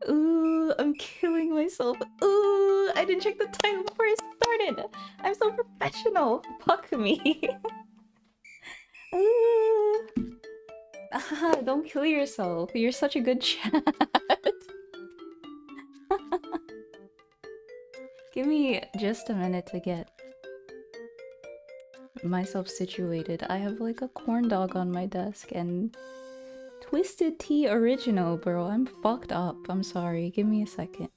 Ooh, I'm killing myself. Ooh, I didn't check the title before I started. I'm so professional. Fuck me. Ooh. Ah, don't kill yourself. You're such a good chat. Give me just a minute to get myself situated. I have like a corn dog on my desk and Twisted Tea Original, bro. I'm fucked up. I'm sorry. Give me a second.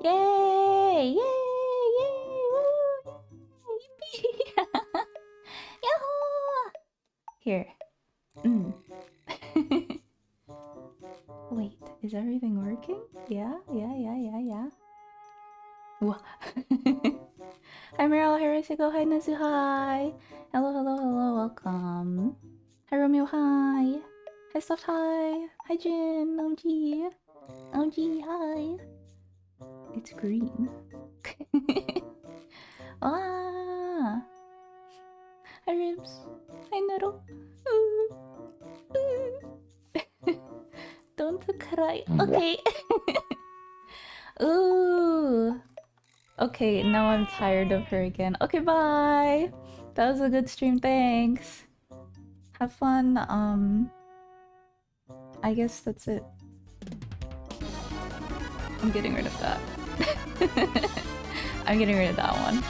Yay! Yay! Yay! Woo! Yay! Yippee! Yahoo! Here. Mm. Is everything working? Yeah. Wha- Hi Meryl, hi Rexiko, hi Nezu, hi. Hello, welcome. Hi Romeo, hi. Hi Soft, hi. Hi Jin, OG. OG, hi. It's green. Ah. Hi Ribs. Hi Noodle. Don't cry. Okay. Ooh. Okay, now I'm tired of her again. Okay, bye. That was a good stream. Thanks. Have fun. I guess that's it. I'm getting rid of that. I'm getting rid of that one.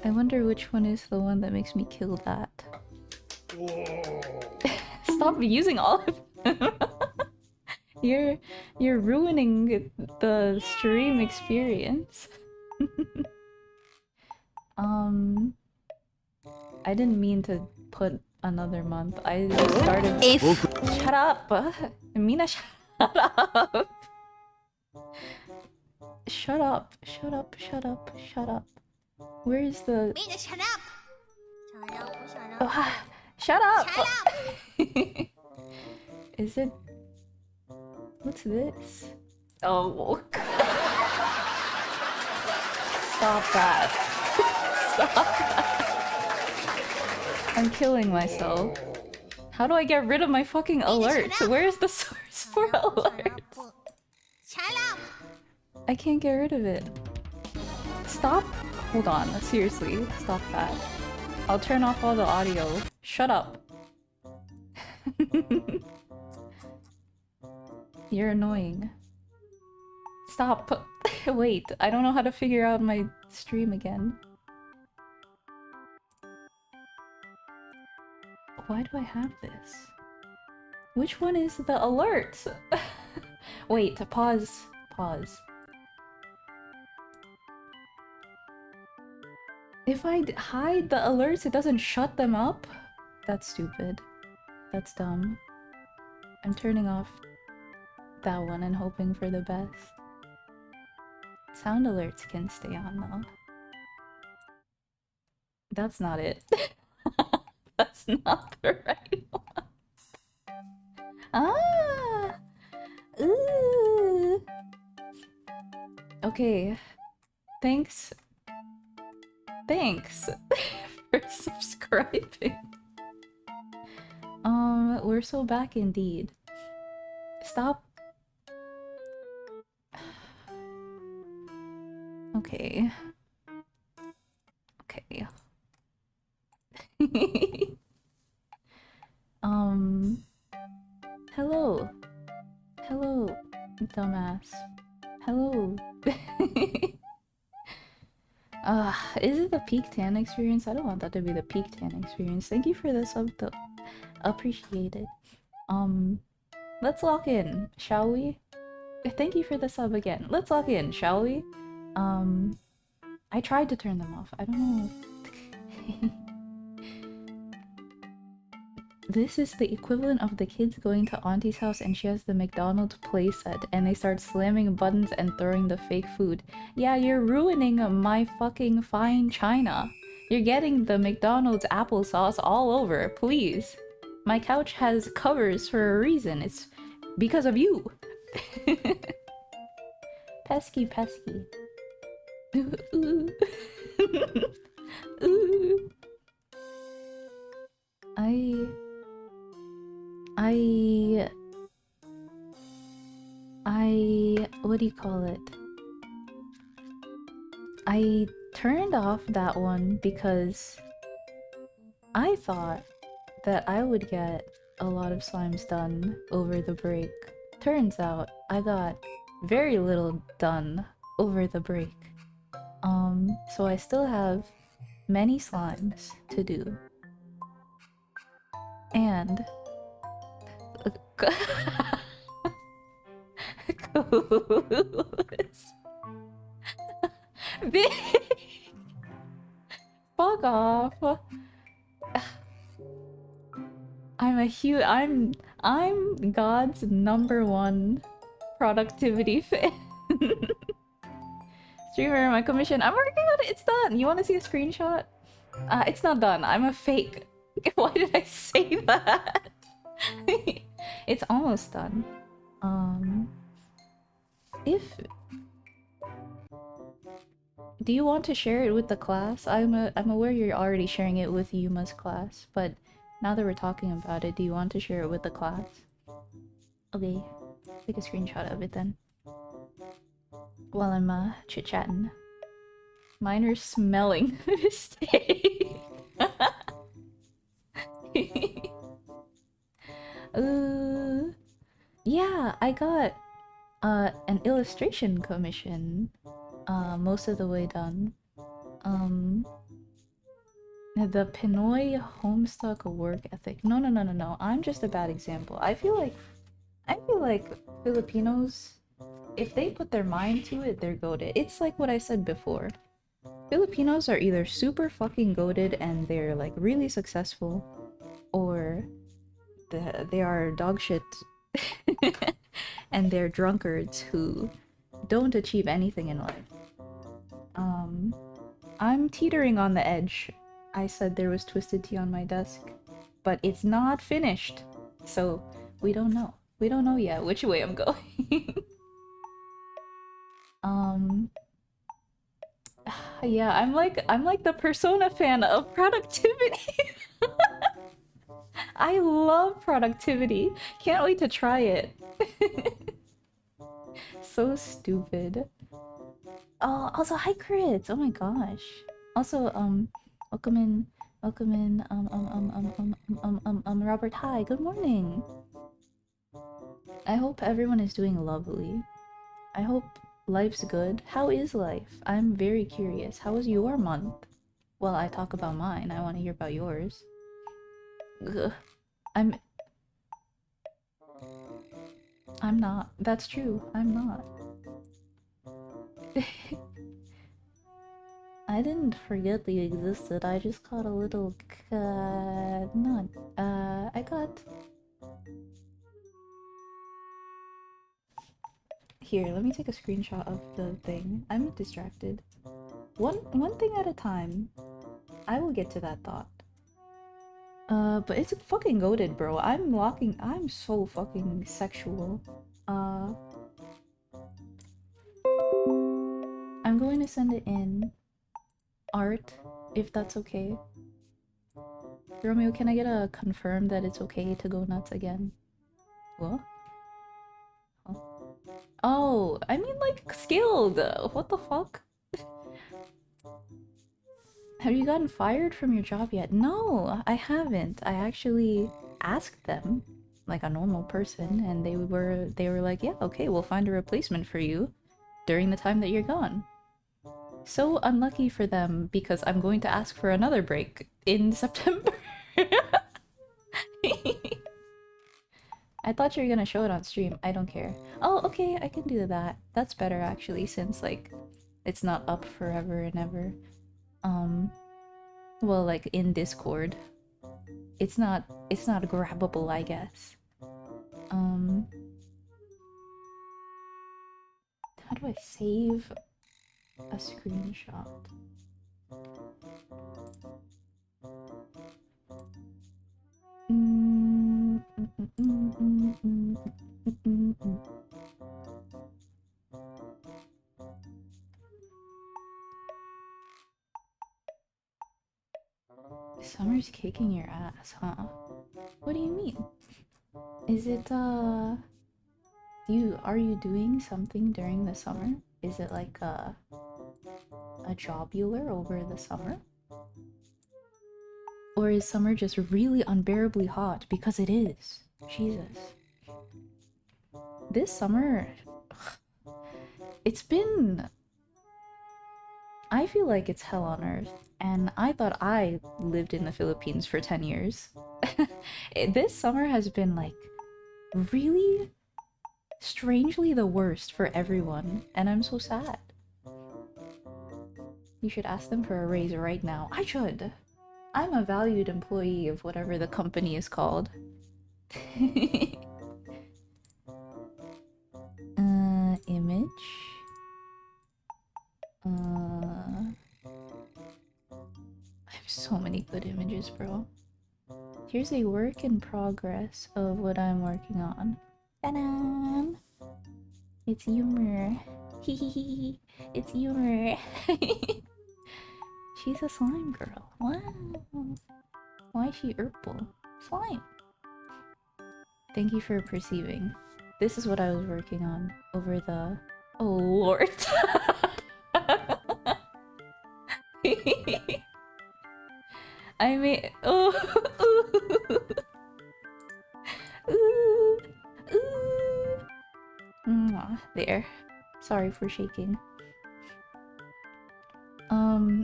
I wonder which one is the one that makes me kill that. Stop using all of them. You're ruining the stream experience. I didn't mean to put another month. I just started. Shut up, Mina. Shut up. Shut up. Shut up. Shut up. Shut up. Where is the? Mina, shut up. Shut up. Shut up. Is it? What's this? Oh. Stop that. Stop that. I'm killing myself. How do I get rid of my fucking alerts? Where's the source for alerts? Shut up. I can't get rid of it. Stop. Hold on. Seriously. Stop that. I'll turn off all the audio. Shut up. You're annoying. Stop. Wait, I don't know how to figure out my stream again. Why do I have this? Which one is the alerts? Wait, pause. Pause. If I hide the alerts, it doesn't shut them up? That's stupid. That's dumb. I'm turning off that one and hoping for the best. Sound alerts can stay on though. That's not it. That's not the right one. Ah! Ooh! Okay. Thanks. Thanks for subscribing. We're so back indeed. Stop. Okay. Okay. Hello. Hello, dumbass. Hello. Is it the peak tan experience? I don't want that to be the peak tan experience. Thank you for the sub though. Appreciate it. Let's lock in, shall we? Thank you for the sub again. Let's lock in, shall we? I tried to turn them off. I don't know. This is the equivalent of the kids going to Auntie's house and she has the McDonald's playset and they start slamming buttons and throwing the fake food. Yeah, you're ruining my fucking fine china. You're getting the McDonald's applesauce all over, please. My couch has covers for a reason. It's because of you. Pesky, pesky. Ooh. Ooh. What do you call it? I turned off that one because I thought that I would get a lot of slimes done over the break. Turns out I got very little done over the break. So I still have many slimes to do. And Fuck off. I'm God's #1 productivity fan. Streamer, my commission. I'm working on it. It's done. You want to see a screenshot? It's not done. I'm a fake. Why did I say that? It's almost done. If do you want to share it with the class? I'm aware you're already sharing it with Yuma's class, but now that we're talking about it, do you want to share it with the class? Okay, take a screenshot of it then. While I'm chit-chatting. Mine are smelling mistake. Yeah, I got an illustration commission most of the way done. The Pinoy Homestuck work ethic. No. I'm just a bad example. I feel like Filipinos, if they put their mind to it, they're goated. It's like what I said before. Filipinos are either super fucking goated and they're like really successful, or they are dog shit and they're drunkards who don't achieve anything in life. I'm teetering on the edge. I said there was twisted tea on my desk, but it's not finished, so we don't know. We don't know yet which way I'm going. Yeah, I'm like the Persona fan of productivity. I love productivity. Can't wait to try it. So stupid. Oh, also hi crits. Oh my gosh. Also, welcome in, Robert. Hi, good morning. I hope everyone is doing lovely. I hope life's good. How is life? I'm very curious. How was your month? Well, I talk about mine. I want to hear about yours. Ugh. I'm not. That's true. I'm not. I didn't forget you existed. I just caught a little not. I got. Here, let me take a screenshot of the thing. I'm distracted. One thing at a time. I will get to that thought. But it's fucking goated, bro. I'm so fucking sexual. I'm going to send it in art, if that's okay. Romeo, can I get a confirm that it's okay to go nuts again? What? Oh, I mean like skilled. What the fuck? Have you gotten fired from your job yet? No, I haven't. I actually asked them like a normal person, and they were like, yeah, okay, we'll find a replacement for you during the time that you're gone. So unlucky for them, because I'm going to ask for another break in September. I thought you were gonna show it on stream. I don't care. Oh, okay, I can do that. That's better actually, since like it's not up forever and ever. Well, like in Discord. It's not grabbable, I guess. How do I save a screenshot? Summer's kicking your ass, huh? What do you mean? Is it, are you doing something during the summer? Is it like a jobular over the summer? Or is summer just really unbearably hot? Because it is. Jesus. This summer, it's been... I feel like it's hell on earth, and I thought I lived in the Philippines for 10 years. This summer has been like really strangely the worst for everyone, and I'm so sad. You should ask them for a raise right now. I should. I'm a valued employee of whatever the company is called. Image. I have so many good images, bro. Here's a work in progress of what I'm working on. Ta-da! It's humor. Hehehe. It's humor. She's a slime girl. Wow. Why is she purple? Slime. Thank you for perceiving. This is what I was working on over the... Oh lord. I made... Oh. Ooh. Ooh. Mwah. There. Sorry for shaking.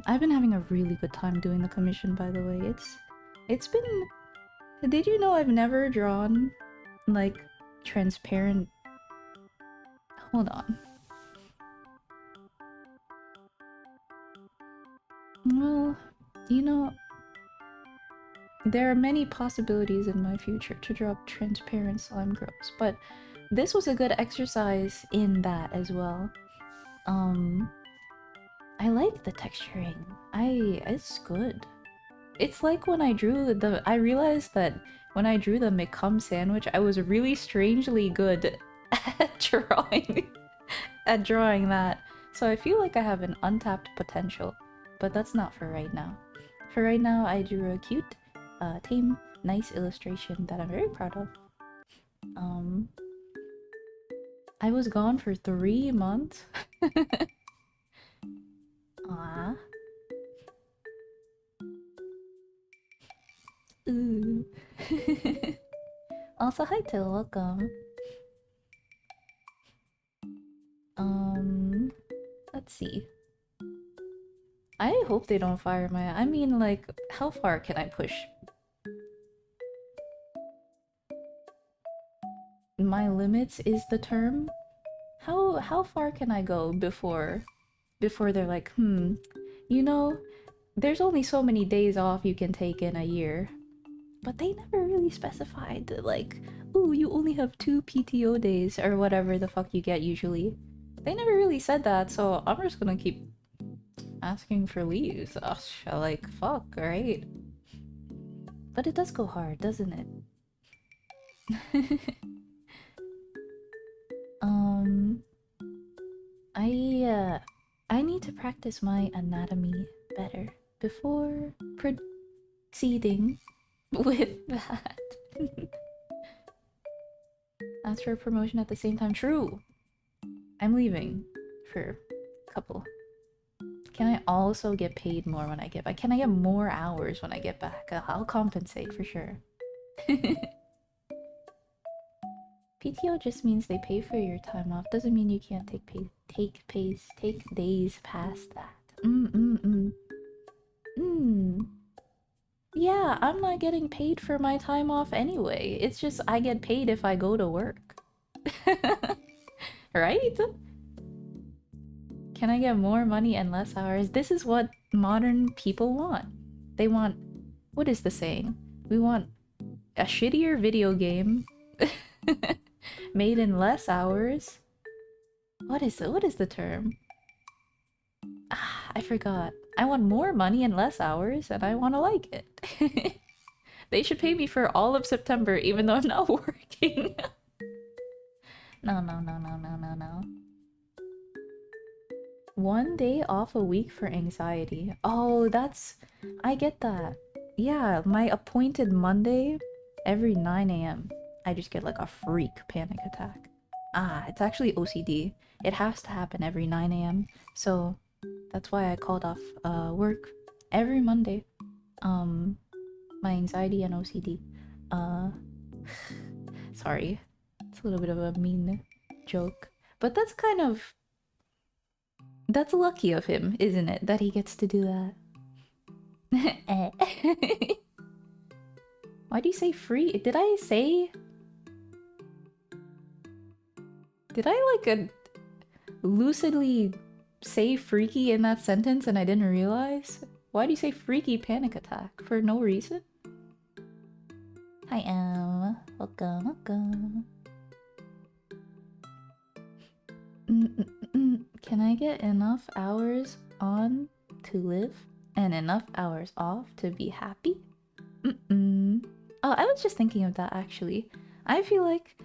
I've been having a really good time doing the commission, by the way. It's been... Did you know I've never drawn, like, transparent... Hold on. Well, you know, there are many possibilities in my future to draw transparent slime girls, but this was a good exercise in that as well. I like the texturing. It's good. It's like when I drew the... I realized that when I drew the McCum sandwich, I was really strangely good at drawing that. So I feel like I have an untapped potential, but that's not for right now. For right now, I drew a cute, tame, nice illustration that I'm very proud of. I was gone for 3 months. Aww. Ooh. Also, hi Till, welcome. Let's see. I hope they don't fire my... I mean, like, how far can I push? My limits is the term? How far can I go before they're like, you know, there's only so many days off you can take in a year. But they never really specified that, like, ooh, you only have 2 PTO days or whatever the fuck you get usually. They never really said that, so I'm just gonna keep asking for leaves. Ugh, like, fuck, alright? But it does go hard, doesn't it? I need to practice my anatomy better before proceeding with that. Ask for a promotion at the same time. True! I'm leaving for a couple. Can I also get paid more when I get back? Can I get more hours when I get back? I'll compensate for sure. PTO just means they pay for your time off. Doesn't mean you can't take days past that. Yeah, I'm not getting paid for my time off anyway. It's just I get paid if I go to work. Right? Can I get more money and less hours? This is what modern people want. They want... What is the saying? We want a shittier video game made in less hours. What is the term? Ah, I forgot. I want more money and less hours, and I want to like it. They should pay me for all of September, even though I'm not working. No. 1 day off a week for anxiety. Oh, that's... I get that. Yeah, my appointed Monday, every 9 a.m. I just get like a freak panic attack. Ah, it's actually OCD. It has to happen every 9 a.m. So that's why I called off work every Monday. My anxiety and OCD. Sorry. It's a little bit of a mean joke. But that's kind of... That's lucky of him, isn't it? That he gets to do that. Why do you say free? Did I say... Did I like lucidly say freaky in that sentence and I didn't realize? Why do you say freaky panic attack? For no reason? Hi, welcome, welcome. Can I get enough hours on to live and enough hours off to be happy? Oh, I was just thinking of that actually. I feel like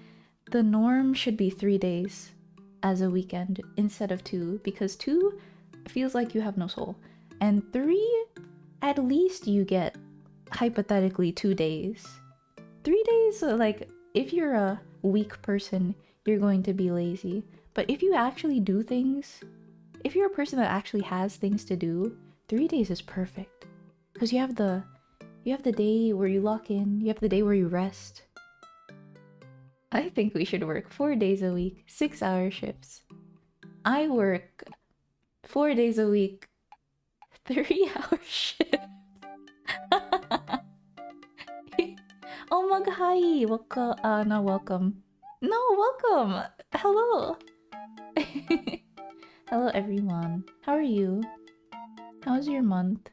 the norm should be 3 days as a weekend instead of 2, because 2 feels like you have no soul, and 3, at least you get hypothetically 2 days. 3 days, like, if you're a weak person, you're going to be lazy. But if you actually do things, if you're a person that actually has things to do, 3 days is perfect. Because you have the day where you lock in, you have the day where you rest. I think we should work 4 days a week, 6-hour shifts. I work 4 days a week, 3-hour shifts. Oh my god, hi! Welcome, not welcome. No, welcome! Hello! Hello everyone. How are you? How's your month?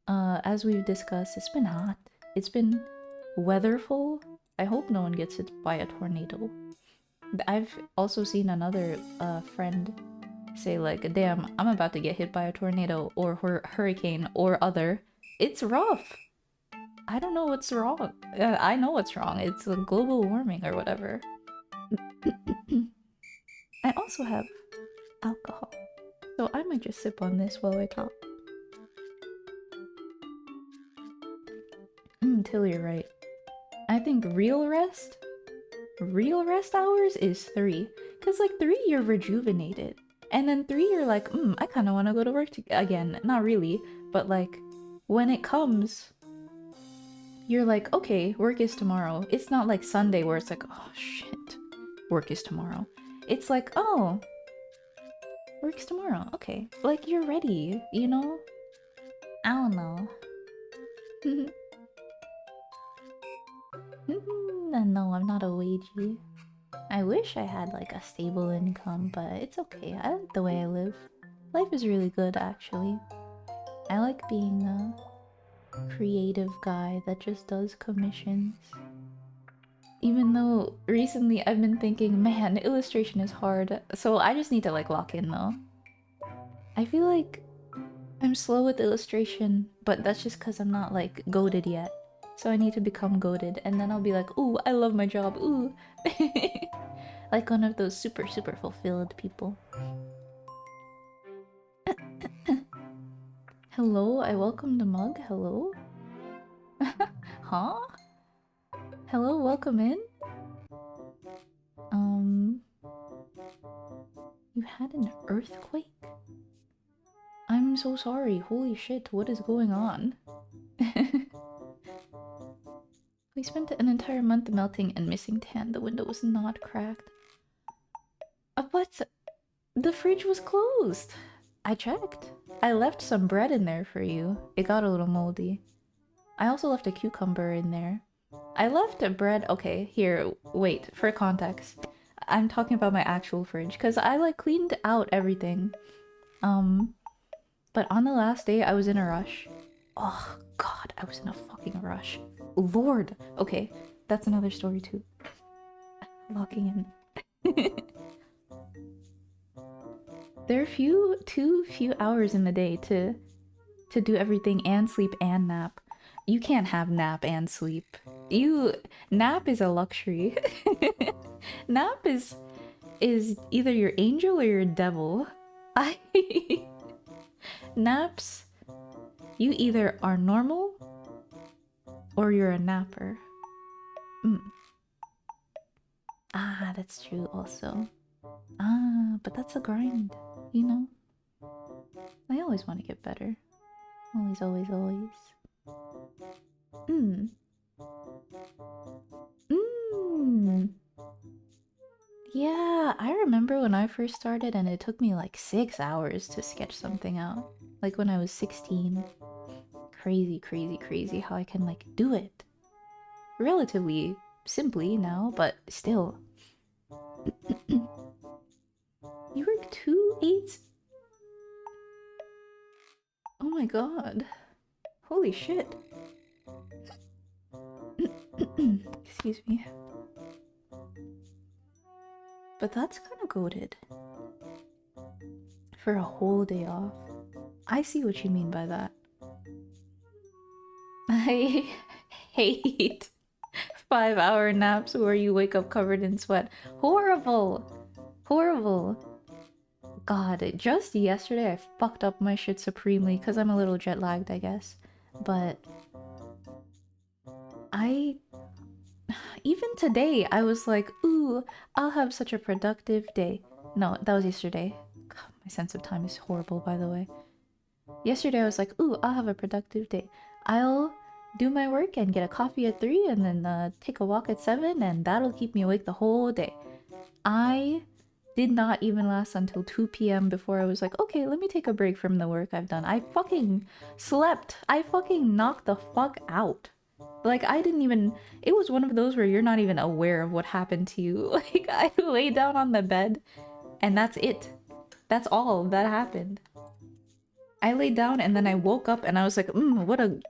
As we've discussed, it's been hot. It's been weatherful. I hope no one gets hit by a tornado. I've also seen another friend say like, damn, I'm about to get hit by a tornado or hurricane or other. It's rough. I don't know what's wrong. I know what's wrong. It's global warming or whatever. I also have alcohol, so I might just sip on this while I talk. Till you're right. I think real rest hours is 3. Cause like 3 you're rejuvenated. And then 3 you're like, I kinda wanna go to work again. Not really, but like when it comes, you're like, okay, work is tomorrow. It's not like Sunday where it's like, oh shit, work is tomorrow. It's like, oh, work's tomorrow. Okay. Like you're ready, you know? I don't know. No, I'm not a wagey. I wish I had like a stable income, but it's okay. I like the way I live. Life is really good, actually. I like being a creative guy that just does commissions. Even though recently I've been thinking, man, illustration is hard, so I just need to like lock in though. I feel like I'm slow with illustration, but that's just because I'm not like goated yet. So I need to become goated, and then I'll be like, ooh, I love my job, ooh. Like one of those super fulfilled people. Hello, I welcome the mug. Hello? Huh? Hello, welcome in? You had an earthquake? I'm so sorry. Holy shit, what is going on? We spent an entire month melting and missing tan. The window was not cracked. But the fridge was closed. I checked. I left some bread in there for you. It got a little moldy. I also left a cucumber in there. I left a bread. Okay, here, wait, for context. I'm talking about my actual fridge because I like cleaned out everything. But on the last day, I was in a rush. Oh god, I was in a fucking rush. Lord. Okay, that's another story too. Locking in. There are too few hours in the day to do everything and sleep and nap. You can't have nap and sleep. Nap is a luxury. Nap is either your angel or your devil. Naps, you either are normal or you're a napper. Ah, that's true also. Ah, but that's a grind, you know? I always want to get better. Always, always, always. Yeah, I remember when I first started and it took me like 6 hours to sketch something out. Like when I was 16. Crazy, crazy, crazy how I can like do it. Relatively simply now, but still. You work 2 8s? Oh my god. Holy shit. Excuse me. But that's kind of goated. For a whole day off. I see what you mean by that. I hate 5-hour naps where you wake up covered in sweat. Horrible! Horrible! God, just yesterday I fucked up my shit supremely because I'm a little jet lagged, I guess. But I even today I was like, ooh, I'll have such a productive day. No, that was yesterday. God, my sense of time is horrible, by the way. Yesterday I was like, ooh, I'll have a productive day. I'll do my work and get a coffee at 3 and then take a walk at 7 and that'll keep me awake the whole day. I did not even last until 2 p.m. before I was like, okay, let me take a break from the work I've done. I fucking slept. I fucking knocked the fuck out. Like, I didn't even... It was one of those where you're not even aware of what happened to you. Like, I lay down on the bed and that's it. That's all that happened. I laid down and then I woke up and I was like, what a...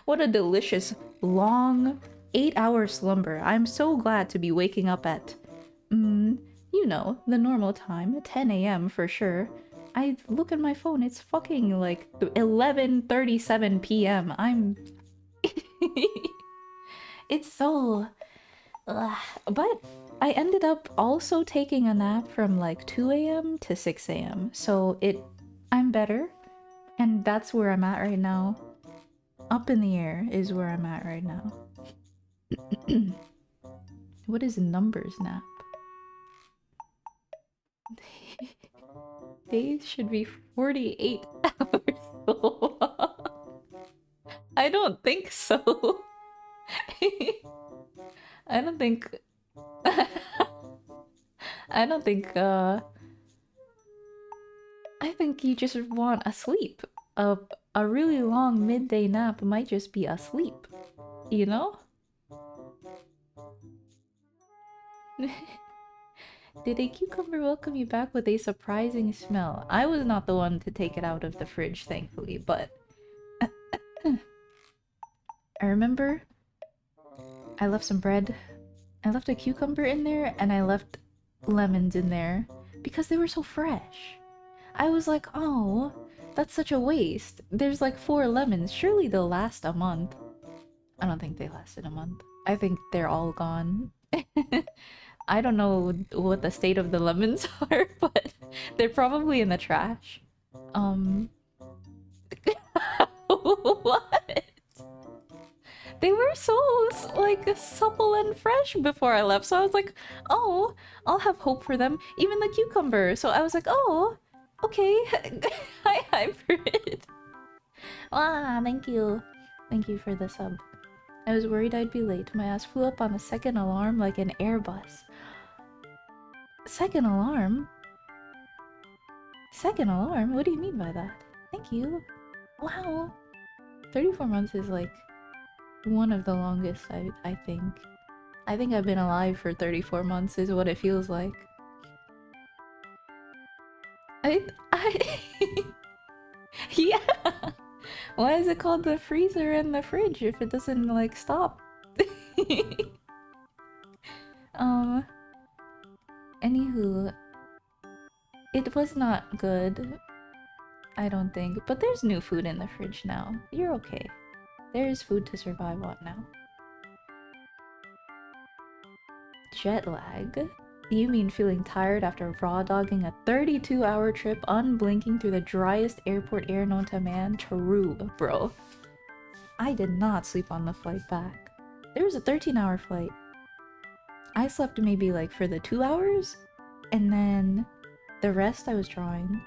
what a delicious, long, 8-hour slumber. I'm so glad to be waking up at... you know, the normal time, 10 a.m. for sure. I look at my phone, it's fucking like 11:37 p.m. I'm... It's so... Ugh. But I ended up also taking a nap from like 2 a.m. to 6 a.m. So I'm better. And that's where I'm at right now. Up in the air is where I'm at right now. What is a numbers nap? Days should be 48 hours long. I don't think so. I don't think... I don't think, I think you just want a sleep. A really long midday nap might just be a sleep. You know? Did a cucumber welcome you back with a surprising smell? I was not the one to take it out of the fridge, thankfully, but... I remember I left some bread, I left a cucumber in there, and I left lemons in there because they were so fresh. I was like, oh, that's such a waste. There's like 4 lemons. Surely they'll last a month. I don't think they lasted a month. I think they're all gone. I don't know what the state of the lemons are, but they're probably in the trash. What? They were so, like, supple and fresh before I left, so I was like, oh, I'll have hope for them. Even the cucumber. So I was like, oh, okay. Hi, hybrid. Ah, thank you. Thank you for the sub. I was worried I'd be late. My ass flew up on the second alarm like an Airbus. Second alarm? Second alarm? What do you mean by that? Thank you. Wow. 34 months is like one of the longest, I think. I think I've been alive for 34 months is what it feels like. I yeah. Why is it called the freezer and the fridge if it doesn't like stop? Anywho, it was not good, I don't think. But there's new food in the fridge now. You're okay. There is food to survive on now. Jet lag? You mean feeling tired after raw dogging a 32-hour trip unblinking through the driest airport air known to man? True, bro. I did not sleep on the flight back. There was a 13-hour flight. I slept maybe like for the 2 hours, and then the rest I was drawing.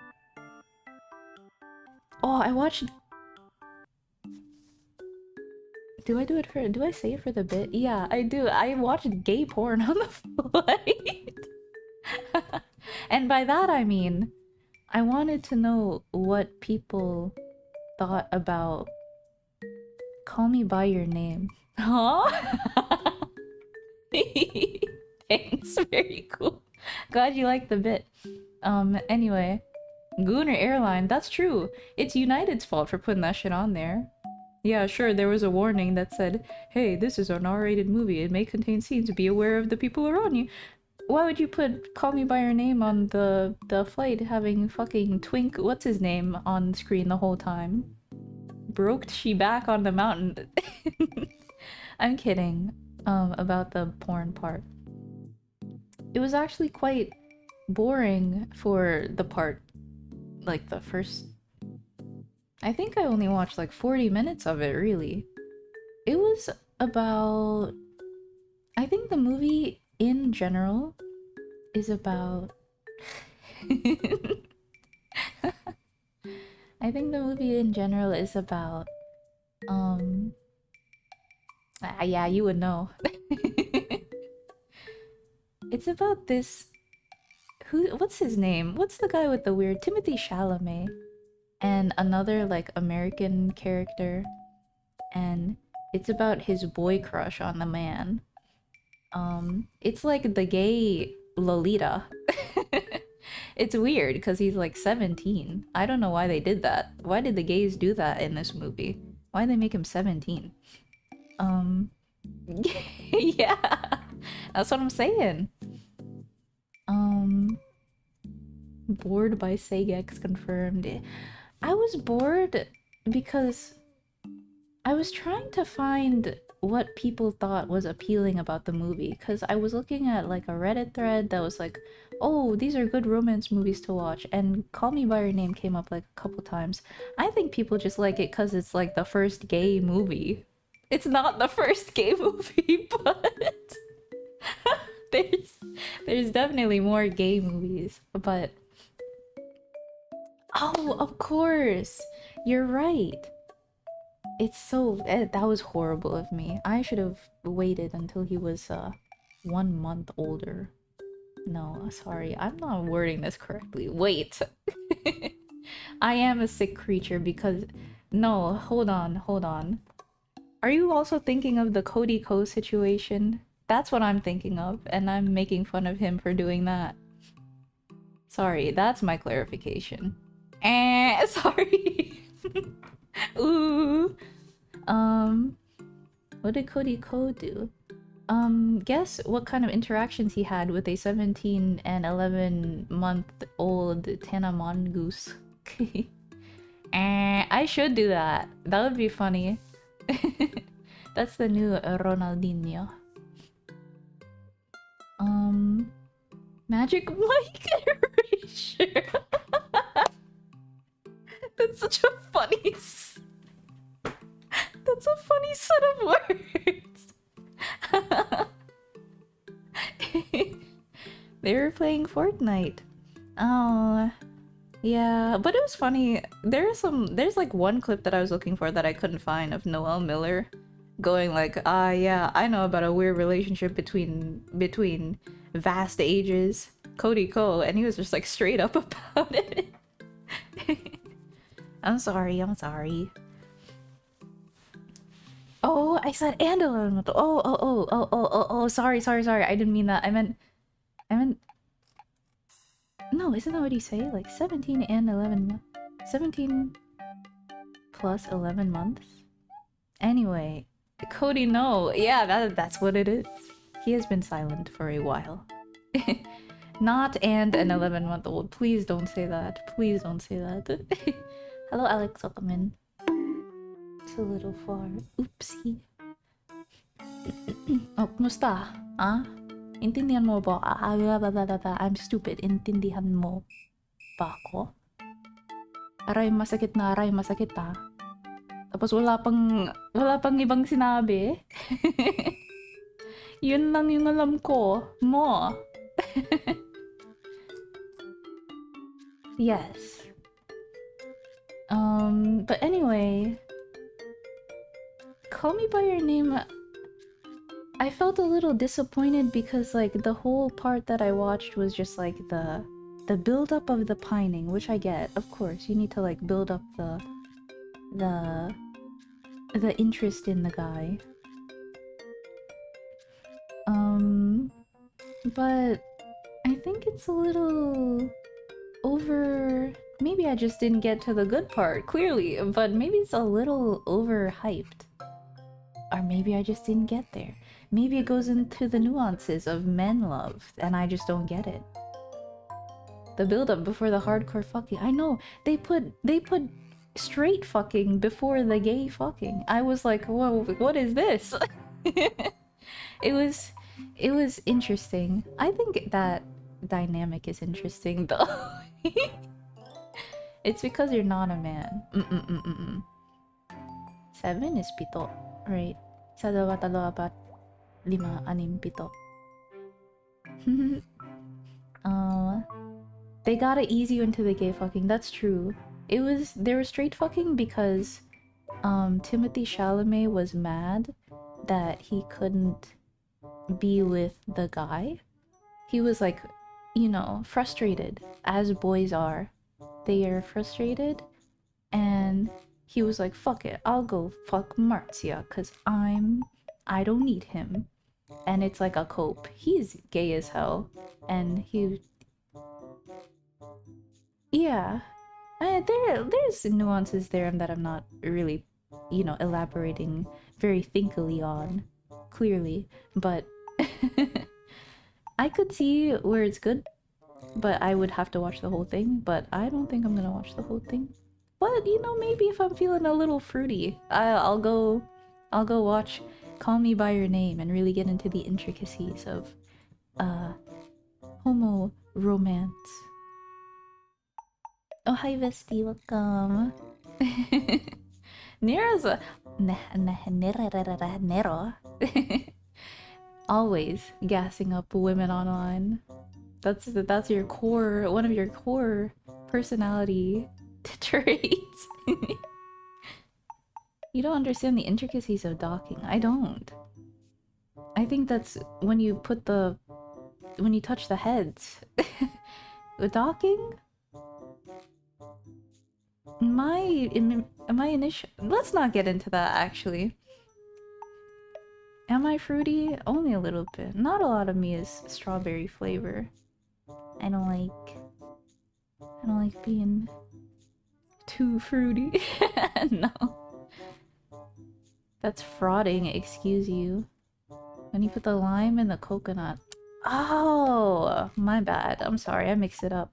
Oh, I watched... Do I say it for the bit? Yeah, I do. I watched gay porn on the flight. And by that I mean, I wanted to know what people thought about Call Me By Your Name. Huh? Thanks, very cool. Glad you liked the bit. Anyway, Gooner Airline, that's true. It's United's fault for putting that shit on there. Yeah, sure, there was a warning that said, hey, this is an R-rated movie. It may contain scenes. Be aware of the people around you. Why would you put Call Me By Your Name on the flight having fucking Twink, what's his name, on screen the whole time? Broke she back on the mountain. I'm kidding, about the porn part. It was actually quite boring for the part, like the first... I think I only watched like 40 minutes of it, really. It was about... I think the movie in general is about... I think the movie in general is about... yeah, you would know. It's about this... What's his name? What's the guy with the weird... Timothy Chalamet. And another, like, American character. And it's about his boy crush on the man. It's like the gay Lolita. It's weird because he's like 17. I don't know why they did that. Why did the gays do that in this movie? Why did they make him 17? Yeah, that's what I'm saying. Bored by Sagex confirmed. I was bored because I was trying to find what people thought was appealing about the movie, because I was looking at like a Reddit thread that was like, oh, these are good romance movies to watch, and Call Me By Your Name came up like a couple times. I think people just like it because it's like the first gay movie. It's not the first gay movie, but there's definitely more gay movies, but... Oh, of course! You're right! It's so... that was horrible of me. I should have waited until he was 1 month older. No, sorry, I'm not wording this correctly. Wait! I am a sick creature because... No, hold on, hold on. Are you also thinking of the Cody Ko situation? That's what I'm thinking of, and I'm making fun of him for doing that. Sorry, that's my clarification. Sorry. Ooh. What did Cody Ko do? Guess what kind of interactions he had with a 17 and 11-month-old ta-tanne mongoose. I should do that. That would be funny. That's the new Ronaldinho. Magic Mike erasure. That's such a funny... That's a funny set of words. They were playing Fortnite. Oh, yeah, but it was funny. There's like one clip that I was looking for that I couldn't find of Noel Miller going like, yeah, I know about a weird relationship between vast ages, Cody Ko, and he was just like straight up about it. I'm sorry. Oh, I said and 11. Oh, sorry. I didn't mean that. I meant... No, isn't that what you say? Like 17 and 11... 17 plus 11 months? Anyway, Cody, no. Yeah, that's what it is. He has been silent for a while. Not and an 11-month-old. Please don't say that. Please don't say that. Hello, Alex. Welcome in. It's a little far. Oopsie. Oh, kumusta? Ah? Intindihan mo ba? I'm stupid. Intindihan mo ba ako? Aray, masakit na. Aray, masakit ah. Tapos wala pang ibang sinabi. Yun lang yung alam ko. Mo. Yes. But anyway, Call Me By Your Name, I felt a little disappointed because like the whole part that I watched was just like the build-up of the pining, which I get. Of course, you need to like build up the interest in the guy. But I think it's a little Maybe I just didn't get to the good part, clearly, but maybe it's a little overhyped. Or maybe I just didn't get there. Maybe it goes into the nuances of men love, and I just don't get it. The build-up before the hardcore fucking. I know, they put straight fucking before the gay fucking. I was like, whoa, what is this? It was interesting. I think that dynamic is interesting though. It's because you're not a man. 7 is pito, right? Isa, dalawa, tatlo, apat, lima, anim, pito. They gotta ease you into the gay fucking. That's true. They were straight fucking because Timothy Chalamet was mad that he couldn't be with the guy. He was like, you know, frustrated, as boys are. They are frustrated, and he was like, fuck it, I'll go fuck Marzia, cause I don't need him. And it's like a cope. He's gay as hell. And yeah. There's nuances there that I'm not really, you know, elaborating very thinkily on, clearly. But I could see where it's good, but I would have to watch the whole thing. But I don't think I'm gonna watch the whole thing. But you know, maybe if I'm feeling a little fruity, I'll go watch Call Me by Your Name and really get into the intricacies of homo romance. Oh hi Vesti, welcome. Nero's a Nero. Always gassing up women online. That's your core, one of your core personality traits. You don't understand the intricacies of docking. I don't. I think that's when you touch the heads. With docking? My initial. Let's not get into that actually. Am I fruity? Only a little bit. Not a lot of me is strawberry flavor. I don't like being too fruity. No. That's frauding, excuse you. When you put the lime in the coconut. Oh, my bad. I'm sorry, I mixed it up.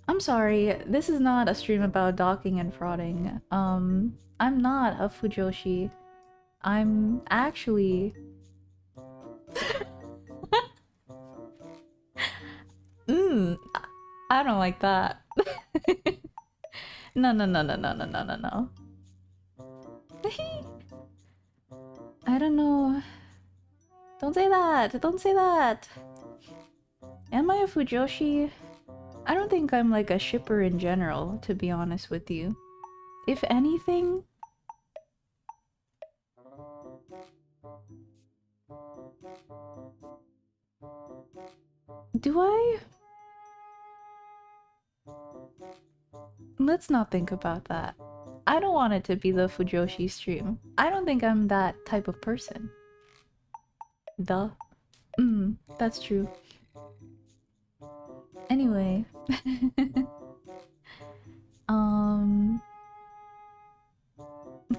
I'm sorry, this is not a stream about docking and frauding. I'm not a Fujoshi. I'm actually... I don't like that. No. I don't know. Don't say that! Don't say that! Am I a Fujoshi? I don't think I'm like a shipper in general, to be honest with you. If anything... Do I? Let's not think about that. I don't want it to be the Fujoshi stream. I don't think I'm that type of person. Duh. That's true. Anyway.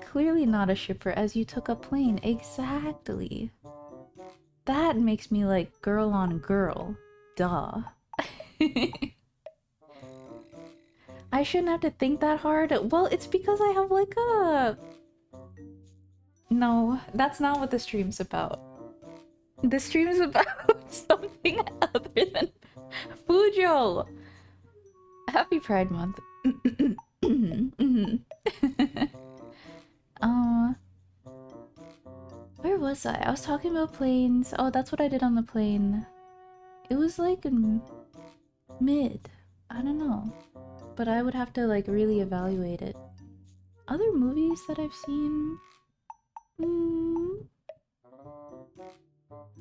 Clearly not a shipper as you took a plane. Exactly. That makes me like girl on girl. Duh. I shouldn't have to think that hard. Well, it's because I have like a... No, that's not what the stream's about. The stream is about something other than Fujo! Happy Pride Month. Where was I? I was talking about planes. Oh, that's what I did on the plane. It was like mid. I don't know. But I would have to like really evaluate it. Other movies that I've seen?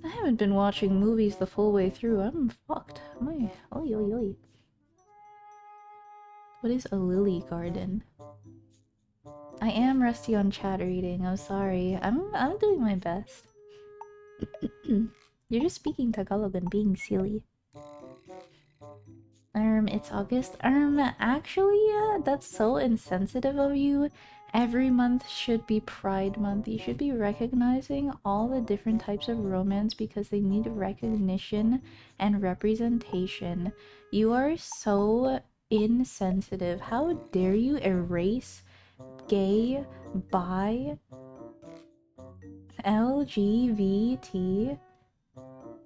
I haven't been watching movies the full way through. I'm fucked. Oi, oi, oi. What is a lily garden? I am rusty on chat reading. I'm sorry. I'm doing my best. You're just speaking Tagalog and being silly. All It's August. Actually, that's so insensitive of you. Every month should be Pride Month. You should be recognizing all the different types of romance because they need recognition and representation. You are so insensitive. How dare you erase gay, bi, LGBT?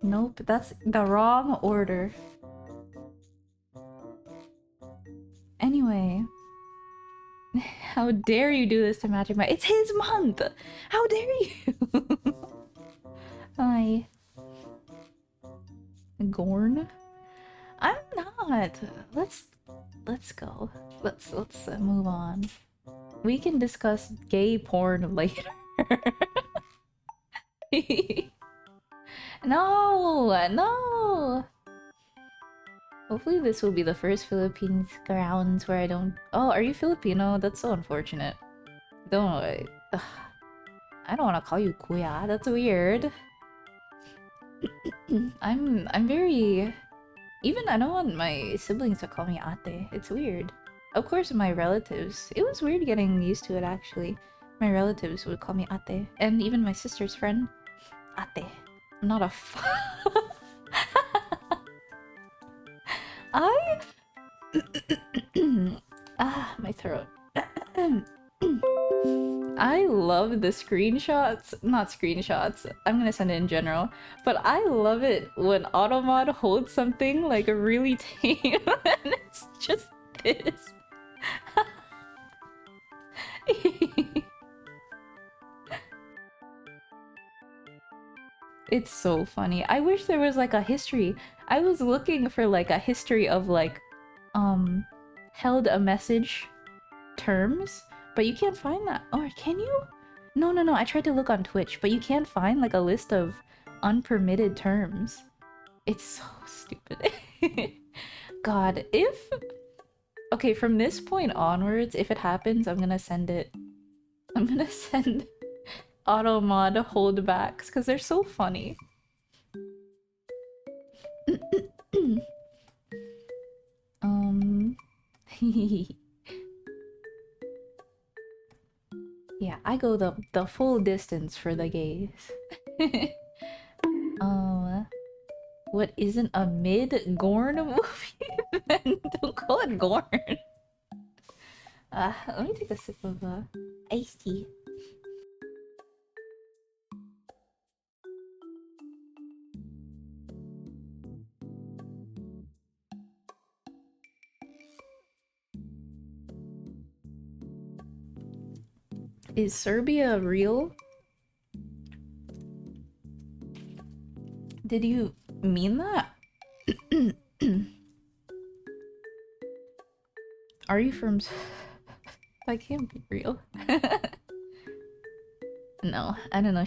Nope, that's the wrong order. Anyway, how dare you do this to Magic Mike? It's his month! How dare you? Hi. Gorn? I'm not. Let's go. Let's move on. We can discuss gay porn later. No, no. Hopefully this will be the first Philippines grounds where I don't. Oh, are you Filipino? That's so unfortunate. Don't. Ugh. I don't want to call you kuya. That's weird. I'm very. Even I don't want my siblings to call me ate. It's weird. Of course, my relatives. It was weird getting used to it actually. My relatives would call me ate, and even my sister's friend, ate. I'm not a. I. My throat. I love the screenshots. Not screenshots. I'm gonna send it in general. But I love it when Automod holds something like really tame and it's just this. It's so funny. I wish there was like a history. I was looking for like a history of like held a message terms, but you can't find that. Or can you? No, no, no. I tried to look on Twitch, but you can't find like a list of unpermitted terms. It's so stupid. God, if... Okay, from this point onwards, if it happens, I'm gonna send it. I'm gonna send Automod holdbacks, because they're so funny. Yeah, I go the full distance for the gays. What isn't a mid-Gorn movie? Then don't call it Gorn. Let me take a sip of iced tea. Is Serbia real? Did you mean that? Are you from... That can't be real. No, I don't know.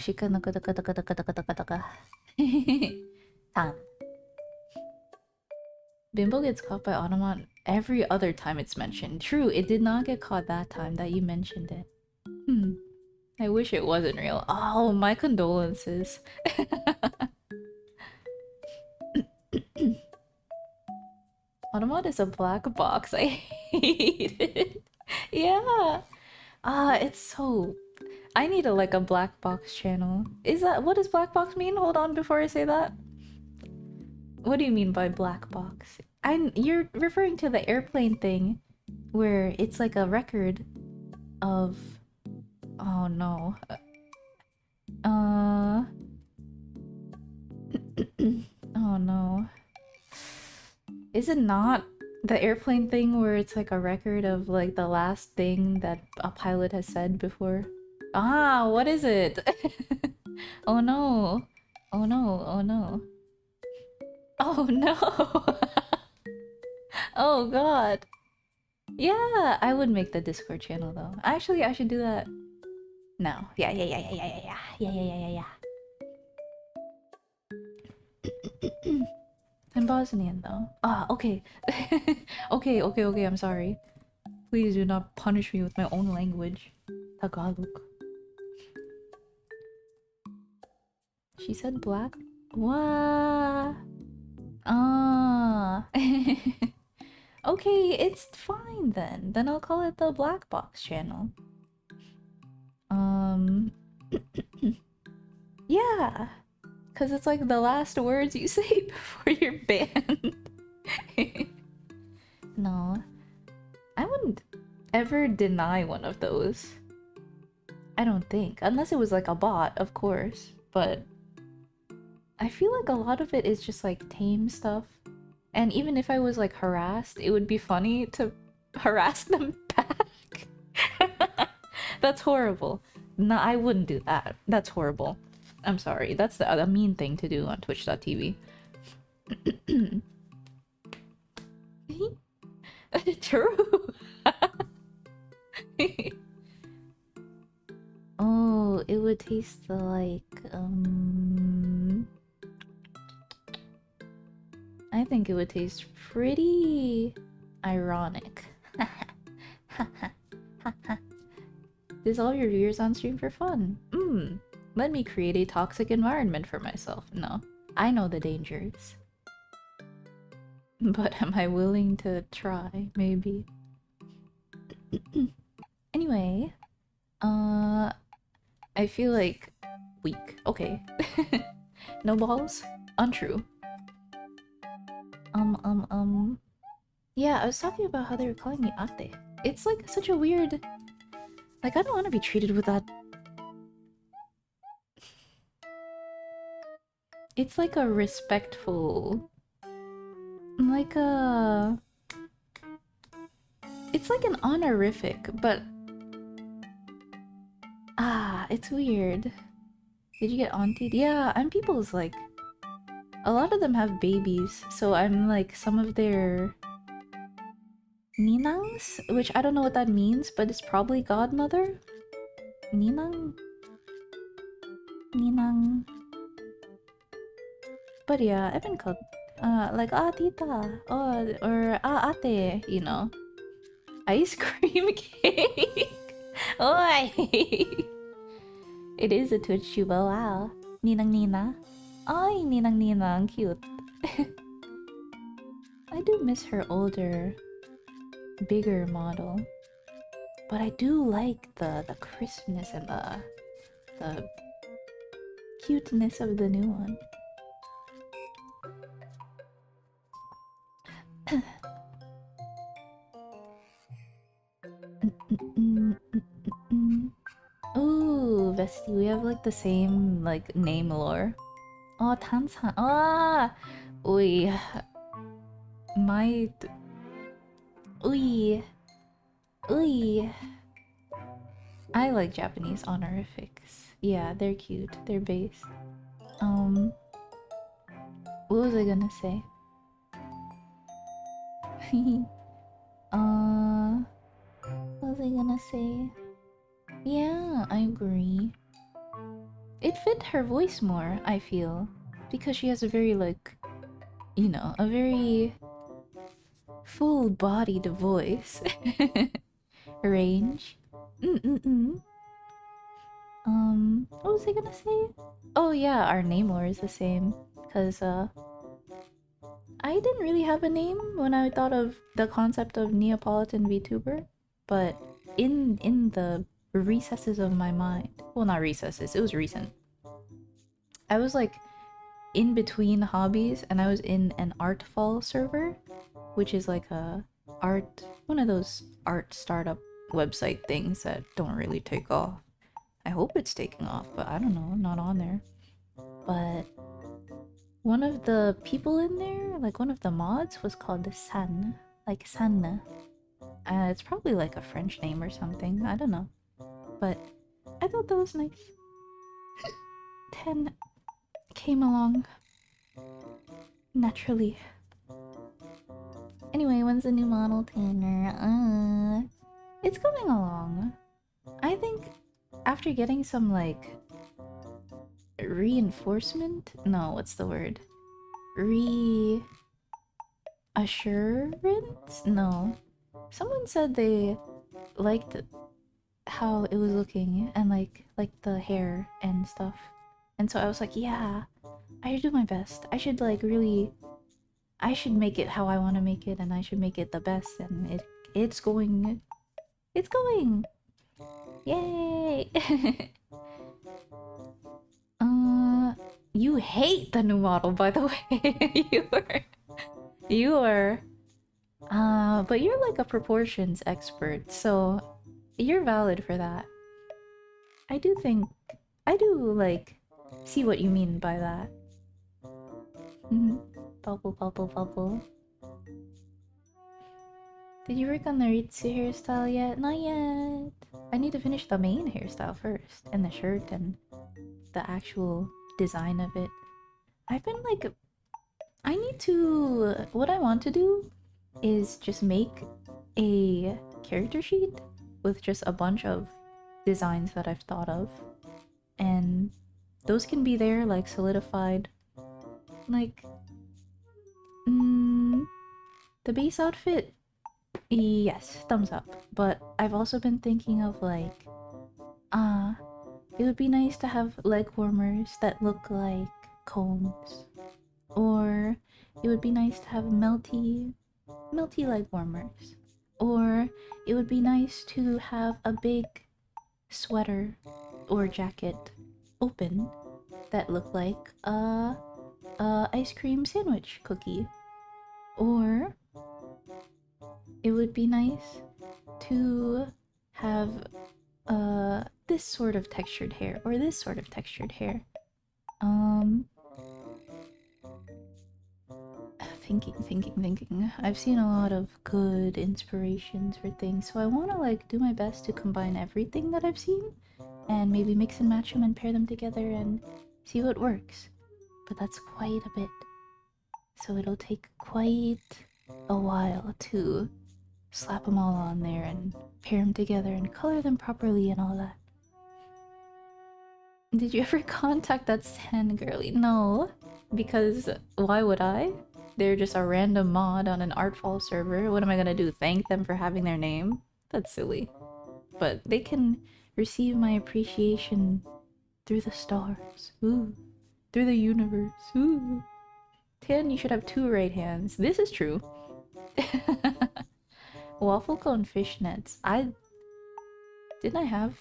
Tan. Bimbo gets caught by Automat every other time it's mentioned. True, it did not get caught that time that you mentioned it. I wish it wasn't real. Oh, my condolences. Automat is a black box. I hate it. Yeah. It's so... I need a black box channel. Is that... What does black box mean? Hold on before I say that. What do you mean by black box? You're referring to the airplane thing where it's like a record of... Oh no. Oh no. Is it not the airplane thing where it's like a record of like the last thing that a pilot has said before? Ah, what is it? Oh no. Oh no, oh no. Oh no. Oh god. Yeah, I would make the Discord channel though. Actually, I should do that. No. Yeah. I'm Bosnian though. Ah, okay. Okay, I'm sorry. Please do not punish me with my own language. Tagalog. She said black? What? Ah. Okay, it's fine then. Then I'll call it the Black Box channel. Yeah, because it's like the last words you say before you're banned. No, I wouldn't ever deny one of those. I don't think. Unless it was like a bot, of course. But I feel like a lot of it is just like tame stuff. And even if I was like harassed, it would be funny to harass them back. That's horrible. No, I wouldn't do that. That's horrible. I'm sorry. That's a mean thing to do on twitch.tv. True. Oh, it would taste like I think it would taste pretty ironic. This all your viewers on stream for fun. Let me create a toxic environment for myself. No, I know the dangers. But am I willing to try? Maybe. Anyway, I feel like weak. Okay. No balls? Untrue. Yeah, I was talking about how they were calling me ate. It's like such a weird... Like, I don't want to be treated with that. It's like a respectful... Like a... It's like an honorific, but... Ah, it's weird. Did you get auntied? Yeah, I'm people's like... A lot of them have babies, so I'm like some of their... Ninangs? Which I don't know what that means, but it's probably godmother? Ninang? Ninang. But yeah, I've been called like tita or ate, you know. Ice cream cake. Oi. It is a Twitch tuber, wow. Ninang Nina. Ay, Ninang Ninang, cute. I do miss her older, bigger model. But I do like the crispness and the cuteness of the new one. Ooh, Vesti, we have like the same like name lore. Oh, Tansan. Ah, ui, my, ui, ui. I like Japanese honorifics. Yeah, they're cute. They're based. What was I gonna say? What was I gonna say? Yeah, I agree. It fit her voice more, I feel. Because she has a very, like, you know, a very full-bodied voice. Range. What was I gonna say? Oh yeah, our name lore is the same. Because, I didn't really have a name when I thought of the concept of Neapolitan VTuber. But in the recesses of my mind... Well, not recesses, it was recent. I was like in between hobbies and I was in an Artfall server, which is like a art... one of those art startup website things that don't really take off. I hope it's taking off, but I don't know, I'm not on there. But one of the people in there, like one of the mods, was called the San. Like Sanne. It's probably like a French name or something, I don't know. But I thought that was nice. 10 came along naturally. Anyway, when's the new model, Tanner? It's coming along. I think after getting some like reinforcement? No, what's the word? Reassurance? No. Someone said they liked how it was looking and like the hair and stuff. And so I was like, yeah, I should do my best. I should like really... I should make it how I want to make it, and I should make it the best, and it's going. It's going! Yay! You hate the new model, by the way. You are. But you're like a proportions expert, so you're valid for that. I do think, I do like see what you mean by that. Bubble, bubble, bubble. Did you work on the Ritsu hairstyle yet? Not yet. I need to finish the main hairstyle first, and the shirt, and the actual design of it. I've been like, I need to. What I want to do is just make a character sheet with just a bunch of designs that I've thought of, and those can be there like solidified. Like, the base outfit, yes, thumbs up. But I've also been thinking of like, it would be nice to have leg warmers that look like cones, or it would be nice to have melty leg warmers, or it would be nice to have a big sweater or jacket open that look like a ice cream sandwich cookie, or it would be nice to have this sort of textured hair or this sort of textured hair. Thinking. I've seen a lot of good inspirations for things, so I want to like do my best to combine everything that I've seen and maybe mix and match them and pair them together and see what works. But that's quite a bit, so it'll take quite a while to slap them all on there and pair them together and color them properly and all that. Did you ever contact that Sand girly? No, because why would I? They're just a random mod on an Artfall server. What am I gonna do? Thank them for having their name? That's silly. But they can receive my appreciation through the stars. Ooh. Through the universe. Ooh. Tan, you should have 2 right hands. This is true. Waffle cone fishnets. Didn't I have?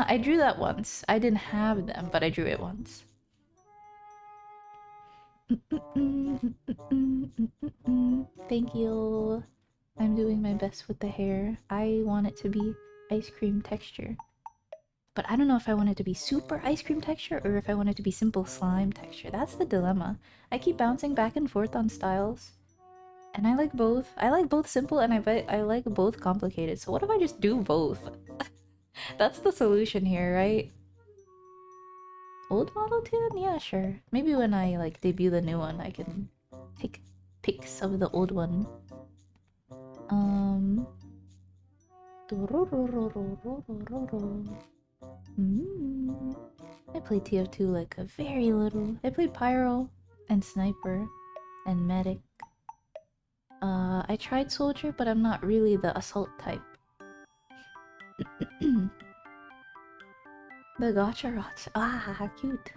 I drew that once. I didn't have them, but I drew it once. Thank you. I'm doing my best with the hair. I want it to be ice cream texture. But I don't know if I want it to be super ice cream texture or if I want it to be simple slime texture. That's the dilemma. I keep bouncing back and forth on styles. And I like both. I like both simple and I like both complicated. So what if I just do both? That's the solution here, right? Old model tune? Yeah, sure. Maybe when I like debut the new one, I can take pics of the old one. I played TF2 like a very little. I played Pyro and Sniper and Medic. I tried Soldier, but I'm not really the assault type. The Gotcha Rots. Ah, cute.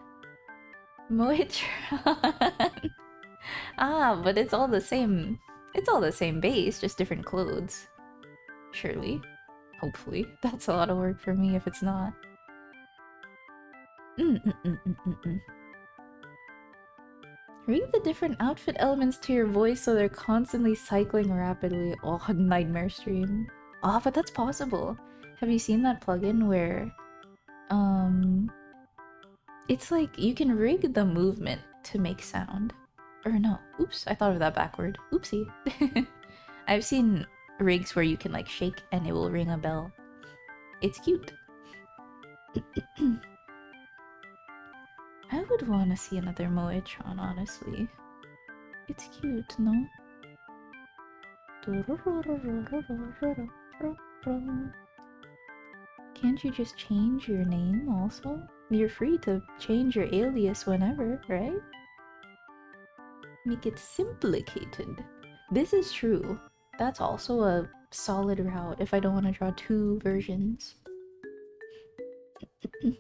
Moitron. But it's all the same. It's all the same base, just different clothes. Surely. Hopefully. That's a lot of work for me if it's not. Read the different outfit elements to your voice so they're constantly cycling rapidly. Oh, nightmare stream. Oh, but that's possible. Have you seen that plugin where it's like you can rig the movement to make sound. Or no, oops, I thought of that backward. Oopsie. I've seen rigs where you can like shake and it will ring a bell. It's cute. I would want to see another Moetron, honestly. It's cute, no? Can't you just change your name also? You're free to change your alias whenever, right? Make it simplicated. This is true. That's also a solid route if I don't want to draw 2 versions. I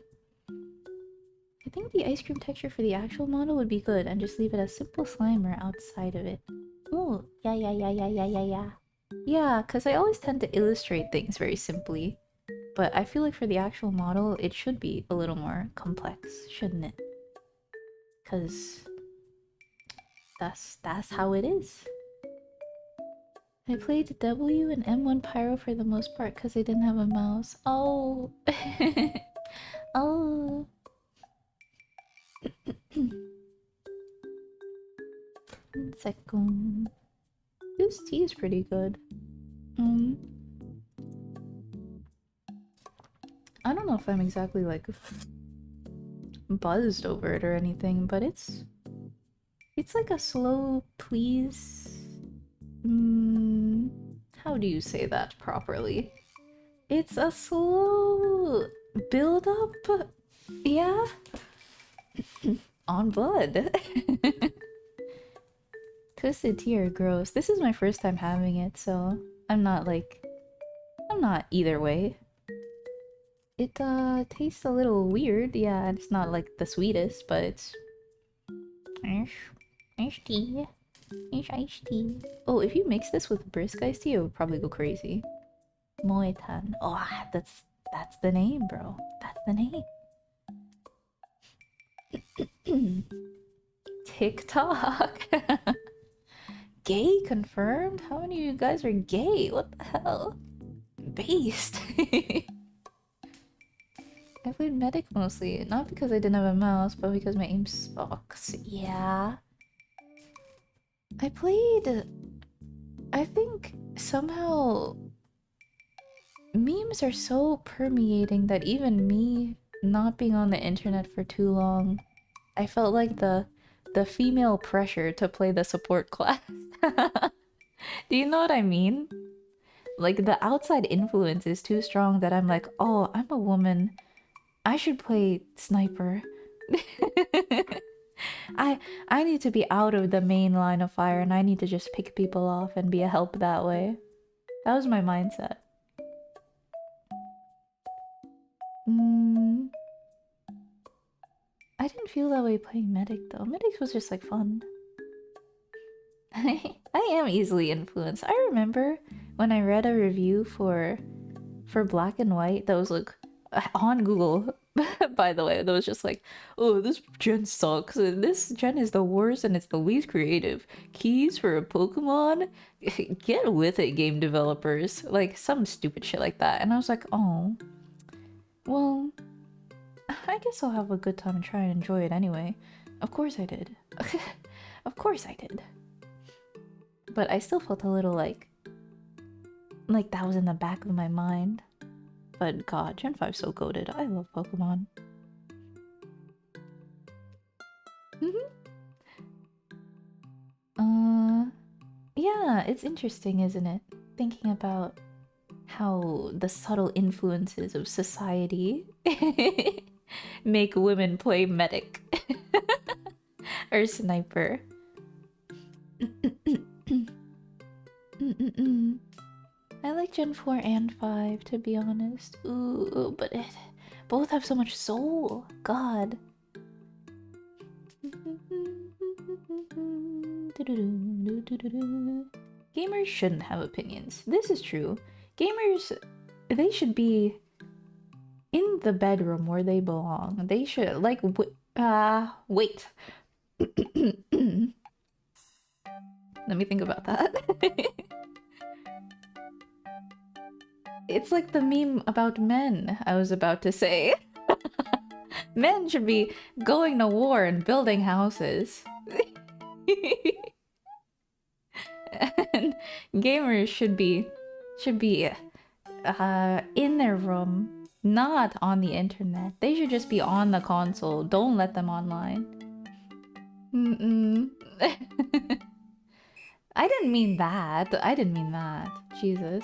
think the ice cream texture for the actual model would be good and just leave it as simple Slimer outside of it. Oh, yeah. Yeah, because I always tend to illustrate things very simply. But I feel like for the actual model, it should be a little more complex, shouldn't it? Because that's how it is. I played W and M1 Pyro for the most part because I didn't have a mouse. Oh. Oh. Second. This tea is pretty good. I don't know if I'm exactly like buzzed over it or anything, but it's like a slow please. How do you say that properly? It's a slow build up. Yeah. On blood. Twisted tea are gross. This is my first time having it, so I'm not either way. It tastes a little weird. Yeah, it's not like the sweetest, but it's iced tea. It's iced tea. Oh, if you mix this with brisk iced tea, it would probably go crazy. Moetan. Oh, that's the name, bro. That's the name. TikTok. Gay confirmed? How many of you guys are gay? What the hell? Based. I played medic mostly, not because I didn't have a mouse, but because my aim sucks. Yeah. I think somehow memes are so permeating that even me not being on the internet for too long, I felt like the female pressure to play the support class. Do you know what I mean? Like the outside influence is too strong that I'm like, oh, I'm a woman. I should play sniper. I need to be out of the main line of fire and I need to just pick people off and be a help that way. That was my mindset. I didn't feel that way playing Medic though. Medic was just like fun. I am easily influenced. I remember when I read a review for Black and White that was like on Google, by the way, that was just like, oh, this gen sucks. This gen is the worst and it's the least creative. Keys for a Pokemon? Get with it, game developers. Like some stupid shit like that. And I was like, oh, well, I guess I'll have a good time and try and enjoy it anyway. Of course I did. Of course I did. But I still felt a little like that was in the back of my mind. But god, Gen 5's so goated. I love Pokemon. Yeah, it's interesting, isn't it? Thinking about how the subtle influences of society make women play medic or sniper. I like Gen 4 and 5, to be honest. Ooh, but both have so much soul. God. Gamers shouldn't have opinions. This is true. Gamers, they should be in the bedroom where they belong. They should, like, wait. Let me think about that. It's like the meme about men I was about to say. Men should be going to war and building houses. And gamers should be in their room, not on the internet. They should just be on the console. Don't let them online. I didn't mean that. Jesus.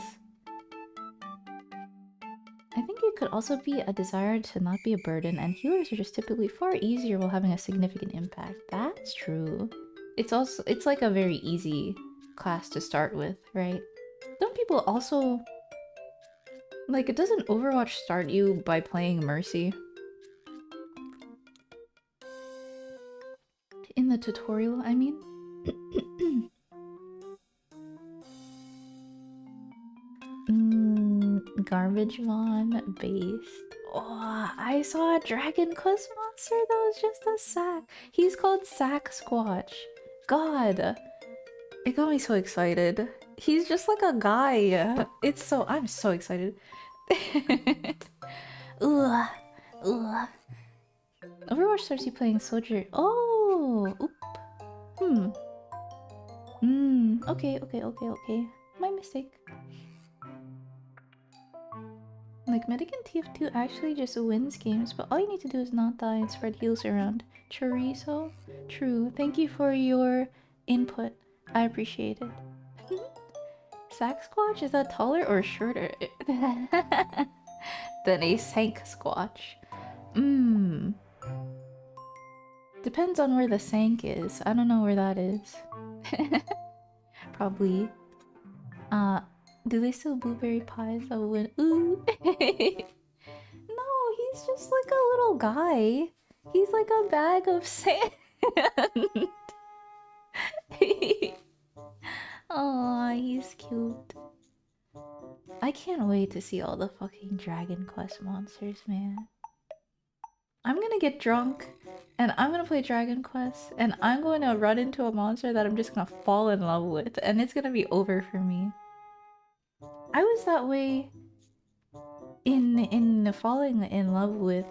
I think it could also be a desire to not be a burden, and healers are just typically far easier while having a significant impact. That's true. It's like a very easy class to start with, right? Don't people also... Like, doesn't Overwatch start you by playing Mercy? the tutorial, I mean. Garbage Mon based. Oh, I saw a Dragon Quest monster that was just a sack. He's called Sack Squatch. God, it got me so excited. He's just like a guy. I'm so excited. Ugh. Ugh. Overwatch starts you playing Soldier. Oh! Oop. Okay. My mistake. Like, Medic in TF2 actually just wins games, but all you need to do is not die and spread heals around. Chorizo? True. Thank you for your input. I appreciate it. Sack-squatch? Is that taller or shorter than a sank-squatch? Depends on where the sank is. I don't know where that is. Probably. Do they still blueberry pies? I would. Ooh. No, he's just like a little guy. He's like a bag of sand. Aw, he's cute. I can't wait to see all the fucking Dragon Quest monsters, man. I'm gonna get drunk, and I'm gonna play Dragon Quest, and I'm going to run into a monster that I'm just gonna fall in love with, and it's gonna be over for me. I was that way in falling in love with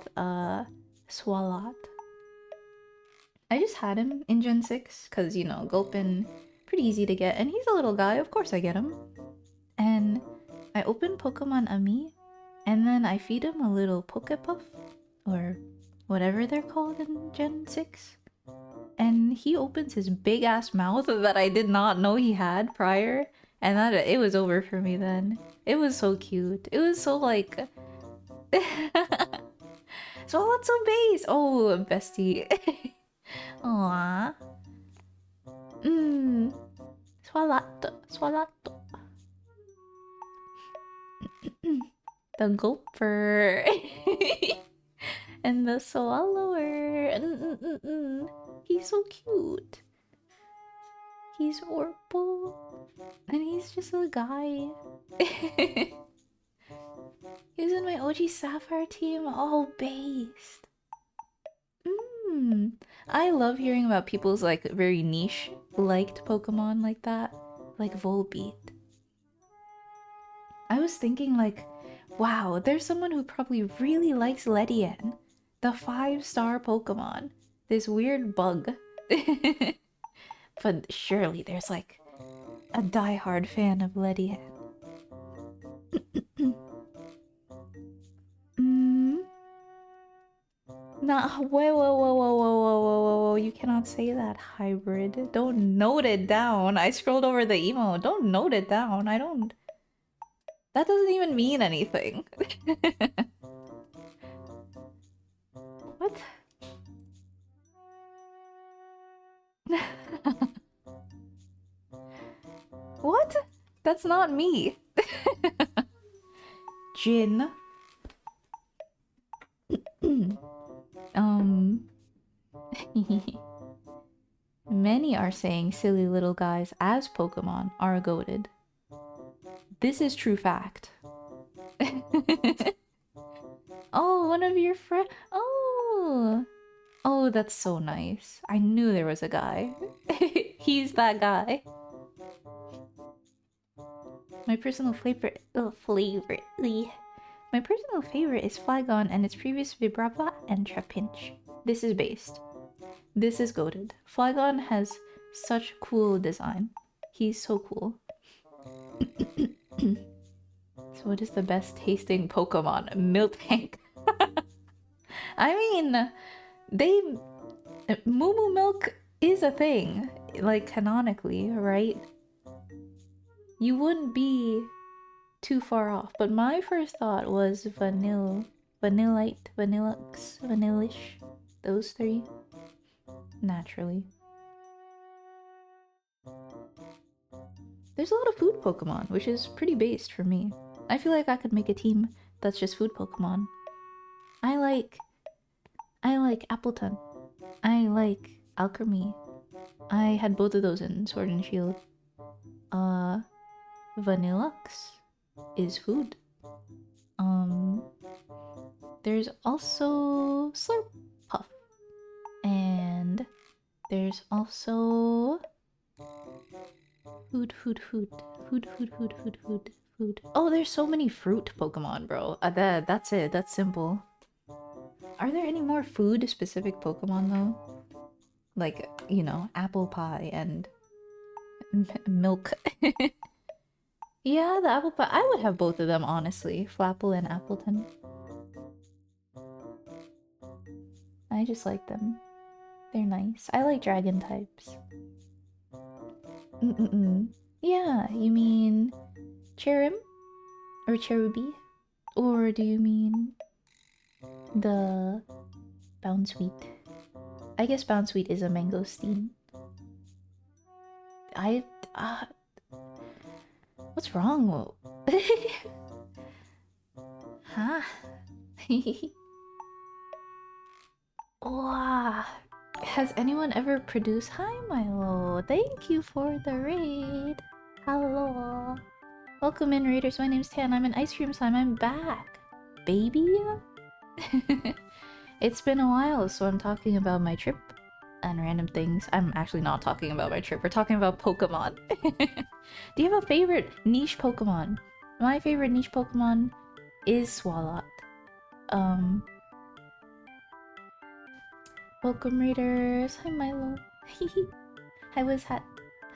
Swalot. I just had him in Gen 6 because, you know, Gulpin, pretty easy to get, and he's a little guy, of course I get him. And I open Pokemon Ami, and then I feed him a little Pokepuff, or whatever they're called in Gen 6. And he opens his big ass mouth that I did not know he had prior, and it was over for me then. It was so cute. It was so like... Swalot's so base! Oh, bestie. Aww. Swalot. The gulper. And the swallower. He's so cute. He's Orpal. And he's just a guy. He's in my OG Sapphire team, all based. I love hearing about people's like very niche liked Pokemon like that. Like Volbeat. I was thinking like, wow, there's someone who probably really likes Ledian. The 5-star Pokemon. This weird bug. But surely there's like a diehard fan of Ledian. Nah, whoa, you cannot say that, hybrid. Don't note it down. I scrolled over the emo. Don't note it down. I don't... That doesn't even mean anything. What? What? That's not me. Jin. Many are saying silly little guys as Pokemon are goated. This is true fact. Oh, one of your friends. Oh. Oh, that's so nice. I knew there was a guy. He's that guy. My personal favorite. My personal favorite is Flygon and its previous Vibrava and Trapinch. This is based. This is goated. Flygon has such cool design. He's so cool. So what is the best tasting Pokemon? Miltank. I mean, Moo Moo Milk is a thing, like canonically, right? You wouldn't be too far off, but my first thought was Vanillite, Vanillux, Vanillish, those three, naturally. There's a lot of food Pokemon, which is pretty based for me. I feel like I could make a team that's just food Pokemon. I like Appleton. I like Alchemy. I had both of those in Sword and Shield. Vanillux is food. There's also Slurp Puff. And there's also food. Oh, there's so many fruit Pokemon, bro. That's it. That's simple. Are there any more food-specific Pokemon, though? Like, you know, apple pie and milk. Yeah, the apple pie. I would have both of them, honestly. Flapple and Appleton. I just like them. They're nice. I like dragon types. Yeah, you mean Cherim? Or Cherubi? Or do you mean the Bounsweet? I guess Bounsweet is a mangosteen. What's wrong? Huh? Wow. Has anyone ever produced? Hi, Milo. Thank you for the raid. Hello. Welcome in, raiders. My name's Tan. I'm an ice cream slime. I'm back. Baby? It's been a while, so I'm talking about my trip and random things. I'm actually not talking about my trip. We're talking about Pokemon. Do you have a favorite niche Pokemon? My favorite niche Pokemon is Swalot. Welcome, raiders. Hi, Milo. Hi, Wizhat.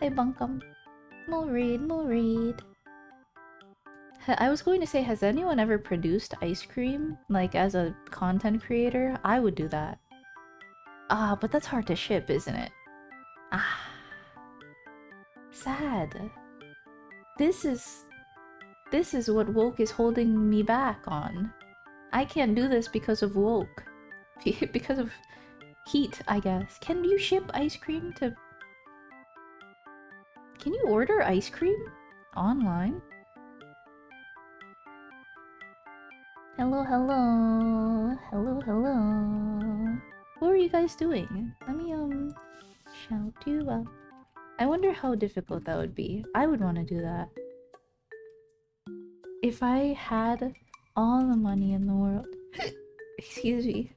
Hi, Bunkum. More raid. I was going to say, has anyone ever produced ice cream? Like, as a content creator? I would do that. Ah, but that's hard to ship, isn't it? Ah. Sad. This is what woke is holding me back on. I can't do this because of woke. Because of heat, I guess. Can you ship ice cream to... Can you order ice cream online? Hello. What are you guys doing? Let me, shout you out. I wonder how difficult that would be. I would want to do that. If I had all the money in the world... Excuse me.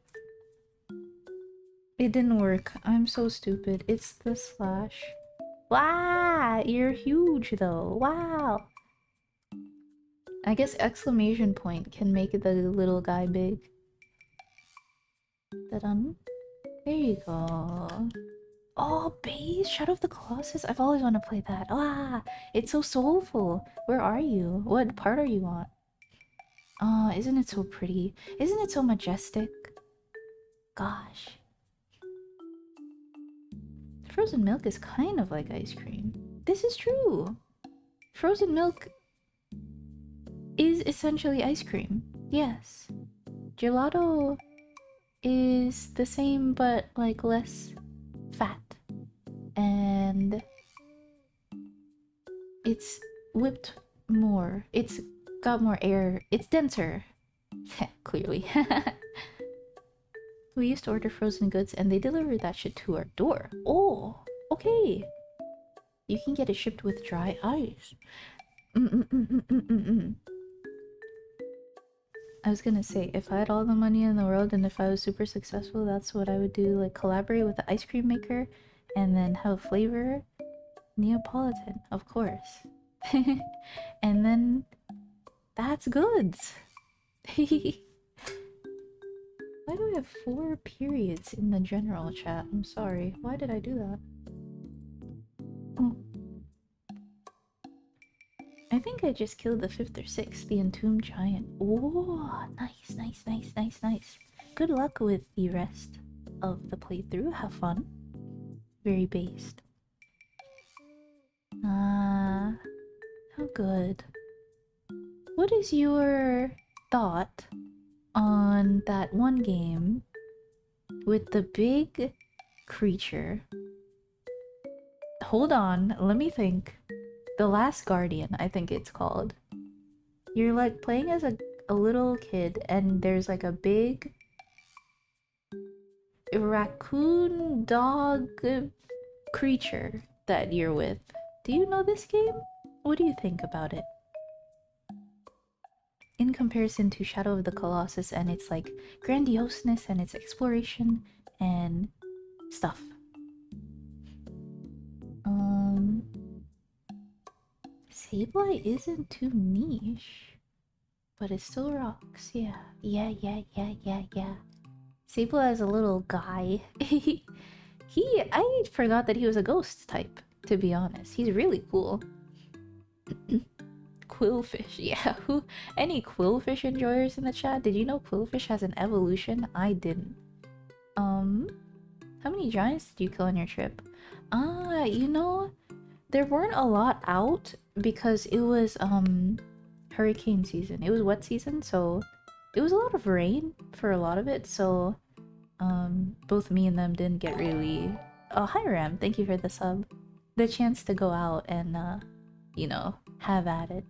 It didn't work. I'm so stupid. It's the slash. Wow! You're huge, though. Wow! I guess exclamation point can make the little guy big. Ta-tanne. There you go. Oh, base! Shadow of the Colossus? I've always wanted to play that. Ah! It's so soulful! Where are you? What part are you on? Oh, isn't it so pretty? Isn't it so majestic? Gosh. Frozen milk is kind of like ice cream. This is true! Frozen milk is essentially ice cream. Yes. Gelato is the same but like less fat. And it's whipped more. It's got more air. It's denser. Clearly. We used to order frozen goods and they delivered that shit to our door. Oh, okay. You can get it shipped with dry ice. I was gonna say, if I had all the money in the world and if I was super successful, that's what I would do. Like, collaborate with the ice cream maker and then have a flavor. Neapolitan, of course. And then... that's goods! Why do I have 4 periods in the general chat? I'm sorry. Why did I do that? Oh. I think I just killed the 5th or 6th, the entombed giant. Oh, nice. Good luck with the rest of the playthrough. Have fun. Very based. Ah, how good. What is your thought on that one game with the big creature? Hold on, let me think. The Last Guardian, I think it's called. You're like playing as a little kid and there's like a big raccoon dog creature that you're with. Do you know this game? What do you think about it? In comparison to Shadow of the Colossus and its like grandioseness and its exploration and stuff. Sableye isn't too niche, but it still rocks. Yeah. Sableye is a little guy. I forgot that he was a ghost type, to be honest. He's really cool. Quillfish, yeah. Any Quillfish enjoyers in the chat? Did you know Quillfish has an evolution? I didn't. How many giants did you kill on your trip? You know, there weren't a lot out because it was hurricane season. It was wet season, so it was a lot of rain for a lot of it, so both me and them didn't get really... Oh, hi Ram, thank you for the sub. The chance to go out and, you know, have at it.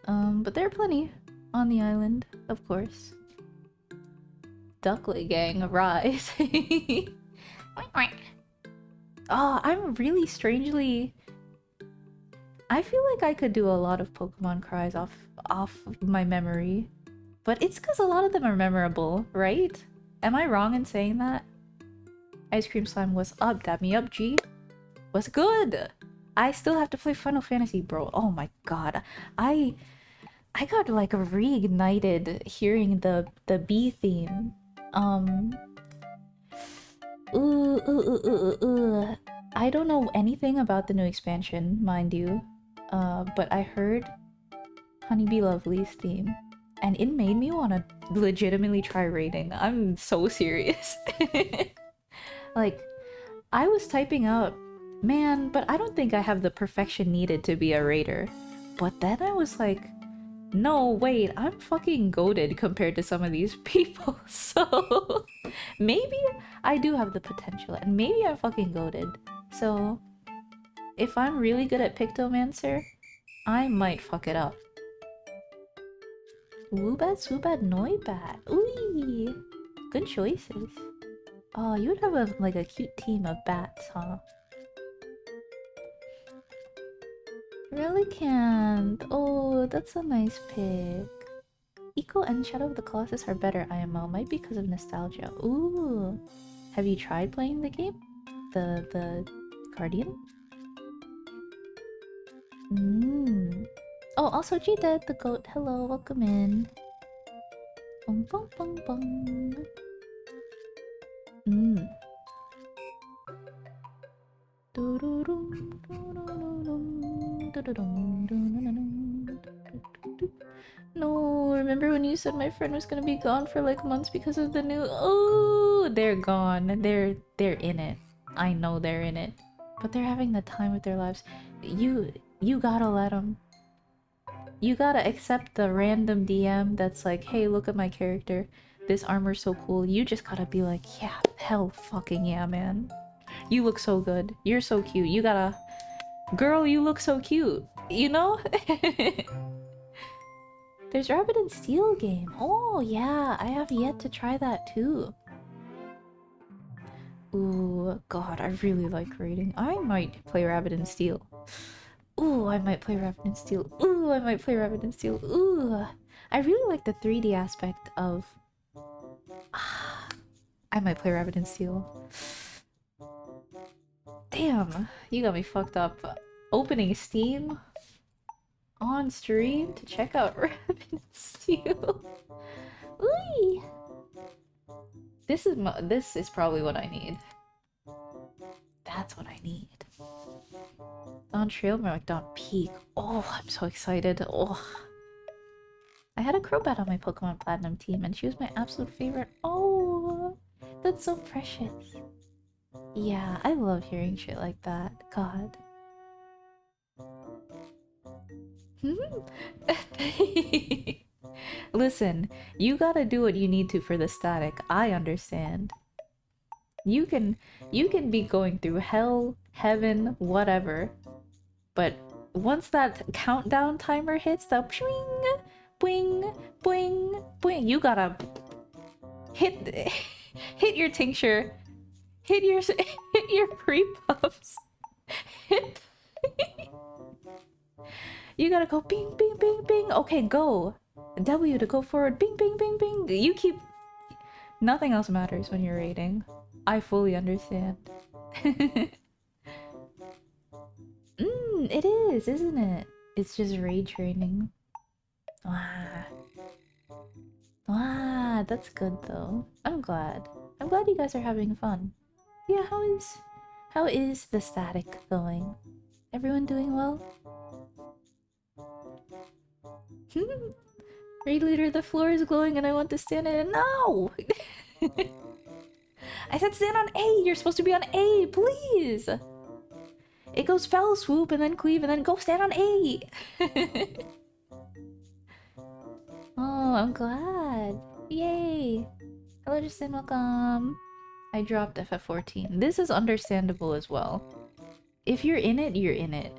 But there are plenty on the island, of course. Duckling gang, rise. Oh, I'm really strangely... I feel like I could do a lot of Pokemon cries off of my memory. But it's because a lot of them are memorable, right? Am I wrong in saying that? Ice Cream Slime, what's up? Dab me up, G. What's good? I still have to play Final Fantasy, bro. Oh my god. I got like reignited hearing the bee theme. I don't know anything about the new expansion, mind you. But I heard Honeybee Lovely's theme, and it made me want to legitimately try raiding. I'm so serious. Like, I was typing out, man, but I don't think I have the perfection needed to be a raider. But then I was like, no, wait, I'm fucking goated compared to some of these people, so maybe I do have the potential, and maybe I'm fucking goated. So, if I'm really good at Pictomancer, I might fuck it up. Woobat, Swoobat, Noibat. Ooh, good choices. Oh, you would have a cute team of bats, huh? Relicanth. Oh, that's a nice pick. Eco and Shadow of the Colossus are better IMO, might be because of nostalgia. Ooh. Have you tried playing the game? The Guardian? Oh, also G-Dead, the goat. Hello, welcome in. Bum bum bum bum. No, remember when you said my friend was gonna be gone for like months because of the new... Oh, they're gone. They're in it. I know they're in it. But they're having the time of their lives. You gotta let them. You gotta accept the random DM that's like, hey, look at my character. This armor's so cool. You just gotta be like, yeah, hell fucking yeah, man. You look so good. You're so cute. You gotta... Girl, you look so cute. You know? There's Rabbit and Steel game. Oh, yeah. I have yet to try that too. Ooh, god, I really like raiding. I might play Rabbit and Steel. Ooh, I might play Rabbit and Steel. Ooh, I might play Rabbit and Steel. Ooh. I really like the 3D aspect of... I might play Rabbit and Steel. Damn, you got me fucked up. Opening Steam on stream to check out Rabbit and Steel. Ooh. This is probably what I need. That's what I need. Dawn Trail, more like Dawn Peak. Oh, I'm so excited. Oh. I had a Crobat on my Pokemon Platinum team and she was my absolute favorite. Oh, that's so precious. Yeah, I love hearing shit like that. God. Listen, you gotta do what you need to for the static. I understand. You can be going through hell, heaven, whatever. But once that countdown timer hits, the pwing, bwing, bwing, bwing, you gotta hit your tincture. Hit Your pre-puffs. You gotta go bing, bing, bing, bing. Okay, go. W to go forward. Bing, bing, bing, bing. You keep... Nothing else matters when you're raiding. I fully understand. It is, isn't it? It's just raid training. Ah. Ah, that's good though. I'm glad. I'm glad you guys are having fun. Yeah, how is the static going? Everyone doing well? Raid leader, the floor is glowing and I want to stand in it. No! I said stand on A! You're supposed to be on A, please! It goes fell swoop and then cleave and then go stand on A! Oh, I'm glad. Yay! Hello, Justin, welcome. I dropped FF14. This is understandable as well. If you're in it, you're in it.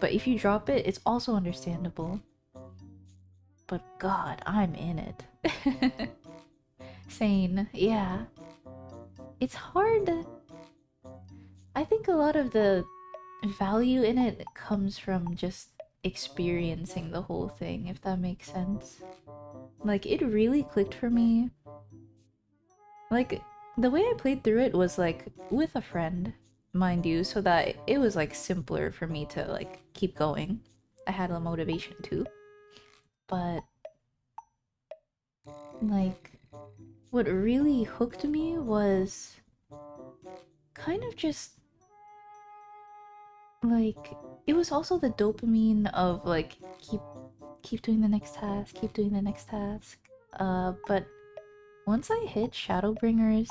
But if you drop it, it's also understandable. But god, I'm in it. Sane, yeah. It's hard. I think a lot of the value in it comes from just experiencing the whole thing, if that makes sense. Like, it really clicked for me. Like, the way I played through it was, like, with a friend, mind you, so that it was, like, simpler for me to, like, keep going. I had a motivation too. But, like, what really hooked me was kind of just, like, it was also the dopamine of, like, keep doing the next task, keep doing the next task. But once I hit Shadowbringers,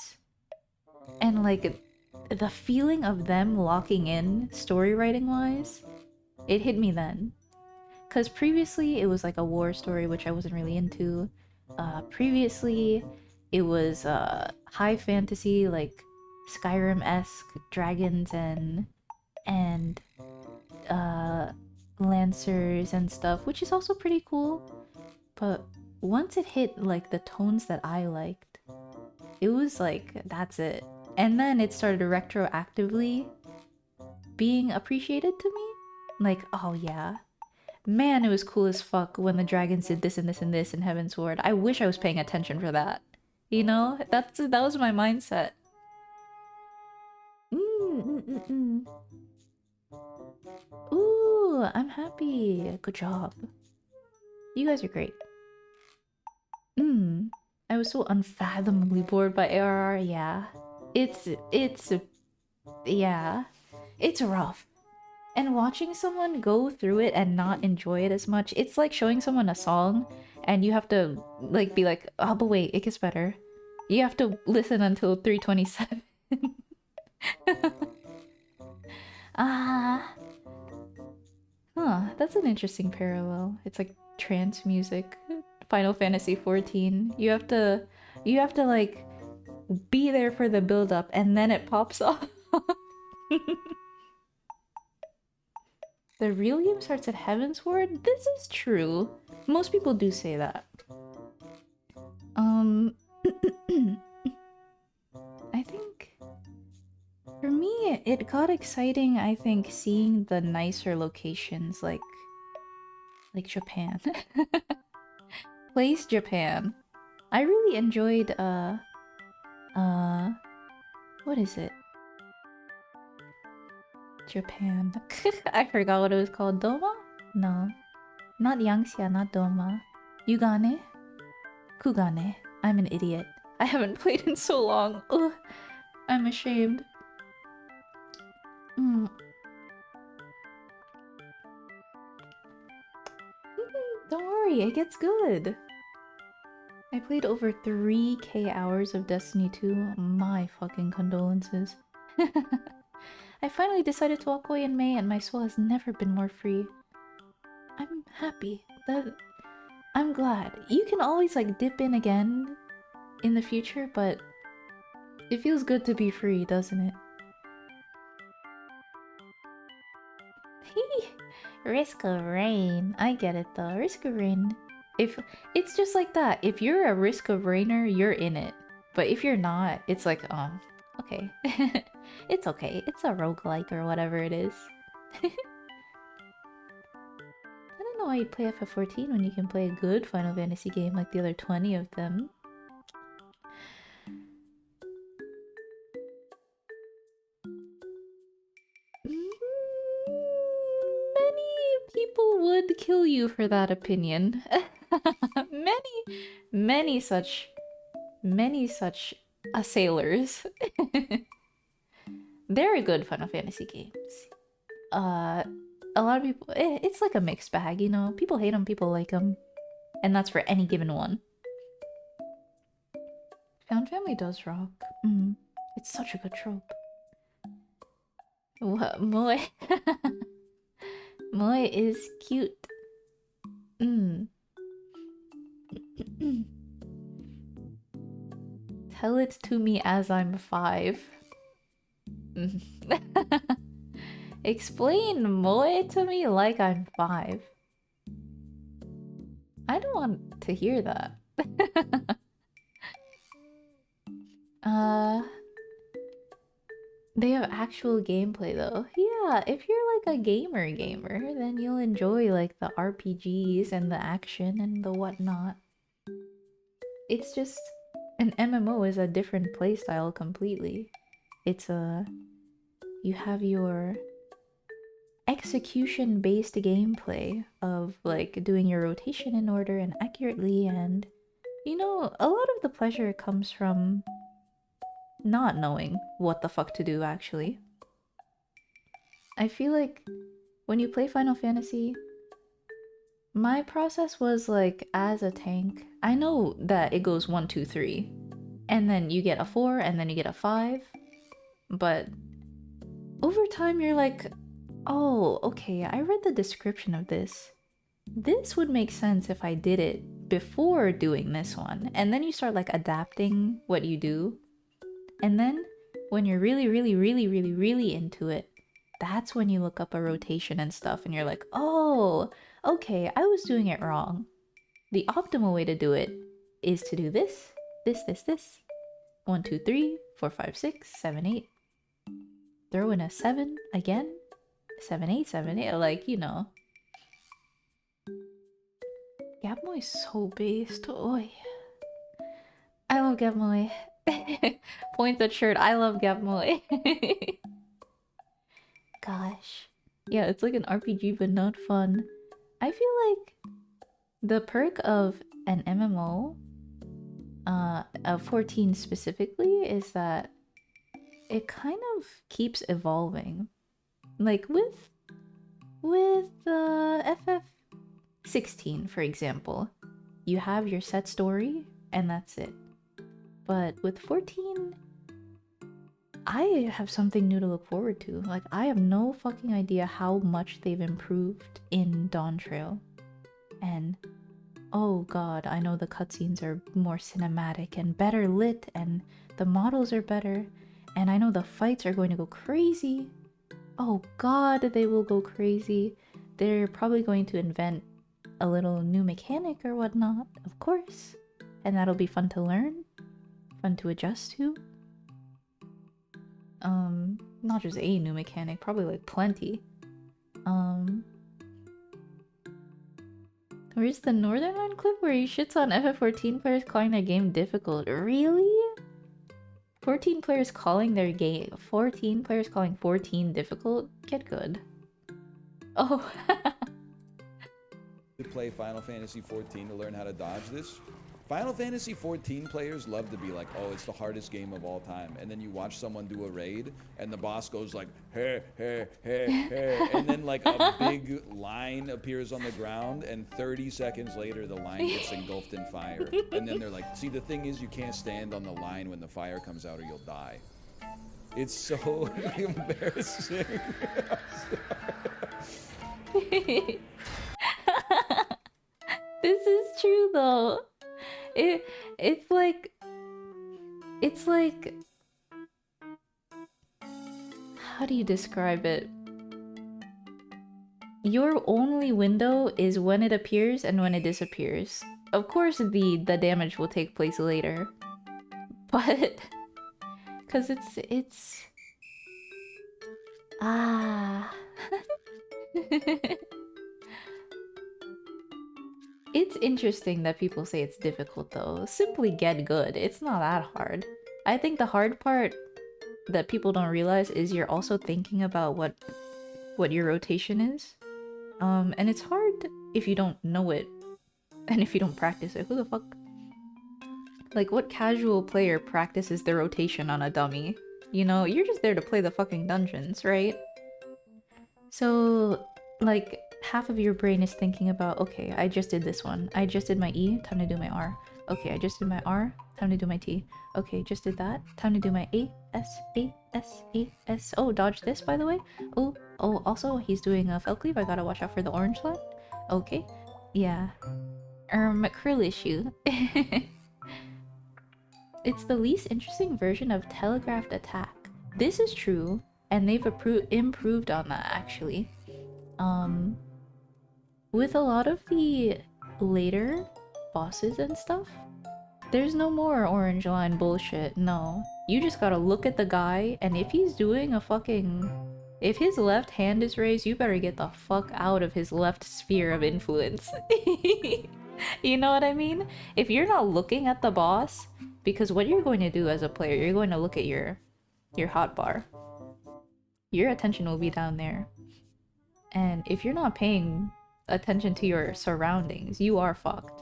and, like, the feeling of them locking in, story writing wise, it hit me then. Because previously it was like a war story, which I wasn't really into. Previously it was high fantasy, like Skyrim-esque dragons and lancers and stuff, which is also pretty cool. But once it hit like the tones that I liked, it was like, that's it. And then it started retroactively being appreciated to me. Like, oh yeah. Man, it was cool as fuck when the dragons did this and this and this in Heaven's Ward. I wish I was paying attention for that. You know? That was my mindset. Ooh, I'm happy. Good job. You guys are great. I was so unfathomably bored by ARR, yeah. Yeah. It's rough. And watching someone go through it and not enjoy it as much, it's like showing someone a song and you have to like be like, oh, but wait, it gets better. You have to listen until 327. Ah. Huh, that's an interesting parallel. It's like trance music. Final Fantasy 14. You have to like be there for the build up and then it pops off. The real game starts at Heaven's Ward? This is true. Most people do say that. I think for me it got exciting, I think, seeing the nicer locations like Japan. Place Japan. I really enjoyed what is it? Japan. I forgot what it was called. Doma? No. Not Yangxia, not Doma. Yugane? Kugane. I'm an idiot. I haven't played in so long. Ugh. I'm ashamed. Don't worry, it gets good. I played over 3k hours of Destiny 2. My fucking condolences. I finally decided to walk away in May and my soul has never been more free. I'm happy. I'm glad. You can always like dip in again in the future, but it feels good to be free, doesn't it? Risk of rain. I get it though. Risk of rain. If it's just like that. If you're a Risk of Rainer, you're in it. But if you're not, it's like, okay. It's okay. It's a roguelike or whatever it is. I don't know why you play FF14 when you can play a good Final Fantasy game like the other 20 of them. Many people would kill you for that opinion. many such assailers. They're good Final Fantasy games. A lot of people, it's like a mixed bag, you know? People hate them, people like them. And that's for any given one. Found Family does rock. It's such a good trope. What? Moe? Moe is cute. Tell it to me as I'm 5. Explain Moe to me like I'm 5. I don't want to hear that. They have actual gameplay though. Yeah, if you're like a gamer, then you'll enjoy like the RPGs and the action and the whatnot. It's just an MMO is a different playstyle completely. It's you have your execution-based gameplay of like doing your rotation in order and accurately, and you know, a lot of the pleasure comes from not knowing what the fuck to do actually. I feel like when you play Final Fantasy, my process was like, as a tank, I know that it goes 1, 2, 3, and then you get a 4, and then you get a 5, but over time you're like, oh, okay, I read the description of this. This would make sense if I did it before doing this one. And then you start like adapting what you do. And then when you're really, really, really, really, really into it, that's when you look up a rotation and stuff and you're like, oh, okay, I was doing it wrong. The optimal way to do it is to do this, this. 1, 2, 3, 4, 5, 6, 7, 8. Throw in a 7 again. 7, 8, 7, 8, like, you know. Gabmoy is so based. Oi. I love Gabmoy. Point at shirt. I love Gabmoy. Gosh. Yeah, it's like an RPG but not fun. I feel like the perk of an MMO, of 14 specifically, is that it kind of keeps evolving. Like with FF16, for example, you have your set story and that's it. But with 14, I have something new to look forward to. Like, I have no fucking idea how much they've improved in Dawn Trail. And oh god, I know the cutscenes are more cinematic and better lit, and the models are better, and I know the fights are going to go crazy. Oh god, they will go crazy. They're probably going to invent a little new mechanic or whatnot, of course. And that'll be fun to learn, fun to adjust to. Not just a new mechanic, probably like plenty. Where's the Northern Line clip where he shits on FF14 players calling their game difficult? Really? 14 players calling 14 difficult? Get good. Oh. To play Final Fantasy 14 to learn how to dodge this. Final Fantasy 14 players love to be like, oh, it's the hardest game of all time. And then you watch someone do a raid, and the boss goes like, hey, and then like a big line appears on the ground, and 30 seconds later, the line gets engulfed in fire. And then they're like, see, the thing is, you can't stand on the line when the fire comes out or you'll die. It's so embarrassing. This is true though. It's like how do you describe it? Your only window is when it appears and when it disappears. Of course the damage will take place later. But cuz Ah. It's interesting that people say it's difficult though. Simply get good. It's not that hard. I think the hard part that people don't realize is you're also thinking about what your rotation is. And it's hard if you don't know it and if you don't practice it. Who the fuck? Like, what casual player practices their rotation on a dummy? You know, you're just there to play the fucking dungeons, right? So, like, half of your brain is thinking about, okay, I just did this one. I just did my E, time to do my R. Okay, I just did my R, time to do my T. Okay, just did that, time to do my A, S, A, S, A, S. Oh, dodge this, by the way. Oh, also, he's doing a fell cleave. I gotta watch out for the orange line. Okay, yeah. Krill issue. It's the least interesting version of telegraphed attack. This is true, and they've improved on that, actually. Um, with a lot of the later bosses and stuff, there's no more orange line bullshit, no. You just gotta look at the guy, and if he's doing a fucking... If his left hand is raised, you better get the fuck out of his left sphere of influence. You know what I mean? If you're not looking at the boss, because what you're going to do as a player, you're going to look at your hotbar. Your attention will be down there. And if you're not paying attention to your surroundings, you are fucked.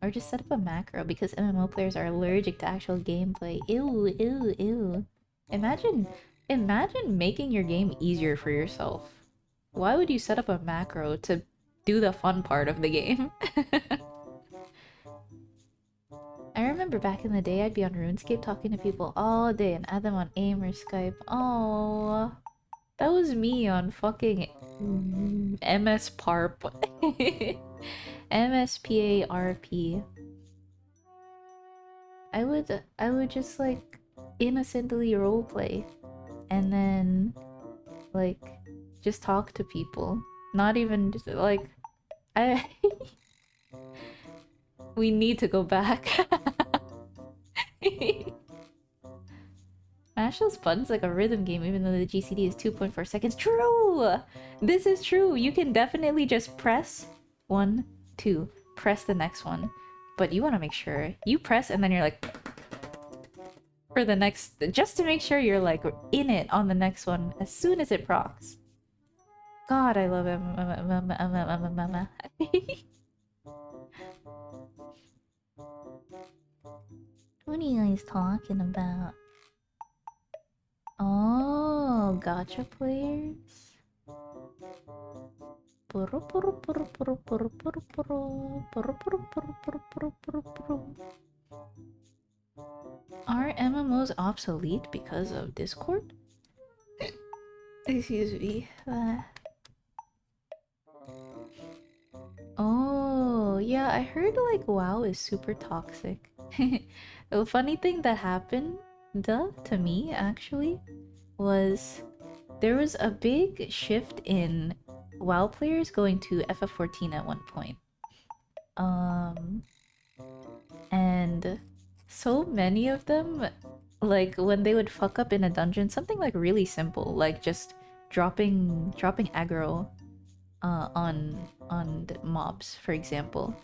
Or just set up a macro because MMO players are allergic to actual gameplay. Ew, ew, ew. Imagine making your game easier for yourself. Why would you set up a macro to do the fun part of the game? I remember back in the day, I'd be on RuneScape talking to people all day and add them on AIM or Skype. Oh, that was me on fucking MS PARP. MSPARP. I would just like innocently roleplay and then like just talk to people. Not even just like I we need to go back. Mash those buttons like a rhythm game even though the GCD is 2.4 seconds. True! This is true. You can definitely just press 1, 2, press the next one. But you want to make sure you press and then you're like for the next, just to make sure you're like in it on the next one as soon as it procs. God, I love him. What are you guys talking about? Oh, gacha players. Are MMOs obsolete because of Discord? Excuse me. Oh, yeah, I heard like WoW is super toxic. The funny thing that happened, to me actually, was there was a big shift in WoW players going to FF14 at one point. And so many of them, like when they would fuck up in a dungeon, something like really simple, like just dropping aggro on the mobs, for example.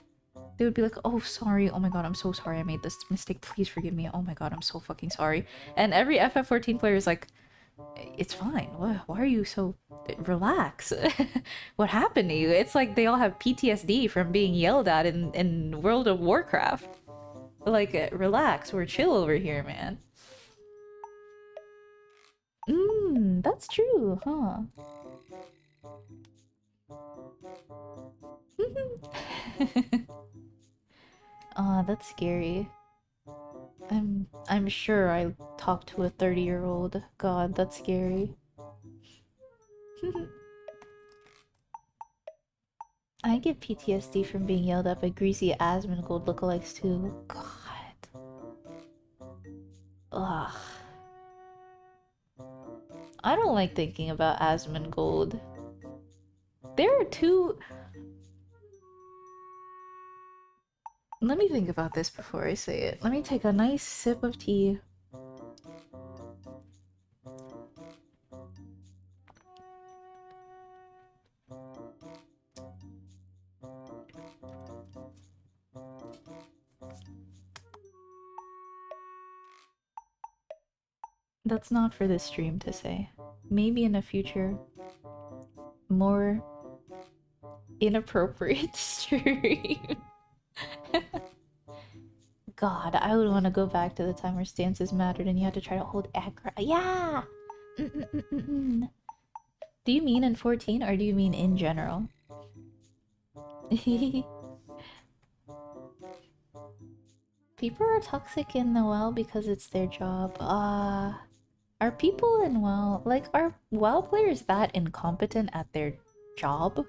They would be like, oh, sorry, oh my god, I'm so sorry I made this mistake, please forgive me, oh my god, I'm so fucking sorry. And every FF14 player is like, it's fine, why are you so... Relax. What happened to you? It's like they all have PTSD from being yelled at in World of Warcraft. Like, relax, we're chill over here, man. That's true, huh? Ah, that's scary. I'm sure I talked to a 30-year-old. God, that's scary. I get PTSD from being yelled at by greasy Asmongold lookalikes too. God. Ugh. I don't like thinking about Asmongold. There are two... Let me think about this before I say it. Let me take a nice sip of tea. That's not for this stream to say. Maybe in a future, more inappropriate stream. God, I would want to go back to the time where stances mattered and you had to try to hold aggro. Yeah! Mm-mm-mm-mm. Do you mean in 14 or do you mean in general? People are toxic in the WoW because it's their job. Are people in WoW, like, are WoW players that incompetent at their job?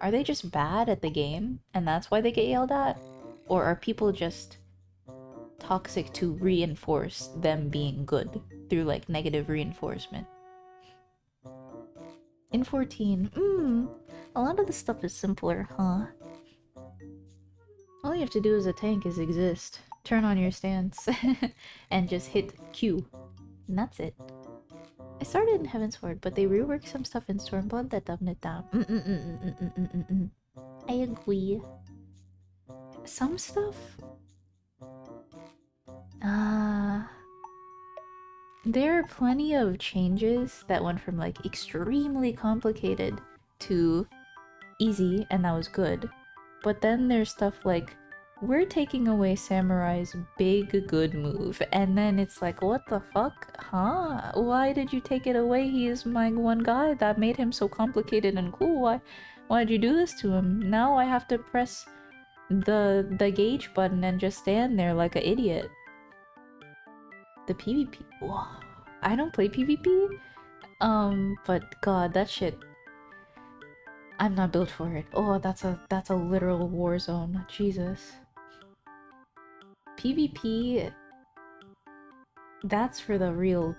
Are they just bad at the game and that's why they get yelled at? Or are people just toxic to reinforce them being good through like negative reinforcement? In 14, a lot of the stuff is simpler, huh? All you have to do as a tank is exist, turn on your stance, and just hit Q. And that's it. I started in Heaven's Word, but they reworked some stuff in Stormblood that dumbed it down. I agree. Some stuff? There are plenty of changes that went from like extremely complicated to easy, and that was good. But then there's stuff like, we're taking away Samurai's big good move, and then it's like, what the fuck? Huh? Why did you take it away? He is my one guy that made him so complicated and cool. Why'd you do this to him? Now I have to press the gauge button and just stand there like an idiot. The PvP. Whoa. I don't play PvP. But god, that shit, I'm not built for it. Oh, that's a literal war zone. Jesus. PvP, that's for the real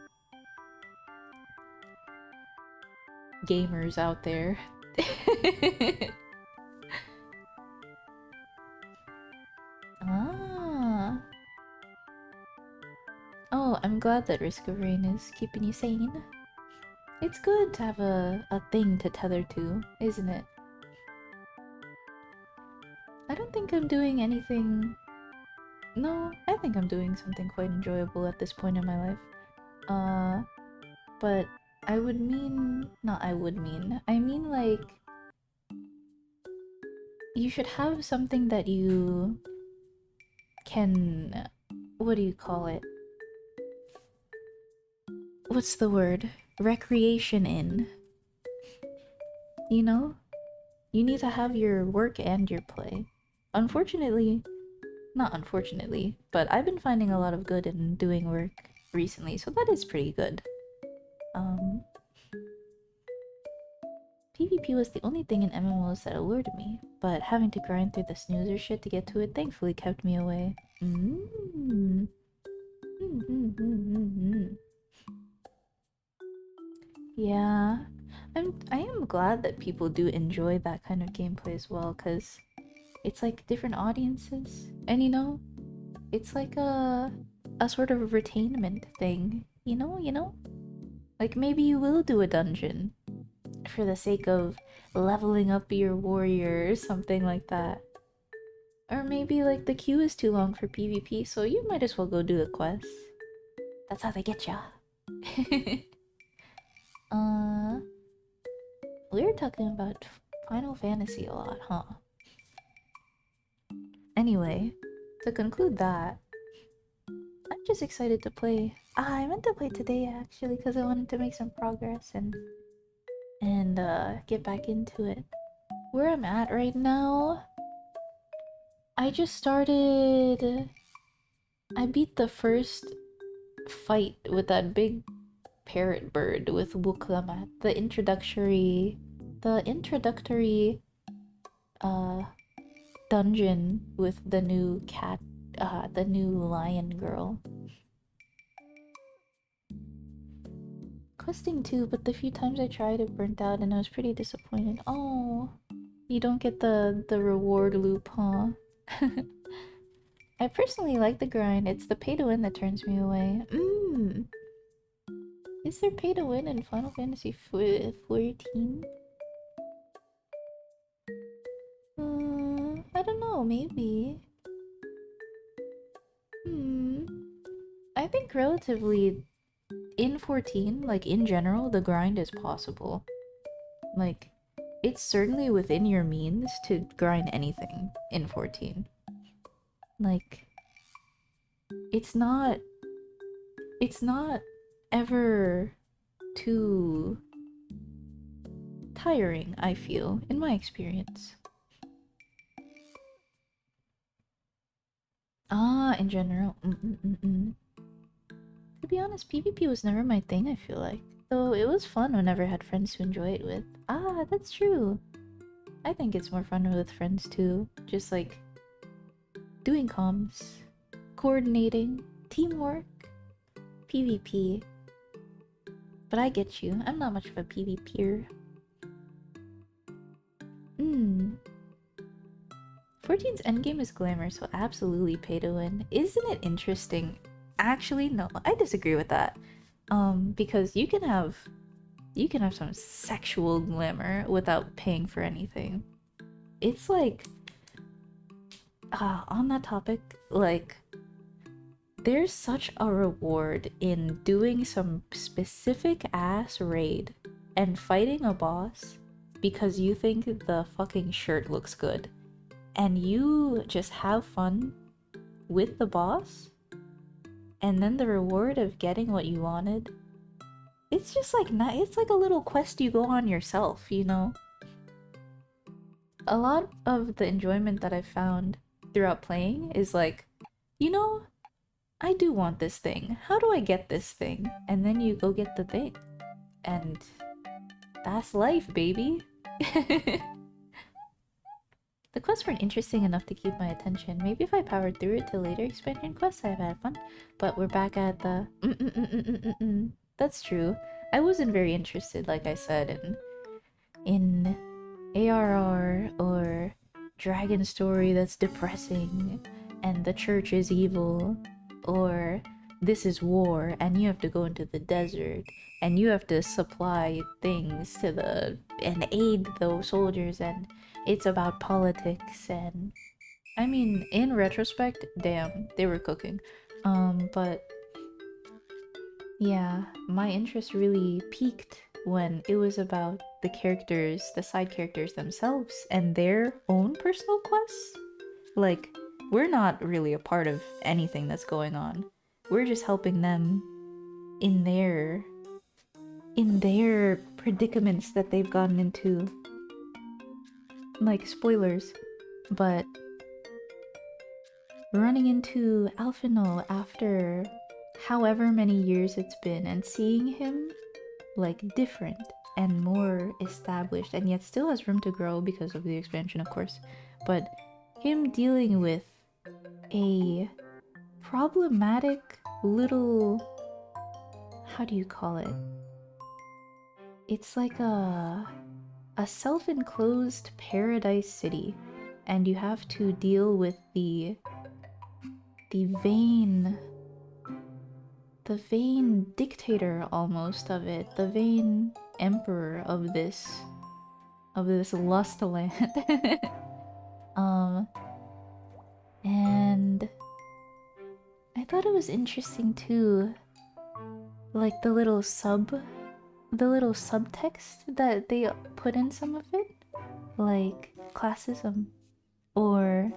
gamers out there. Ah. Oh, I'm glad that Risk of Rain is keeping you sane. It's good to have a thing to tether to, isn't it? I don't think I'm doing anything... No, I think I'm doing something quite enjoyable at this point in my life. But I would mean... Not I would mean. I mean, like... You should have something that you can... What do you call it? What's the word? Recreation in. You know? You need to have your work and your play. Unfortunately... Not unfortunately, but I've been finding a lot of good in doing work recently, so that is pretty good. PvP was the only thing in MMOs that allured me, but having to grind through the snoozer shit to get to it thankfully kept me away. Yeah, I am glad that people do enjoy that kind of gameplay as well, because it's like different audiences, and you know, it's like a sort of retainment thing, you know? Like maybe you will do a dungeon for the sake of leveling up your warrior or something like that. Or maybe like the queue is too long for PvP, so you might as well go do the quest. That's how they get ya. We're talking about Final Fantasy a lot, huh? Anyway, to conclude that, I'm just excited to play. I meant to play today actually because I wanted to make some progress and get back into it. Where I'm at right now, I just started. I beat the first fight with that big parrot bird with Wuklamat. The introductory uh dungeon with the new cat, the new lion girl. Questing too, but the few times I tried it burnt out and I was pretty disappointed. Oh, you don't get the reward loop, huh? I personally like the grind. It's the pay to win that turns me away. Is there pay to win in Final Fantasy 14? I don't know, maybe. I think relatively in 14, like in general, the grind is possible. Like, it's certainly within your means to grind anything in 14. Like, it's not ever too tiring, I feel, in my experience. Ah, in general. To be honest, PvP was never my thing, I feel like. Though it was fun whenever I had friends to enjoy it with. Ah, that's true. I think it's more fun with friends too. Just like doing comms, coordinating, teamwork, PvP. But I get you. I'm not much of a PvPer. 14's endgame is glamour, so absolutely pay to win. Isn't it interesting? Actually, no, I disagree with that. Because you can have some sexual glamour without paying for anything. It's like, on that topic, like, there's such a reward in doing some specific ass raid and fighting a boss because you think the fucking shirt looks good. And you just have fun with the boss, and then the reward of getting what you wanted, it's just like it's like a little quest you go on yourself, you know? A lot of the enjoyment that I've found throughout playing is like, you know, I do want this thing. How do I get this thing? And then you go get the thing. And that's life, baby. The quests weren't interesting enough to keep my attention. Maybe if I powered through it to later expansion quests, I'd have had fun. But we're back at the That's true. I wasn't very interested, like I said, in ARR or Dragon Story that's depressing and the church is evil, or this is war and you have to go into the desert and you have to supply things to and aid those soldiers, and it's about politics. And I mean, in retrospect, damn, they were cooking. But yeah, my interest really peaked when it was about the characters, the side characters themselves, and their own personal quests. Like, we're not really a part of anything that's going on. We're just helping them in their predicaments that they've gotten into. Like, spoilers, but running into Alphino after however many years it's been and seeing him like different and more established, and yet still has room to grow because of the expansion, of course, but him dealing with a problematic little, how do you call it? It's like a self-enclosed paradise city, and you have to deal with the vain dictator almost of it, the vain emperor of this lust land. And I thought it was interesting too, like the little subtext that they put in some of it, like classism, or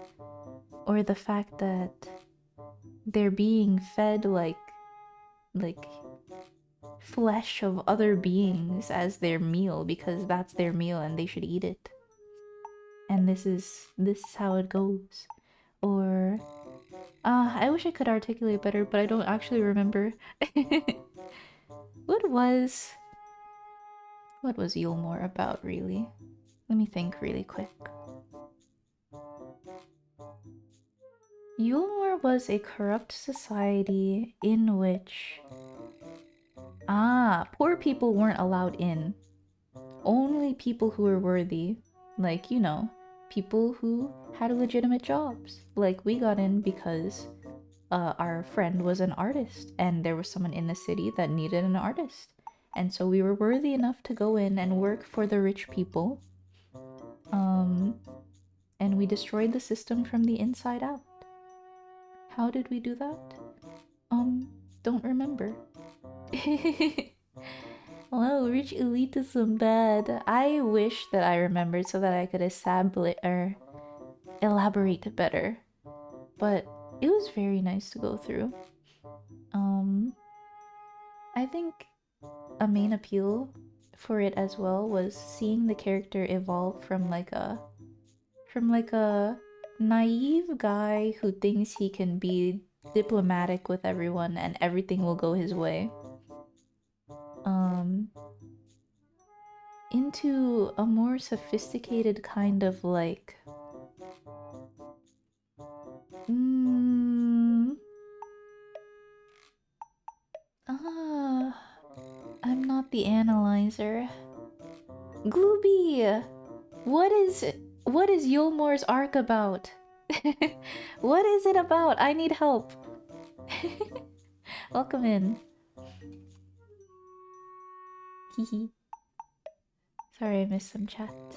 the fact that they're being fed like flesh of other beings as their meal because that's their meal and they should eat it. And this is how it goes. Or I wish I could articulate better, but I don't actually remember. What was Yulmore about, really? Let me think really quick. Yulmore was a corrupt society in which poor people weren't allowed in. Only people who were worthy, like, you know, people who had legitimate jobs. Like, we got in because our friend was an artist, and there was someone in the city that needed an artist. And so we were worthy enough to go in and work for the rich people. And we destroyed the system from the inside out. How did we do that? Don't remember. Well, reach elitism bad. I wish that I remembered so that I could establish or elaborate better. But it was very nice to go through. Um, I think a main appeal for it as well was seeing the character evolve from like a naive guy who thinks he can be diplomatic with everyone and everything will go his way. Um, into a more sophisticated kind of like mm, ah I'm not the analyzer. Glooby! What is Yulmore's arc about? What is it about? I need help. Welcome in. Hehe. Sorry I missed some chats.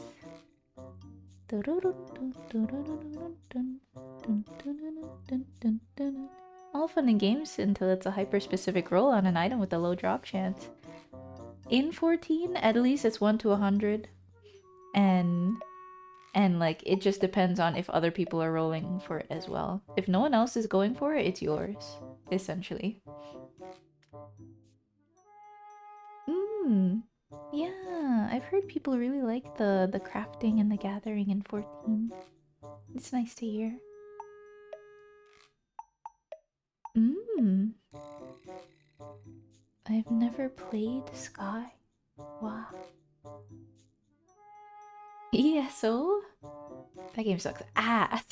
All fun and games until it's a hyper-specific roll on an item with a low drop chance. In 14, at least it's 1 to 100. And like it just depends on if other people are rolling for it as well. If no one else is going for it, it's yours, essentially. Yeah, I've heard people really like the crafting and the gathering in 14. It's nice to hear. I've never played Sky. Wow. ESO? That game sucks ass.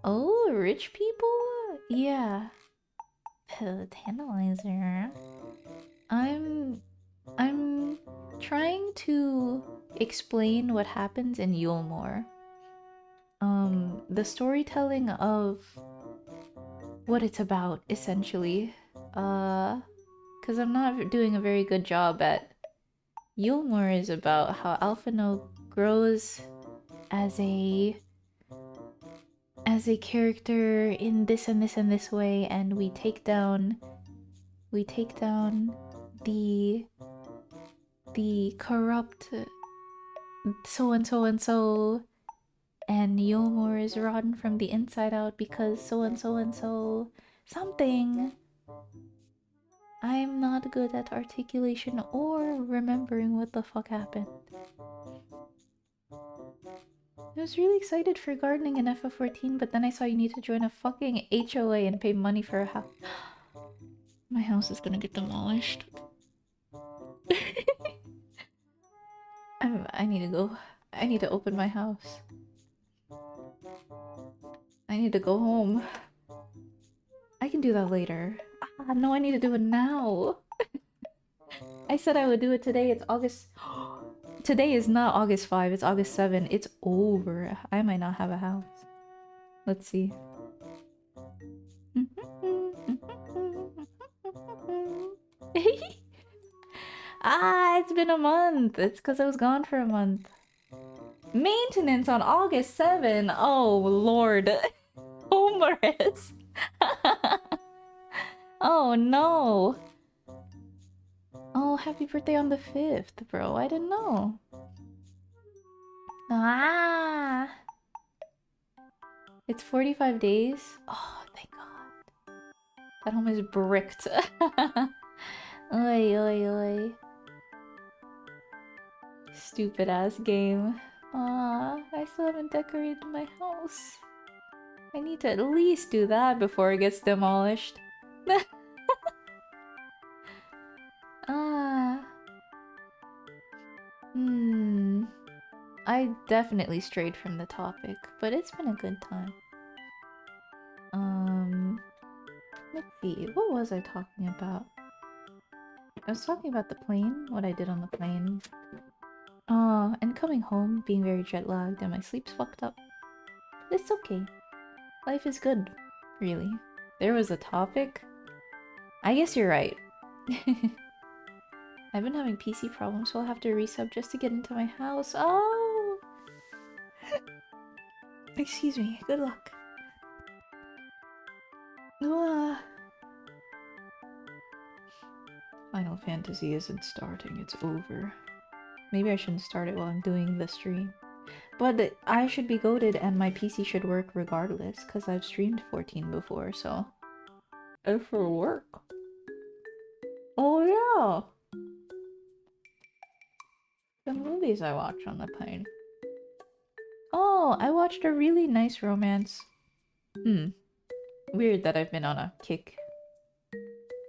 Oh, rich people? Yeah. Tantalizer. I'm trying to explain what happens in Yulmore. The storytelling of what it's about, essentially. Because I'm not doing a very good job at Yulmore is about how Alphino grows as a character in this and this and this way, and we take down the corrupt so and so and so, and Yulmore is rotten from the inside out because so and so and so something. I'm not good at articulation or remembering what the fuck happened. I was really excited for gardening in FF14, but then I saw you need to join a fucking HOA and pay money for a house. My house is gonna get demolished. I need to go. I need to open my house. I need to go home. I can do that later. Ah, no, I need to do it now. I said I would do it today. It's August. Today is not August 5, it's August 7. It's over. I might not have a house. Let's see. Ah, it's been a month. It's because I was gone for a month. Maintenance on August 7. Oh, Lord. Homerus. Oh, no. Oh, happy birthday on the 5th, bro. I didn't know. Ah. It's 45 days. Oh, thank God. That home is bricked. Oi, oi, oi. Stupid ass game. I still haven't decorated my house. I need to at least do that before it gets demolished. Ah. I definitely strayed from the topic, but it's been a good time. Let's see. What was I talking about? I was talking about the plane, what I did on the plane. And coming home, being very jet lagged, and my sleep's fucked up. But it's okay. Life is good, really. There was a topic? I guess you're right. I've been having PC problems, so I'll have to resub just to get into my house. Oh! Excuse me. Good luck. Final Fantasy isn't starting, it's over. Maybe I shouldn't start it while I'm doing the stream. But I should be goated and my PC should work regardless, because I've streamed 14 before, so... It should work. Oh yeah! The movies I watch on the plane. Oh, I watched a really nice romance. Weird that I've been on a kick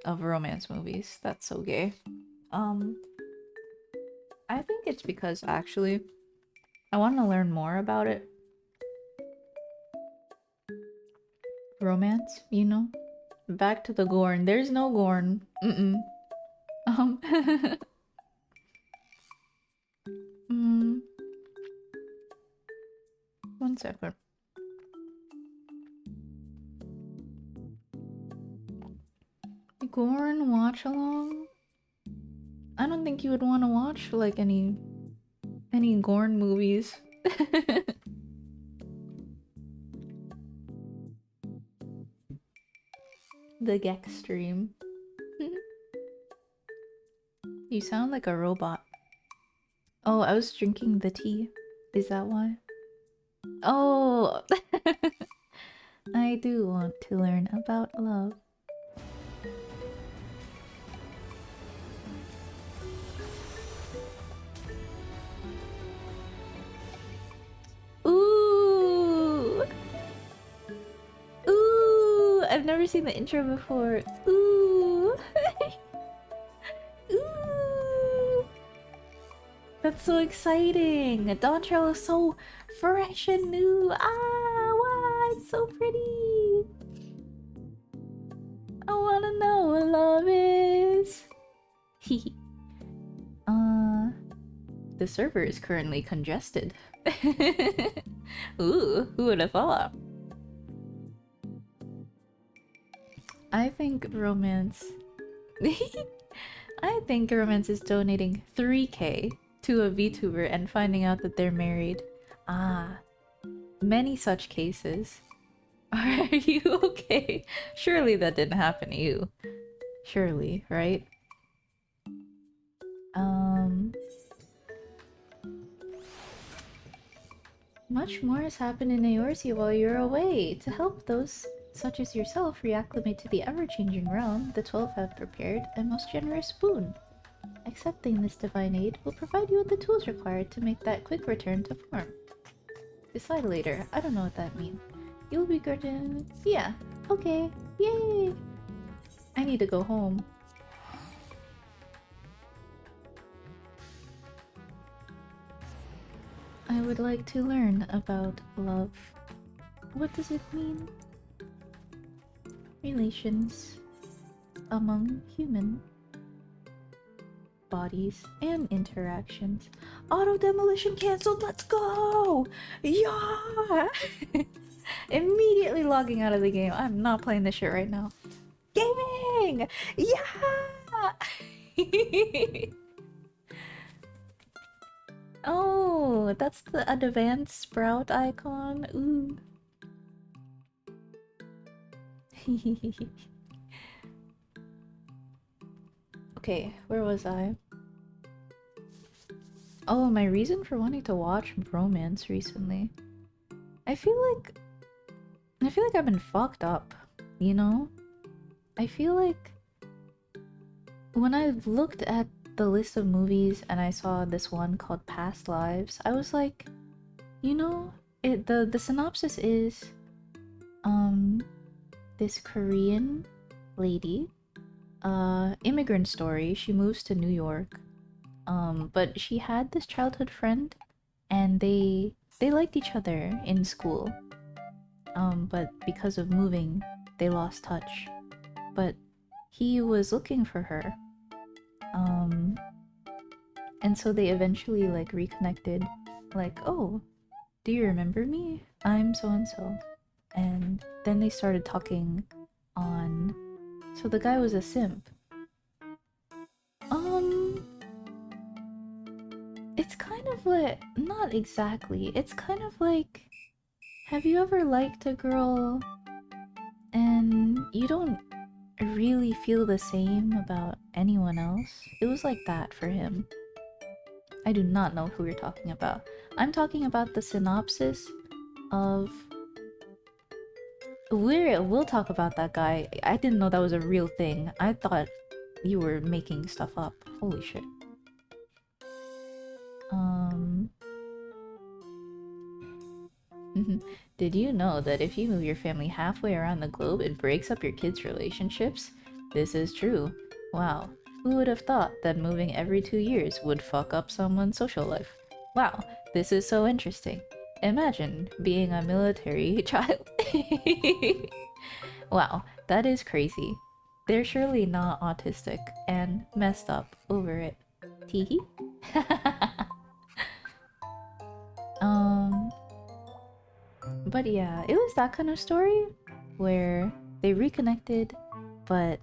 of romance movies. That's so gay. I think it's because actually I want to learn more about it. Romance, you know? Back to the Gorn. There's no Gorn. Um One second. Gorn watch along? I don't think you would want to watch like any Gorn movies. The Gex stream. You sound like a robot. Oh, I was drinking the tea. Is that why? Oh! I do want to learn about love. Ooh! Ooh! I've never seen the intro before. Ooh! Ooh! That's so exciting! Dawntrail is so fresh and new! Ah! Wow! It's so pretty! I wanna know what love is! Hehe. The server is currently congested. Ooh, who would have thought? I think romance... I think romance is donating 3k to a VTuber and finding out that they're married. Ah, many such cases. Are you okay? Surely that didn't happen to you. Surely, right? Much more has happened in Eorzea while you're away. To help those such as yourself reacclimate to the ever-changing realm, the 12 have prepared a most generous boon. Accepting this divine aid will provide you with the tools required to make that quick return to form. Decide later. I don't know what that means. You'll be good in... Yeah. Okay. Yay! I need to go home. I would like to learn about love. What does it mean? Relations among human bodies and interactions. Auto demolition cancelled. Let's go! Yeah! Immediately logging out of the game. I'm not playing this shit right now. Gaming! Yeah! Oh, that's the advanced sprout icon. Ooh. Okay, where was I? Oh, my reason for wanting to watch romance recently. I feel like I've been fucked up, you know? I feel like when I looked at the list of movies and I saw this one called Past Lives, I was like, you know, the synopsis is this Korean lady, immigrant story. She moves to New York, but she had this childhood friend and they liked each other in school, but because of moving they lost touch. But he was looking for her, and so they eventually like reconnected, like, oh, do you remember me? I'm so and so. And then they started talking on... So the guy was a simp. It's kind of like... Not exactly. It's kind of like... Have you ever liked a girl and you don't really feel the same about anyone else. It was like that for him. I do not know who you're talking about. I'm talking about the synopsis of. We'll talk about that guy. I didn't know that was a real thing. I thought you were making stuff up. Holy shit. Um. Did you know that if you move your family halfway around the globe, it breaks up your kids' relationships? This is true. Wow. Who would have thought that moving every 2 years would fuck up someone's social life? Wow, this is so interesting. Imagine being a military child. Wow, that is crazy. They're surely not autistic and messed up over it. Teehee? um, but yeah, it was that kind of story where they reconnected, but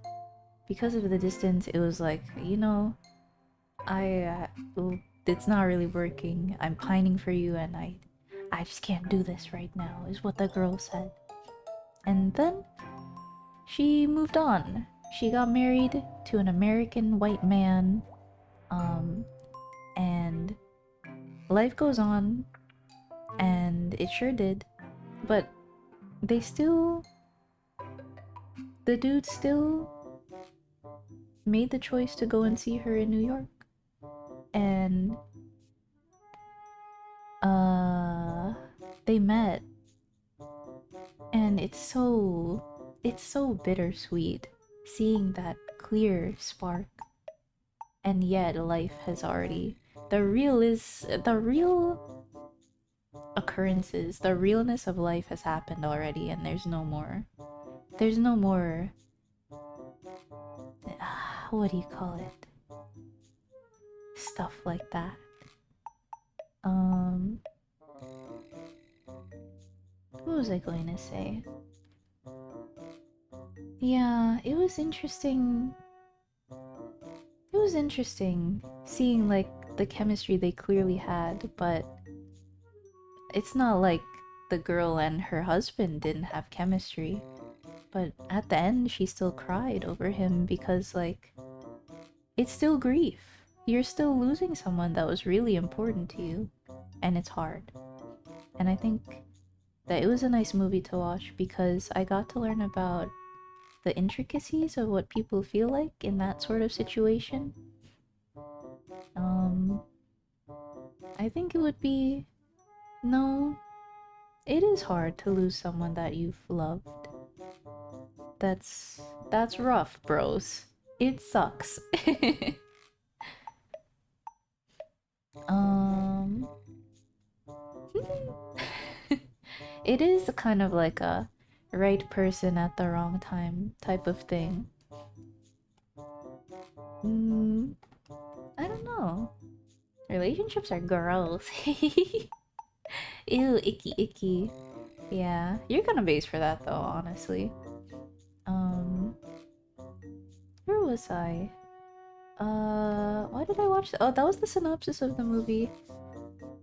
because of the distance, it was like, I it's not really working. I'm pining for you, and I just can't do this right now, is what the girl said. And then she moved on. She got married to an American white man, um, and life goes on, and it sure did. But they still, the dude still made the choice to go and see her in New York, and they met, and it's so bittersweet seeing that clear spark, and yet life has already the real occurrences, the realness of life has happened already, and there's no more what do you call it, stuff like that. um what was I going to say? Yeah, it was interesting seeing like the chemistry they clearly had, but it's not like the girl and her husband didn't have chemistry. But at the end, she still cried over him because, like, it's still grief. You're still losing someone that was really important to you, and it's hard. And I think that it was a nice movie to watch because I got to learn about the intricacies of what people feel like in that sort of situation. Um, I think it would be. No, it is hard to lose someone that you've loved. That's that's rough, bros. It sucks. um it is kind of like a right person at the wrong time type of thing. Mm, I don't know. Relationships are gross. Ew, icky, icky. Yeah, you're gonna base for that though, honestly. Um, where was I? Why did I watch that? Oh, that was the synopsis of the movie.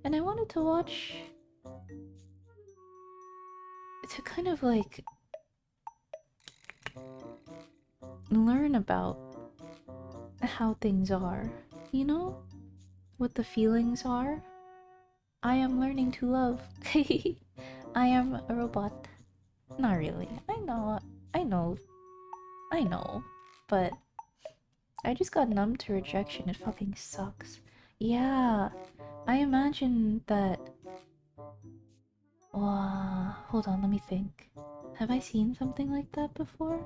And I wanted to watch to kind of like learn about how things are, you know? What the feelings are. I am learning to love. I am a robot. Not really. I know, I know. But I just got numb to rejection. It fucking sucks. Yeah, I imagine that. Hold on, let me think. Have I seen something like that before?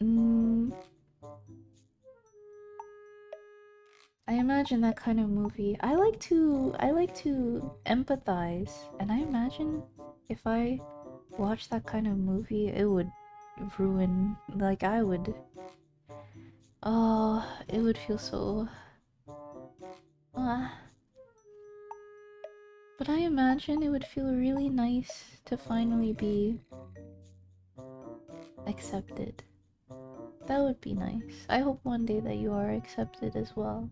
Mm, I imagine that kind of movie. I like to empathize, and I imagine if I watched that kind of movie, it would ruin. Like I would. Oh, it would feel so. Uh, but I imagine it would feel really nice to finally be accepted. That would be nice. I hope one day that you are accepted as well.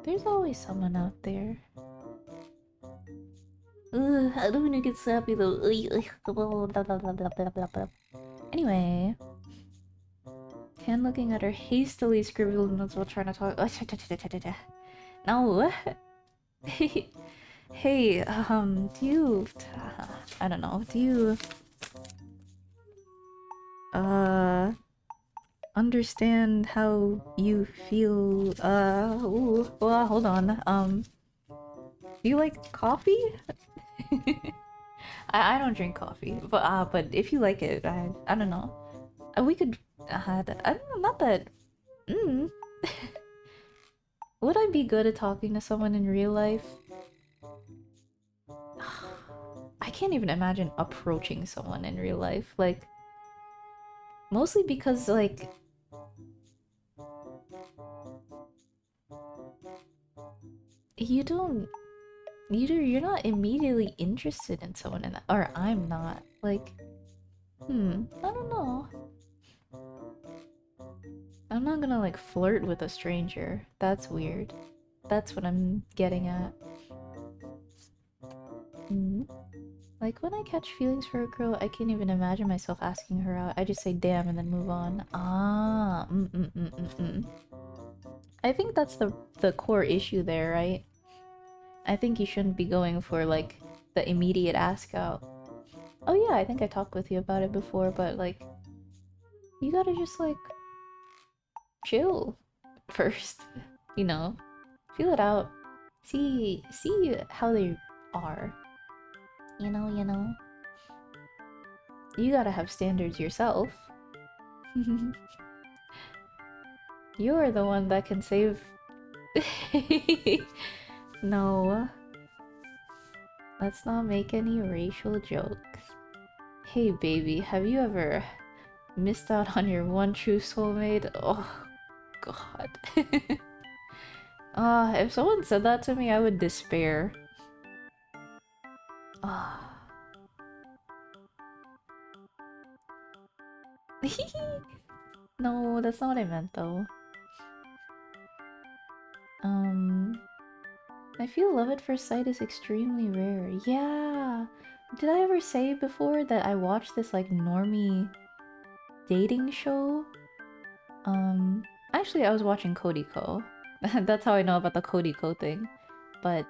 There's always someone out there. I don't want to get sappy though. Anyway, hand looking at her hastily scribbled notes while trying to talk. No. Hey, do you... I don't know, do you... understand how you feel, ooh, well, hold on, do you like coffee? I don't drink coffee, but if you like it, I don't know. We could, I don't know, not that, mm. Would I be good at talking to someone in real life? I can't even imagine approaching someone in real life, like, mostly because, like, you don't, you're not immediately interested in someone in that, or I'm not, like, I don't know. I'm not gonna, like, flirt with a stranger. That's weird. That's what I'm getting at. Like, when I catch feelings for a girl, I can't even imagine myself asking her out. I just say damn and then move on. Ah, I think that's the core issue there, right? I think you shouldn't be going for, like, the immediate ask out. Oh yeah, I think I talked with you about it before, but, like, you gotta just, like, chill first. You know? Feel it out. See how they are. You know? You gotta have standards yourself. You're the one that can save... No. Let's not make any racial jokes. Hey baby, have you ever missed out on your one true soulmate? Oh, God. If someone said that to me, I would despair. Ah. No, that's not what I meant though. I feel love at first sight is extremely rare. Yeah. Did I ever say before that I watched this like normie dating show? Actually I was watching Cody Co. That's how I know about the Cody Co thing. But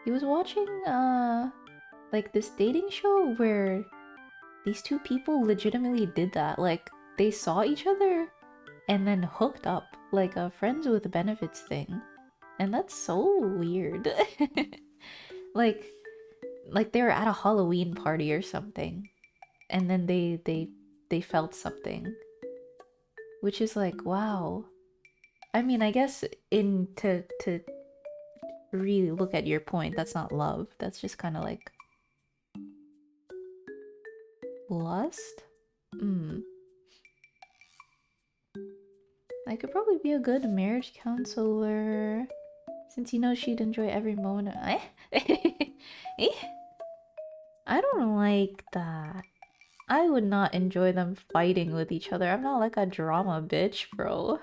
he was watching like this dating show where these two people legitimately did that. Like they saw each other and then hooked up like a friends with benefits thing. And that's so weird. like they were at a Halloween party or something. And then they felt something. Which is like, wow. I mean, I guess in to really look at your point, that's not love. That's just kind of like lust? I could probably be a good marriage counselor. Since you know she'd enjoy every moment of... Eh? I don't like that. I would not enjoy them fighting with each other. I'm not like a drama bitch, bro.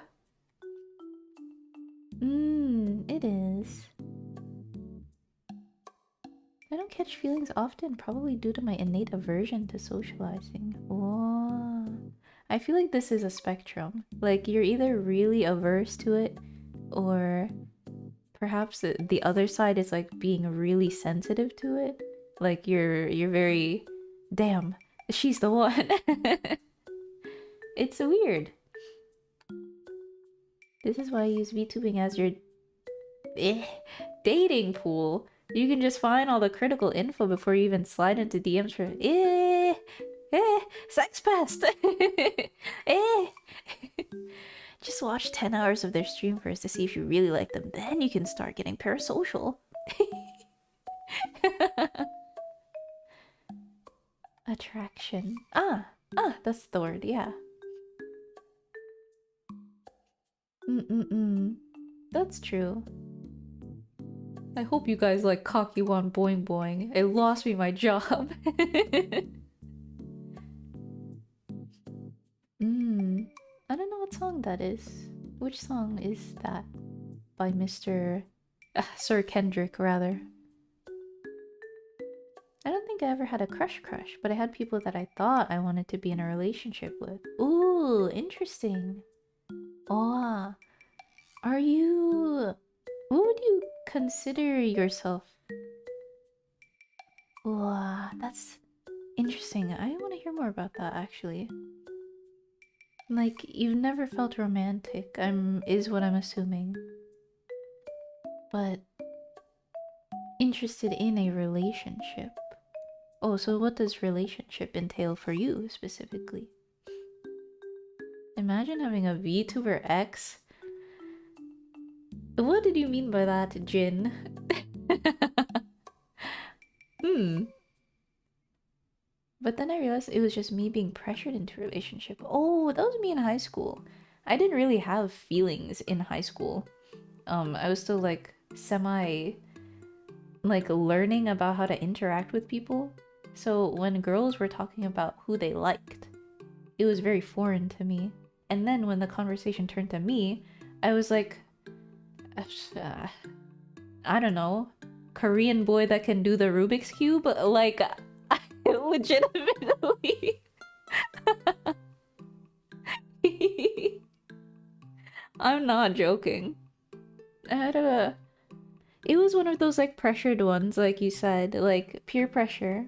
It is. I don't catch feelings often, probably due to my innate aversion to socializing. Oh. I feel like this is a spectrum. Like, you're either really averse to it, or perhaps the other side is like being really sensitive to it. Like, you're very... Damn, she's the one. It's weird. This is why I use VTubing as your dating pool. You can just find all the critical info before you even slide into DMs for sex pest. Just watch 10 hours of their stream first to see if you really like them. Then you can start getting parasocial. Attraction. That's the word, yeah. That's true. I hope you guys like cocky one boing boing. It lost me my job. I don't know what song that is. Which song is that? By Mr. Sir Kendrick, rather. think I ever had a crush, but I had people that I thought I wanted to be in a relationship with. Ooh, interesting. Oh, are you... What would you consider yourself? Wow, that's interesting. I want to hear more about that, actually. Like, you've never felt romantic, is what I'm assuming. But interested in a relationship. Oh, so what does relationship entail for you specifically? Imagine having a VTuber X. What did you mean by that, Jin? Hmm. But then I realized it was just me being pressured into a relationship. Oh, that was me in high school. I didn't really have feelings in high school. I was still like semi like learning about how to interact with people. So when girls were talking about who they liked, it was very foreign to me. And then when the conversation turned to me, I was like, I don't know, Korean boy that can do the Rubik's Cube? Like, legitimately. I'm not joking. I had a. It was one of those like pressured ones, like you said, like peer pressure.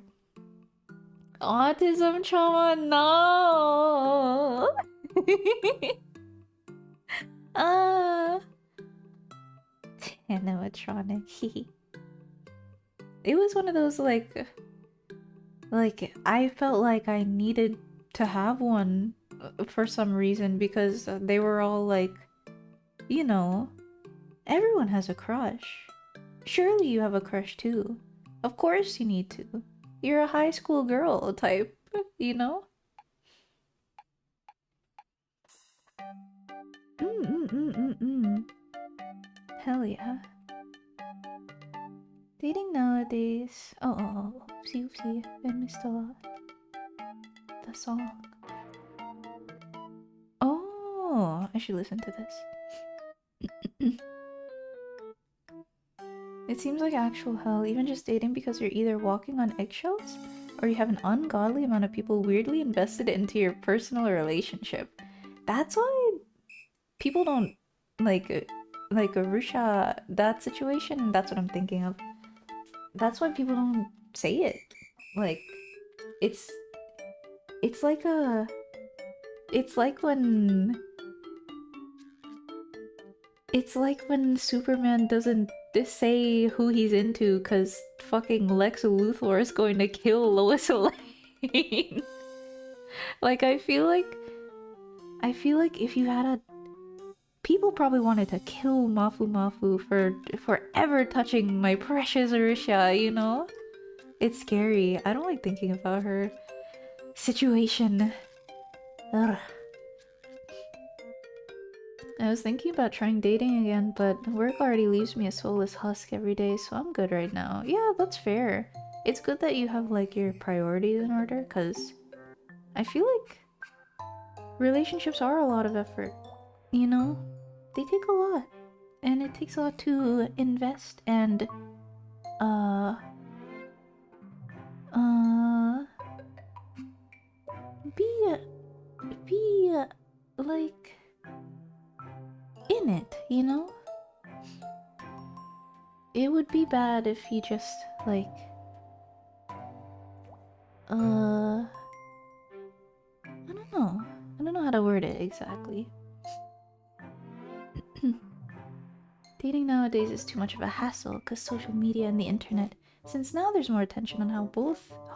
Autism trauma, no. Ah, animatronic. It was one of those like I felt like I needed to have one for some reason because they were all like, you know, everyone has a crush. Surely you have a crush too. Of course you need to. You're a high school girl type, you know? Mm. Hell yeah. Dating nowadays. Oh. Oopsie. I missed a lot. The song. Oh, I should listen to this. It seems like actual hell, even just dating because you're either walking on eggshells or you have an ungodly amount of people weirdly invested into your personal relationship. That's why people don't like Arusha, that situation, that's what I'm thinking of. That's why people don't say it. Like it's it's like a it's like when it's like when Superman doesn't say who he's into because fucking Lex Luthor is going to kill Lois Lane. Like I feel like if you had a people probably wanted to kill Mafu for ever touching my precious Arisha, you know? It's scary. I don't like thinking about her situation. Ugh. I was thinking about trying dating again, but work already leaves me a soulless husk every day, so I'm good right now. Yeah, that's fair. It's good that you have like your priorities in order, because I feel like relationships are a lot of effort. You know? They take a lot. And it takes a lot to invest and uh uh be be like in it, you know? It would be bad if you just like I don't know. I don't know how to word it exactly. Dating nowadays is too much of a hassle because social media and the internet. Since now there's more attention on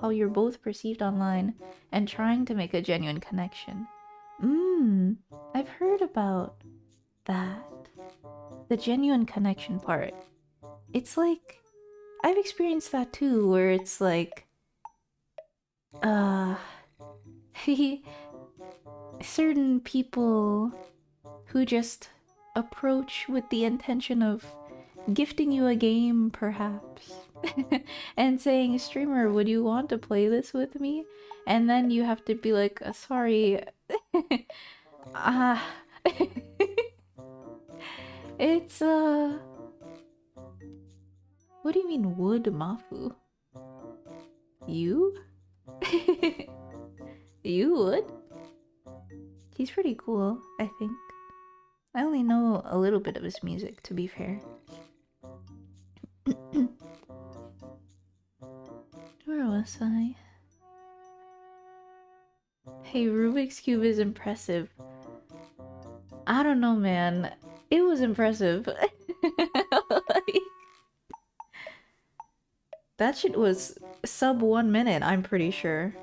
how you're both perceived online and trying to make a genuine connection. I've heard about that. The genuine connection part. It's like I've experienced that too, where it's like uh certain people who just approach with the intention of gifting you a game, perhaps, and saying, "Streamer, would you want to play this with me?" And then you have to be like, "Sorry, ah." It's what do you mean wood Mafu? You? You would? He's pretty cool, I think. I only know a little bit of his music, to be fair. Where was I? Hey, Rubik's Cube is impressive. I don't know, man. It was impressive. Like, that shit was sub 1 minute, I'm pretty sure.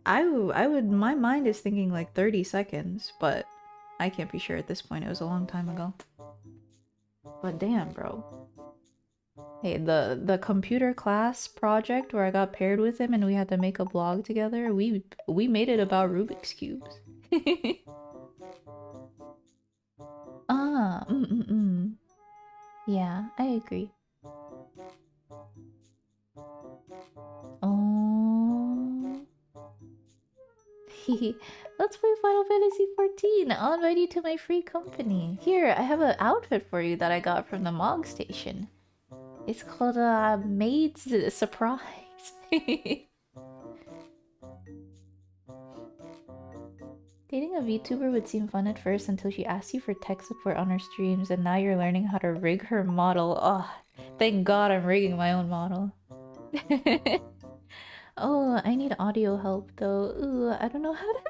I would, my mind is thinking like 30 seconds, but I can't be sure at this point. It was a long time ago. But damn, bro. Hey, the computer class project where I got paired with him and we had to make a blog together, we made it about Rubik's cubes. Ah, yeah, I agree. Oh. Let's play Final Fantasy 14. I'll invite you to my free company. Here, I have an outfit for you that I got from the Mog Station. It's called Maid's Surprise. Dating a VTuber would seem fun at first until she asks you for tech support on her streams, and now you're learning how to rig her model. Oh, thank God I'm rigging my own model. Oh, I need audio help though. Ooh, I don't know how to.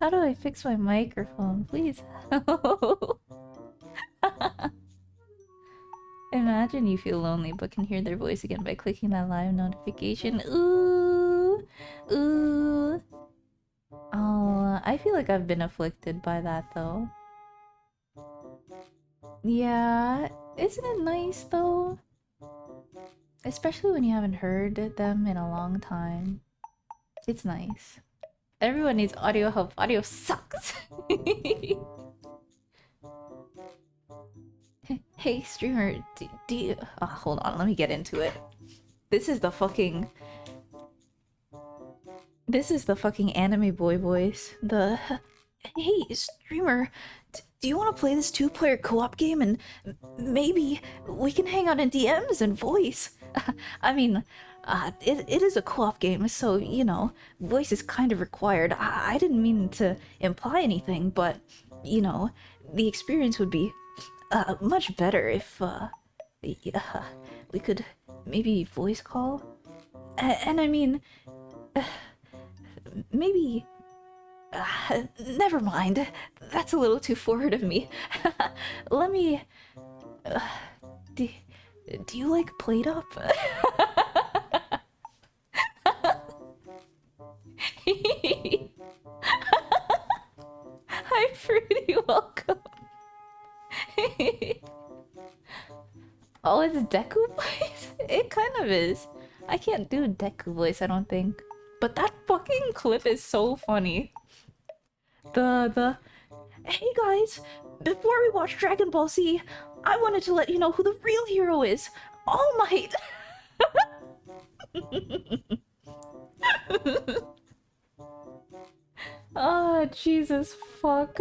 How do I fix my microphone? Please help. Imagine you feel lonely but can hear their voice again by clicking that live notification. Ooh, ooh. Oh, I feel like I've been afflicted by that though. Yeah, isn't it nice though? Especially when you haven't heard them in a long time. It's nice. Everyone needs audio help. Audio sucks. Hey, streamer, do you... Oh, hold on, let me get into it. This is the fucking... This is the fucking anime boy voice. The... Hey, streamer, do you want to play this two-player co-op game and maybe we can hang out in DMs and voice? I mean, it is a co-op game, so, you know, voice is kind of required. I didn't mean to imply anything, but, you know, the experience would be much better if, yeah, we could maybe voice call? And I mean, maybe... never mind. That's a little too forward of me. Let me... do you like Plate-Up? Hi, Fruity, welcome. Oh, it's Deku voice? It kind of is. I can't do Deku voice, I don't think. But that fucking clip is so funny. Hey guys, before we watch Dragon Ball Z, I wanted to let you know who the real hero is. All Might. Ah, Jesus fuck.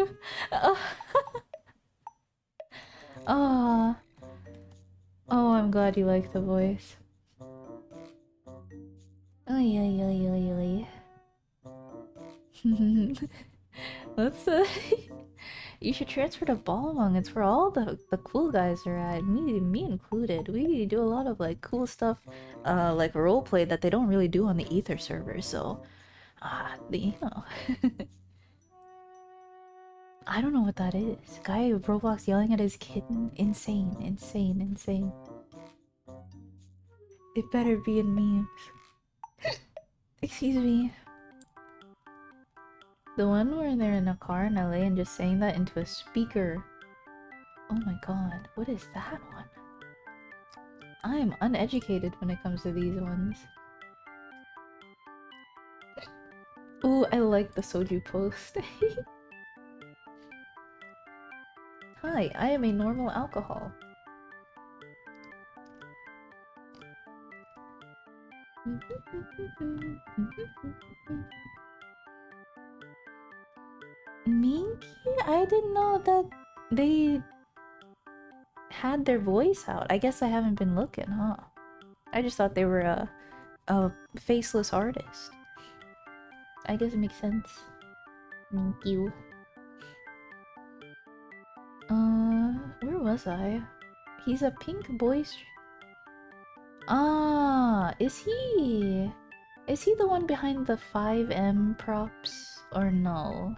Ah. Oh, I'm glad you like the voice. Oy, oy, oy, oy, oy. Let's you should transfer to Ballmong. It's where all the cool guys are at. Me included. We do a lot of like cool stuff, like roleplay that they don't really do on the Ether server. So, you know, I don't know what that is. Guy of Roblox yelling at his kitten. Insane, insane, insane. It better be in memes. Excuse me. The one where they're in a car in LA and just saying that into a speaker. Oh my god, what is that one? I am uneducated when it comes to these ones. Ooh, I like the soju post. Hi, I am a normal alcohol. Minky? I didn't know that they had their voice out. I guess I haven't been looking, huh? I just thought they were a faceless artist. I guess it makes sense. Thank you. Where was I? He's a pink boy. Ah, is he? Is he the one behind the 5M props? Or no?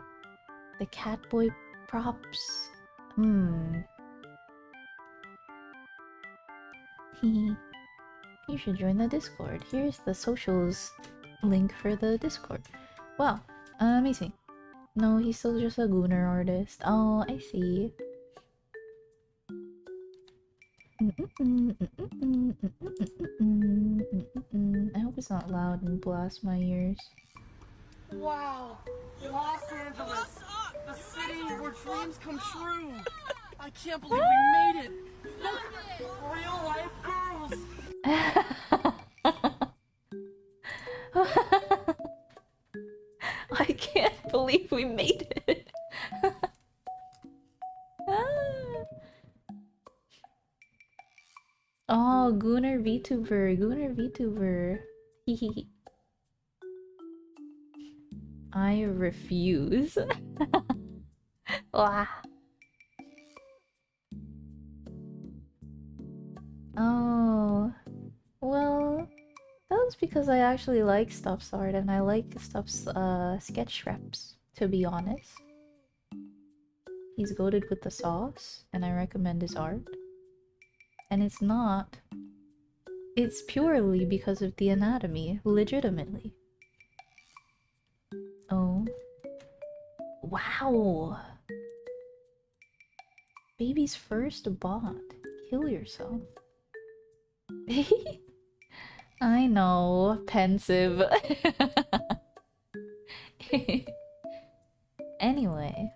The Catboy props? Hmm. Hee. You should join the Discord. Here's the socials link for the Discord. Wow, amazing. No, he's still just a Gooner artist. Oh, I see. I hope it's not loud and blast my ears. Wow, Los Angeles, the city where dreams come true. I can't believe we made it. Look, real life girls. I can't believe we made it. Oh, Gooner VTuber, Gooner VTuber. Hehe. I refuse. Wah. Oh, well, that was because I actually like Stuff's art and I like Stuff's sketch reps, to be honest. He's goated with the sauce, and I recommend his art. And it's not. It's purely because of the anatomy, legitimately. Oh. Wow! Baby's first bot. Kill yourself. I know, pensive. Anyway.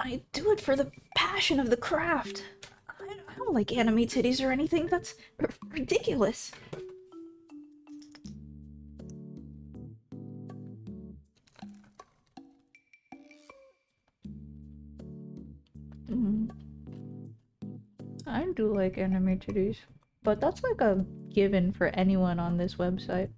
I do it for the passion of the craft. I don't like anime titties or anything. That's ridiculous. I do like anime titties, but that's like a given for anyone on this website.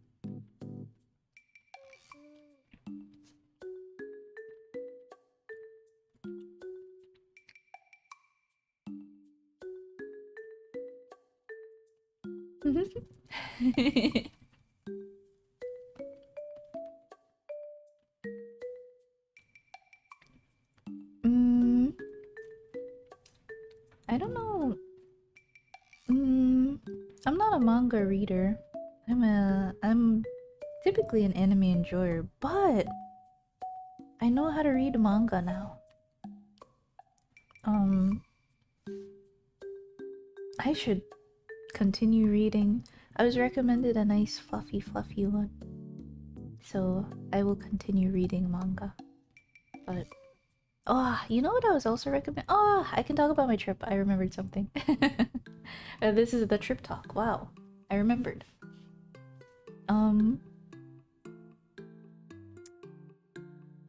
I don't know. I'm not a manga reader. I'm typically an anime enjoyer, but I know how to read manga now. I should continue reading. I was recommended a nice fluffy one. So I will continue reading manga. But oh, you know what I was also recommended? Oh, I can talk about my trip. I remembered something. This is the trip talk. Wow. I remembered.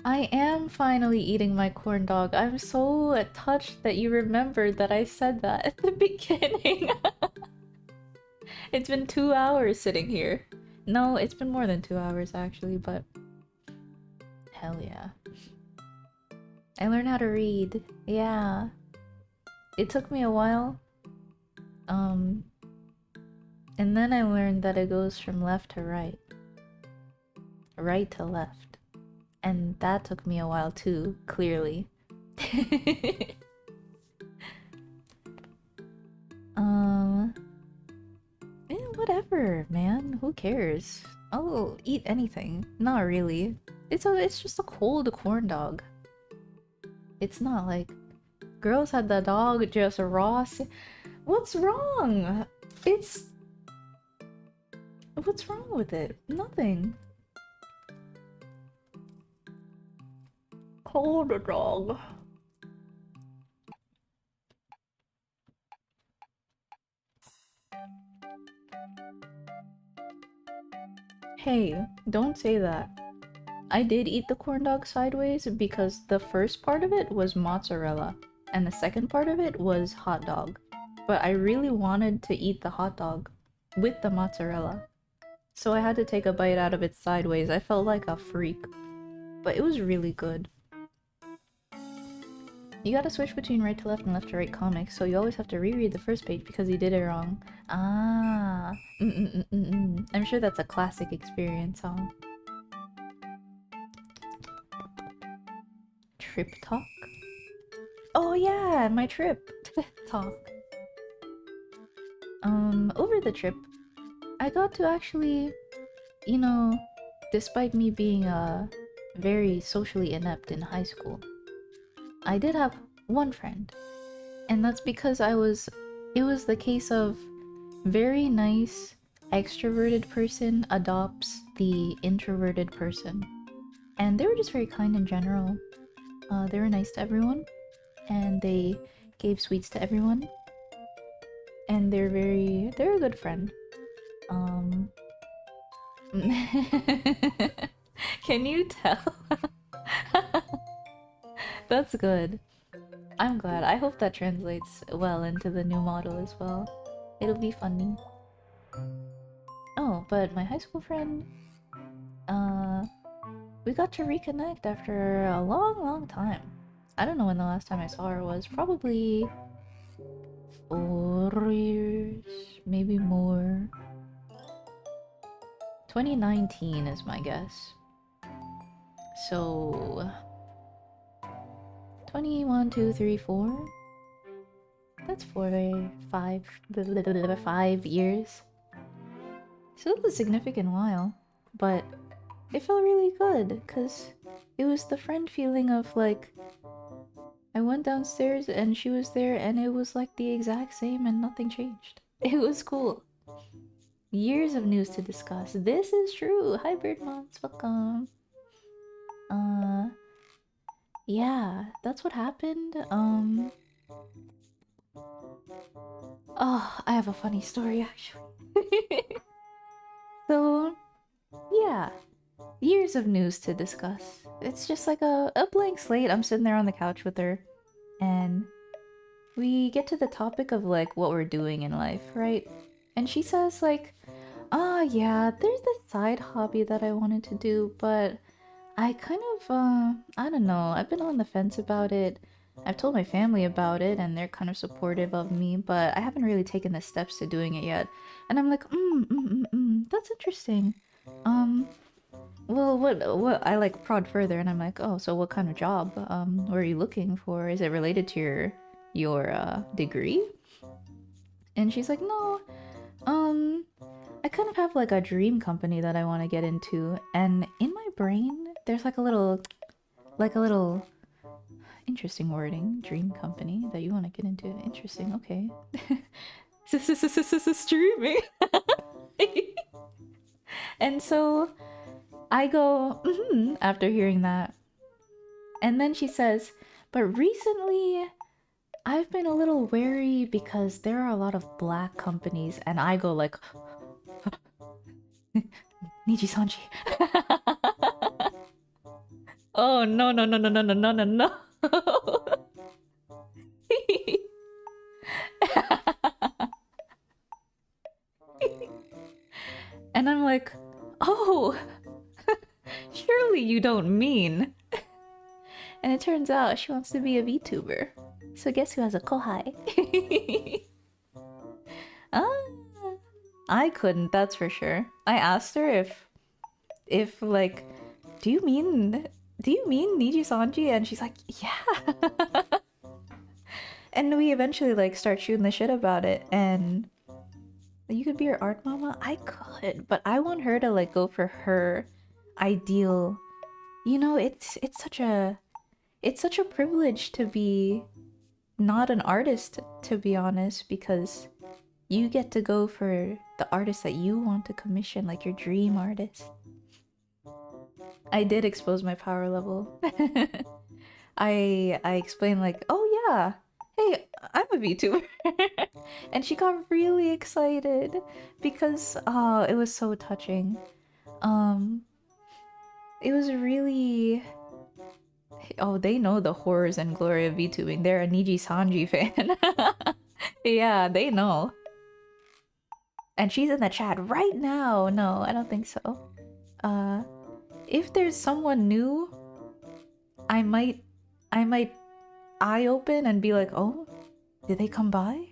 I am finally eating my corn dog. I'm so touched that you remembered that I said that at the beginning. It's been 2 hours sitting here. No, it's been more than 2 hours actually, but hell yeah. I learned how to read. Yeah. It took me a while. And then I learned that it goes from left to right. Right to left. And that took me a while too, clearly. Whatever, man. Who cares? I'll eat anything. Not really. It's just a cold corn dog. It's not like girls had the dog just raw. What's wrong? What's wrong with it? Nothing. Cold dog. Hey, don't say that. I did eat the corn dog sideways because the first part of it was mozzarella and the second part of it was hot dog. but I really wanted to eat the hot dog with the mozzarella. So I had to take a bite out of it sideways. I felt like a freak. But it was really good. You gotta switch between right to left and left to right comics, so you always have to reread the first page because you did it wrong. Ah. I'm sure that's a classic experience, huh? Trip talk? Oh yeah, my trip talk. Over the trip, I got to actually, you know, despite me being very socially inept in high school, I did have one friend. And that's because it was the case of very nice extroverted person adopts the introverted person. And they were just very kind in general. They were nice to everyone, and they gave sweets to everyone. And they're a good friend. Can you tell? That's good. I'm glad. I hope that translates well into the new model as well. It'll be funny. Oh, but my high school friend, we got to reconnect after a long time. I don't know when the last time I saw her was. Probably 4 years, maybe more. 2019 is my guess. So 21, 2, 3, 4. That's 5 years. So it was a significant while, but it felt really good because it was the friend feeling of like I went downstairs and she was there and it was like the exact same and nothing changed. It was cool. Years of news to discuss. This is true. Hi Birdmons, welcome. Yeah, that's what happened. Oh, I have a funny story actually. So, yeah, years of news to discuss. It's just like a blank slate. I'm sitting there on the couch with her, and we get to the topic of like what we're doing in life, right? And she says like, "Ah, yeah, there's this side hobby that I wanted to do, but I kind of, I don't know. I've been on the fence about it. I've told my family about it, and they're kind of supportive of me, but I haven't really taken the steps to doing it yet." And I'm like, that's interesting. Well, what I like prod further, and I'm like, oh, so what kind of job, were you looking for? Is it related to your degree? And she's like, no, I kind of have like a dream company that I want to get into, and in my brain, there's like a little interesting wording, dream company that you want to get into. Interesting, okay. Streaming. And so I go, after hearing that. And then she says, but recently I've been a little wary because there are a lot of black companies. And I go like, Niji-sanji. Oh, no, no, no, no, no, no, no, no, no. And I'm like, oh, surely you don't mean. And it turns out she wants to be a VTuber. So guess who has a kohai? Ah, I couldn't, that's for sure. I asked her if like, do you mean Niji-sanji? And she's like, yeah. And we eventually like start shooting the shit about it, and you could be her art mama? I could, but I want her to like go for her ideal. You know, it's such a privilege to be not an artist, to be honest, because you get to go for the artist that you want to commission, like your dream artist. I did expose my power level. I explained like, oh yeah, hey, I'm a VTuber. And she got really excited because it was so touching. It was really, oh, they know the horrors and glory of VTubing. They're a Niji Sanji fan. Yeah, they know. And she's in the chat right now. No, I don't think so. If there's someone new, I might eye open and be like, oh, did they come by?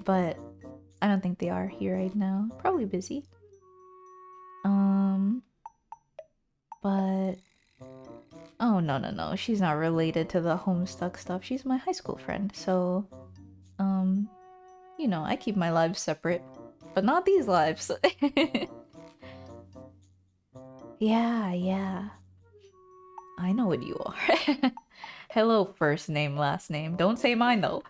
But I don't think they are here right now. Probably busy. But oh no, she's not related to the Homestuck stuff. She's my high school friend, so you know, I keep my lives separate, but not these lives. Yeah. I know what you are. Hello, first name, last name. Don't say mine though.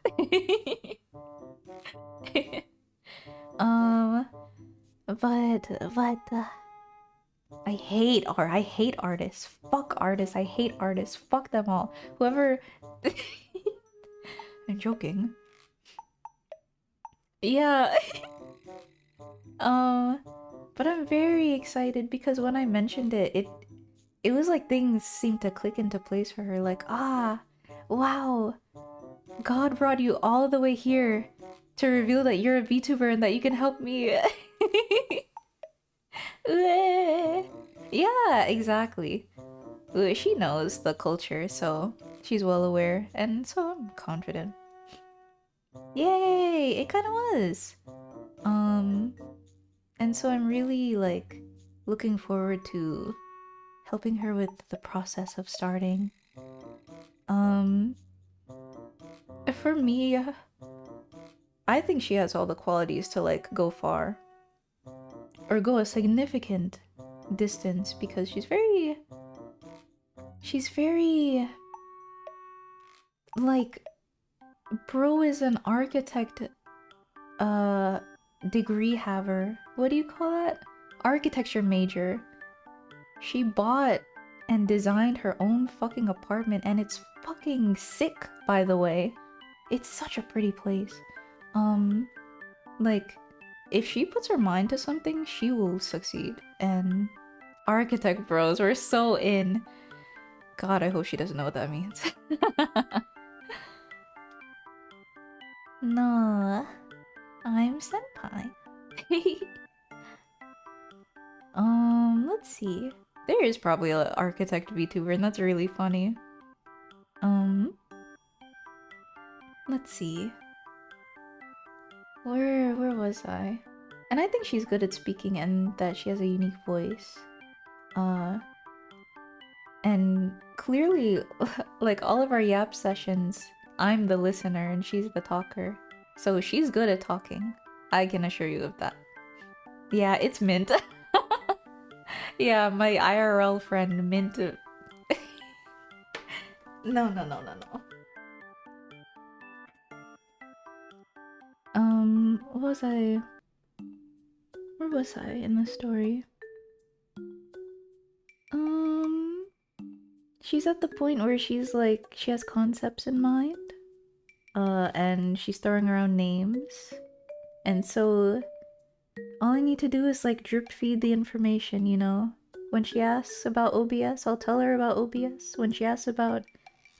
um, but I hate artists. Fuck artists. I hate artists. Fuck them all. Whoever. I'm joking. Yeah. But I'm very excited because when I mentioned it was like things seemed to click into place for her. Like, ah, wow, God brought you all the way here to reveal that you're a VTuber and that you can help me. Yeah, exactly. She knows the culture, so she's well aware, and so I'm confident. Yay! It kind of was. And so I'm really like looking forward to helping her with the process of starting. For me, I think she has all the qualities to like go far or go a significant distance because she's very like bro is an architect degree haver. What do you call that? Architecture major. She bought and designed her own fucking apartment and it's fucking sick, by the way. It's such a pretty place. Like, if she puts her mind to something, she will succeed. And architect bros, we're so in. God, I hope she doesn't know what that means. No, I'm senpai. Let's see. There is probably an architect VTuber, and that's really funny. Let's see. Where was I? And I think she's good at speaking and that she has a unique voice. And clearly, like all of our Yap sessions, I'm the listener and she's the talker. So she's good at talking. I can assure you of that. Yeah, it's Mint. Yeah, my IRL friend Mint. No. What was I? Where was I in the story? She's at the point where she's like, she has concepts in mind. And she's throwing around names. And so all I need to do is like drip feed the information, you know? When she asks about OBS, I'll tell her about OBS. When she asks about,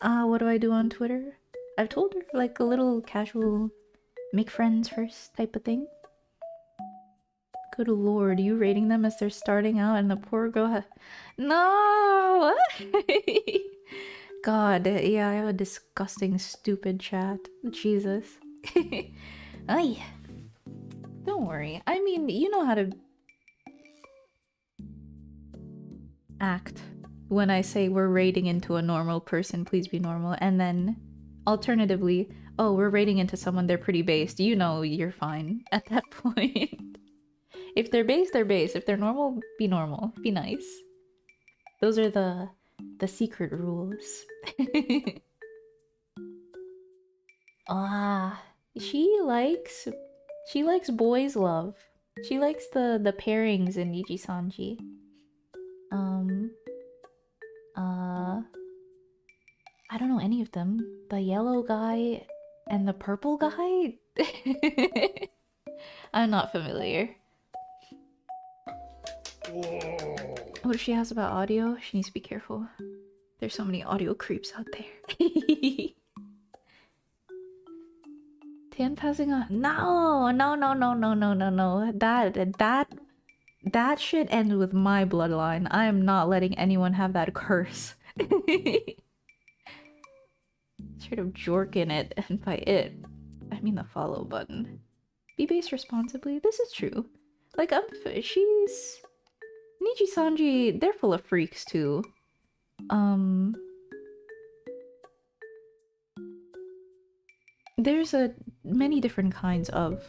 what do I do on Twitter? I've told her like a little casual make friends first type of thing. Good lord, you rating them as they're starting out and the poor girl No! God, yeah, I have a disgusting, stupid chat. Jesus. Ay. Don't worry. I mean, you know how to act. When I say we're raiding into a normal person, please be normal. And then, alternatively, oh, we're raiding into someone, they're pretty based. You know you're fine at that point. If they're based, they're based. If they're normal, be normal. Be nice. Those are the secret rules. Ah, she likes boys love. She likes the pairings in Nijisanji. I don't know any of them. The yellow guy and the purple guy? I'm not familiar. What if she has about audio? She needs to be careful. There's so many audio creeps out there. Tan passing on. No, no, no, no, no, no, no, no. That should end with my bloodline. I am not letting anyone have that curse. Straight up jorking it, and by it, I mean the follow button. Be based responsibly. This is true. Like, she's Niji Sanji. They're full of freaks too. There's many different kinds of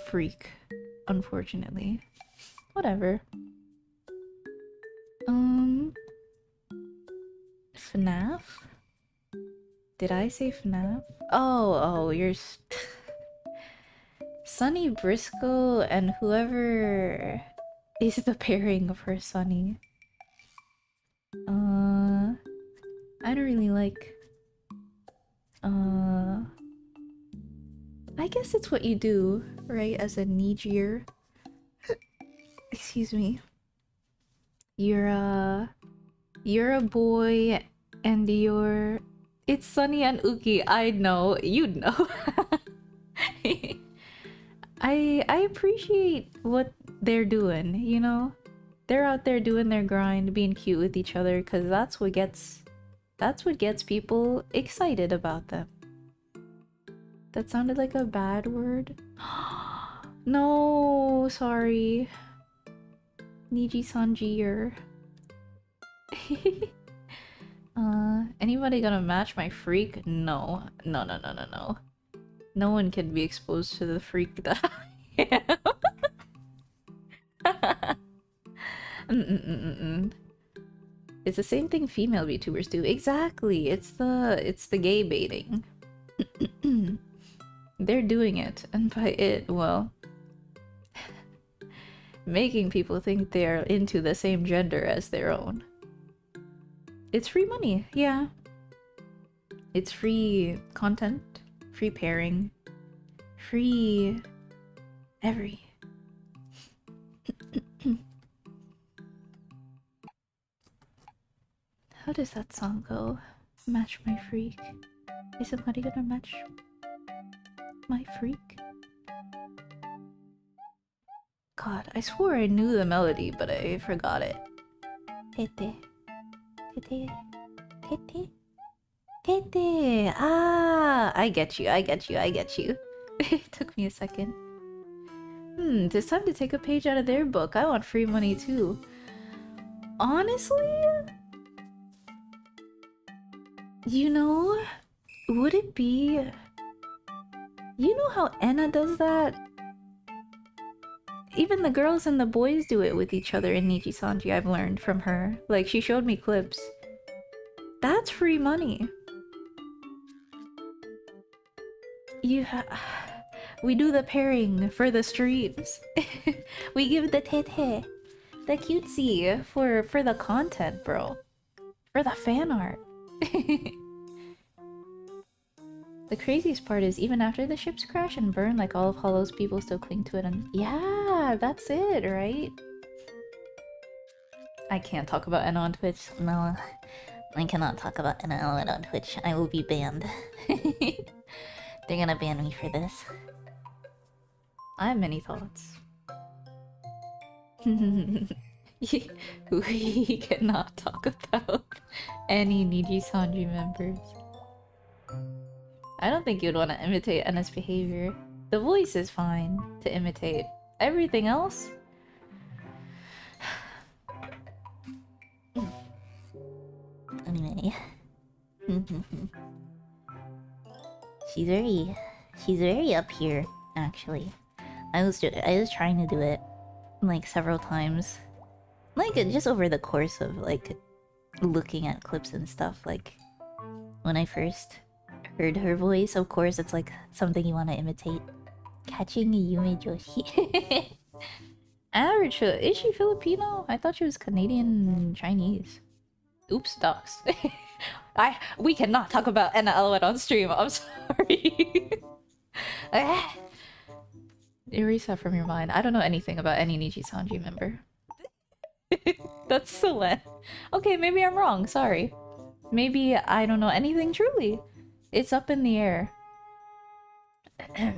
freak, unfortunately. Whatever. FNAF? Did I say FNAF? Oh, you're Sunny Briscoe and whoever is the pairing of her Sunny. I don't really like. I guess it's what you do, right? As a Nijier. Excuse me. You're a boy and it's Sunny and Uki. I know. You'd know. I appreciate what they're doing, you know? They're out there doing their grind, being cute with each other, because that's what gets people excited about them. That sounded like a bad word. No, sorry. Niji Sanji. Anybody gonna match my freak? No. No. No one can be exposed to the freak that I am. It's the same thing female VTubers do. Exactly. It's the gay baiting. They're doing it, and by it, well, making people think they're into the same gender as their own. It's free money, yeah. It's free content, free pairing, free every. How does that song go? Match my freak. Is somebody gonna match my freak? God, I swore I knew the melody, but I forgot it. Tete. Tete. Tete. Tete. Ah, I get you. It took me a second. It's time to take a page out of their book. I want free money too. Honestly? You know, would it be... You know how Enna does that? Even the girls and the boys do it with each other in Niji Sanji, I've learned from her. Like, she showed me clips. That's free money. We do the pairing for the streams. We give the tete, the cutesy for the content, bro. For the fan art. The craziest part is even after the ships crash and burn, like all of Hollow's people still cling to it, and yeah, that's it, right? I can't talk about Enna on Twitch. No, I cannot talk about Enna on Twitch. I will be banned. They're gonna ban me for this. I have many thoughts. We cannot talk about any Niji Sanji members. I don't think you'd want to imitate Enna's behavior. The voice is fine to imitate. Everything else? Anyway. She's very up here, actually. I was trying to do it like several times. Like just over the course of like looking at clips and stuff, like when I first heard her voice, of course it's like something you want to imitate. Catching Yume Joshi. Average. Is she Filipino? I thought she was Canadian Chinese. Oops, docs. We cannot talk about Enna Elwet on stream. I'm sorry. Erase that from your mind. I don't know anything about any Niji Sanji member. That's Solen. Okay, maybe I'm wrong. Sorry. Maybe I don't know anything truly. It's up in the air. I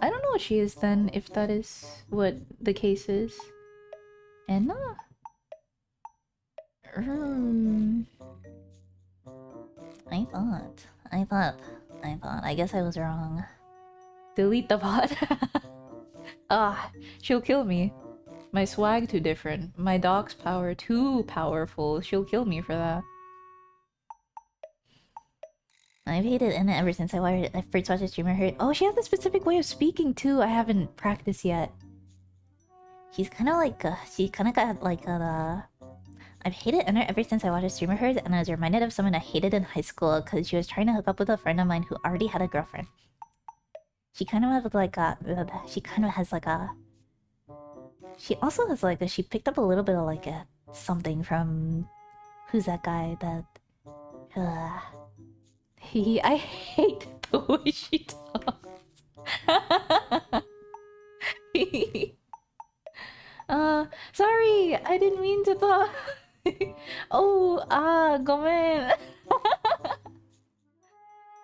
don't know what she is then, if that is what the case is. Anna? Um, I thought. I guess I was wrong. Delete the bot. Ah, she'll kill me. My swag too different. My dog's power too powerful. She'll kill me for that. I've hated Anna ever since I first watched a streamer heard. Oh, she has a specific way of speaking too. I haven't practiced yet. She's kind of like she kind of got like a. I've hated Anna ever since I watched a streamer hers, and I was reminded of someone I hated in high school because she was trying to hook up with a friend of mine who already had a girlfriend. She kind of has like a. She kind of has like a. She also has like a. She picked up a little bit of like a something from. Who's that guy that? I hate the way she talks. Sorry, I didn't mean to talk. Oh, gomen.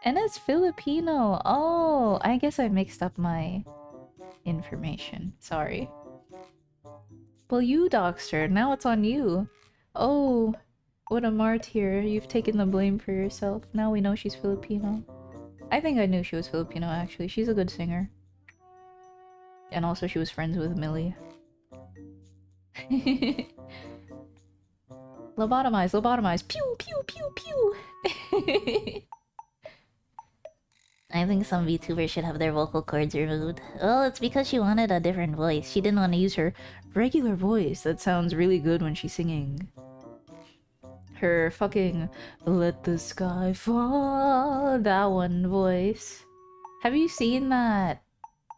And it's Filipino. Oh, I guess I mixed up my information. Sorry. Well, you doxed her. Now it's on you. Oh, what a martyr. You've taken the blame for yourself. Now we know she's Filipino. I think I knew she was Filipino, actually. She's a good singer. And also she was friends with Millie. Lobotomize, lobotomize. Pew, pew, pew, pew. I think some VTubers should have their vocal cords removed. Well, it's because she wanted a different voice. She didn't want to use her regular voice that sounds really good when she's singing. Her fucking let the sky fall, that one voice. Have you seen that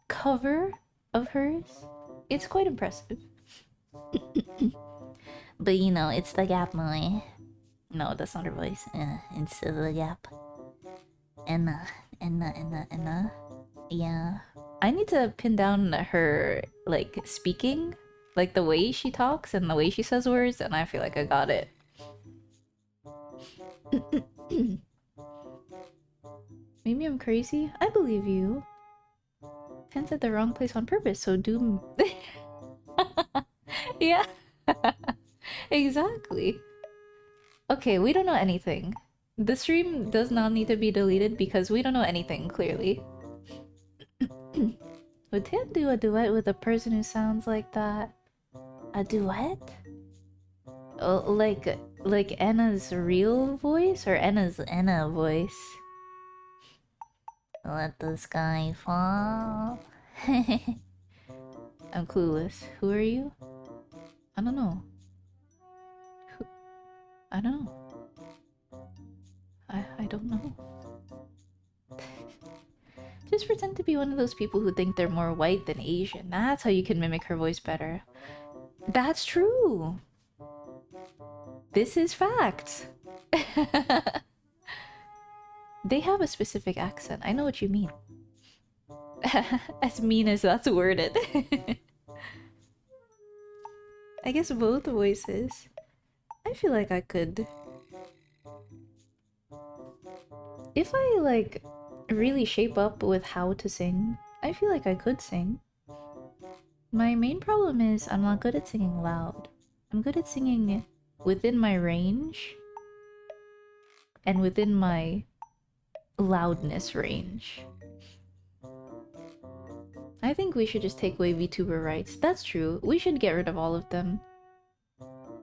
cover of hers? It's quite impressive. But you know, it's the Gap Moe. No, that's not her voice. It's the Gap. Enna. Yeah. I need to pin down her, like, speaking. Like, the way she talks and the way she says words, and I feel like I got it. Maybe I'm crazy? I believe you. Pens at the wrong place on purpose, so do... Yeah. Exactly. Okay, we don't know anything. The stream does not need to be deleted because we don't know anything, clearly. Would Tim do a duet with a person who sounds like that? A duet? Oh, like Anna's real voice or Anna's Anna voice? Let the sky fall. I'm clueless. Who are you? I don't know. Who? I don't know. I don't know. Just pretend to be one of those people who think they're more white than Asian. That's how you can mimic her voice better. That's true. This is fact. They have a specific accent. I know what you mean. As mean as that's worded. I guess both voices. I feel like I could. If I, like, really shape up with how to sing, I feel like I could sing. My main problem is I'm not good at singing loud. I'm good at singing within my range and within my loudness range. I think we should just take away VTuber rights. That's true. We should get rid of all of them.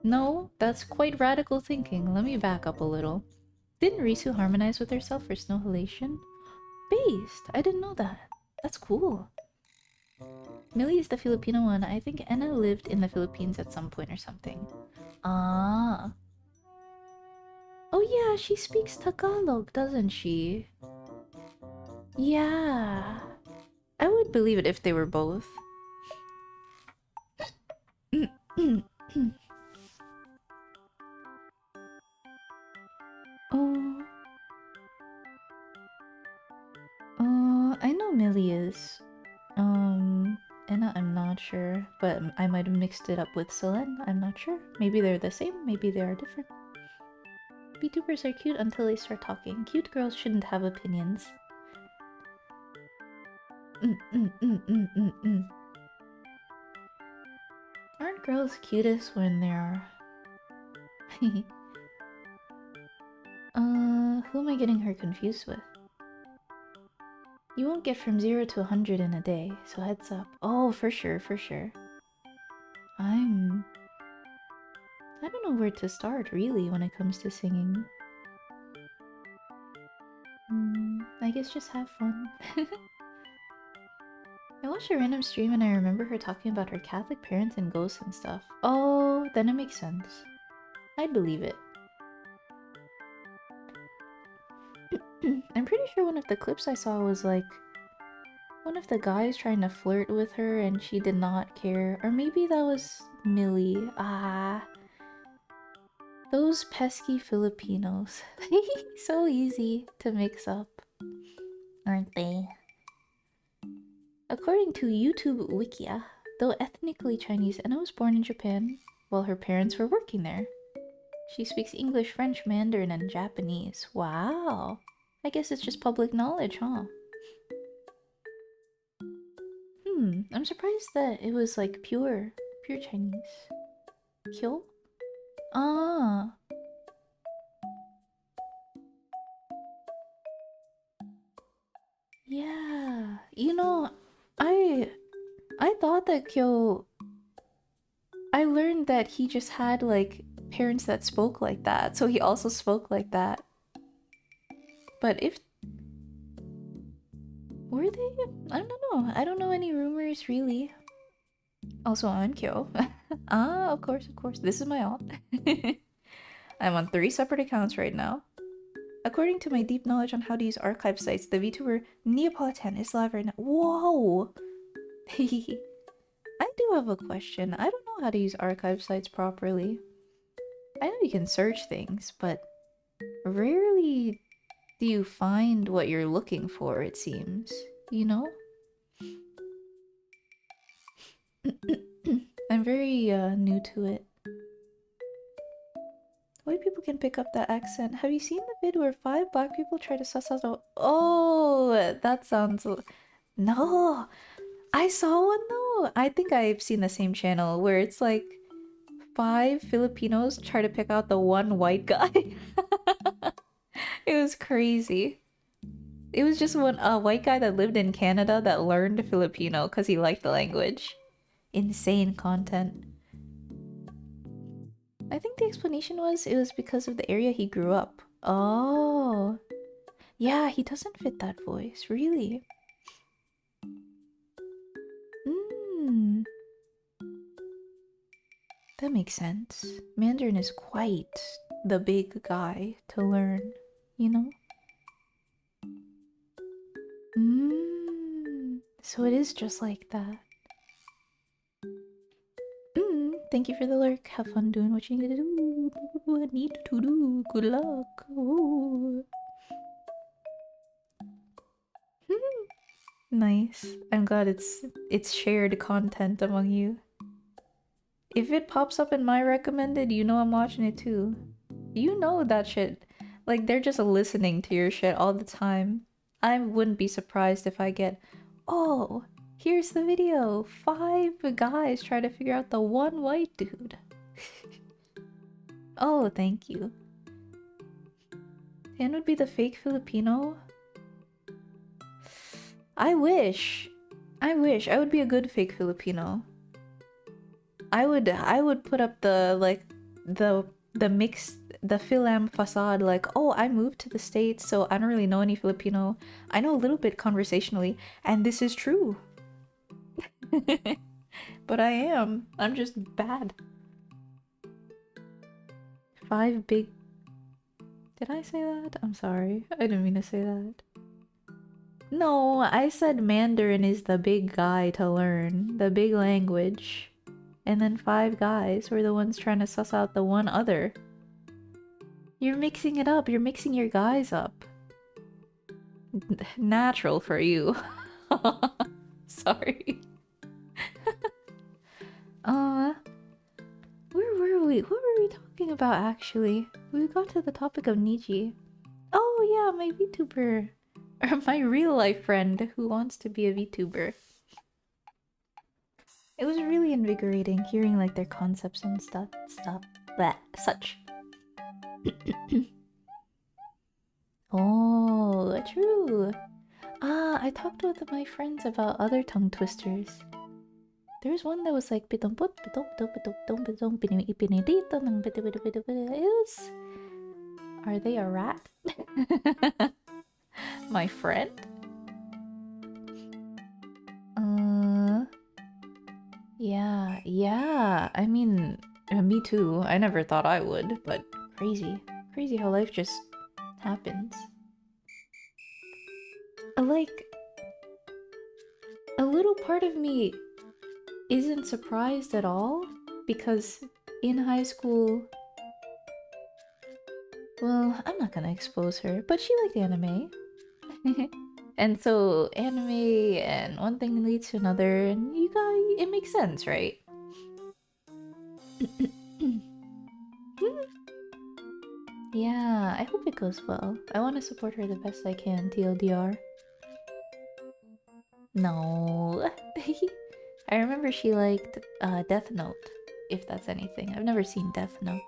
No, that's quite radical thinking. Let me back up a little. Didn't Risu harmonize with herself for Snow Halation? Based. I didn't know that. That's cool. Millie is the Filipino one. I think Anna lived in the Philippines at some point or something. Ah. Oh yeah, she speaks Tagalog, doesn't she? Yeah. I would believe it if they were both. Oh. I know Millie is. Anna, I'm not sure, but I might have mixed it up with Selene. I'm not sure. Maybe they're the same, maybe they are different. VTubers are cute until they start talking. Cute girls shouldn't have opinions. Aren't girls cutest when they're... who am I getting her confused with? You won't get from 0 to 100 in a day, so heads up. Oh, for sure, for sure. I don't know where to start, really, when it comes to singing. I guess just have fun. I watched a random stream and I remember her talking about her Catholic parents and ghosts and stuff. Oh, then it makes sense. I believe it. I'm pretty sure one of the clips I saw was like one of the guys trying to flirt with her and she did not care. Or maybe that was Millie. Ah. Those pesky Filipinos. So easy to mix up, aren't they? According to YouTube Wikia, though ethnically Chinese, Anna was born in Japan while her parents were working there. She speaks English, French, Mandarin, and Japanese. Wow. I guess it's just public knowledge, huh? I'm surprised that it was like pure Chinese. Kyo? Ah. Yeah. You know, I thought that Kyo... I learned that he just had like parents that spoke like that, so he also spoke like that. But if... Were they? I don't know. I don't know any rumors, really. Also, I'm Kyo. Ah, of course, of course. This is my aunt. I'm on 3 separate accounts right now. According to my deep knowledge on how to use archive sites, the VTuber Neapolitanne is live right now. Whoa! I do have a question. I don't know how to use archive sites properly. I know you can search things, but rarely do you find what you're looking for, it seems. You know? I'm very new to it. White people can pick up that accent. Have you seen the vid where 5 black people try to suss out... Oh, that sounds... No! I saw one though! I think I've seen the same channel where it's like 5 Filipinos try to pick out the one white guy. It was crazy. It was just a white guy that lived in Canada that learned Filipino because he liked the language. Insane content. I think the explanation was it was because of the area he grew up. Oh. Yeah, he doesn't fit that voice, really. That makes sense. Mandarin is quite the big guy to learn, you know? So it is just like that. Thank you for the lurk. Have fun doing what you need to do. Need to do. Good luck. Ooh. Nice. I'm glad it's shared content among you. If it pops up in my recommended, you know I'm watching it too. You know that shit. Like, they're just listening to your shit all the time. I wouldn't be surprised if I get, oh, here's the video. 5 guys try to figure out the one white dude. Oh, thank you. Dan would be the fake Filipino? I wish. I wish. I would be a good fake Filipino. I would put up the, like, the mix, the Philam facade, like, oh, I moved to the States, so I don't really know any Filipino. I know a little bit conversationally, and this is true. But I am. I'm just bad. 5 big... Did I say that? I'm sorry. I didn't mean to say that. No, I said Mandarin is the big guy to learn. The big language. And then 5 guys were the ones trying to suss out the one other. You're mixing it up. You're mixing your guys up. Natural for you. Sorry. Where were Wait, what were we talking about actually? We got to the topic of Niji. Oh yeah, my VTuber. Or my real life friend who wants to be a VTuber. It was really invigorating hearing like their concepts and such. Oh, true. Ah, I talked with my friends about other tongue twisters. There's one that was like it was. Are they a rat? My friend? Yeah. I mean, me too. I never thought I would, but crazy. Crazy how life just happens. Like, a little part of me isn't surprised at all because in high school, well, I'm not gonna expose her, but she liked anime. And so anime and one thing leads to another, and it makes sense, right? Yeah, I hope it goes well. I want to support her the best I can, TLDR. No. I remember she liked Death Note, if that's anything. I've never seen Death Note.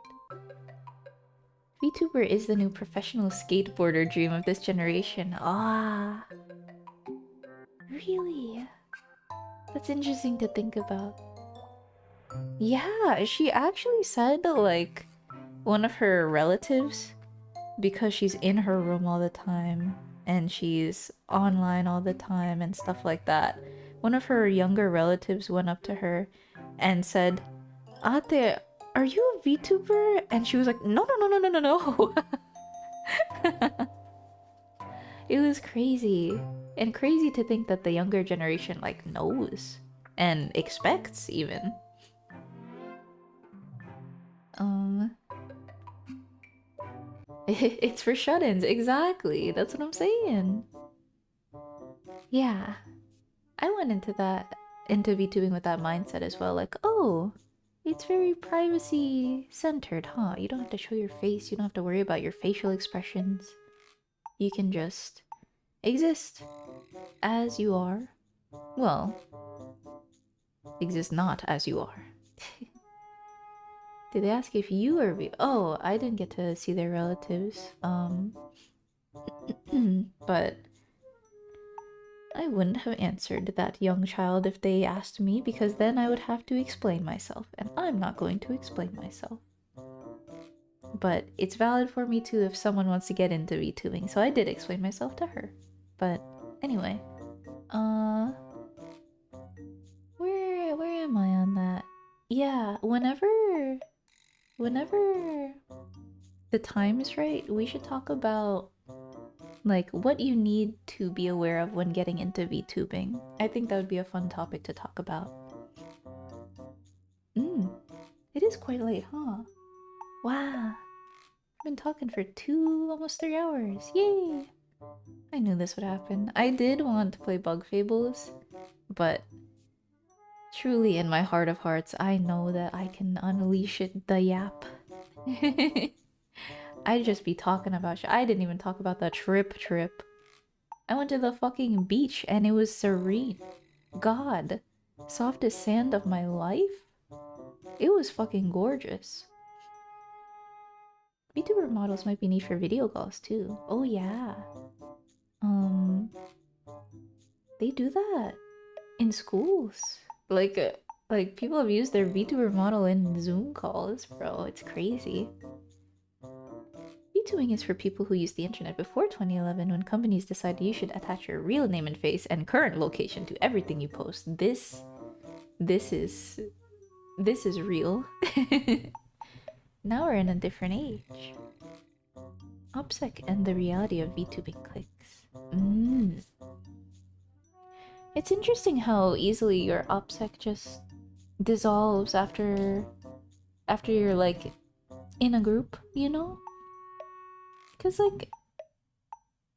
VTuber is the new professional skateboarder dream of this generation. Ah. Really? That's interesting to think about. Yeah, she actually said like one of her relatives, because she's in her room all the time and she's online all the time and stuff like that. One of her younger relatives went up to her and said, Ate, are you a VTuber? And she was like, no. It was crazy. And crazy to think that the younger generation like knows and expects even. It's for shut-ins, exactly. That's what I'm saying. Yeah. I went into VTubing with that mindset as well, like, oh, it's very privacy centered, huh? You don't have to show your face, you don't have to worry about your facial expressions. You can just exist as you are. Well, exist not as you are. Did they ask if you are Oh, I didn't get to see their relatives. But I wouldn't have answered that young child if they asked me, because then I would have to explain myself, and I'm not going to explain myself. But it's valid for me too if someone wants to get into VTubing, so I did explain myself to her. But anyway, where am I on that? Yeah, whenever the time is right, we should talk about like what you need to be aware of when getting into VTubing. I think that would be a fun topic to talk about. It is quite late, huh? Wow. I've been talking for almost 3 hours. Yay! I knew this would happen. I did want to play Bug Fables, but truly in my heart of hearts, I know that I can unleash the yap. I'd just be talking about shit. I didn't even talk about the trip. I went to the fucking beach and it was serene. God. Softest sand of my life? It was fucking gorgeous. VTuber models might be neat for video calls too. Oh yeah. They do that in schools. Like people have used their VTuber model in Zoom calls, bro. It's crazy. VTubing is for people who used the internet before 2011, when companies decided you should attach your real name and face and current location to everything you post. This is real. Now we're in a different age. OPSEC and the reality of VTubing clicks. It's interesting how easily your OPSEC just dissolves after you're like in a group, you know? Because like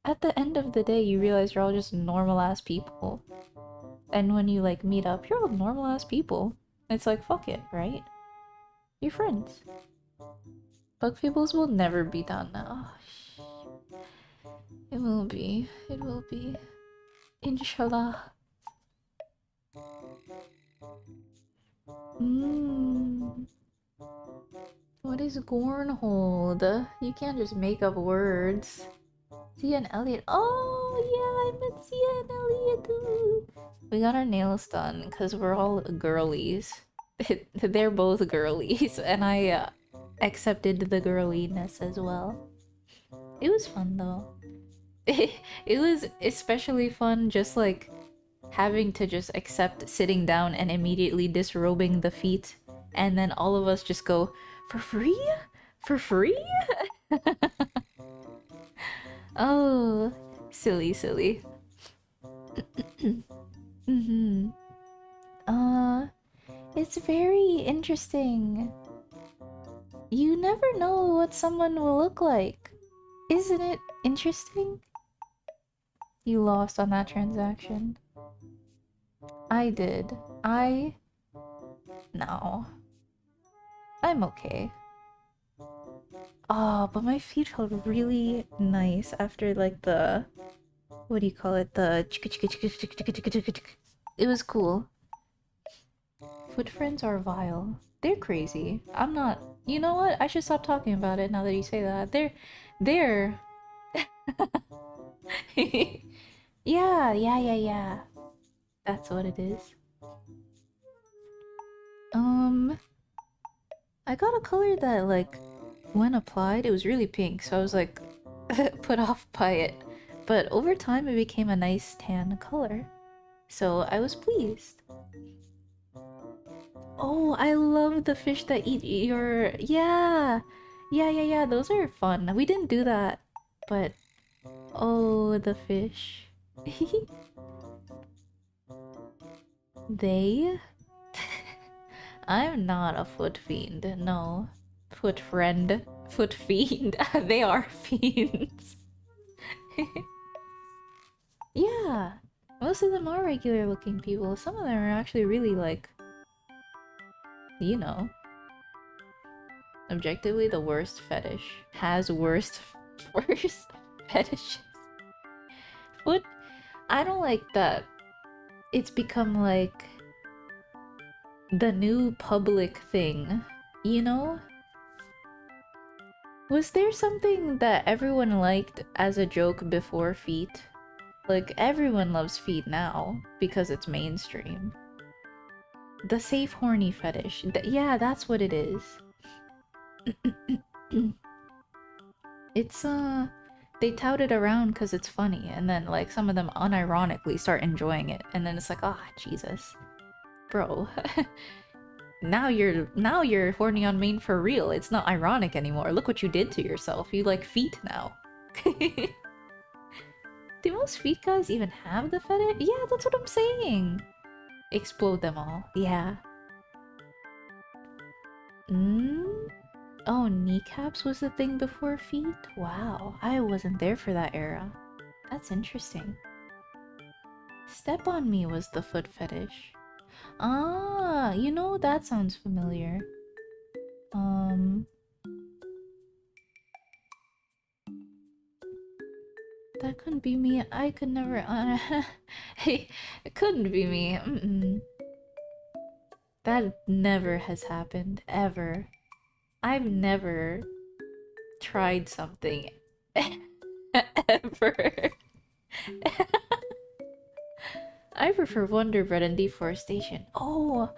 at the end of the day you realize you're all just normal ass people. And when you like meet up, you're all normal ass people. It's like fuck it, right? You're friends. Bug fables will never be done now. It will be. It will be. Inshallah. What is Gornhold? You can't just make up words. Sia and Elliot. Oh, yeah, I met Sia and Elliot too. We got our nails done because we're all girlies. They're both girlies, and I accepted the girliness as well. It was fun though. It was especially fun just like having to just accept sitting down and immediately disrobing the feet, and then all of us just go, for free? For free? Oh, silly, silly. Mm-hmm. It's very interesting. You never know what someone will look like. Isn't it interesting? You lost on that transaction. I did. No. I'm okay. Oh, but my feet felt really nice after like the... What do you call it? The... It was cool. Foot friends are vile. They're crazy. I'm not... You know what? I should stop talking about it now that you say that. They're... Yeah. That's what it is. I got a color that, like, when applied, it was really pink, so I was, like, put off by it. But over time, it became a nice tan color. So I was pleased. Oh, I love the fish that eat your... Yeah! Yeah, those are fun. We didn't do that, but... Oh, the fish. They? I'm not a foot fiend, no. Foot friend. Foot fiend. They are fiends. Yeah. Most of them are regular looking people. Some of them are actually really like... You know. Objectively the worst fetish. Has worst fetishes. Foot... I don't like that. It's become like... the new public thing, you know? Was there something that everyone liked as a joke before feet? Like, everyone loves feet now, because it's mainstream. The safe horny fetish. Yeah, that's what it is. It's, they tout it around because it's funny, and then, like, some of them unironically start enjoying it, and then it's like, ah, oh, Jesus. Bro. Now you're horny on main for real. It's not ironic anymore. Look what you did to yourself. You like feet now. Do most feet guys even have the fetish? Yeah, that's what I'm saying. Explode them all. Yeah. Oh, kneecaps was the thing before feet? Wow, I wasn't there for that era. That's interesting. Step on me was the foot fetish. Ah, you know, that sounds familiar. That couldn't be me. I could never... Hey, it couldn't be me. That never has happened, ever. I've never tried something ever. I prefer Wonder Bread and deforestation. Oh,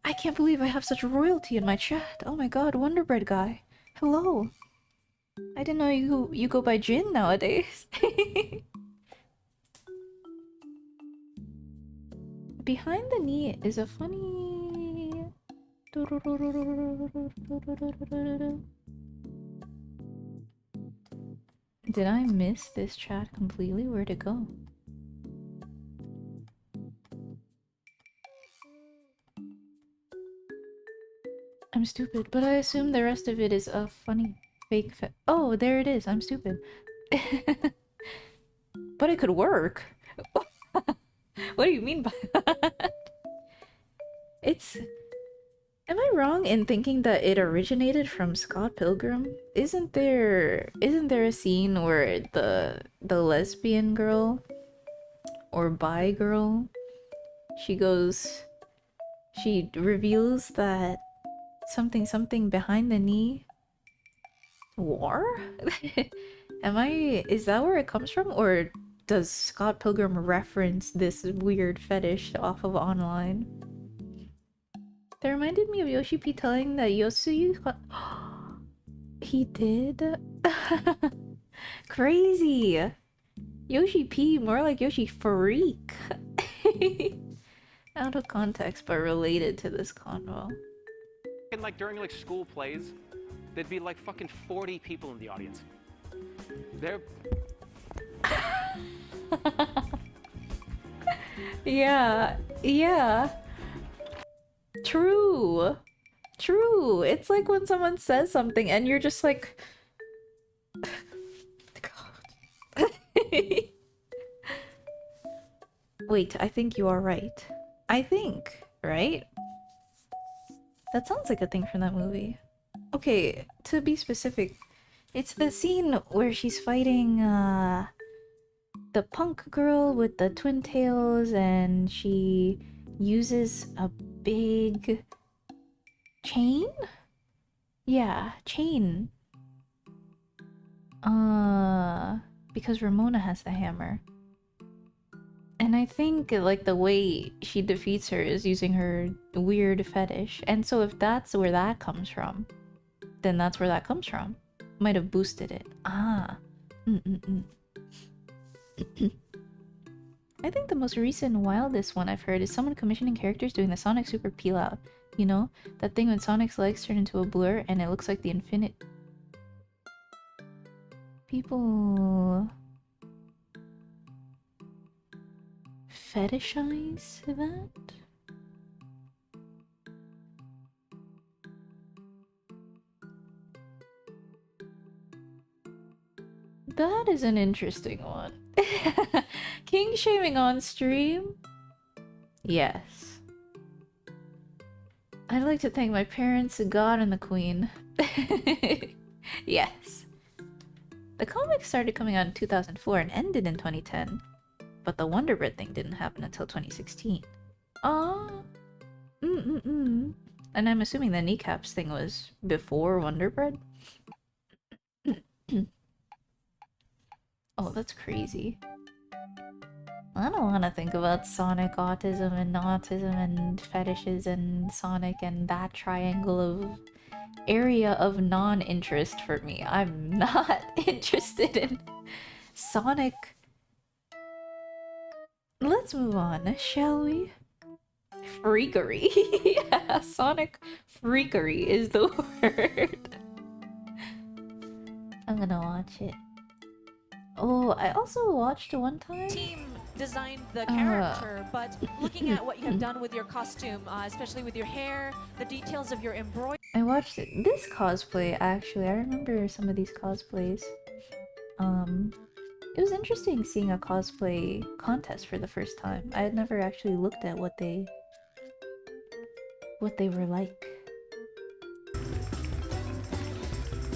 I can't believe I have such royalty in my chat. Oh my god, Wonder Bread guy. Hello. I didn't know you go by Jin nowadays. Behind the knee is a funny... Did I miss this chat completely? Where'd it go? I'm stupid, but I assume the rest of it is a funny fake oh, there it is. I'm stupid. But it could work. What do you mean by that? It's... Am I wrong in thinking that it originated from Scott Pilgrim? Isn't there a scene where the lesbian girl or bi girl, she reveals that something behind the knee war? Is that where it comes from, or does Scott Pilgrim reference this weird fetish off of online? That reminded me of Yoshi P telling that Yosuyu got... He did? Crazy! Yoshi P, more like Yoshi Freak. Out of context, but related to this convo. And like during like school plays, there'd be like fucking 40 people in the audience. They're Yeah, yeah. True. True. It's like when someone says something and you're just like... God. Wait, I think you are right. I think, right? That sounds like a thing from that movie. Okay, to be specific, it's the scene where she's fighting the punk girl with the twin tails, and she uses a big chain? Yeah, chain. Because Ramona has the hammer. And I think like the way she defeats her is using her weird fetish. And so if that's where that comes from, then that's where that comes from. Might have boosted it. Ah. I think the most recent wildest one I've heard is someone commissioning characters doing the Sonic Super Peel Out. You know? That thing when Sonic's legs turn into a blur and it looks like the infinite... People... fetishize that? That is an interesting one. King shaming on stream? Yes. I'd like to thank my parents, God, and the Queen. Yes. The comic started coming out in 2004 and ended in 2010. But the Wonder Bread thing didn't happen until 2016. Ah. And I'm assuming the kneecaps thing was before Wonder Bread? Oh, that's crazy. I don't want to think about Sonic autism and fetishes and Sonic and that triangle of area of non-interest for me. I'm not interested in Sonic. Let's move on, shall we? Freakery. Yeah, Sonic freakery is the word. I'm gonna watch it. Oh, I also watched one time. Team designed the character, but looking at what you have done with your costume, especially with your hair, the details of your embroidery. I watched this cosplay actually. I remember some of these cosplays. It was interesting seeing a cosplay contest for the first time. I had never actually looked at what they were like.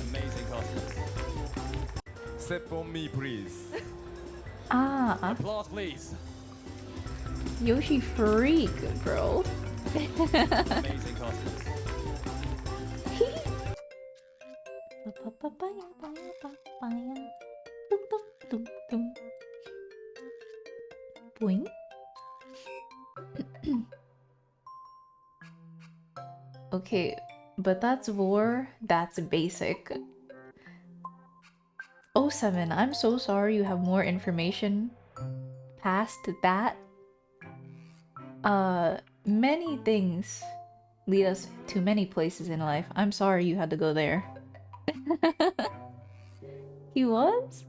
Amazing costumes. Step on me, please. Ah, Applause, please. Yoshi freak, bro. Amazing costumes. Boing. Okay, but that's war, that's basic. Oh, 7, I'm so sorry you have more information past that. Many things lead us to many places in life. I'm sorry you had to go there. He was?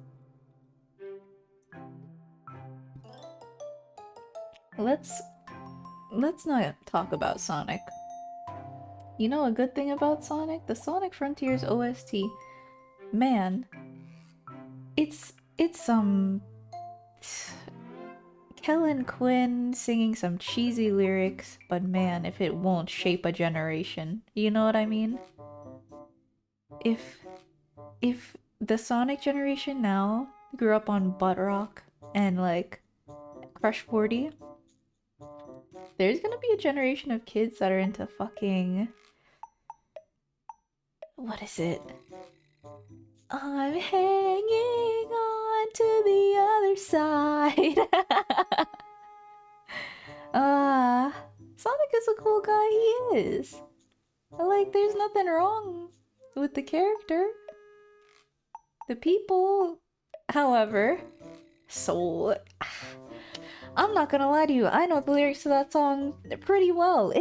Let's not talk about Sonic. You know a good thing about Sonic? The Sonic Frontiers OST. Man, it's Kellen Quinn singing some cheesy lyrics, but man, if it won't shape a generation. You know what I mean? If the Sonic generation now grew up on Butt Rock and like Crush 40, there's gonna be a generation of kids that are into fucking... What is it? I'm hanging on to the other side. Sonic is a cool guy, he is. Like, there's nothing wrong with the character. The people, however, so... I'm not gonna lie to you, I know the lyrics to that song pretty well.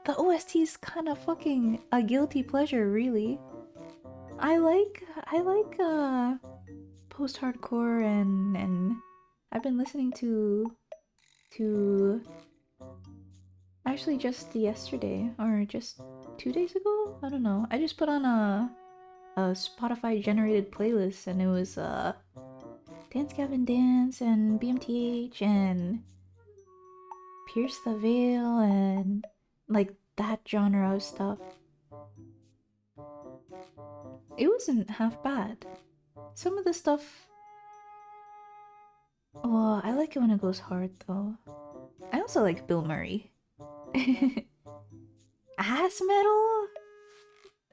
The OST is kind of fucking a guilty pleasure, really. I like post-hardcore and I've been listening to actually just yesterday or just 2 days ago, I don't know. I just put on a Spotify generated playlist and it was Dance Gavin Dance and BMTH and Pierce the Veil and like that genre of stuff. It wasn't half bad. Some of the stuff... Well, I like it when it goes hard though. I also like Bill Murray. Ass metal?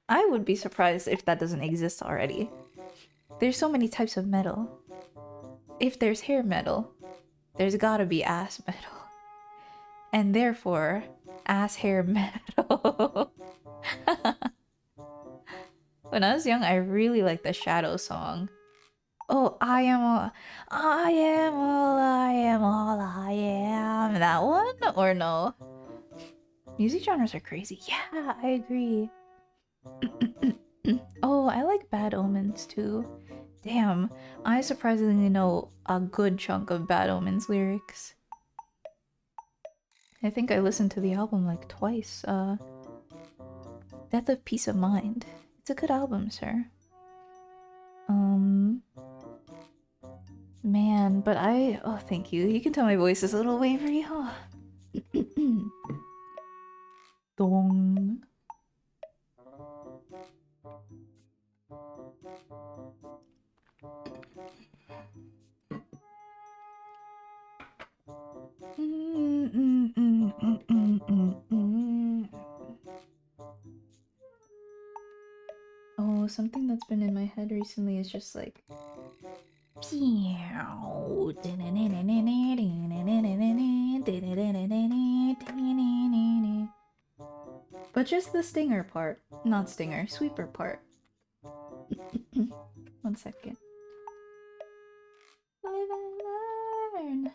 I would be surprised if that doesn't exist already. There's so many types of metal. If there's hair metal, there's gotta be ass metal. And therefore, ass hair metal. When I was young, I really liked the Shadow song. Oh, I am all I am, all I am, all I am. That one? Or no? Music genres are crazy. Yeah, I agree. Oh, I like Bad Omens too. Damn, I surprisingly know a good chunk of Bad Omens lyrics. I think I listened to the album like twice. Death of Peace of Mind. It's a good album, sir. Man, but oh, thank you. You can tell my voice is a little wavery, huh? Dong. Oh, something that's been in my head recently is just like... But just the stinger part. Not stinger, sweeper part. 1 second. Live and learn.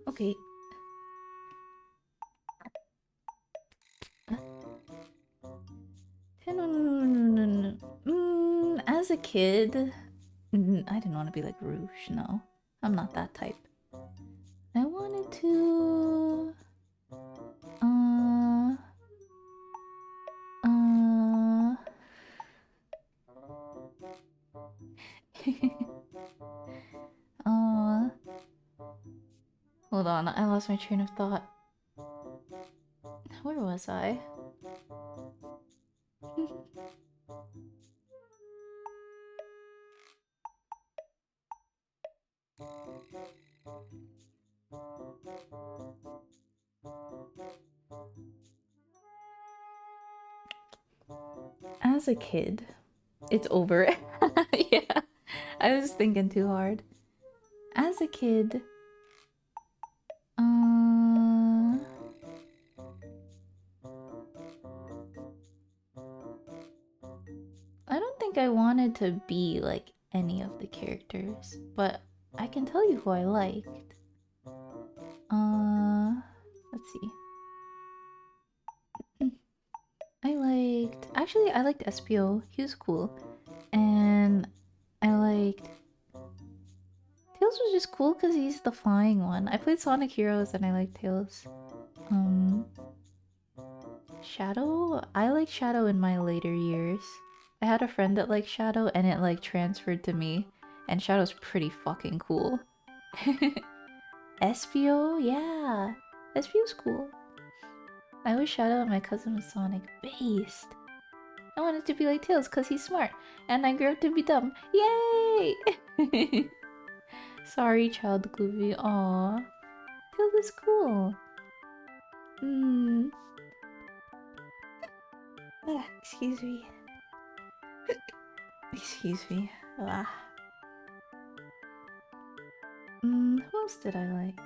Okay. As a kid, I didn't want to be like Rouge, no. I'm not that type. I wanted to... Hold on, I lost my train of thought. Where was I? As a kid, it's over. Yeah, I was thinking too hard. As a kid, I don't think I wanted to be like any of the characters, but I can tell you who I liked. Let's see. I liked SPO. He was cool. And I liked Tails was just cool because he's the flying one. I played Sonic Heroes and I like Tails. Shadow? I like Shadow in my later years. I had a friend that liked Shadow and it like transferred to me. And Shadow's pretty fucking cool. Espio? Yeah. Espio's cool. I was Shadow and my cousin was Sonic. Based. I wanted to be like Tails because he's smart. And I grew up to be dumb. Yay! Sorry, Child Groovy. Aw. Tails is cool. Excuse me. Excuse me. Ah. Who else did I like?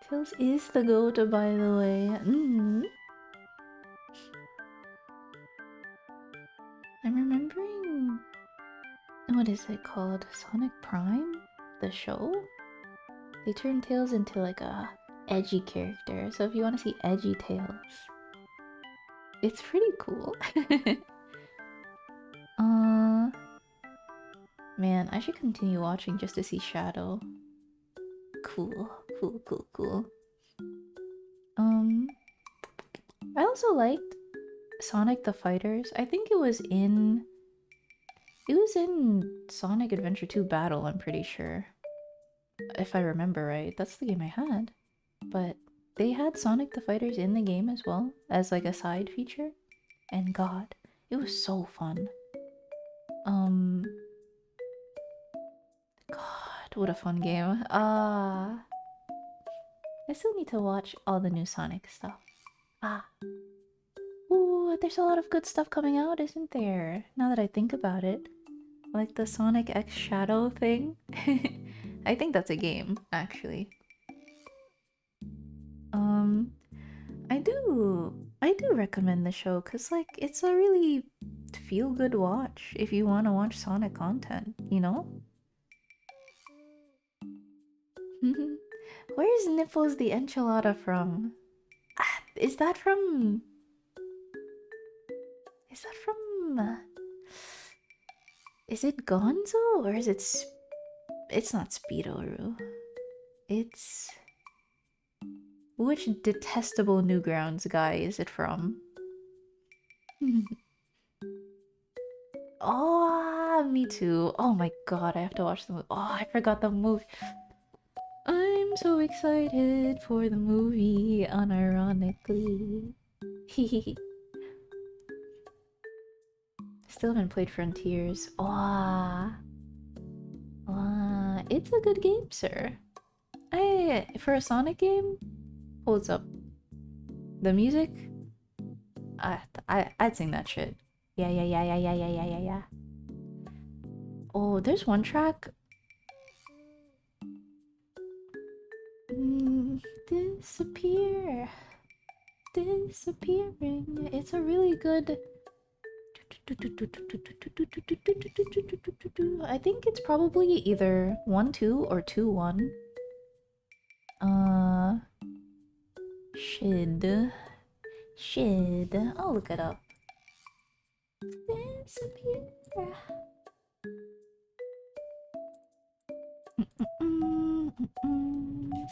Tails is the goat, by the way. I'm remembering... What is it called? Sonic Prime? The show? They turned Tails into like a edgy character, so if you want to see edgy Tails, it's pretty cool. Man, I should continue watching just to see Shadow. Cool. I also liked Sonic the Fighters. I think it was in Sonic Adventure 2 Battle, I'm pretty sure. If I remember right, that's the game I had. But they had Sonic the Fighters in the game as well, as like a side feature. And god, it was so fun. God, what a fun game. I still need to watch all the new Sonic stuff. Ooh, there's a lot of good stuff coming out, isn't there? Now that I think about it. Like the Sonic X Shadow thing. I think that's a game, actually. I do recommend the show because like it's a really feel-good watch if you want to watch Sonic content, you know? Where's Nipples the Enchilada from? Is that from... Is it Gonzo or is it... It's not Speedo-Roo. It's... Which detestable Newgrounds guy is it from? Oh, me too. Oh my god, I have to watch the movie. Oh, I forgot the movie. I'm so excited for the movie, unironically. Still haven't played Frontiers. It's a good game, sir. For a Sonic game, holds up. The music, I'd sing that shit. Yeah. Oh, there's one track. Disappearing. It's a really good. I think it's probably either 1-2 or 2-1. Should. I'll look it up. Disappear.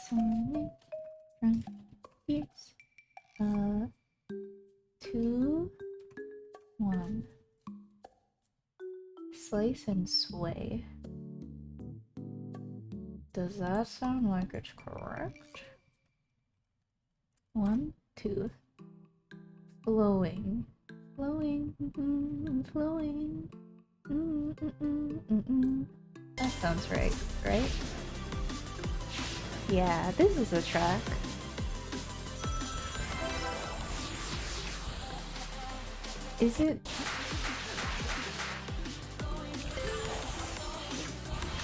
Sonic Frontiers. 2-1. Slice and sway. Does that sound like it's correct? 1, 2. Flowing. That sounds right? Yeah, this is a track. Is it?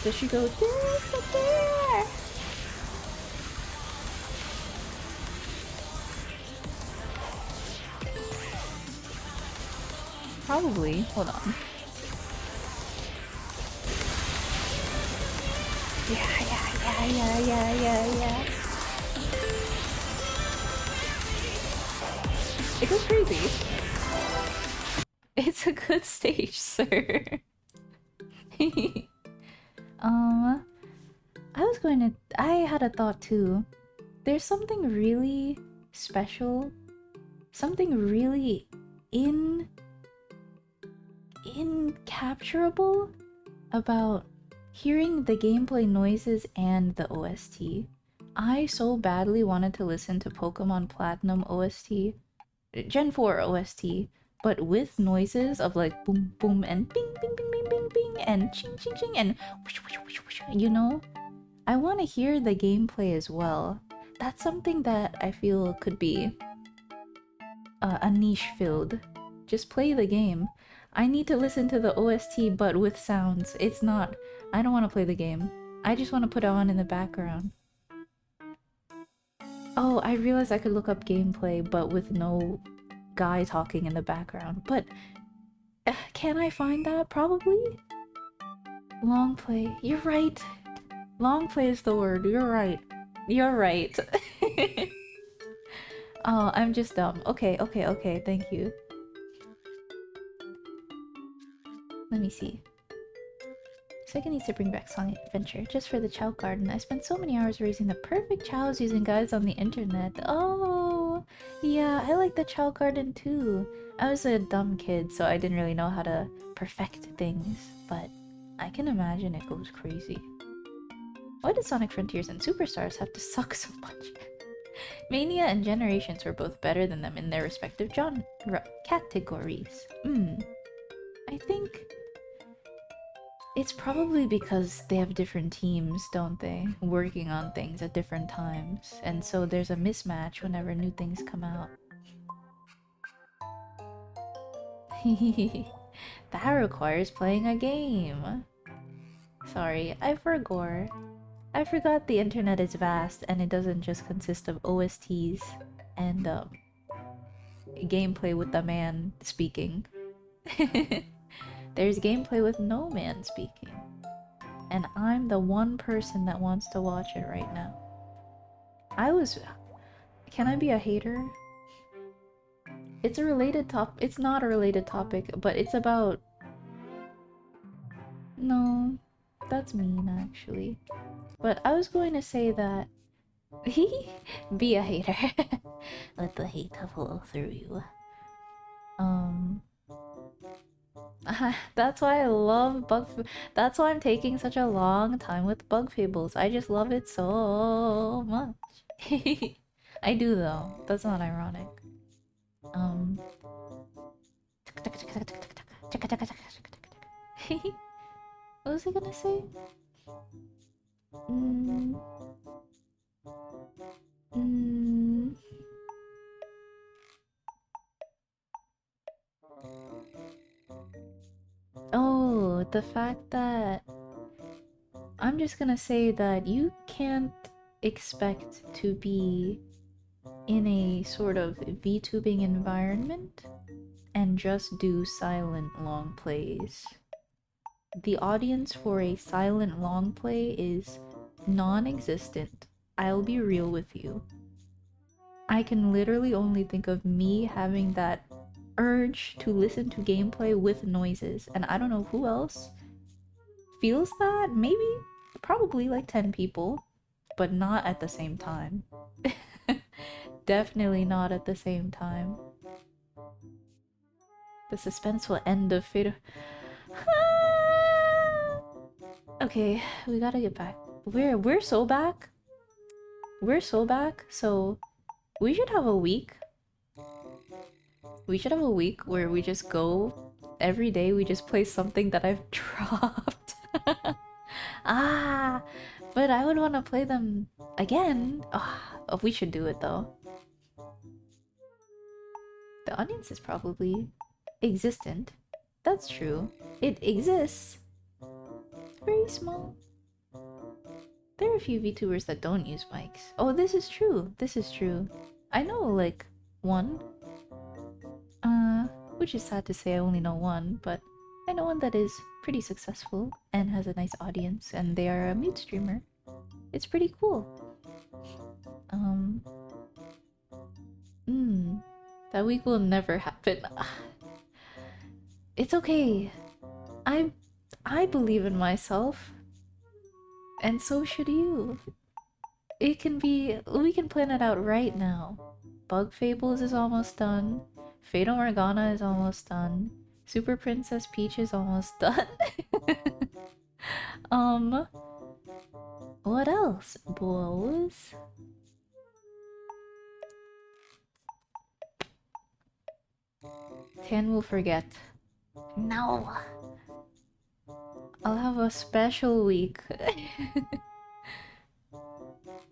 Does she go disappear? Probably. Hold on. Yeah. It goes crazy. It's a good stage, sir. I had a thought too. There's something really special, something really incapturable about hearing the gameplay noises and the OST. I so badly wanted to listen to Pokemon Platinum OST, Gen 4 OST, but with noises of like boom boom and bing bing bing bing bing bing and ching ching ching and whoosh, whoosh, whoosh, whoosh, you know? I want to hear the gameplay as well. That's something that I feel could be a niche filled. Just play the game. I need to listen to the OST but with sounds. It's not... I don't want to play the game. I just want to put it on in the background. Oh, I realized I could look up gameplay but with no guy talking in the background. But can I find that? Probably? Long play. You're right. Long play is the word. You're right. You're right. Oh, I'm just dumb. Okay. Thank you. Let me see. Sega needs to bring back Sonic Adventure just for the Chow Garden. I spent so many hours raising the perfect chows using guides on the internet. Oh, yeah, I like the Chow Garden too. I was a dumb kid, so I didn't really know how to perfect things, but I can imagine it goes crazy. Why did Sonic Frontiers and Superstars have to suck so much? Mania and Generations were both better than them in their respective genre categories. I think it's probably because they have different teams, don't they? Working on things at different times. And so there's a mismatch whenever new things come out. That requires playing a game. Sorry, I forgot. I forgot the internet is vast and it doesn't just consist of OSTs and gameplay with the man speaking. There's gameplay with no man speaking. And I'm the one person that wants to watch it right now. Can I be a hater? It's a related it's not a related topic, but it's about... No, that's mean actually. But I was going to say that... Be a hater. Let the hate flow through you. That's why I love that's why I'm taking such a long time with Bug Fables. I just love it so much. I do though. That's not ironic. What was I gonna say? Oh, the fact that... I'm just gonna say that you can't expect to be in a sort of VTubing environment and just do silent long plays. The audience for a silent long play is non-existent. I'll be real with you. I can literally only think of me having that urge to listen to gameplay with noises, and I don't know who else feels that. Maybe, probably like 10 people, but not at the same time. Definitely not at the same time. The suspense will end of Fate. Okay, we gotta get back. We're so back. We're so back, so we should have a week. We should have a week where we just go every day. We just play something that I've dropped. But I would want to play them again. Oh, we should do it though. The audience is probably existent. That's true. It exists. It's very small. There are a few VTubers that don't use mics. Oh, this is true. This is true. I know like one. Which is sad to say I only know one, but know one that is pretty successful and has a nice audience, and they are a mute streamer. It's pretty cool. That week will never happen. It's okay. I believe in myself. And so should you. It can be... We can plan it out right now. Bug Fables is almost done. Fatal Morgana is almost done. Super Princess Peach is almost done. What else, boys? Tan will forget. No! I'll have a special week.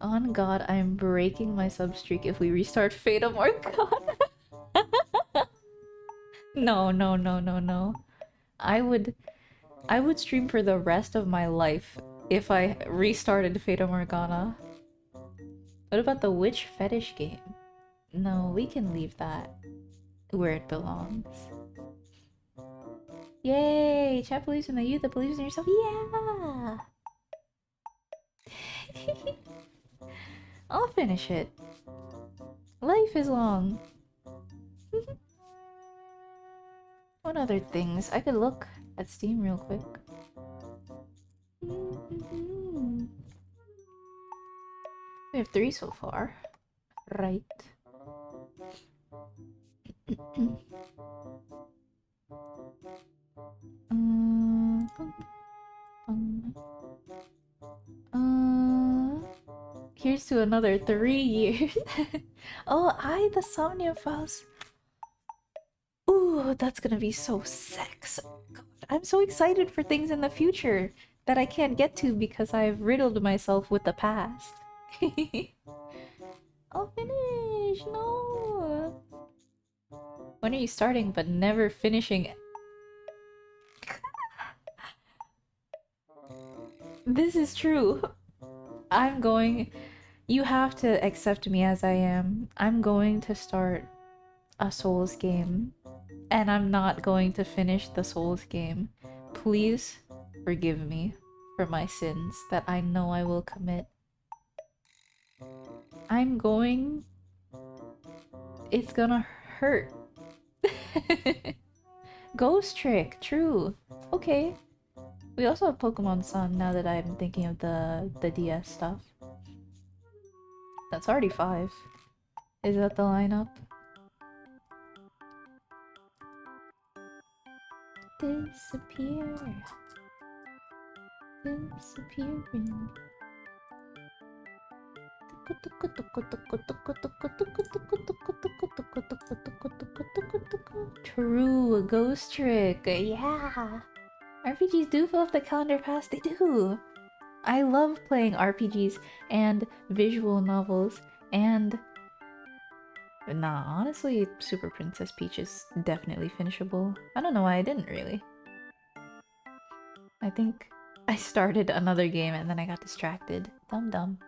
On God, I'm breaking my sub streak if we restart Fata Morgana. No, no, no, no, no. I would stream for the rest of my life if I restarted Fata Morgana. What about the witch fetish game? No, we can leave that where it belongs. Yay! Chat believes in the youth that believes in yourself. Yeah! I'll finish it. Life is long. What other things? I could look at Steam real quick. We have 3 so far. Right. Here's to another 3 years. Oh, the Somnia Files. Ooh, that's gonna be so sex. God, I'm so excited for things in the future that I can't get to because I've riddled myself with the past. I'll finish. No. When are you starting but never finishing? This is true. I'm going... You have to accept me as I am. I'm going to start a Souls game. And I'm not going to finish the Souls game. Please forgive me for my sins that I know I will commit. I'm going... It's gonna hurt. Ghost Trick, true. Okay. We also have Pokemon Sun now that I'm thinking of the DS stuff. That's already 5. Is that the lineup? Disappear. Disappearing. True, a ghost trick. Yeah. RPGs do fill up the calendar pass. They do. I love playing RPGs and visual novels and... Nah, honestly, Super Princess Peach is definitely finishable. I don't know why I didn't really. I think I started another game and then I got distracted. Dumb dumb.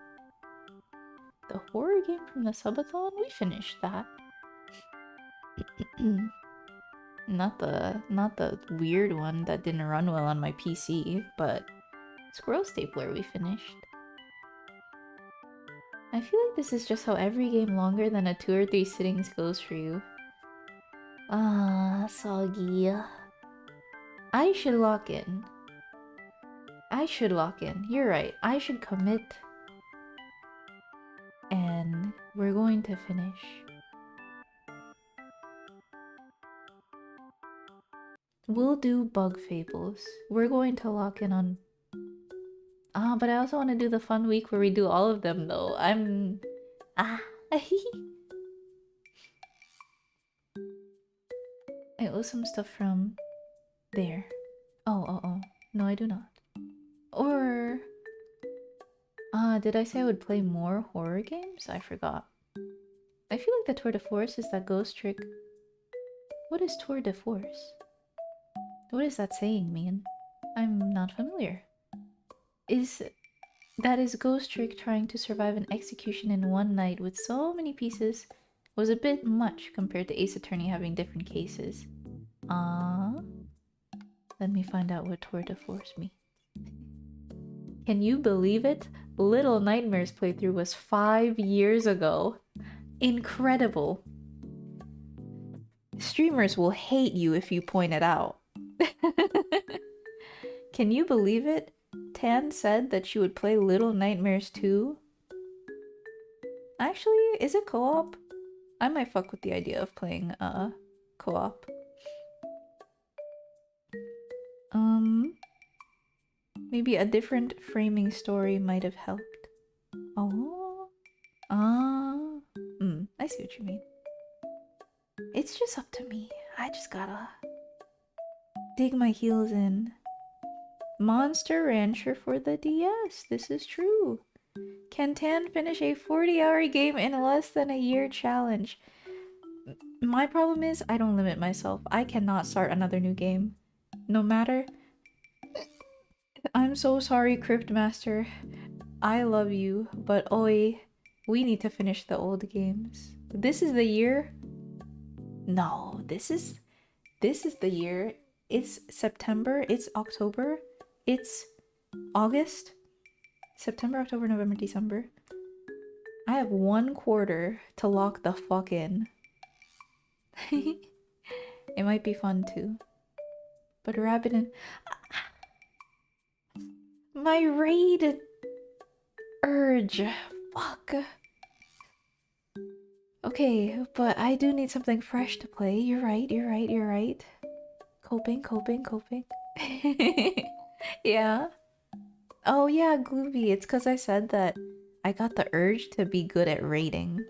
The horror game from the subathon? We finished that. Not the weird one that didn't run well on my PC, but Squirrel Stapler we finished. I feel like this is just how every game longer than a 2 or 3 sittings goes for you. Ah, soggy. I should lock in. I should lock in. You're right. I should commit. And we're going to finish. We'll do Bug Fables. We're going to lock in on... Ah, but I also want to do the fun week where we do all of them, though. I owe some stuff from... there. Oh. No, I do not. Or... did I say I would play more horror games? I forgot. I feel like the Tour de Force is that ghost trick. What is Tour de Force? What does that saying mean? I'm not familiar. That is Ghost Trick trying to survive an execution in one night with so many pieces was a bit much compared to Ace Attorney having different cases. Let me find out what tour de force me. Can you believe it? Little Nightmares playthrough was 5 years ago. Incredible. Streamers will hate you if you point it out. Can you believe it? Tan said that she would play Little Nightmares 2. Actually, is it co-op? I might fuck with the idea of playing co-op. Maybe a different framing story might have helped. Oh. I see what you mean. It's just up to me. I just gotta dig my heels in. Monster Rancher for the DS. This is true. Can Tan finish a 40-hour game in less than a year challenge? My problem is I don't limit myself. I cannot start another new game. No matter. I'm so sorry, Cryptmaster. I love you, but oi, we need to finish the old games. This is the year? No, this is the year. It's September, it's October, it's August. September, October, November, December. I have 1 quarter to lock the fuck in. It might be fun too. But Rabbit and... My raid urge. Fuck. Okay, but I do need something fresh to play. You're right. Coping. Yeah. Oh yeah, Glooby. It's because I said that I got the urge to be good at raiding.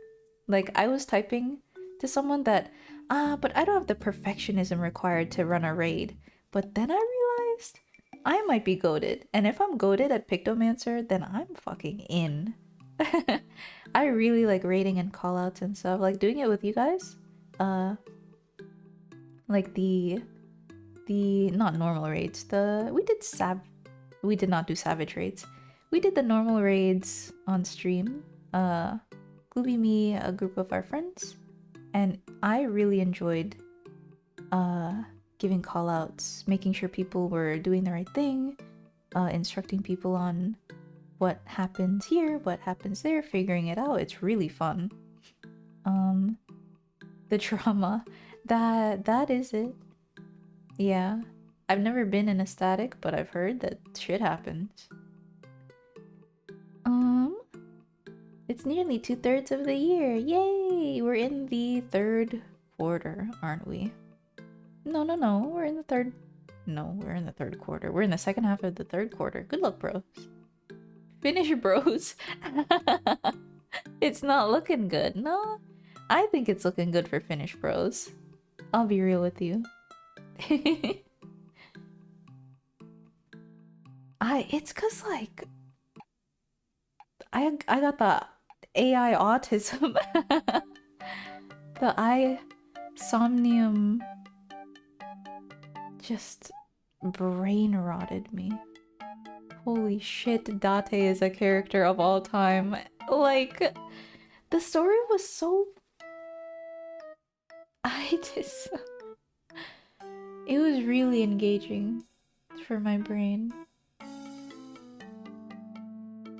Like, I was typing to someone that, but I don't have the perfectionism required to run a raid. But then I realized I might be goated. And if I'm goated at Pictomancer, then I'm fucking in. I really like raiding and callouts and stuff. Like, doing it with you guys. Like the not normal raids. We did not do savage raids. We did the normal raids on stream. Glooby, me, a group of our friends, and I really enjoyed giving callouts, making sure people were doing the right thing, instructing people on what happens here, what happens there, figuring it out. It's really fun. The drama, that is it. Yeah. I've never been in a static, but I've heard that shit happens. It's nearly 2/3 of the year. Yay! We're in the 3rd quarter, aren't we? No. We're in the 3rd. No, we're in the 3rd quarter. We're in the second half of the 3rd quarter. Good luck, bros. Finish, bros. It's not looking good. No, I think it's looking good for Finish, bros. I'll be real with you. It's cause like I got the AI autism. The somnium just brain rotted me. Holy shit, Date is a character of all time. Like, the story was so... It was really engaging for my brain.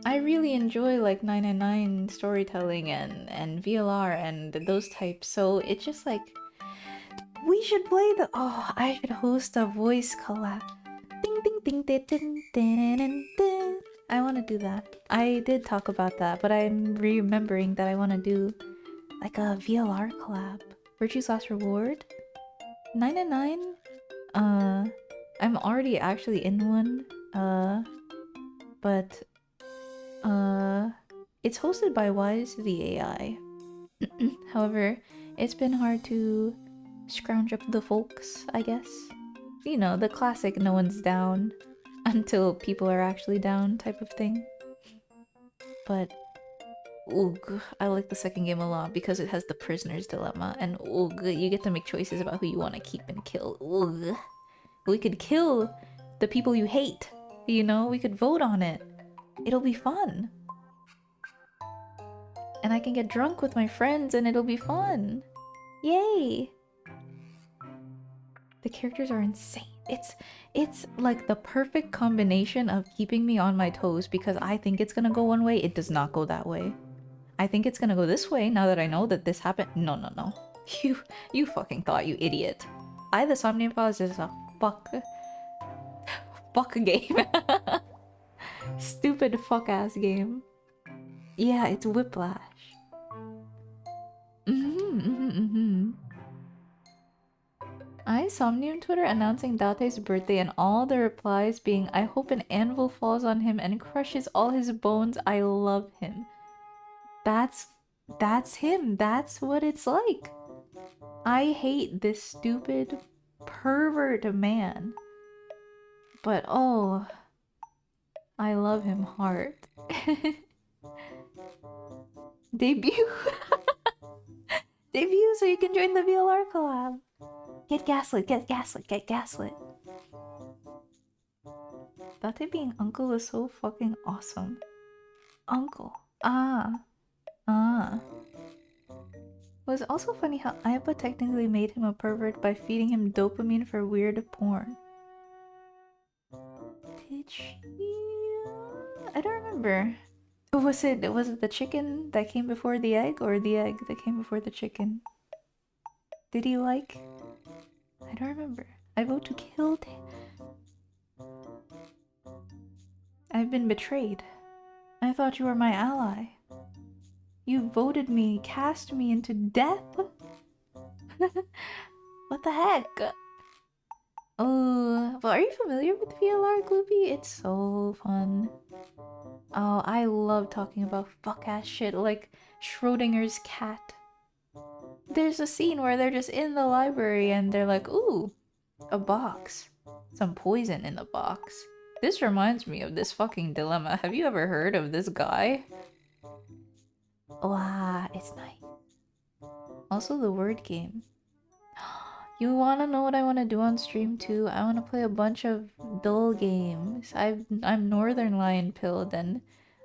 I really enjoy like 999 storytelling and VLR and those types, so it's just like we should play the I should host a voice collab. Ding ding ding ding ding ding ding. I want to do that. I did talk about that, but I'm remembering that I want to do like a VLR collab. Virtue's Last Reward? 999? I'm already actually in one. But it's hosted by Wise the AI. However, it's been hard to scrounge up the folks, I guess. You know, the classic no one's down until people are actually down type of thing. But oog, I like the second game a lot because it has the prisoner's dilemma, and oog, you get to make choices about who you want to keep and kill. Oog. We could kill the people you hate, you know? We could vote on it. It'll be fun. And I can get drunk with my friends and it'll be fun. Yay! The characters are insane. It's like the perfect combination of keeping me on my toes because I think it's gonna go one way, it does not go that way. I think it's gonna go this way now that I know that this happened. No, no, no. You fucking thought, you idiot. The Somnium is a fuck game. Stupid fuck ass game. Yeah, it's Whiplash. I Somnium Twitter announcing Date's birthday and all the replies being I hope an anvil falls on him and crushes all his bones. I love him. That's him. That's what it's like. I hate this stupid pervert man. But oh, I love him hard. Debut. Debut so you can join the VLR collab. Get gaslit, get gaslit, get gaslit. Date being uncle was so fucking awesome. Uncle. Was also funny how Aiba technically made him a pervert by feeding him dopamine for weird porn. Did she? I don't remember. Was it the chicken that came before the egg or the egg that came before the chicken? Did he like? I don't remember. I vote to kill I've been betrayed. I thought you were my ally. You voted me, cast me into death? What the heck? Oh, well, are you familiar with VLR, Gloopy? It's so fun. Oh, I love talking about fuck-ass shit like Schrodinger's cat. There's a scene where they're just in the library and they're like, ooh, a box. Some poison in the box. This reminds me of this fucking dilemma. Have you ever heard of this guy? Wow, it's nice. Also the word game. You wanna know what I wanna do on stream too? I wanna play a bunch of dull games. I'm Northern Lion pilled and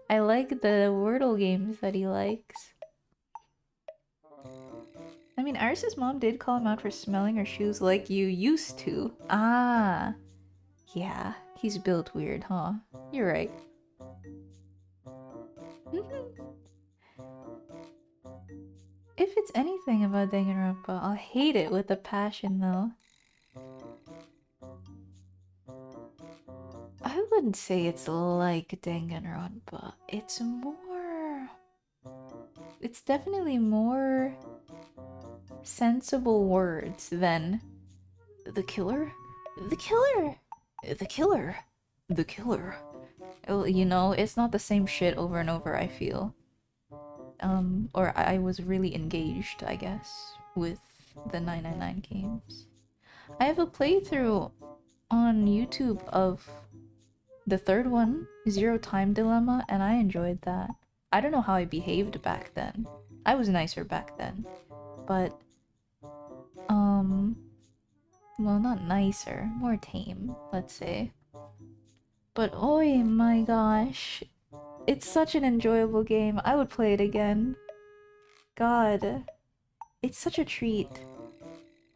I like the Wordle games that he likes. I mean, Iris's mom did call him out for smelling her shoes like you used to. Ah. Yeah, he's built weird, huh? You're right. If it's anything about Danganronpa, I'll hate it with a passion though. I wouldn't say it's like Danganronpa. It's more... It's definitely more sensible words than the killer? The killer! The killer! The killer. You know, it's not the same shit over and over, I feel. Or I was really engaged, I guess, with the 999 games. I have a playthrough on YouTube of the third one, Zero Time Dilemma, and I enjoyed that. I don't know how I behaved back then. I was nicer back then. But, well, not nicer, more tame, let's say. But oh my gosh, it's such an enjoyable game. I would play it again. God, it's such a treat.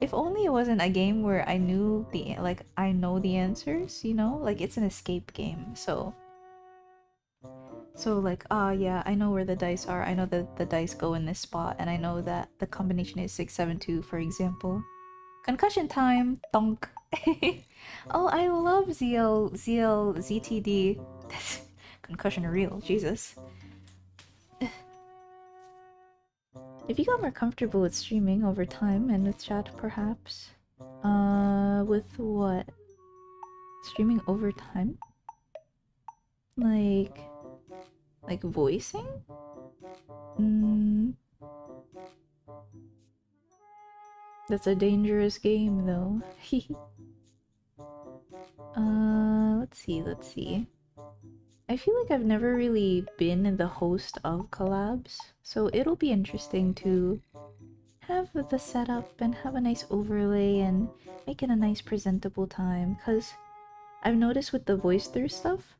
If only it wasn't a game where I knew the I know the answers, you know? Like it's an escape game. So like, yeah, I know where the dice are. I know that the dice go in this spot and I know that the combination is 672, for example. Concussion time, donk. Oh, I love ZTD. Concussion real, Jesus. If you got more comfortable with streaming over time and with chat, perhaps. With what? Streaming over time? Like voicing? That's a dangerous game, though. Let's see. I feel like I've never really been the host of collabs, so it'll be interesting to have the setup and have a nice overlay and make it a nice presentable time, because I've noticed with the voice through stuff,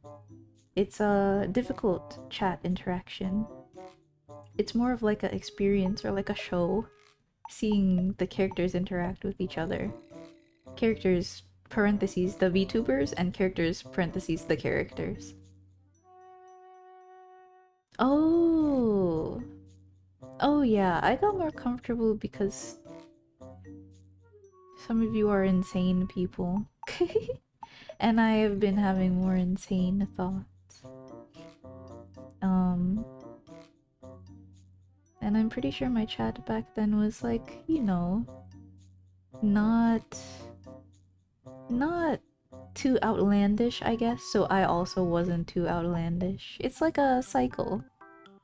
it's a difficult chat interaction. It's more of like an experience or like a show, seeing the characters interact with each other. Characters parentheses the VTubers and characters parentheses the characters. Oh. Oh yeah, I got more comfortable because some of you are insane people. And I have been having more insane thoughts. And I'm pretty sure my chat back then was like, you know, not too outlandish, I guess, so I also wasn't too outlandish. It's like a cycle,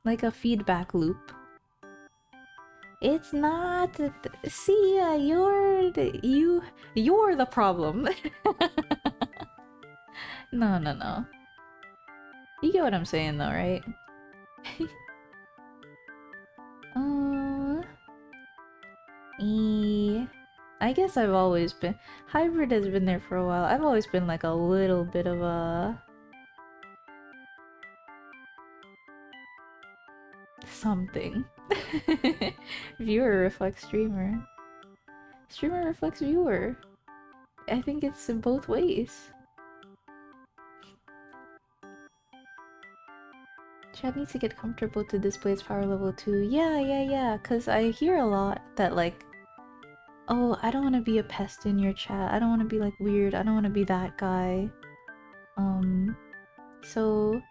like a feedback loop. It's not. See, you're the problem. No. You get what I'm saying, though, right? I guess I've always been. Hybrid has been there for a while. I've always been like a little bit of a something. Viewer reflects streamer. Streamer reflects viewer. I think it's in both ways. Chad needs to get comfortable to display its power level 2. Yeah. Cause I hear a lot that like, oh, I don't want to be a pest in your chat. I don't want to be like weird. I don't want to be that guy. So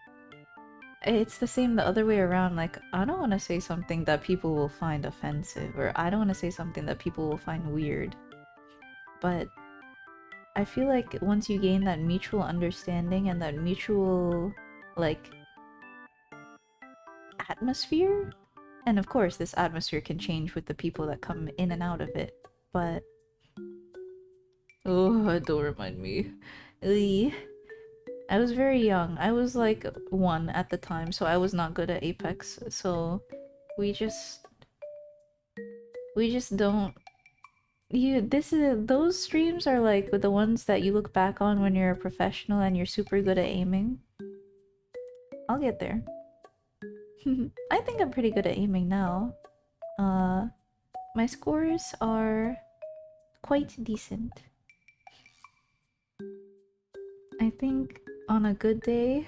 it's the same the other way around. Like, I don't want to say something that people will find offensive, or I don't want to say something that people will find weird. But I feel like once you gain that mutual understanding and that mutual, like, atmosphere, and of course this atmosphere can change with the people that come in and out of it, but oh, don't remind me. I was very young. I was like 1 at the time, so I was not good at Apex, so we just don't. Those streams are like the ones that you look back on when you're a professional and you're super good at aiming. I'll get there. I think I'm pretty good at aiming now. My scores are quite decent. I think on a good day,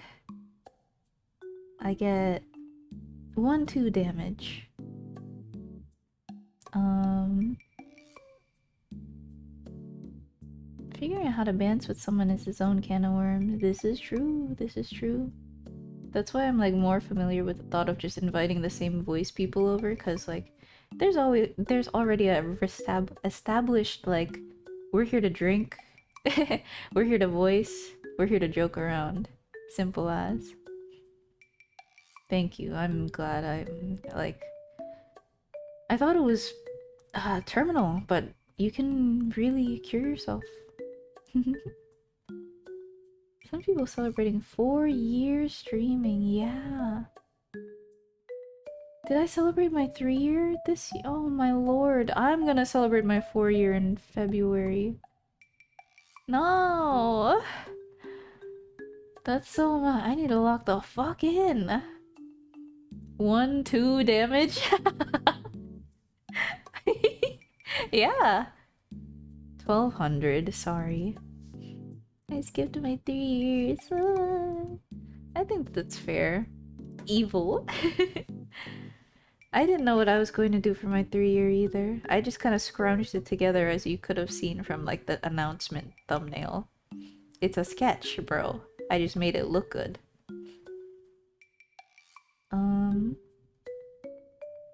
I get 1-2 damage. Figuring out how to dance with someone is his own can of worms. This is true. That's why I'm like more familiar with the thought of just inviting the same voice people over, because like there's already a established like we're here to drink, we're here to voice, we're here to joke around. Simple as. Thank you. I'm glad. I'm like, I thought it was terminal, but you can really cure yourself. Some people celebrating 4 years streaming, yeah. Did I celebrate my 3-year this year? Oh my lord, I'm gonna celebrate my 4-year in February. No! That's so much. I need to lock the fuck in. 1-2 damage? Yeah. 1200, sorry. I skipped my 3 years. I think that's fair. Evil. I didn't know what I was going to do for my 3-year either. I just kind of scrounged it together, as you could have seen from like the announcement thumbnail. It's a sketch, bro. I just made it look good.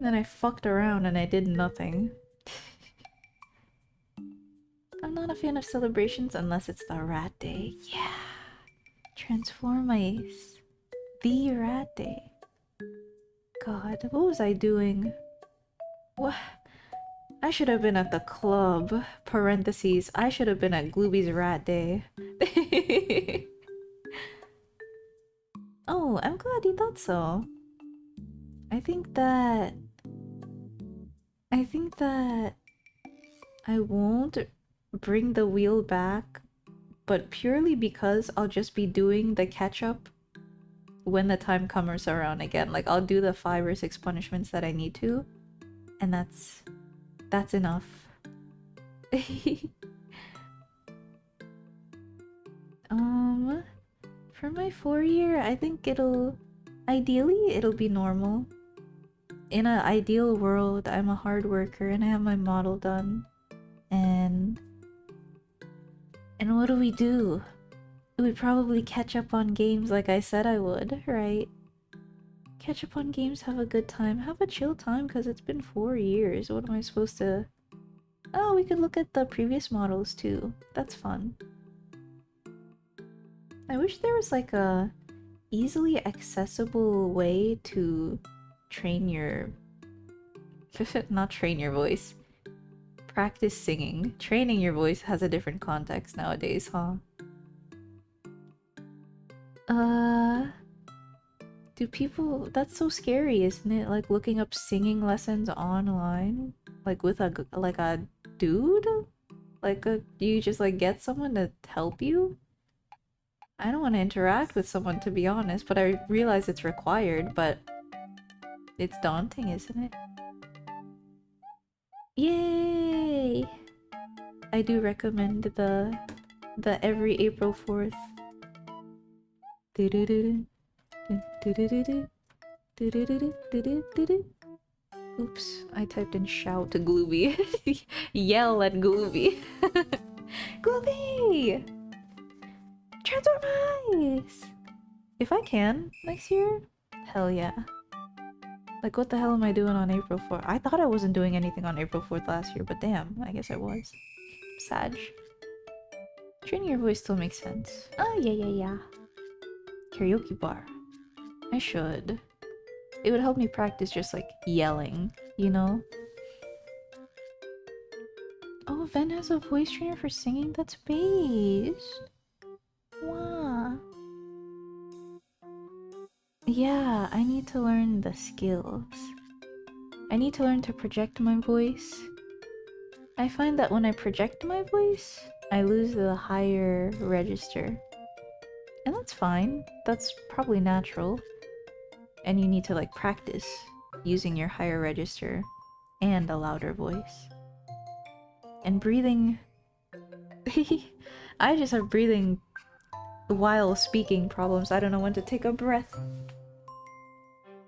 Then I fucked around and I did nothing. I'm not a fan of celebrations unless it's the rat day. Yeah. Transformice. The rat day. God, what was I doing? What? I should have been at the club. Parentheses. I should have been at Glooby's rat day. Oh, I'm glad you thought so. I think that I won't bring the wheel back, but purely because I'll just be doing the catch-up when the time comes around again. Like, I'll do the 5 or 6 punishments that I need to, and that's enough. For my 4-year, I think ideally, it'll be normal. In an ideal world, I'm a hard worker and I have my model done. And what do? We'd probably catch up on games like I said I would, right? Catch up on games, have a good time, have a chill time, because it's been 4 years. What am I supposed to... Oh, we could look at the previous models too. That's fun. I wish there was like a easily accessible way to train your... not train your voice. Practice singing. Training your voice has a different context nowadays, huh? Do people... That's so scary, isn't it? Like looking up singing lessons online? Like with a dude? Do you just like get someone to help you? I don't want to interact with someone, to be honest, but I realize it's required, but it's daunting, isn't it? Yay! I do recommend the every April 4th. Oops, I typed in shout to Glooby. Yell at Glooby. Glooby! Transformize! If I can, next year? Hell yeah. Like, what the hell am I doing on April 4th? I thought I wasn't doing anything on April 4th last year, but damn, I guess I was. Sag. Training your voice still makes sense. Oh, yeah. Karaoke bar. I should. It would help me practice just, like, yelling, you know? Oh, Ven has a voice trainer for singing? That's based. Wow. Yeah, I need to learn the skills. I need to learn to project my voice. I find that when I project my voice, I lose the higher register. And that's fine. That's probably natural. And you need to like practice using your higher register and a louder voice. And breathing... I just have breathing while speaking problems. I don't know when to take a breath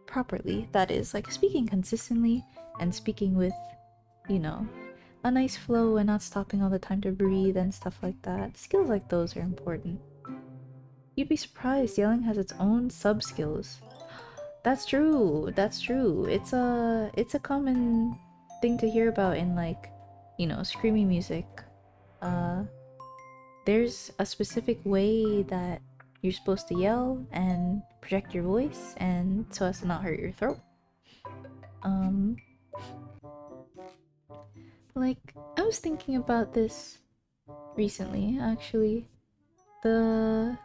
properly. That is, like speaking consistently and speaking with, you know, a nice flow and not stopping all the time to breathe and stuff like that. Skills like those are important. You'd be surprised, yelling has its own sub-skills. That's true, that's true. It's a common thing to hear about in like, you know, screamy music. There's a specific way that you're supposed to yell and project your voice and so as to not hurt your throat. Like, I was thinking about this recently, actually. The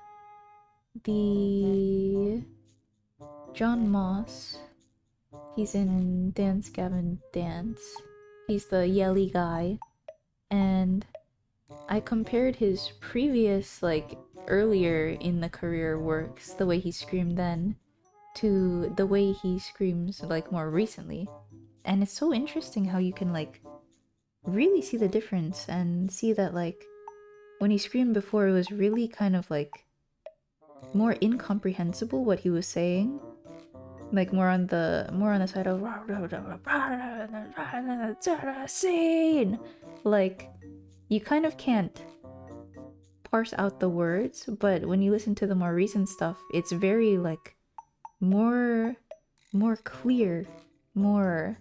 John Moss, he's in Dance Gavin Dance. He's the yelly guy. And I compared his previous, like, earlier in the career works, the way he screamed then, to the way he screams, like, more recently. And it's so interesting how you can, like, really see the difference and see that, like, when he screamed before, it was really kind of, like, more incomprehensible what he was saying. Like, more on the side of scene. Like, you kind of can't parse out the words, but when you listen to the more recent stuff, it's very like more clear, more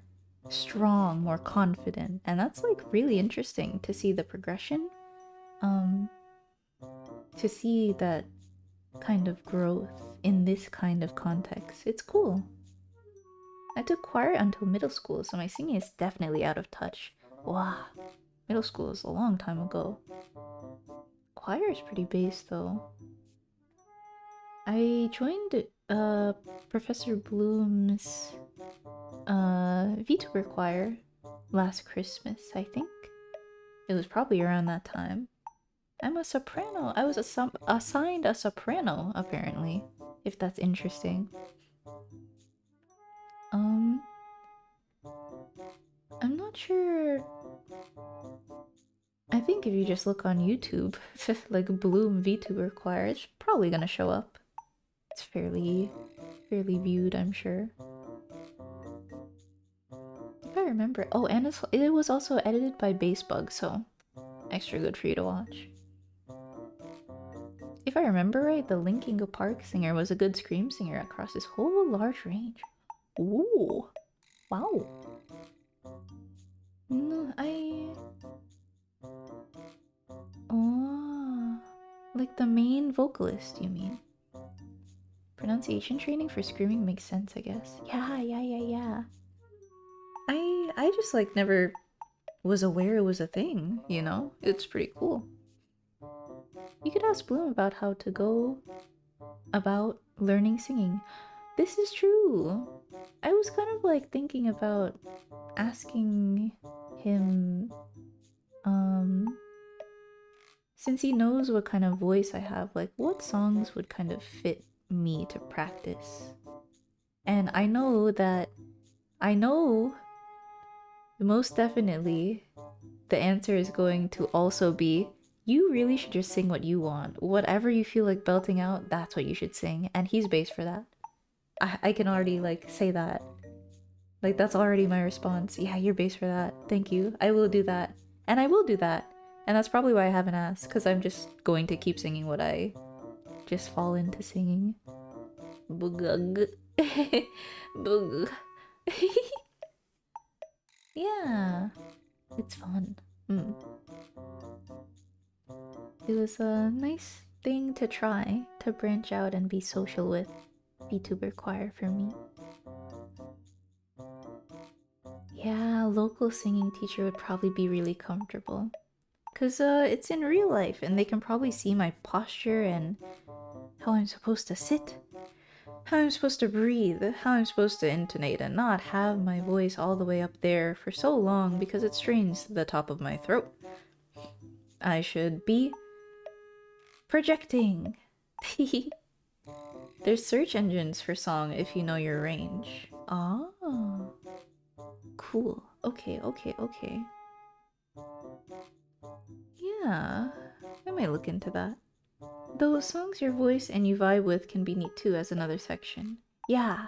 strong, more confident, and that's like really interesting to see the progression, to see that kind of growth in this kind of context. It's cool. I took choir until middle school, so my singing is definitely out of touch. Wow, middle school is a long time ago. Choir is pretty base though. I joined Professor Bloom's VTuber choir last Christmas, I think. It was probably around that time. I'm a soprano. I was assigned a soprano, apparently, if that's interesting. I'm not sure. I think if you just look on YouTube, like Bloom VTuber choir, it's probably gonna show up. It's fairly viewed, I'm sure. If I remember. Oh, and it was also edited by Basebug, so extra good for you to watch. If I remember right, the Linkin Park singer was a good scream singer across his whole large range. Ooh. Wow. No, Oh. Like the main vocalist, you mean? Pronunciation training for screaming makes sense, I guess. Yeah. I just like never was aware it was a thing, you know? It's pretty cool. You could ask Bloom about how to go about learning singing. This is true. I was kind of like thinking about asking him, since he knows what kind of voice I have, like what songs would kind of fit me to practice. And I know most definitely the answer is going to also be you really should just sing what you want. Whatever you feel like belting out, that's what you should sing. And he's based for that. I can already like say that. Like that's already my response. Yeah, you're based for that. Thank you. I will do that. And I will do that. And that's probably why I haven't asked, because I'm just going to keep singing what I just fall into singing. Bugug. Bug. Yeah. It's fun. It was a nice thing to try to branch out and be social with VTuber choir for me. Yeah, local singing teacher would probably be really comfortable. Cause it's in real life and they can probably see my posture and how I'm supposed to sit, how I'm supposed to breathe, how I'm supposed to intonate and not have my voice all the way up there for so long because it strains the top of my throat. I should be projecting. There's search engines for song if you know your range. Oh, cool. Okay. Yeah, I might look into that. Though songs your voice and you vibe with can be neat too as another section. Yeah.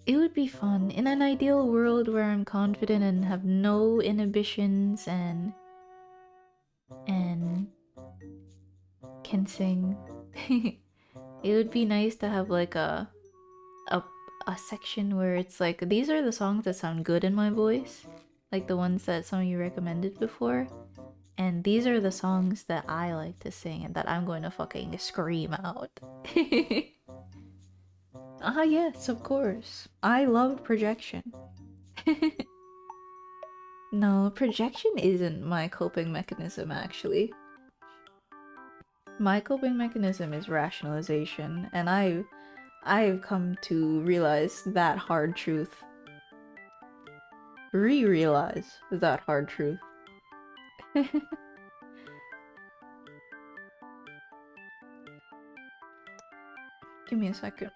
It would be fun in an ideal world where I'm confident and have no inhibitions and can sing. It would be nice to have like a section where it's like these are the songs that sound good in my voice, like the ones that some of you recommended before, and these are the songs that I like to sing and that I'm going to fucking scream out. Ah yes, of course. I love projection. No, projection isn't my coping mechanism actually. My coping mechanism is rationalization, and I've come to realize that hard truth. Realize that hard truth. Give me a second.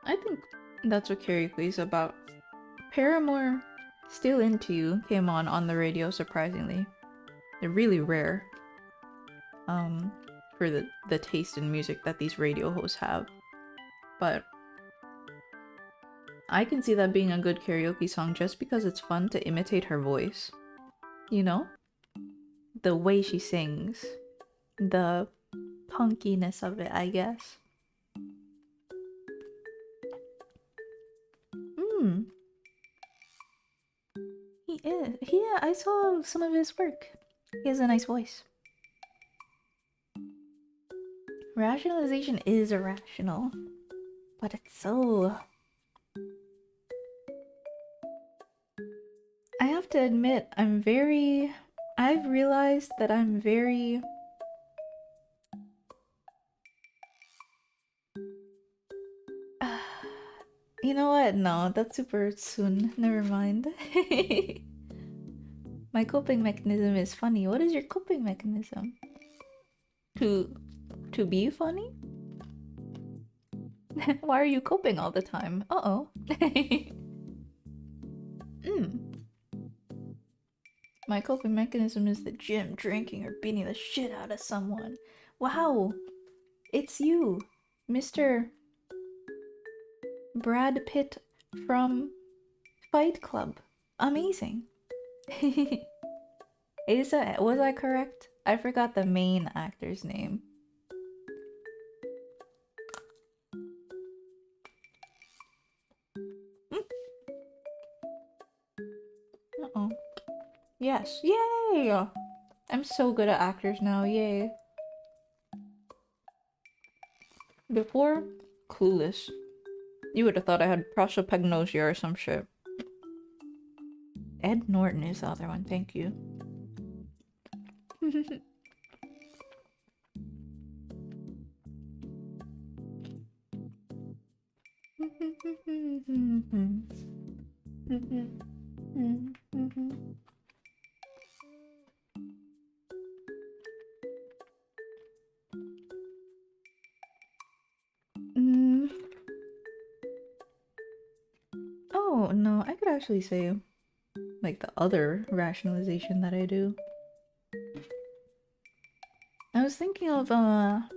I think that's what karaoke is about. Paramore, Still Into You came on the radio surprisingly. They're really rare. For the taste in music that these radio hosts have. But I can see that being a good karaoke song just because it's fun to imitate her voice. You know? The way she sings. The punkiness of it, I guess. He is. Yeah, I saw some of his work. He has a nice voice. Rationalization is irrational, but it's so have to admit, I've realized that I'm very... You know what? No, that's super soon. Never mind. My coping mechanism is funny. What is your coping mechanism? To be funny? Why are you coping all the time? Uh-oh. My coping mechanism is the gym, drinking, or beating the shit out of someone. Wow! It's you, Mr. Brad Pitt from Fight Club. Amazing. Was I correct? I forgot the main actor's name. Uh-oh. Yes. Yay! I'm so good at actors now. Yay. Before, clueless. You would have thought I had prosopagnosia or some shit. Ed Norton is the other one. Thank you. Oh, no, I could actually say, like, the other rationalization that I do. I was thinking of, a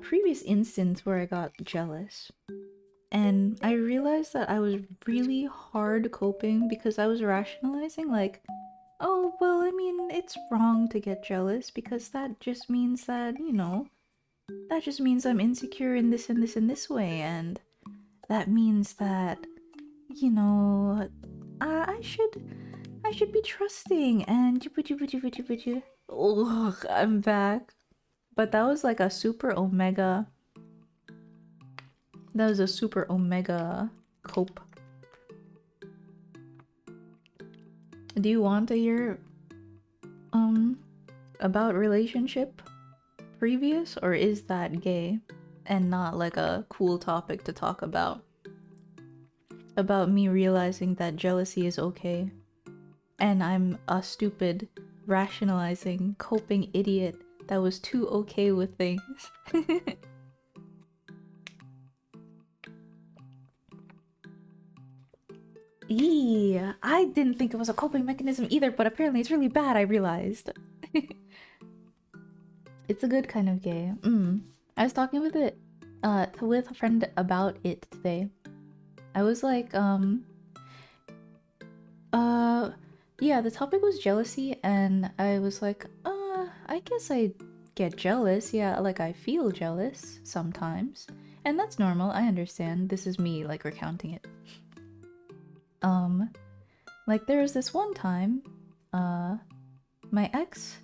previous instance where I got jealous. And I realized that I was really hard coping because I was rationalizing, like, oh, well, I mean, it's wrong to get jealous because that just means that, you know, that just means I'm insecure in this and this and this way, and that means that, you know, I should be trusting, and ugh, I'm back. But that was like a super omega. That was a super omega cope. Do you want to hear about relationship previous, or is that gay and not like a cool topic to talk about? About me realizing that jealousy is okay and I'm a stupid rationalizing coping idiot that was too okay with things. Yeah, I didn't think it was a coping mechanism either, but apparently it's really bad, I realized. It's a good kind of gay. I was talking with with a friend about it today. I was like, yeah, the topic was jealousy, and I was like, I guess I get jealous. Yeah, like I feel jealous sometimes. And that's normal, I understand. This is me, like, recounting it. Like there was this one time, my ex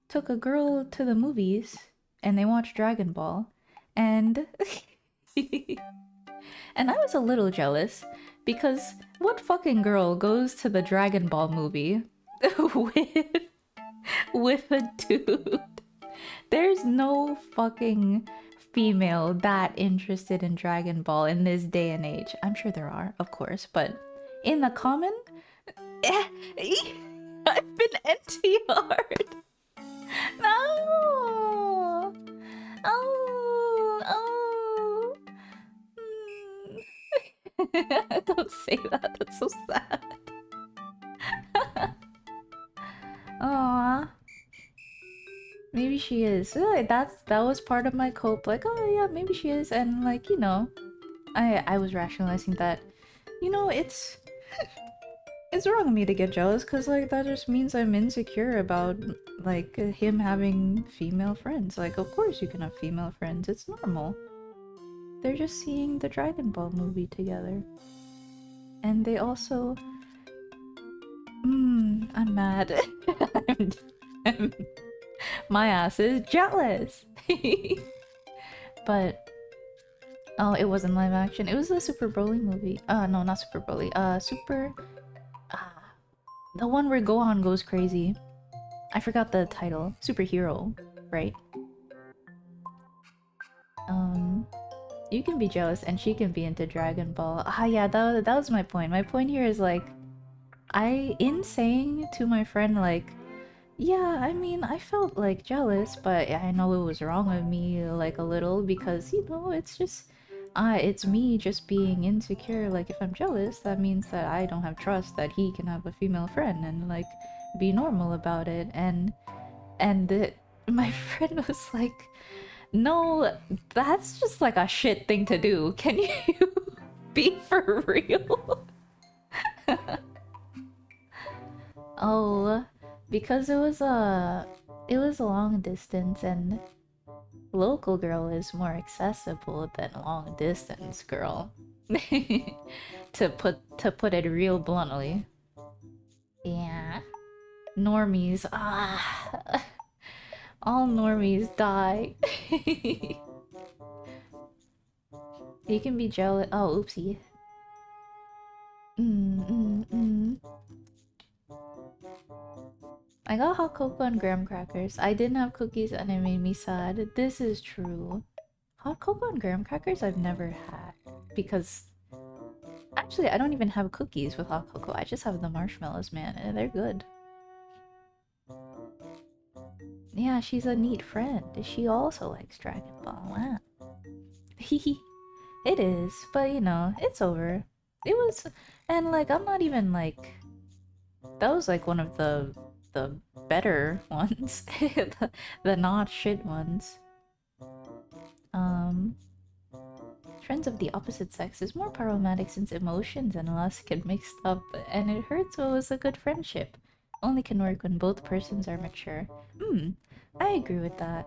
took a girl to the movies and they watched Dragon Ball, and and I was a little jealous because what fucking girl goes to the Dragon Ball movie with a dude? There's no fucking female that interested in Dragon Ball in this day and age. I'm sure there are, of course, but in the common, I've been NTR'd. No. Oh. Don't say that. That's so sad. Aww. Maybe she is. That was part of my cope. Like, oh yeah, maybe she is. And like, you know, I was rationalizing that, you know, it's wrong of me to get jealous because like that just means I'm insecure about like him having female friends. Like, of course you can have female friends. It's normal. They're just seeing the Dragon Ball movie together. And they also... I'm mad. My ass is jealous! But Oh, it wasn't live action. It was a Super Broly movie. No, not Super Broly. The one where Gohan goes crazy. I forgot the title. Superhero, right? You can be jealous and she can be into Dragon Ball. Ah, yeah, that was my point. My point here is like, in saying to my friend, like, yeah, I mean, I felt like jealous, but I know it was wrong of me, like a little, because you know, it's me just being insecure. Like, if I'm jealous, that means that I don't have trust that he can have a female friend and like be normal about it. My friend was like, no, that's just like a shit thing to do. Can you be for real? Oh, because it was a long distance and local girl is more accessible than long distance girl. To put it real bluntly. Yeah. Normies. Ah. All normies die. You can be jealous. Oh, oopsie. I got hot cocoa and graham crackers. I didn't have cookies and it made me sad. This is true. Hot cocoa and graham crackers I've never had. Because... Actually, I don't even have cookies with hot cocoa. I just have the marshmallows, man. And they're good. Yeah, she's a neat friend. She also likes Dragon Ball. Wow. Hehe. It is, but you know, it's over. It was... And like, I'm not even like... That was like one of the better ones. the not shit ones. Friends of the opposite sex is more problematic since emotions and lust get mixed up, and it hurts what was a good friendship. Only can work when both persons are mature. I agree with that.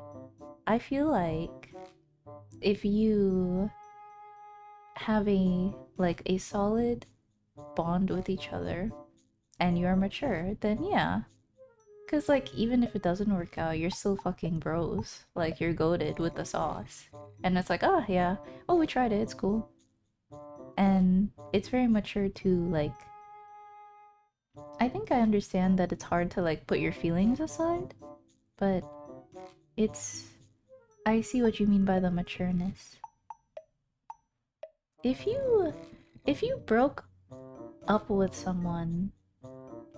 I feel like if you have a solid bond with each other and you're mature, then yeah. Cause like even if it doesn't work out, you're still fucking bros. Like you're goated with the sauce. And it's like, oh yeah, oh we tried it, it's cool. And it's very mature to like... I think I understand that it's hard to like put your feelings aside, but it's... I see what you mean by the matureness. If you broke up with someone,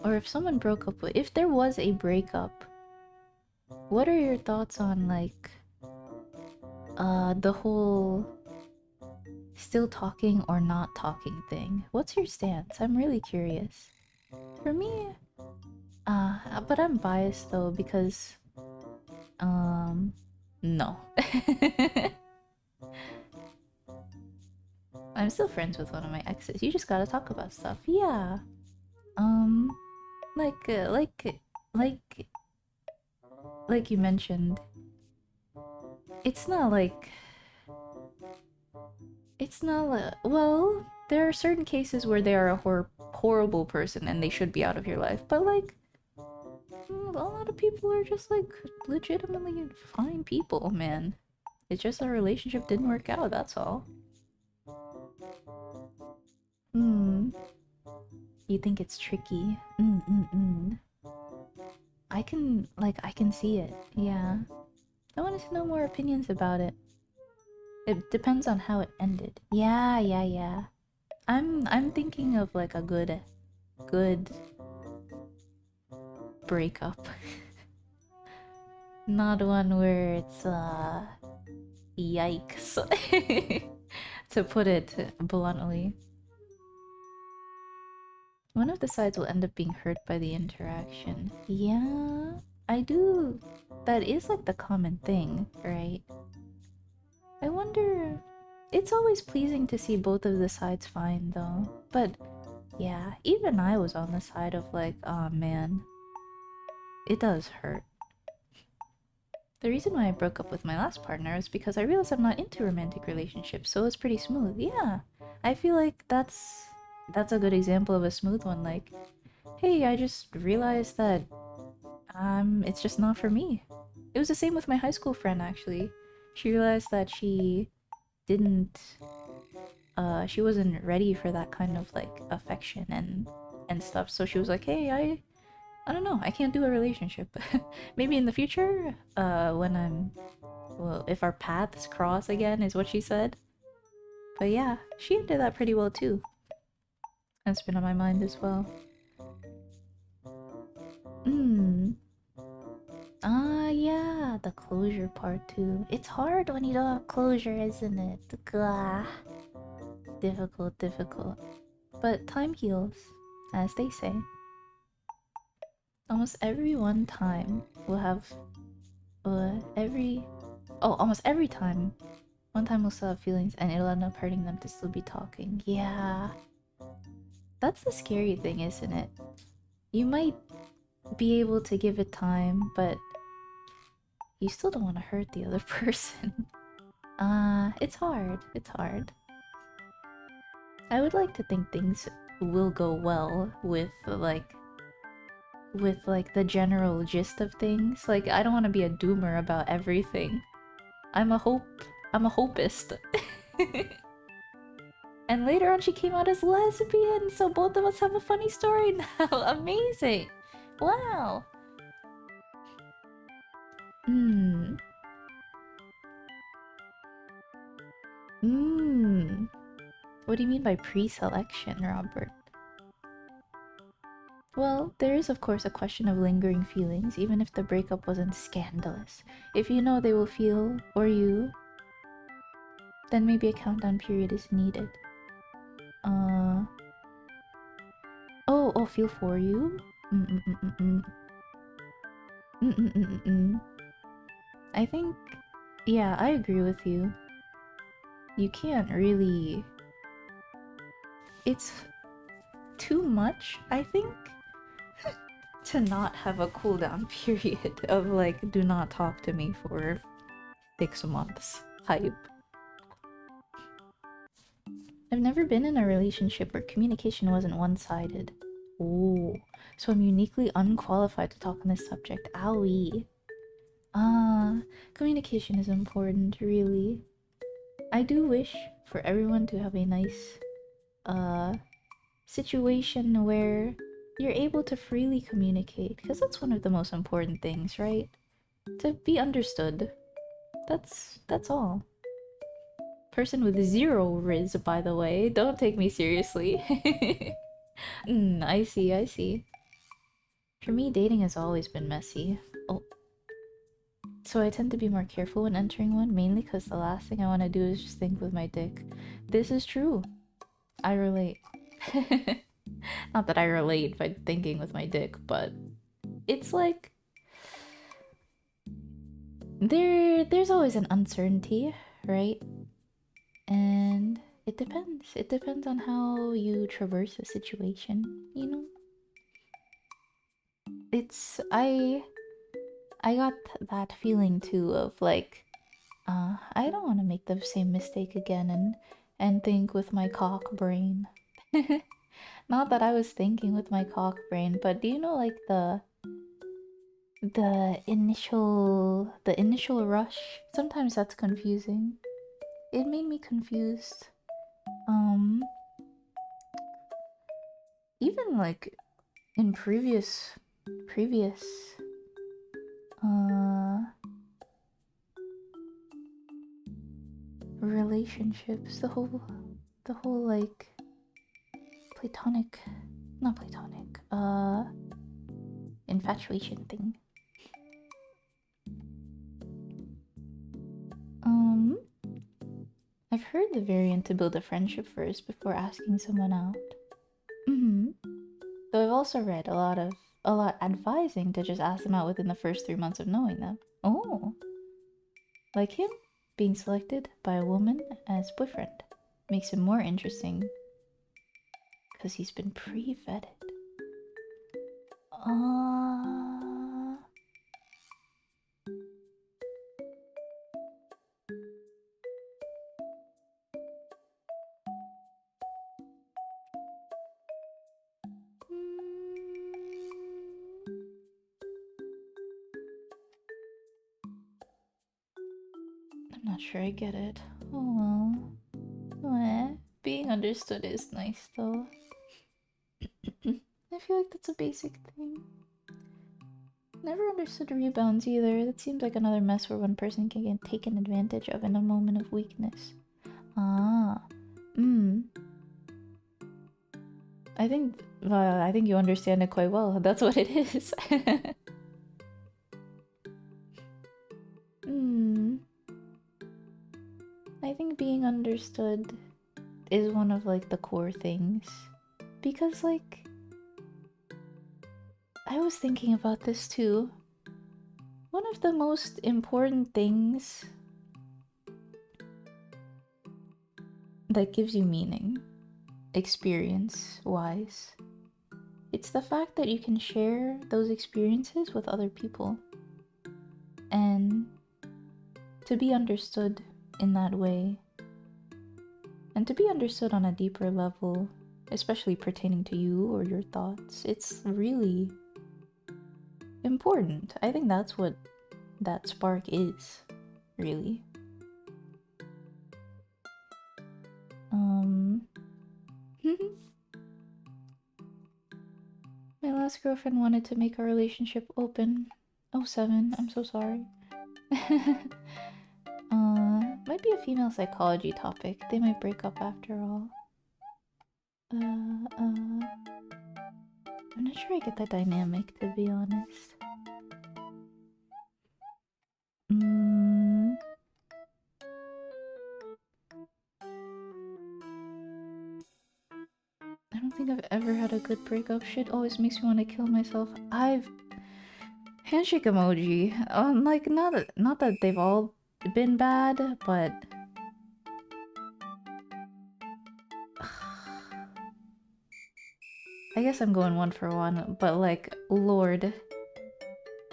or if someone broke up with... If there was a breakup, what are your thoughts on like the whole still talking or not talking thing? What's your stance? I'm really curious. For me, but I'm biased though because no. I'm still friends with one of my exes. You just gotta talk about stuff. Yeah. Like you mentioned, it's not like... It's not like... Well, there are certain cases where they are a horrible person and they should be out of your life, but like... A lot of people are just like legitimately fine people, man. It's just our relationship didn't work out, that's all. You think it's tricky? I can see it, yeah. I wanted to know more opinions about it. It depends on how it ended. Yeah. I'm thinking of like a good breakup. Not one where it's yikes. To put it bluntly. One of the sides will end up being hurt by the interaction. Yeah, I do. That is like the common thing, right? I wonder... It's always pleasing to see both of the sides fine though. But yeah, even I was on the side of like, oh man. It does hurt. The reason why I broke up with my last partner is because I realized I'm not into romantic relationships, so it's pretty smooth. Yeah, I feel like that's a good example of a smooth one. Like, hey, I just realized that it's just not for me. It was the same with my high school friend, actually. She realized that she didn't she wasn't ready for that kind of like affection and stuff. So she was like, "Hey, I don't know. I can't do a relationship. Maybe in the future, when I'm well, if our paths cross again," is what she said. But yeah, she did that pretty well too. That's been on my mind as well. Yeah, the closure part too. It's hard when you don't have closure, isn't it? Gah. Difficult, difficult. But time heals, as they say. Almost every one time we'll have almost every time one time we'll still have feelings and it'll end up hurting them to still be talking. Yeah. That's the scary thing, isn't it? You might be able to give it time, but you still don't want to hurt the other person. It's hard. It's hard. I would like to think things will go well with the general gist of things. Like, I don't want to be a doomer about everything. I'm a hopist. And later on she came out as lesbian, so both of us have a funny story now. Amazing. Wow. What do you mean by pre-selection, Robert? Well, there is of course a question of lingering feelings, even if the breakup wasn't scandalous. If you know they will feel, or you, then maybe a countdown period is needed. Oh, feel for you? I think, yeah, I agree with you. You can't really... It's too much, I think, to not have a cooldown period of like, do not talk to me for 6 months. Hype. I've never been in a relationship where communication wasn't one-sided. Ooh, so I'm uniquely unqualified to talk on this subject. Owie. Communication is important, really. I do wish for everyone to have a nice, situation where you're able to freely communicate, because that's one of the most important things, right? To be understood. That's all. Person with 0 riz, by the way. Don't take me seriously. I see, I see. For me, dating has always been messy. Oh. So I tend to be more careful when entering one, mainly because the last thing I want to do is just think with my dick. This is true. I relate. Not that I relate by thinking with my dick, but it's like there's always an uncertainty, right? And it depends. It depends on how you traverse a situation, you know? It's I got that feeling too of like I don't want to make the same mistake again and think with my cock brain. Not that I was thinking with my cock brain, but do you know like the initial rush? Sometimes that's confusing. It made me confused. Even like in previous relationships, the whole like platonic, not platonic, infatuation thing. I've heard the variant to build a friendship first before asking someone out. Though I've also read a lot advising to just ask them out within the first 3 months of knowing them. Oh. Like him being selected by a woman as boyfriend makes him more interesting because he's been pre-vetted. I'm not sure I get it. Oh well. Being understood is nice though. I feel like that's a basic thing. Never understood rebounds either. That seems like another mess where one person can get taken advantage of in a moment of weakness. Ah. I think you understand it quite well. That's what it is. I think being understood is one of like the core things. Because like I was thinking about this too. One of the most important things that gives you meaning, experience-wise, it's the fact that you can share those experiences with other people. And to be understood in that way, and to be understood on a deeper level, especially pertaining to you or your thoughts, it's really important. I think that's what that spark is, really. My last girlfriend wanted to make our relationship open. Oh, 7, I'm so sorry. Might be a female psychology topic. They might break up after all. I'm not sure I get that dynamic, to be honest. I don't think I've ever had a good breakup. Shit always makes me want to kill myself. Handshake emoji. Like, not that they've all been bad, but... I guess I'm going 1 for 1, but like, Lord.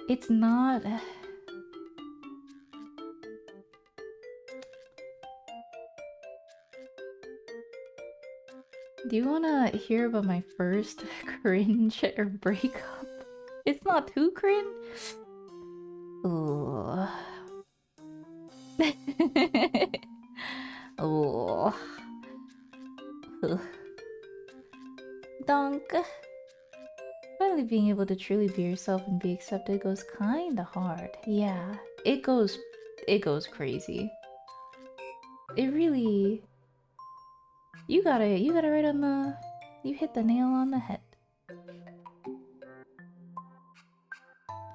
It's not... Do you wanna hear about my first cringe or breakup? It's not too cringe. Ooh. Ooh. Donk. Finally being able to truly be yourself and be accepted goes kinda hard. Yeah, it goes crazy. It really... You got it right on the... You hit the nail on the head.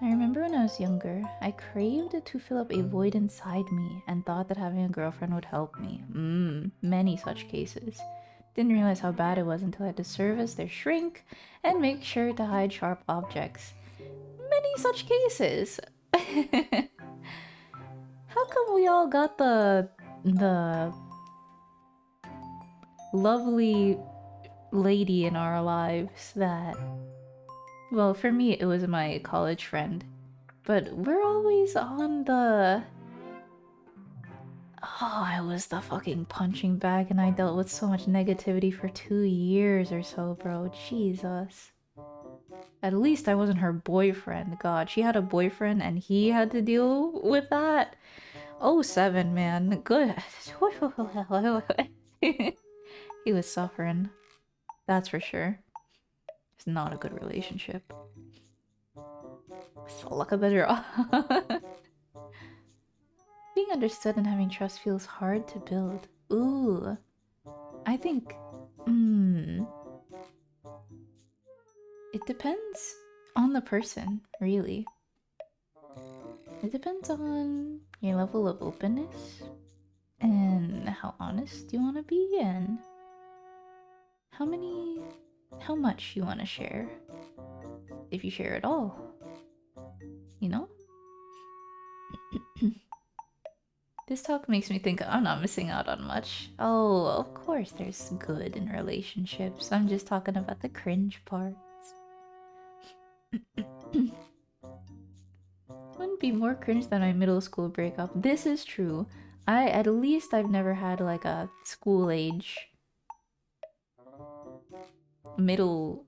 I remember when I was younger, I craved to fill up a void inside me and thought that having a girlfriend would help me. Many such cases. Didn't realize how bad it was until I had to service their shrink and make sure to hide sharp objects. Many such cases! How come we all got the lovely lady in our lives that... Well, for me, it was my college friend. But we're always on the... Oh, I was the fucking punching bag and I dealt with so much negativity for 2 years or so, bro. Jesus. At least I wasn't her boyfriend. God, she had a boyfriend and he had to deal with that. Oh, 7, man. Good. He was suffering. That's for sure. It's not a good relationship. So luck of the draw. Being understood and having trust feels hard to build. Ooh. I think... It depends on the person, really. It depends on your level of openness and how honest you want to be and how much you want to share. If you share it all. You know? This talk makes me think I'm not missing out on much. Oh, of course there's good in relationships. I'm just talking about the cringe parts. Wouldn't be more cringe than my middle school breakup. This is true. At least I've never had like a school age... Middle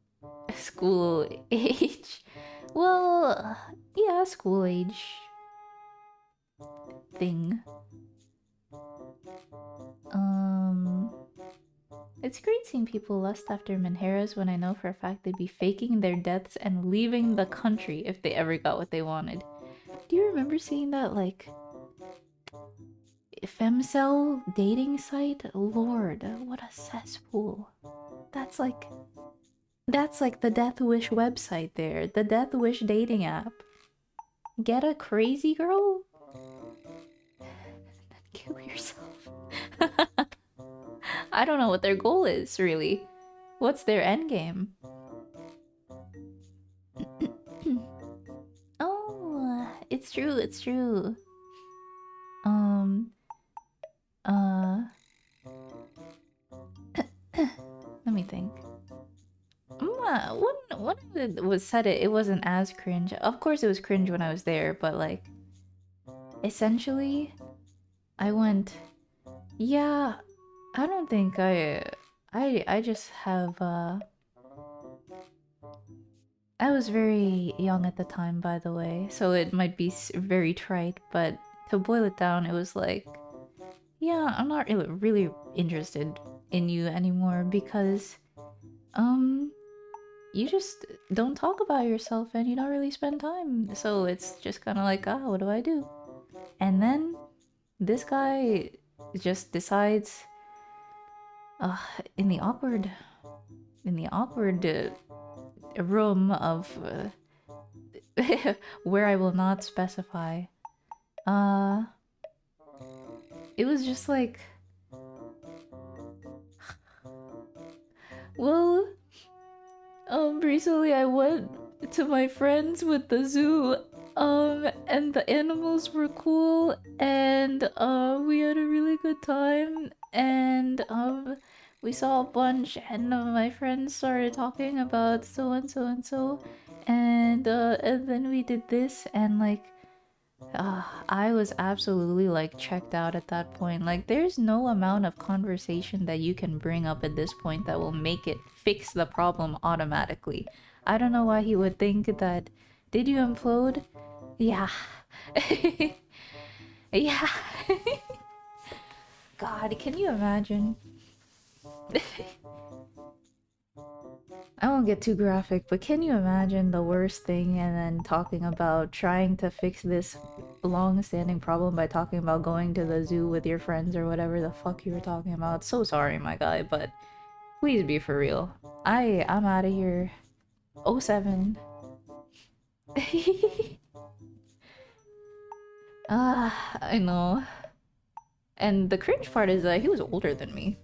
school age. Well, yeah, school age thing. It's great seeing people lust after Menheras when I know for a fact they'd be faking their deaths and leaving the country if they ever got what they wanted. Do you remember seeing that, like, femcel dating site? Lord, what a cesspool. That's like the Death Wish website there. The Death Wish dating app. Get a crazy girl? Then kill yourself. I don't know what their goal is, really. What's their endgame? Oh, it's true, it's true. Let me think. When it was said it wasn't as cringe. Of course it was cringe when I was there, but like, essentially, I went, yeah, I don't think I just have, I was very young at the time, by the way, so it might be very trite, but to boil it down, it was like, yeah, I'm not really interested in you anymore because, you just don't talk about yourself and you don't really spend time. So it's just kind of like, what do I do? And then this guy just decides, in the awkward room of where I will not specify. It was just like, well, recently I went to my friends with the zoo, and the animals were cool, and we had a really good time, and we saw a bunch, and my friends started talking about so and so and so, and then we did this, and like, I was absolutely like checked out at that point. Like, there's no amount of conversation that you can bring up at this point that will make it fix the problem automatically. I don't know why he would think that. Did you implode? Yeah. Yeah. God, can you imagine? I won't get too graphic, but can you imagine the worst thing and then talking about trying to fix this long-standing problem by talking about going to the zoo with your friends or whatever the fuck you were talking about? So sorry, my guy, but please be for real. I'm out of here. 07. I know. And the cringe part is that he was older than me.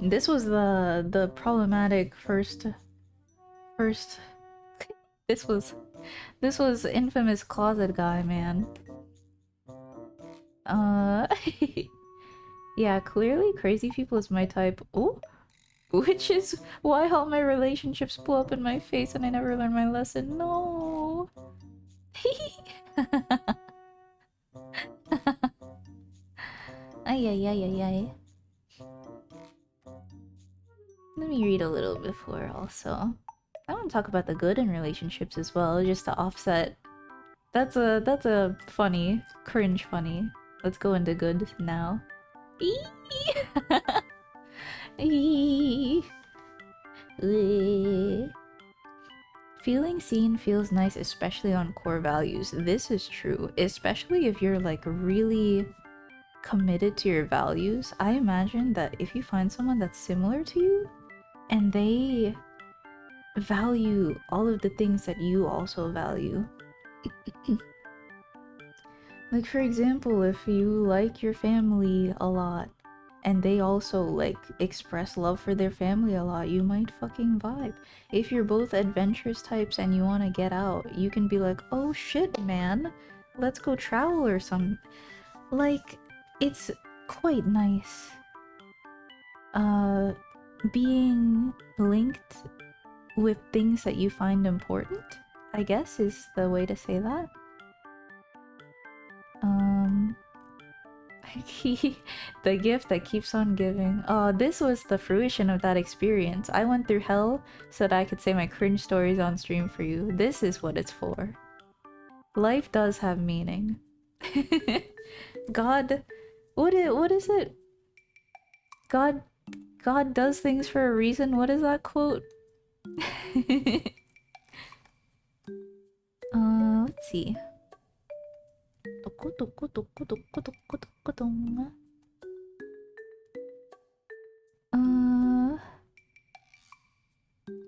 This was the problematic first this was infamous closet guy, man. Yeah, clearly crazy people is my type. Oh, which is why all my relationships blow up in my face and I never learn my lesson. No. Ay ay ay ay ay. Let me read a little before also. I want to talk about the good in relationships as well, just to offset. That's a funny, cringe funny. Let's go into good now. Feeling seen feels nice, especially on core values. This is true, especially if you're like really committed to your values. I imagine that if you find someone that's similar to you and they value all of the things that you also value. Like, for example, if you like your family a lot and they also like express love for their family a lot, you might fucking vibe. If you're both adventurous types and you want to get out, you can be like, oh shit, man, let's go travel or some. Like, it's quite nice being linked with things that you find important, I guess is the way to say that. The gift that keeps on giving. Oh, this was the fruition of that experience. I went through hell so that I could say my cringe stories on stream for you. This is what it's for. Life does have meaning. God, what is it? God God does things for a reason. What is that quote? Let's see.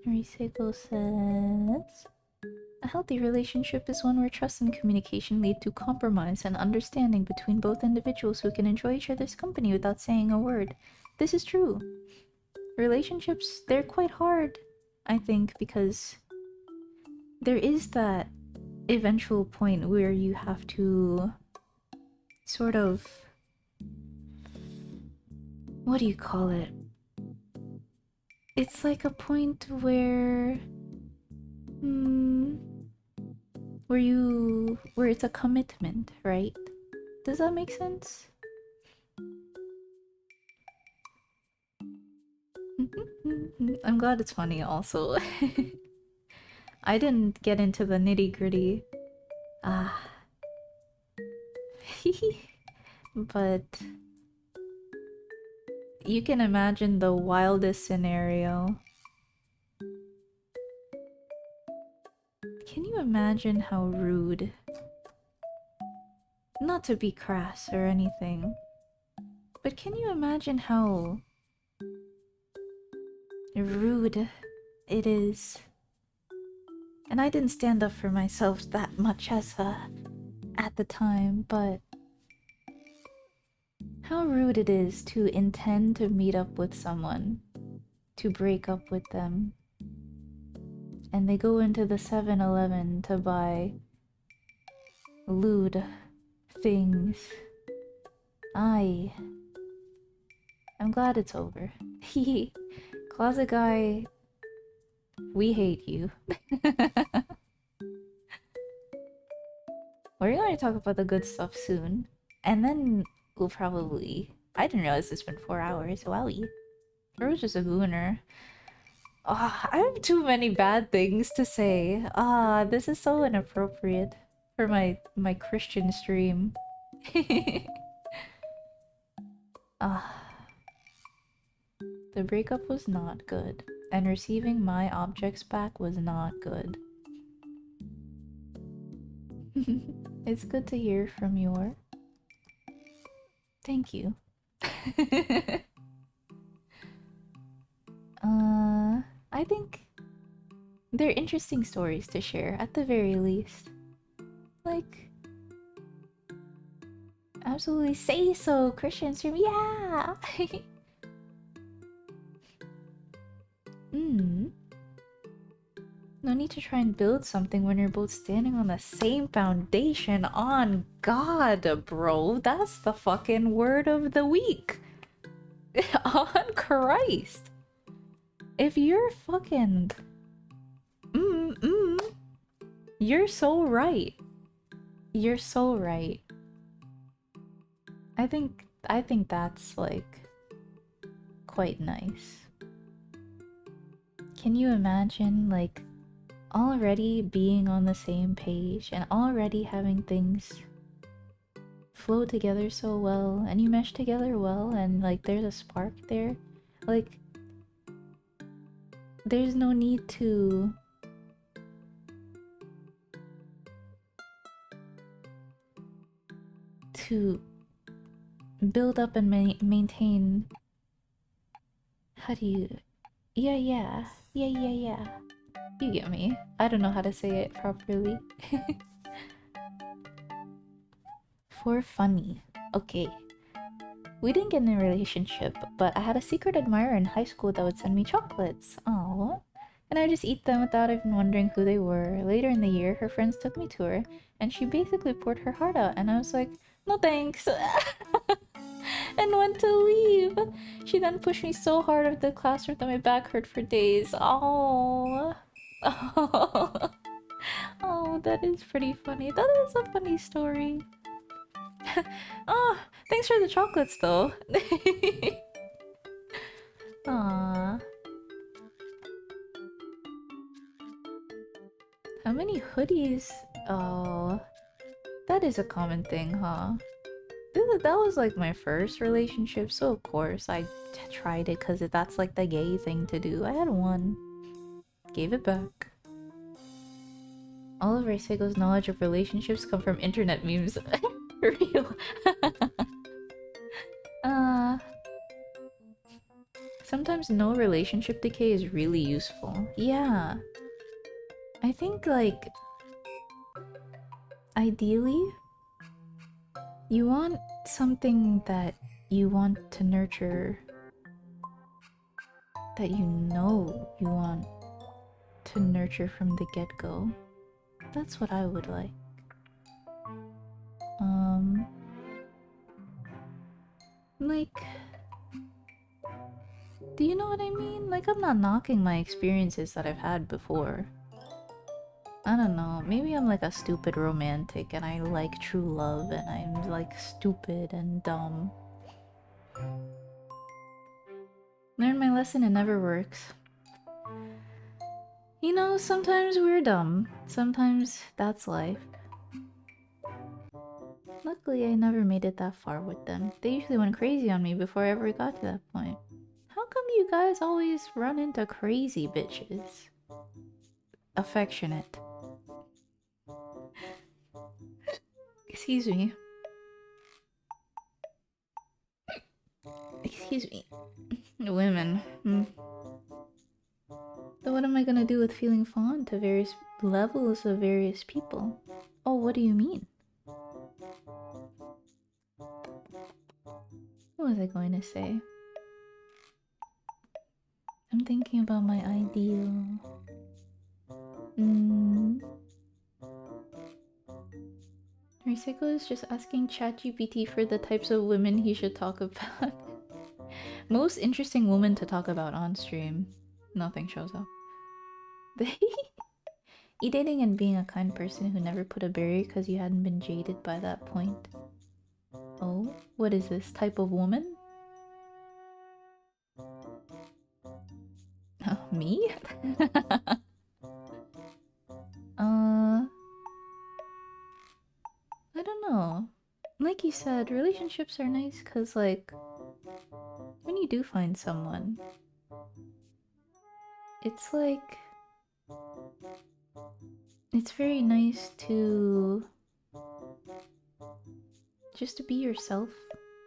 Risego says, a healthy relationship is one where trust and communication lead to compromise and understanding between both individuals who can enjoy each other's company without saying a word. This is true. Relationships, they're quite hard, I think, because there is that eventual point where you have to sort of, what do you call it? It's like a point where where it's a commitment, right? Does that make sense? I'm glad it's funny also. I didn't get into the nitty-gritty. Ah. But you can imagine the wildest scenario. Can you imagine how rude? Not to be crass or anything, but can you imagine how rude it is? And I didn't stand up for myself that much as at the time, but how rude it is to intend to meet up with someone, to break up with them, and they go into the 7-Eleven to buy lewd things. I'm glad it's over. Hehe. Closet guy, we hate you. We're going to talk about the good stuff soon. And then we'll probably... I didn't realize it's been 4 hours. Wowie. Or it was just a gooner. I have too many bad things to say. This is so inappropriate for my Christian stream. The breakup was not good, and receiving my objects back was not good. It's good to hear from your... Thank you. I think they're interesting stories to share, at the very least. Like, absolutely say so, Christian stream, yeah! No need to try and build something when you're both standing on the same foundation. On God, bro. That's the fucking word of the week. On Christ. If you're fucking... You're so right. You're so right. I think that's, like, quite nice. Can you imagine, like, already being on the same page and already having things flow together so well and you mesh together well and, like, there's a spark there? Like, there's no need to build up and maintain... How do you... Yeah. You get me. I don't know how to say it properly. For funny. Okay. We didn't get in a relationship, but I had a secret admirer in high school that would send me chocolates. Aww. And I just eat them without even wondering who they were. Later in the year, her friends took me to her, and she basically poured her heart out, and I was like, no thanks. And went to leave. She then pushed me so hard out of the classroom that my back hurt for days. Oh, oh, that is pretty funny. That is a funny story. Oh, thanks for the chocolates, though. Aww. How many hoodies? Oh, that is a common thing, huh? That was like my first relationship, so of course I tried it because that's like the gay thing to do. I had one, gave it back. All of Reisego's knowledge of relationships come from internet memes. Real. uh, Sometimes no relationship decay is really useful. Yeah. I think like ideally you want something that you want to nurture, that you know you want to nurture from the get-go. That's what I would like. Like, do you know what I mean? Like, I'm not knocking my experiences that I've had before. I don't know, maybe I'm like a stupid romantic and I like true love and I'm like stupid and dumb. Learn my lesson, it never works. You know, sometimes we're dumb. Sometimes that's life. Luckily, I never made it that far with them. They usually went crazy on me before I ever got to that point. How come you guys always run into crazy bitches? Affectionate. Excuse me. Excuse me. Women. So what am I gonna do with feeling fond to various levels of various people? Oh, what do you mean? What was I going to say? I'm thinking about my ideal. Riseko is just asking ChatGPT for the types of women he should talk about. Most interesting woman to talk about on stream. Nothing shows up. E-dating and being a kind person who never put a barrier because you hadn't been jaded by that point. Oh, what is this type of woman? Me? I don't know. Like you said, relationships are nice because, like, when you do find someone, it's like, it's very nice to just to be yourself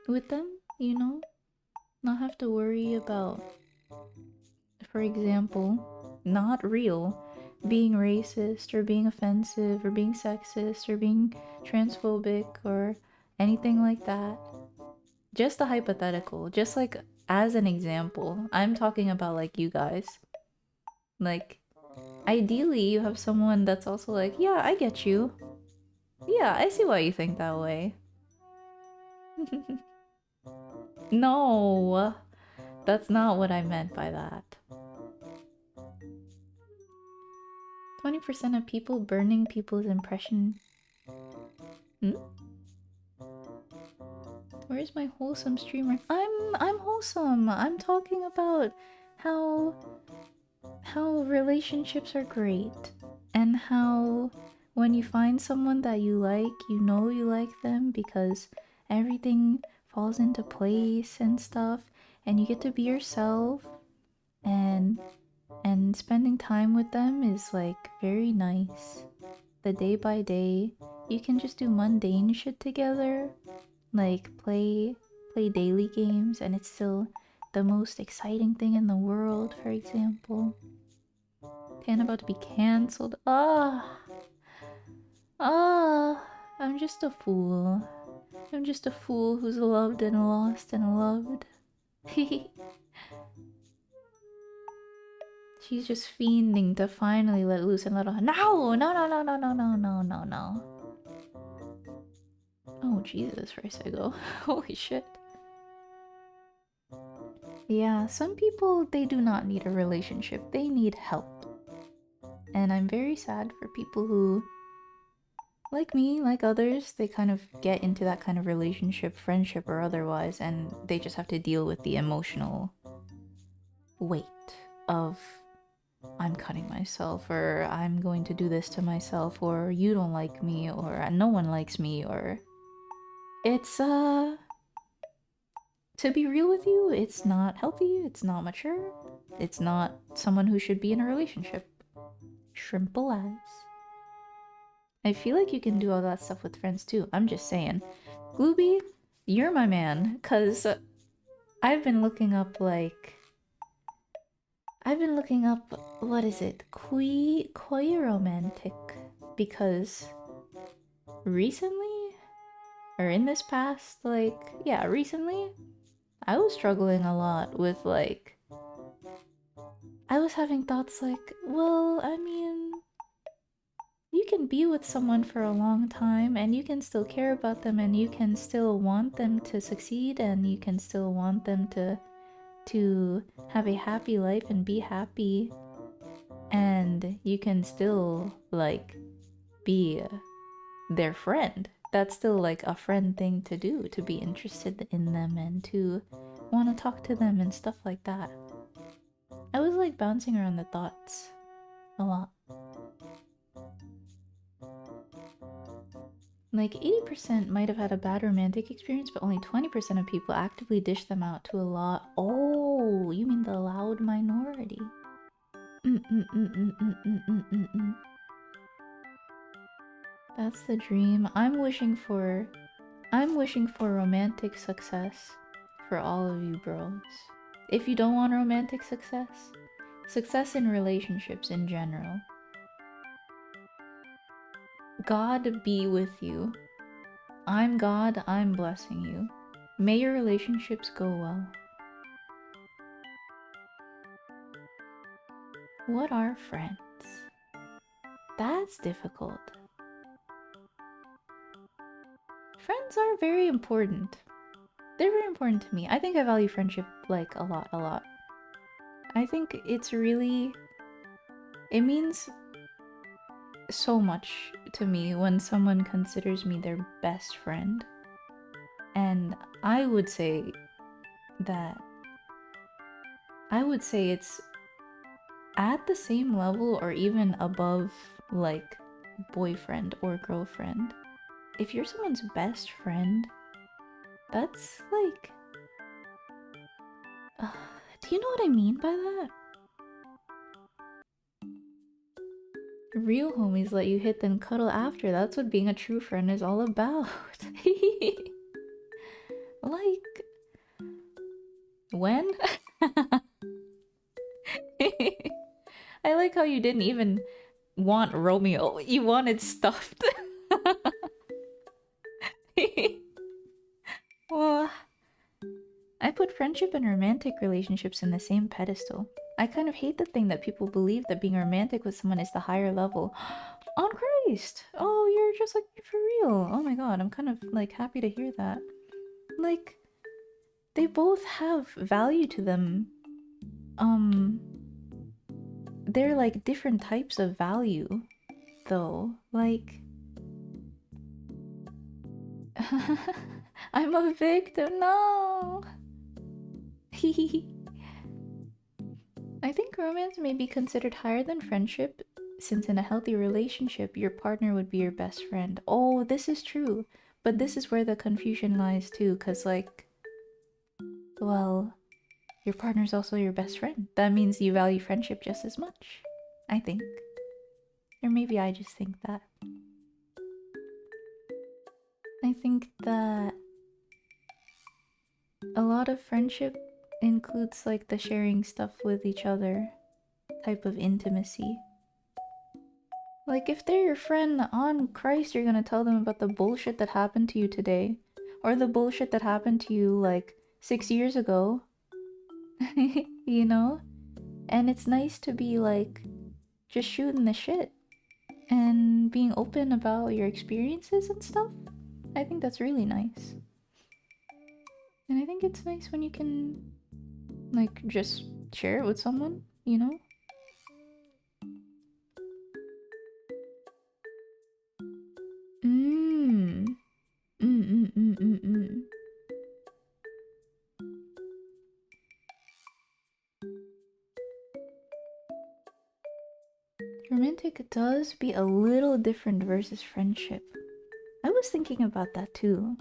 with them, you know? Not have to worry about, for example, not real, being racist or being offensive or being sexist or being transphobic or anything like that. Just a hypothetical, just like as an example. I'm talking about like you guys. Like, ideally you have someone that's also like, yeah, I get you. Yeah, I see why you think that way. No, that's not what I meant by that. 20% of people burning people's impression. Where's my wholesome streamer? I'm wholesome. I'm talking about how relationships are great and how when you find someone that you like, you know you like them because everything falls into place and stuff and you get to be yourself and spending time with them is like very nice. The day by day, you can just do mundane shit together, like play daily games, and it's still the most exciting thing in the world, for example. Tan about to be cancelled. I'm just a fool. I'm just a fool who's loved and lost and loved. She's just fiending to finally let loose and let off. No! No, no, no, no, no, no, no, no, no. Oh, Jesus, first I go. Holy shit. Yeah, some people, they do not need a relationship. They need help. And I'm very sad for people who, like me, like others, they kind of get into that kind of relationship, friendship or otherwise, and they just have to deal with the emotional weight of I'm cutting myself, or I'm going to do this to myself, or you don't like me, or no one likes me, or It's to be real with you, it's not healthy, it's not mature, it's not someone who should be in a relationship. Shrimple as. I feel like you can do all that stuff with friends too. I'm just saying. Glooby, you're my man, cause I've been looking up like what is it? Koi romantic, because recently or in this past, like, yeah, recently I was struggling a lot with like I was having thoughts like, well, I mean, you can be with someone for a long time and you can still care about them and you can still want them to succeed and you can still want them to have a happy life and be happy, and you can still like be their friend. That's still like a friend thing to do, to be interested in them and to want to talk to them and stuff like that. I was like bouncing around the thoughts a lot. Like 80% might have had a bad romantic experience, but only 20% of people actively dish them out to a lot. Oh, you mean the loud minority? That's the dream. I'm wishing for romantic success for all of you bros. If you don't want romantic success, success in relationships in general. God be with you. I'm God, I'm blessing you. May your relationships go well. What are friends? That's difficult. Friends are very important. They're very important to me. I think I value friendship like a lot. I think it's really... It means so much to me when someone considers me their best friend. And I would say it's at the same level or even above like boyfriend or girlfriend. If you're someone's best friend, that's like... do you know what I mean by that? Real homies let you hit then cuddle after. That's what being a true friend is all about. Like... when? I like how you didn't even want Romeo. You wanted stuffed. Well, I put friendship and romantic relationships in the same pedestal. I kind of hate the thing that people believe that being romantic with someone is the higher level. On Christ! Oh, you're just like for real. Oh my god, I'm kind of like happy to hear that. Like, they both have value to them. They're like different types of value, though. Like... I'm a victim, no! I think romance may be considered higher than friendship, since in a healthy relationship, your partner would be your best friend. Oh, this is true. But this is where the confusion lies too, because like... well, your partner's also your best friend. That means you value friendship just as much, I think. Or maybe I just think that. I think that a lot of friendship includes like the sharing stuff with each other type of intimacy. Like if they're your friend, on Christ, you're gonna tell them about the bullshit that happened to you today. Or the bullshit that happened to you like 6 years ago. You know? And it's nice to be like just shooting the shit and being open about your experiences and stuff. I think that's really nice. And I think it's nice when you can like just share it with someone, you know? Romantic does be a little different versus friendship. I was thinking about that too.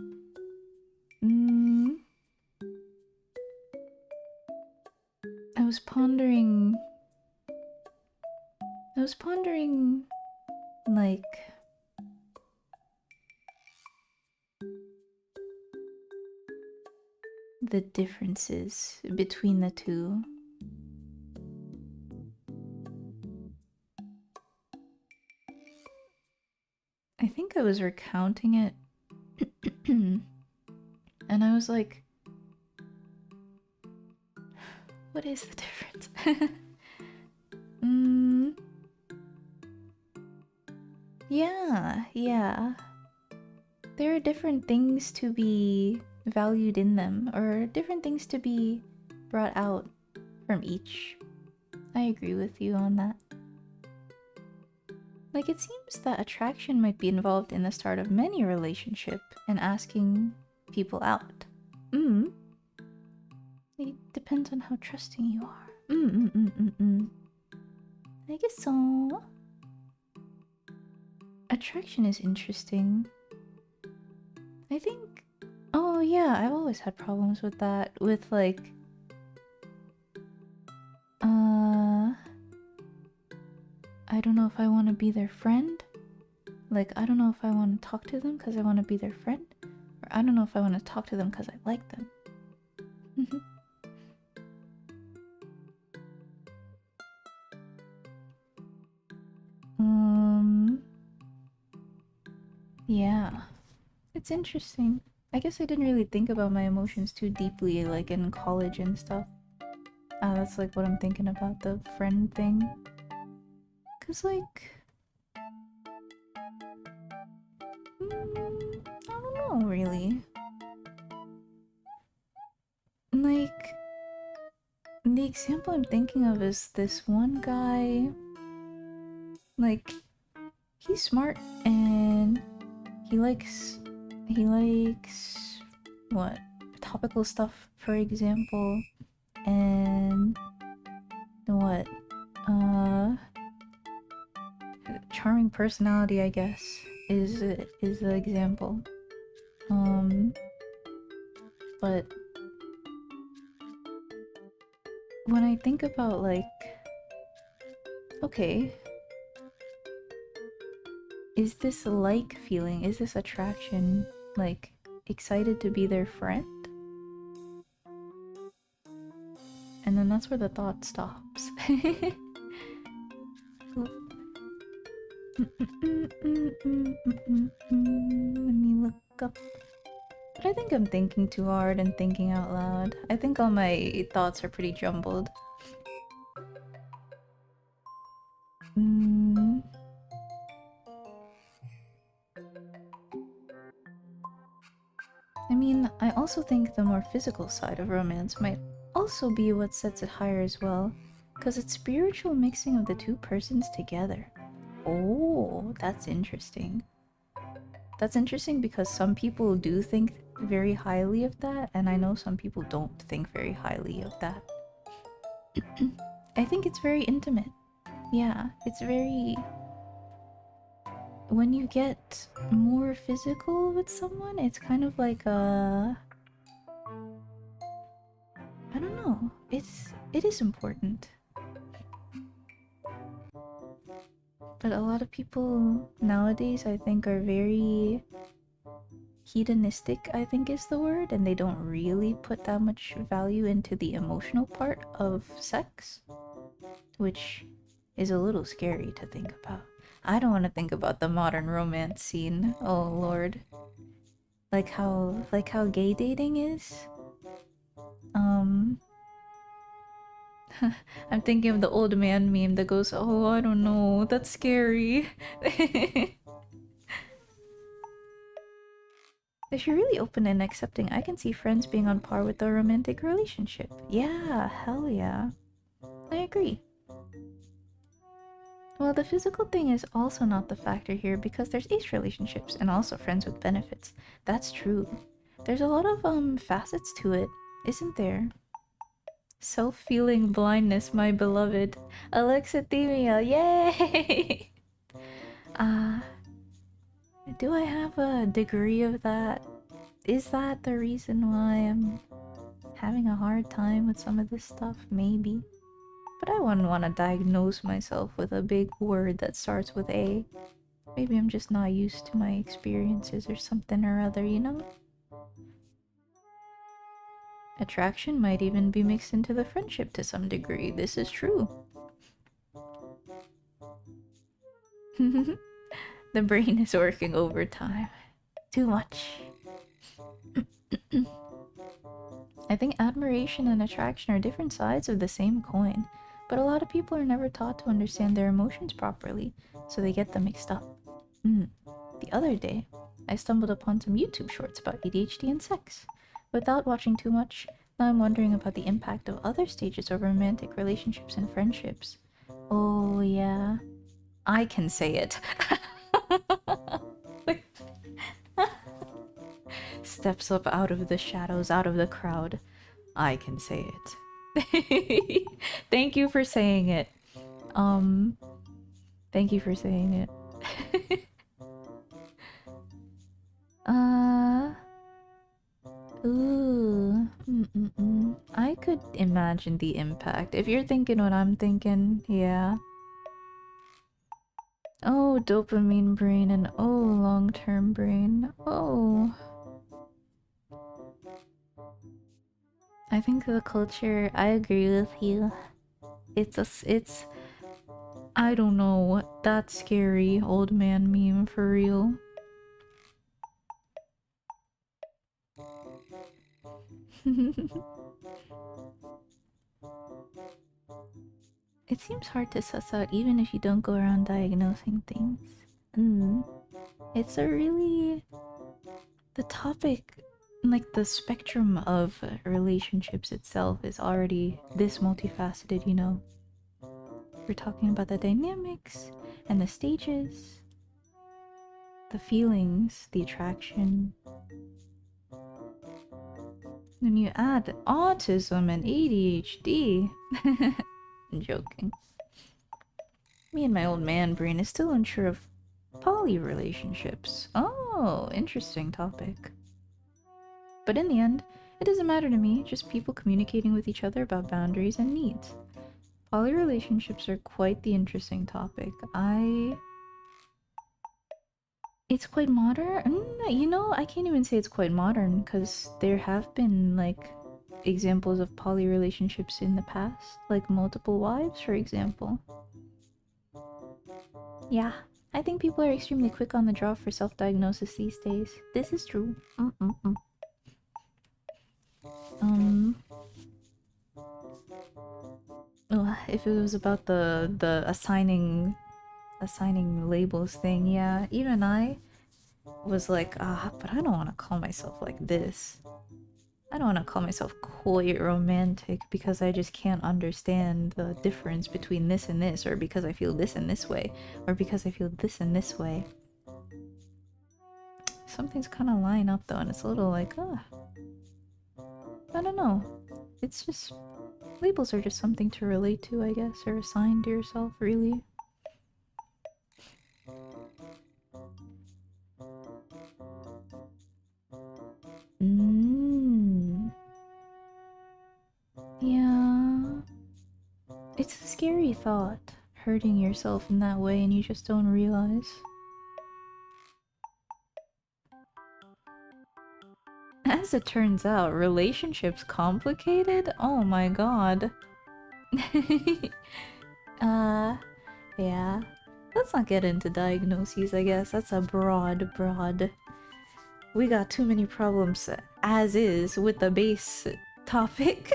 pondering... like... the differences between the two. I think I was recounting it and I was like, what is the difference? Yeah. There are different things to be valued in them, or different things to be brought out from each. I agree with you on that. Like, it seems that attraction might be involved in the start of many relationship and asking people out. It depends on how trusting you are. I guess so. Attraction is interesting. I think... Oh yeah, I've always had problems with that. With like... I don't know if I want to be their friend. Like, I don't know if I want to talk to them because I want to be their friend. Or I don't know if I want to talk to them because I like them. Yeah. It's interesting. I guess I didn't really think about my emotions too deeply, like in college and stuff. That's like what I'm thinking about, the friend thing. Cause like... I don't know, really. Like... The example I'm thinking of is this one guy... Like... He's smart and... He likes... What? Topical stuff, for example. And... What? Charming personality, I guess, is the example. But when I think about like, okay, is this a like feeling? Is this attraction? Like, excited to be their friend? And then that's where the thought stops. Let me look up. But I think I'm thinking too hard and thinking out loud. I think all my thoughts are pretty jumbled. I mean, I also think the more physical side of romance might also be what sets it higher as well, because it's spiritual mixing of the two persons together. Oh, that's interesting. That's interesting because some people do think very highly of that, and I know some people don't think very highly of that. I think it's very intimate. Yeah, it's very... When you get more physical with someone, it's kind of like a... I don't know. It is important. But a lot of people nowadays, I think, are very hedonistic, I think is the word, and they don't really put that much value into the emotional part of sex, which is a little scary to think about. I don't want to think about the modern romance scene. Oh lord. Like how gay dating is. I'm thinking of the old man meme that goes, oh, I don't know, that's scary. If you're really open and accepting, I can see friends being on par with a romantic relationship. Yeah, hell yeah. I agree. Well, the physical thing is also not the factor here because there's ace relationships and also friends with benefits. That's true. There's a lot of facets to it, isn't there? Self-feeling blindness, my beloved. Alexithymia, yay! Do I have a degree of that? Is that the reason why I'm having a hard time with some of this stuff? Maybe. But I wouldn't want to diagnose myself with a big word that starts with A. Maybe I'm just not used to my experiences or something or other, you know? Attraction might even be mixed into the friendship to some degree. This is true. The brain is working overtime. Too much. I think admiration and attraction are different sides of the same coin, but a lot of people are never taught to understand their emotions properly, so they get them mixed up. The other day, I stumbled upon some YouTube shorts about ADHD and sex. Without watching too much, now I'm wondering about the impact of other stages of romantic relationships and friendships. Oh yeah, I can say it. Steps up out of the shadows, out of the crowd. I can say it. Thank you for saying it. Thank you for saying it. I could imagine the impact. If you're thinking what I'm thinking, yeah. Oh, dopamine brain and oh, long-term brain. Oh. I think the culture, I agree with you. It's I don't know, that scary old man meme for real. It seems hard to suss out even if you don't go around diagnosing things. It's a really... The topic, like the spectrum of relationships itself is already this multifaceted, you know? We're talking about the dynamics and the stages, the feelings, the attraction. When you add autism and ADHD... I'm joking. Me and my old man brain is still unsure of poly relationships. Oh, interesting topic. But in the end, it doesn't matter to me, just people communicating with each other about boundaries and needs. Poly relationships are quite the interesting topic. It's quite modern? You know, I can't even say it's quite modern, because there have been, like, examples of poly relationships in the past. Like multiple wives, for example. Yeah, I think people are extremely quick on the draw for self-diagnosis these days. This is true. If it was about the assigning labels thing, yeah, even I was like, but I don't want to call myself like this. I don't want to call myself quite romantic because I just can't understand the difference between this and this, or because I feel this and this way, or because I feel this and this way. Something's kind of lying up though, and it's a little like, I don't know. It's just... labels are just something to relate to, I guess, or assign to yourself, really. Yeah. It's a scary thought, hurting yourself in that way and you just don't realize. As it turns out, relationships complicated? Oh my god. Yeah. Let's not get into diagnoses, I guess. That's a broad... We got too many problems as is with the base topic.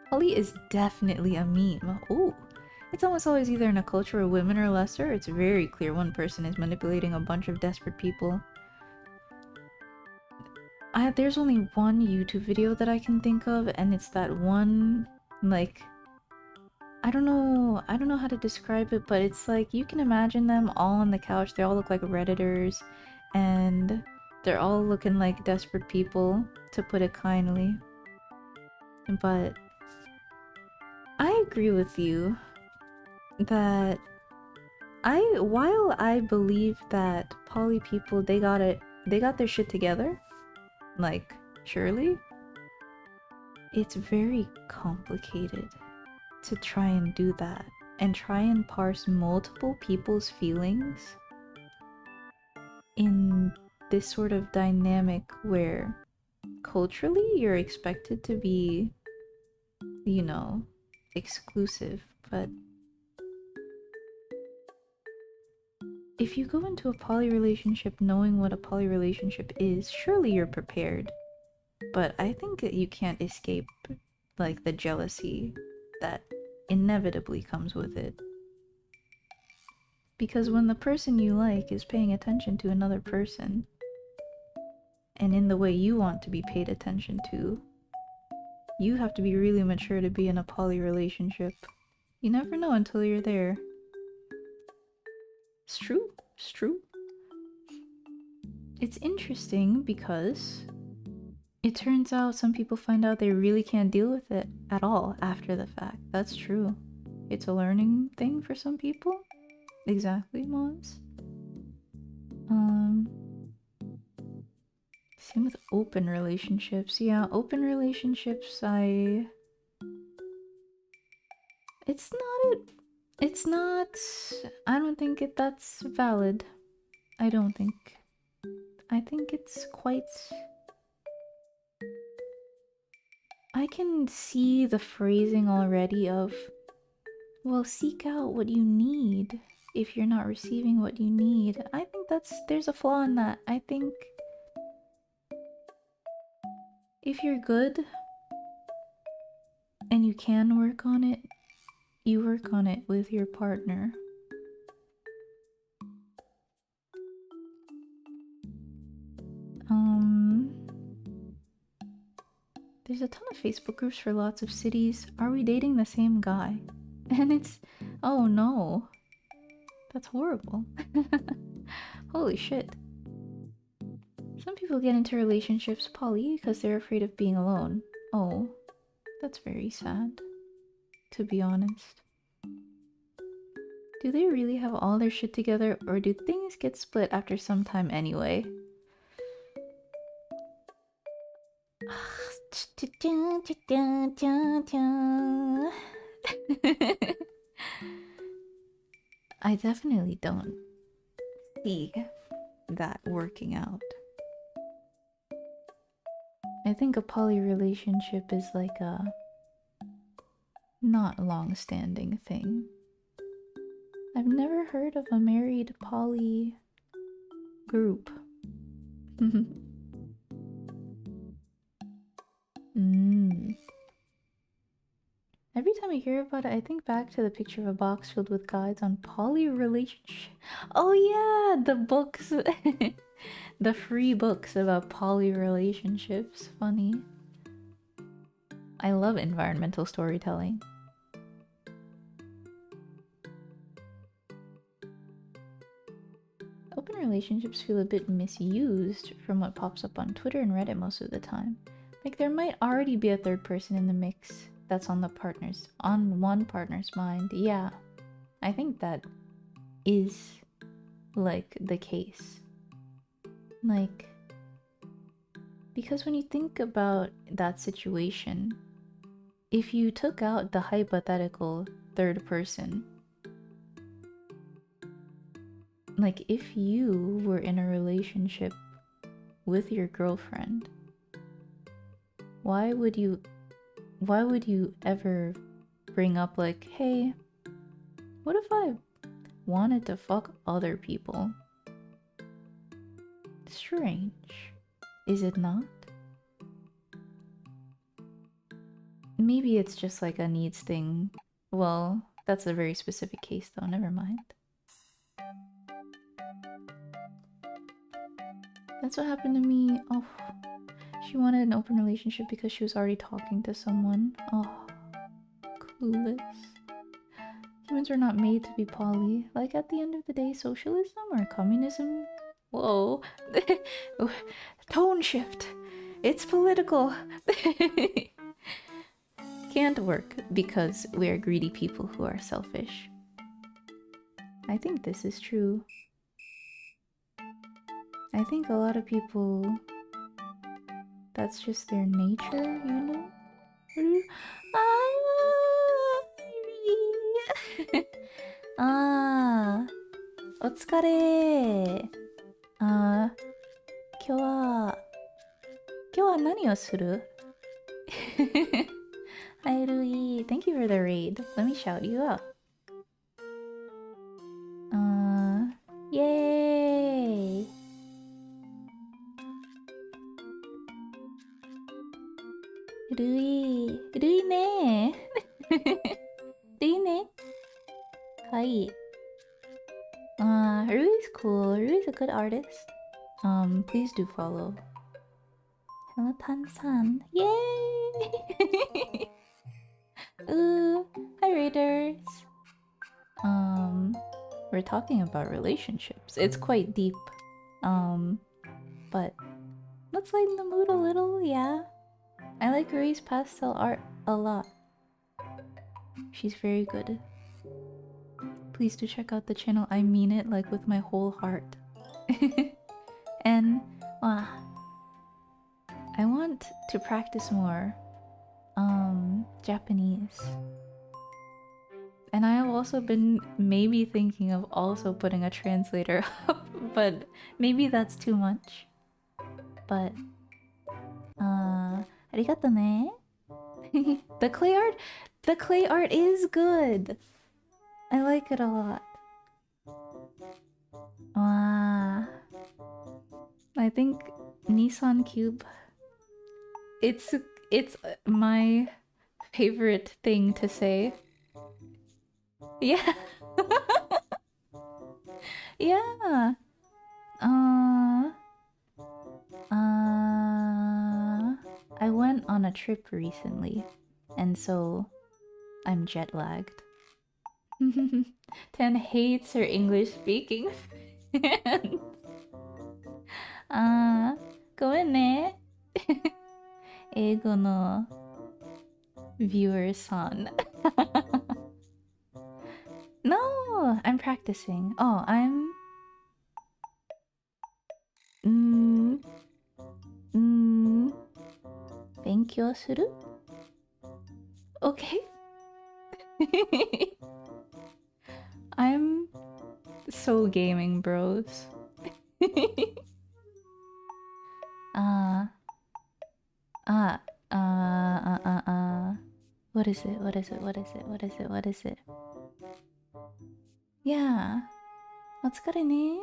Poly is definitely a meme. Ooh. It's almost always either in a culture where women are lesser, it's very clear one person is manipulating a bunch of desperate people. There's only one YouTube video that I can think of, and it's that one, like... I don't know how to describe it, but it's like, you can imagine them all on the couch, they all look like Redditors, and they're all looking like desperate people, to put it kindly. But I agree with you that while I believe that poly people, they got their shit together, like, surely, it's very complicated to try and do that and try and parse multiple people's feelings in this sort of dynamic where culturally you're expected to be, you know, exclusive, but if you go into a poly relationship knowing what a poly relationship is, surely you're prepared. But I think that you can't escape, like, the jealousy that inevitably comes with it. Because when the person you like is paying attention to another person, and in the way you want to be paid attention to, you have to be really mature to be in a poly relationship. You never know until you're there. It's true. It's true. It's interesting because it turns out some people find out they really can't deal with it at all after the fact. That's true. It's a learning thing for some people. Exactly, Mons. Same with open relationships. Yeah, open relationships, it's not, I don't think that's valid. I don't think. I think it's quite... I can see the phrasing already of, well, seek out what you need if you're not receiving what you need. I think there's a flaw in that. I think if you're good and you can work on it, you work on it with your partner. There's a ton of Facebook groups for lots of cities. Are we dating the same guy? And it's... oh no. That's horrible. Holy shit. Some people get into relationships poly because they're afraid of being alone. Oh, that's very sad, to be honest. Do they really have all their shit together, or do things get split after some time anyway? I definitely don't see that working out. I think a poly relationship is like a not long-standing thing. I've never heard of a married poly group. Every time I hear about it, I think back to the picture of a box filled with guides on poly relationship. Oh yeah, the books. The free books about poly relationships. Funny. I love environmental storytelling. Open relationships feel a bit misused from what pops up on Twitter and Reddit most of the time. Like, there might already be a third person in the mix that's on one partner's mind. Yeah, I think that is, like, the case. Like, because when you think about that situation, if you took out the hypothetical third person, like, if you were in a relationship with your girlfriend, why would you ever bring up, like, hey, what if I wanted to fuck other people? Strange, is it not? Maybe it's just like a needs thing. Well, that's a very specific case though, never mind. That's what happened to me. Oh, she wanted an open relationship because she was already talking to someone. Oh, clueless. Humans are not made to be poly. Like, at the end of the day, socialism or communism? Whoa. Tone shift. It's political. Can't work because we are greedy people who are selfish. I think this is true. I think a lot of people, that's just their nature, you know? Ah, お疲れ。あー、今日は何をする？ Hi, Rui. Thank you for the raid. Let me shout you out. Yay! Rui ne. Rui ne. Kawaii. Rui's cool. Rui's a good artist. Please do follow. Hello, Tan-san. Yay! Ooh, hi Raiders. We're talking about relationships. It's quite deep. But let's lighten the mood a little, yeah. I like Rui's pastel art a lot. She's very good. Please do check out the channel. I mean it like with my whole heart. And I want to practice more Japanese. And I have also been maybe thinking of also putting a translator up, but maybe that's too much. But arigato ne. The clay art is good. I like it a lot. I think Nissan Cube. It's my favorite thing to say. Yeah. Yeah. I went on a trip recently, and so I'm jet lagged. Ten hates her English speaking. Go in there. 英語の viewer son. No, I'm practicing. Oh, I'm 勉強する? Okay. I'm so gaming, bros. What is it? What is it? What is it? What is it? What is it? Yeah. お疲れね.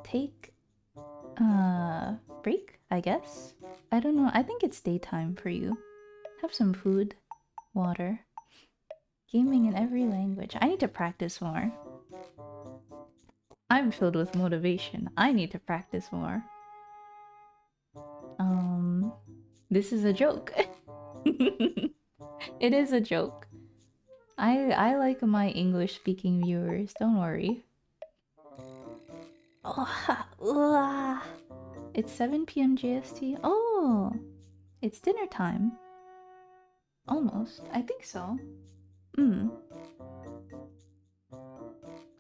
Take break, I guess. I don't know. I think it's daytime for you. Have some food, water. Gaming in every language. I need to practice more. I'm filled with motivation. I need to practice more. This is a joke. It is a joke. I like my English speaking viewers, don't worry. Oh, it's 7 p.m. JST. Oh, it's dinner time. Almost. I think so.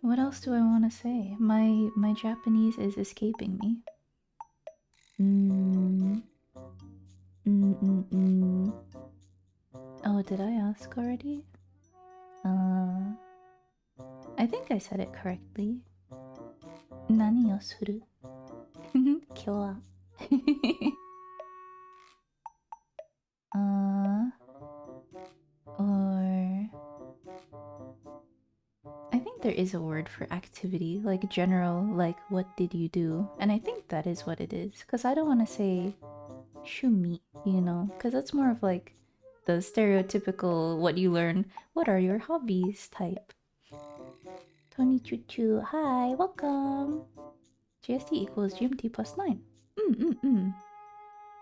What else do I want to say? My Japanese is escaping me. Oh, did I ask already? I think I said it correctly. 何をする? 今日は or I think there is a word for activity, like general, like what did you do? And I think that is what it is, because I don't want to say 趣味, you know, because that's more of like the stereotypical what you learn, what are your hobbies type. Tony Choo Choo, hi, welcome. GST equals GMT plus 9.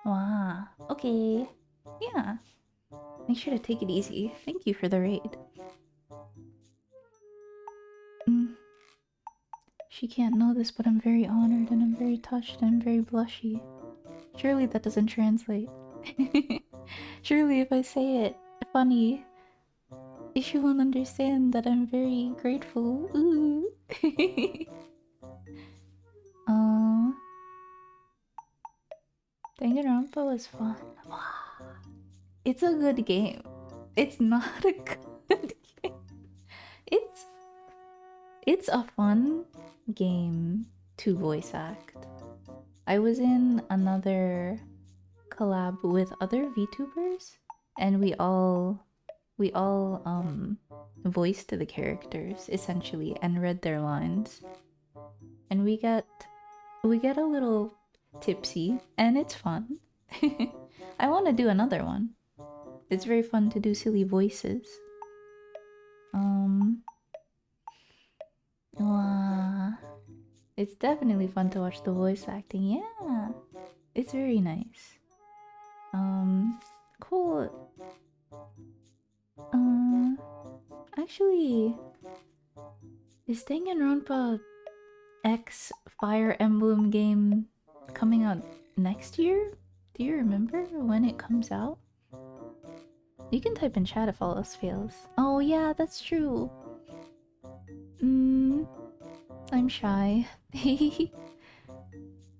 Wow, okay. Yeah. Make sure to take it easy. Thank you for the raid. She can't know this, but I'm very honored and I'm very touched and I'm very blushy. Surely that doesn't translate. Surely if I say it funny, she won't understand that I'm very grateful. Ooh. Danganronpa was fun. It's a good game. It's not a good game. It's a fun game to voice act. I was in another collab with other VTubers, and we all voiced the characters essentially and read their lines. And we get a little tipsy and it's fun. I want to do another one. It's very fun to do silly voices. Wow. It's definitely fun to watch the voice acting. Yeah. It's very nice. Cool. Actually, is Danganronpa X Fire Emblem game coming out next year? Do you remember when it comes out? You can type in chat if all else fails. Oh yeah, that's true. I'm shy. I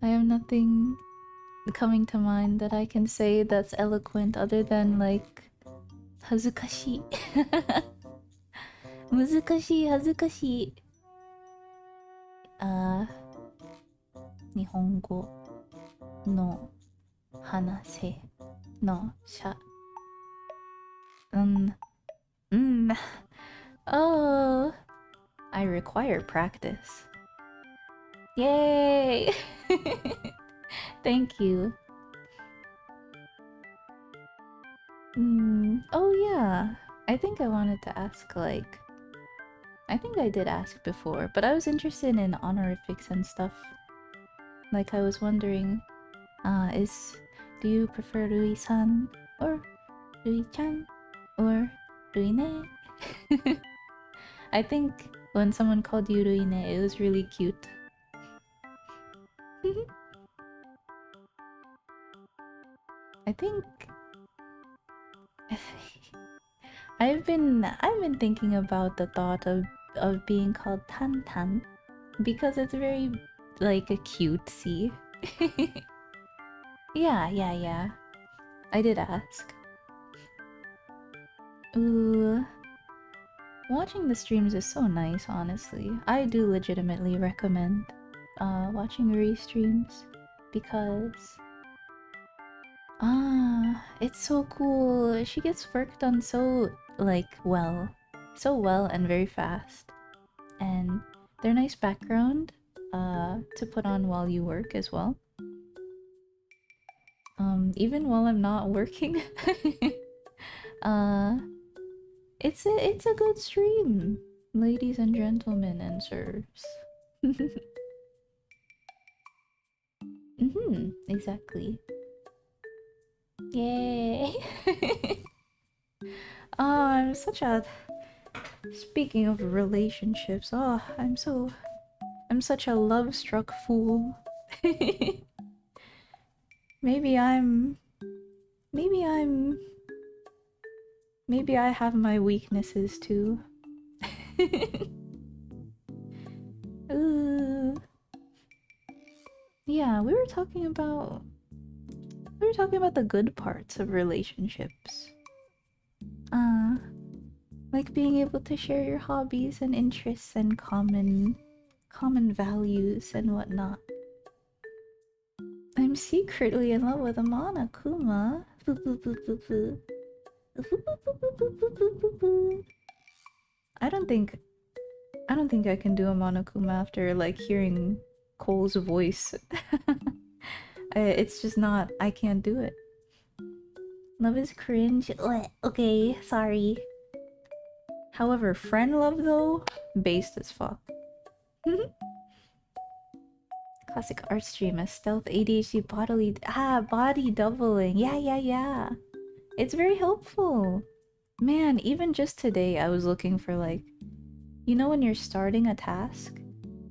have nothing coming to mind that I can say that's eloquent other than like hazukashi. Muzukashi, hazukashi. Nihongo no hanase no sha. Oh, I require practice. Yay! Thank you. Oh yeah. I think I wanted to ask, like... I think I did ask before, but I was interested in honorifics and stuff. Like, I was wondering, do you prefer Rui-san, or Rui-chan, or Rui-ne? I think when someone called you Rui-ne, it was really cute. I think... I've been thinking about the thought of being called ta-tanne because it's very like a cutesy. Yeah. I did ask. Ooh. Watching the streams is so nice, honestly. I do legitimately recommend watching Rui streams because it's so cool. She gets work done so well and very fast. And they're nice background to put on while you work as well. Even while I'm not working. It's a good stream, ladies and gentlemen and sirs. Exactly. Yay! Oh, I'm such a... Speaking of relationships, oh, I'm such a love-struck fool. Maybe I have my weaknesses too. Ooh. Yeah, we were talking about the good parts of relationships. Like being able to share your hobbies and interests and common values and whatnot. I'm secretly in love with Amana Kuma. I don't think I can do a Monokuma after like hearing Cole's voice. It's just not. I can't do it. Love is cringe. Okay, sorry. However, friend love though, based as fuck. Classic art stream, a stealth ADHD body doubling. Yeah. It's very helpful. Man, even just today I was looking for like, you know when you're starting a task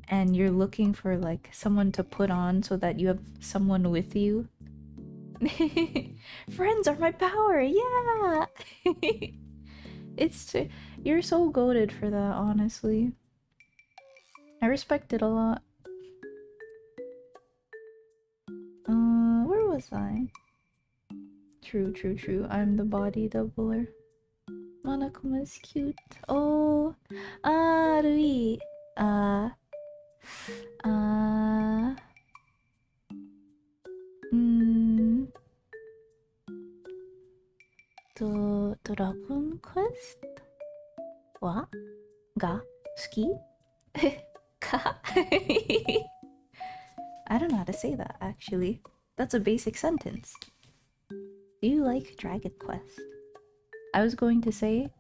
and you're looking for like someone to put on so that you have someone with you? Friends are my power, yeah! You're so goated for that, honestly. I respect it a lot. Where was I? True, true, true. I'm the body doubler. Monokuma's cute. Oh, Rui. Uh, uh, mm, Dragon Quest? Wa? Ga? Ski? Ka? I don't know how to say that, actually. That's a basic sentence. Do you like Dragon Quest? I was going to say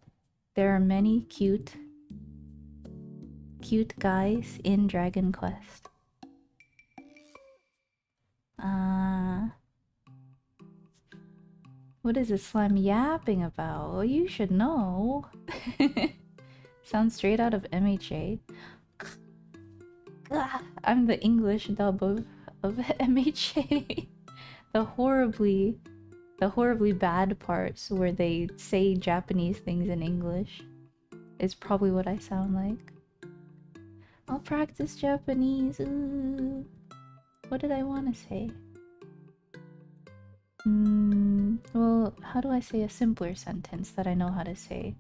there are many cute guys in Dragon Quest. What is this slime yapping about? Well, you should know. Sounds straight out of MHA. I'm the English dub of MHA. the horribly bad parts where they say Japanese things in English is probably what I sound like. I'll practice Japanese. Ooh. What did I want to say? Well, how do I say a simpler sentence that I know how to say?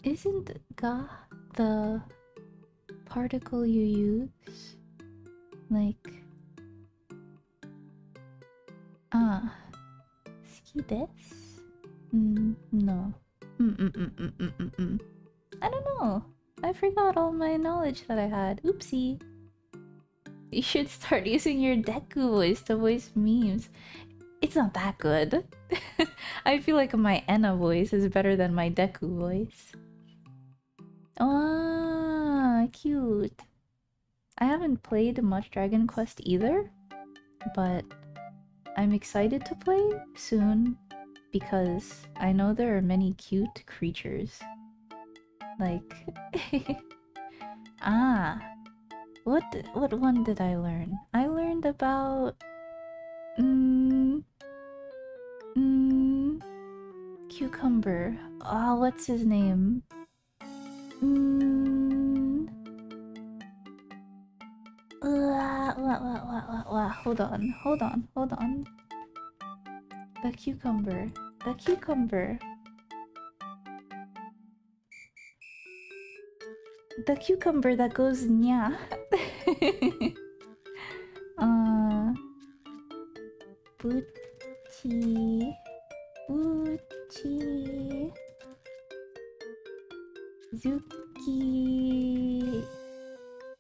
Isn't ga the particle you use? Like... Ski desu? No. I don't know. I forgot all my knowledge that I had. Oopsie. You should start using your Deku voice to voice memes. It's not that good. I feel like my Enna voice is better than my Deku voice. Ah, cute. I haven't played much Dragon Quest either, but I'm excited to play soon because I know there are many cute creatures. Like... What one did I learn? I learned about... Cucumber. Oh, what's his name? Hold on. The cucumber. The cucumber that goes nya. Buchi.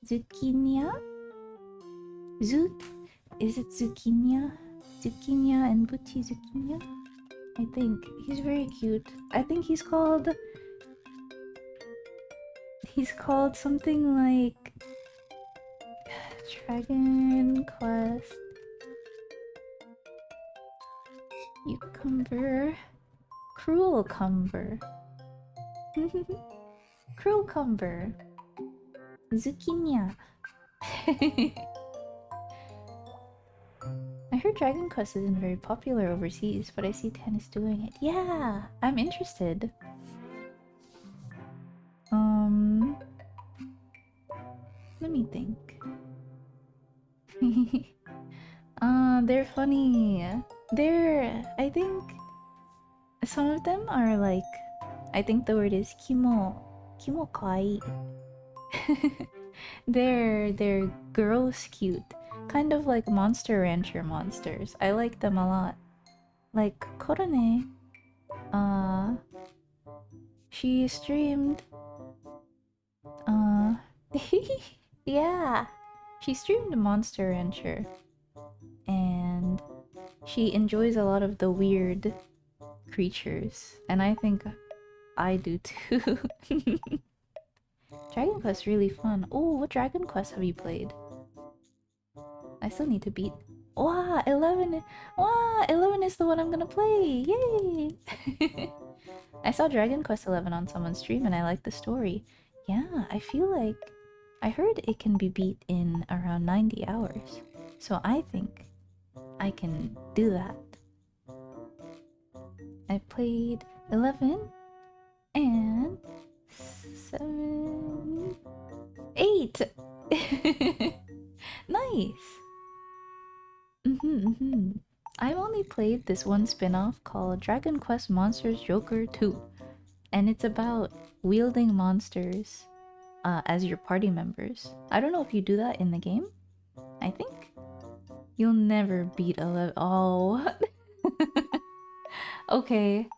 Zucchinia? Is it Zucchinia? Zucchinia and Buchi Zucchinia? I think. He's very cute. I think he's called something like... Dragon Quest... Cucumber... Cruelcumber... Cruelcumber... Zucchinia... I heard Dragon Quest isn't very popular overseas, but I see Tan is doing it. Yeah! I'm interested. Let me think. They're funny. I think some of them are like, I think the word is kimo kawaii. They're gross cute. Kind of like Monster Rancher monsters. I like them a lot. Like Korone. She streamed... yeah! She streamed Monster Rancher. And she enjoys a lot of the weird creatures. And I think I do too. Dragon Quest really fun. Oh, what Dragon Quest have you played? I still need to beat... Wow, 11! Wow, 11 is the one I'm gonna play! Yay! I saw Dragon Quest 11 on someone's stream and I liked the story. Yeah, I feel like... I heard it can be beat in around 90 hours. So I think I can do that. I played 11 and 7... 8! Nice. I've only played this one spin-off called Dragon Quest Monsters Joker 2, and it's about wielding monsters as your party members. I don't know if you do that in the game. I think you'll never beat a level. Oh, okay.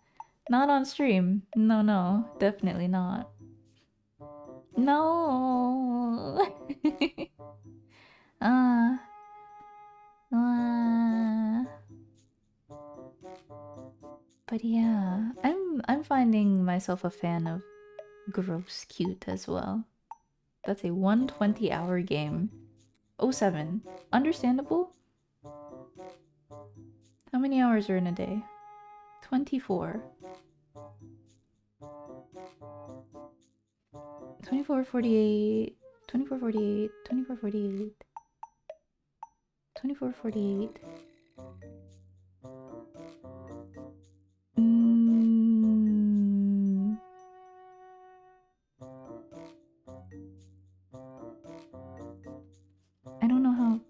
Not on stream. No, no, definitely not. No. uh, uh. But yeah, I'm finding myself a fan of gross cute as well. That's a 120-hour game. Oh 07. Understandable? How many hours are in a day? 24. 24, 48, 24, 48, 24, 48, 24, 48. I don't know how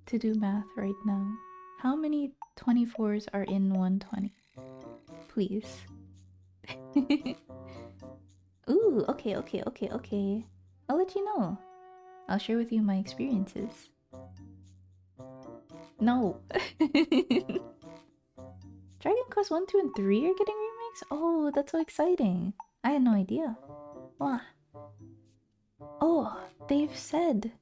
to do math right now. How many 24s are in 120? Please. Ooh, okay, okay, okay, okay. I'll let you know. I'll share with you my experiences. No. Dragon Quest 1, 2, and 3 are getting remakes? Oh, that's so exciting. I had no idea. Wow. Oh, they've said.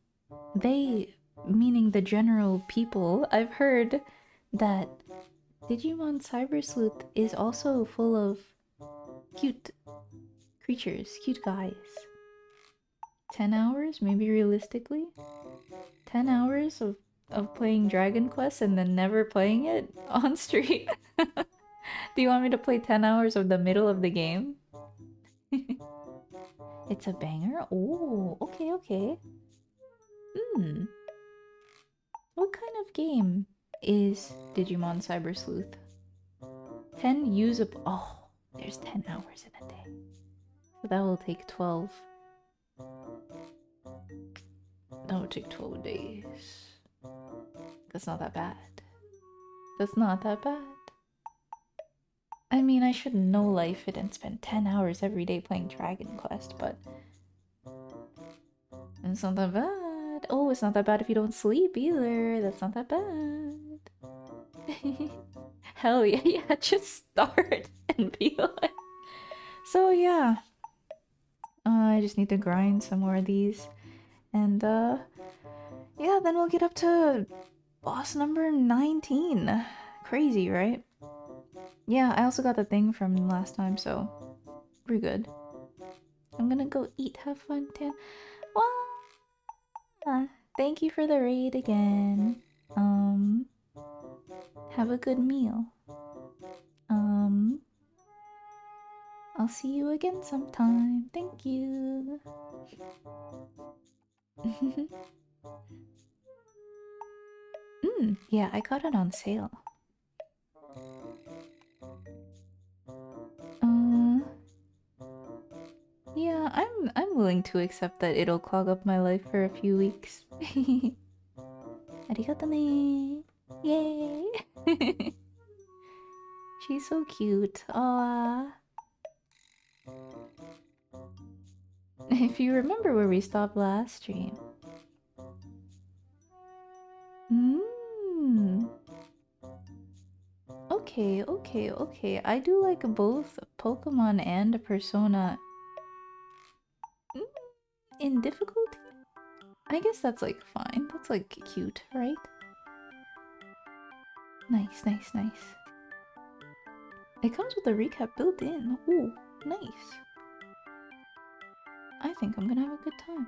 They, meaning the general people, I've heard that Digimon Cyber Sleuth is also full of cute creatures, cute guys. 10 hours, maybe realistically? 10 hours of playing Dragon Quest and then never playing it on stream? Do you want me to play 10 hours of the middle of the game? It's a banger? Oh, okay, okay. What kind of game is Digimon Cyber Sleuth? 10 usable. Oh, there's 10 hours in a day. So that will take 12. That would take 12 days. That's not that bad. That's not that bad. I mean, I should know life it and spend 10 hours every day playing Dragon Quest, but it's not that bad. Oh, it's not that bad if you don't sleep either. That's not that bad. Hell yeah, yeah, just start and be like. So yeah. I just need to grind some more of these. And yeah, then we'll get up to boss number 19. Crazy, right? Yeah, I also got the thing from last time, so we're good. I'm gonna go eat, have fun, Tan. Wow! Thank you for the raid again. Have a good meal. I'll see you again sometime. Thank you. Yeah, I got it on sale. Yeah, I'm willing to accept that it'll clog up my life for a few weeks. Arigato ne. Yay. She's so cute. Aww. If you remember where we stopped last stream. Okay, okay, okay. I do like both Pokemon and Persona in difficulty. I guess that's like fine. That's like cute, right? Nice, nice, nice. It comes with a recap built in. Ooh, nice. I think I'm gonna have a good time.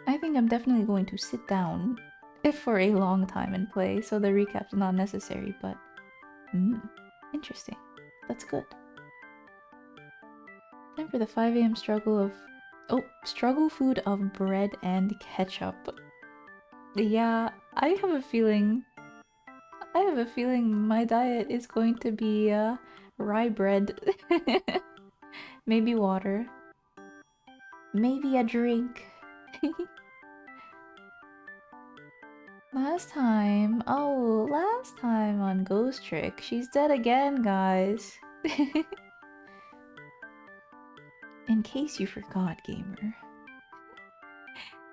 I think I'm definitely going to sit down for a long time and play, so the recap's not necessary, but interesting. That's good. Time for the 5 AM struggle of... Oh, struggle food of bread and ketchup. Yeah, I have a feeling my diet is going to be rye bread. Maybe water. Maybe a drink. Last time on Ghost Trick, she's dead again, guys. In case you forgot, gamer,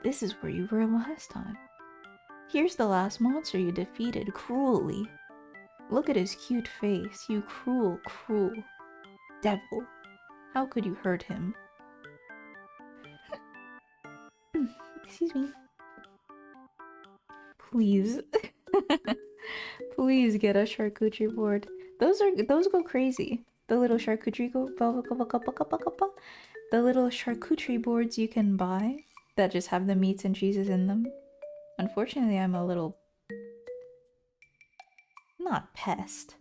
this is where you were last time. Here's the last monster you defeated cruelly. Look at his cute face, you cruel, cruel devil. How could you hurt him? Excuse me. Please. Please get a charcuterie board. Those go crazy. The little charcuterie the little charcuterie boards you can buy that just have the meats and cheeses in them. Unfortunately, I'm a little not pest.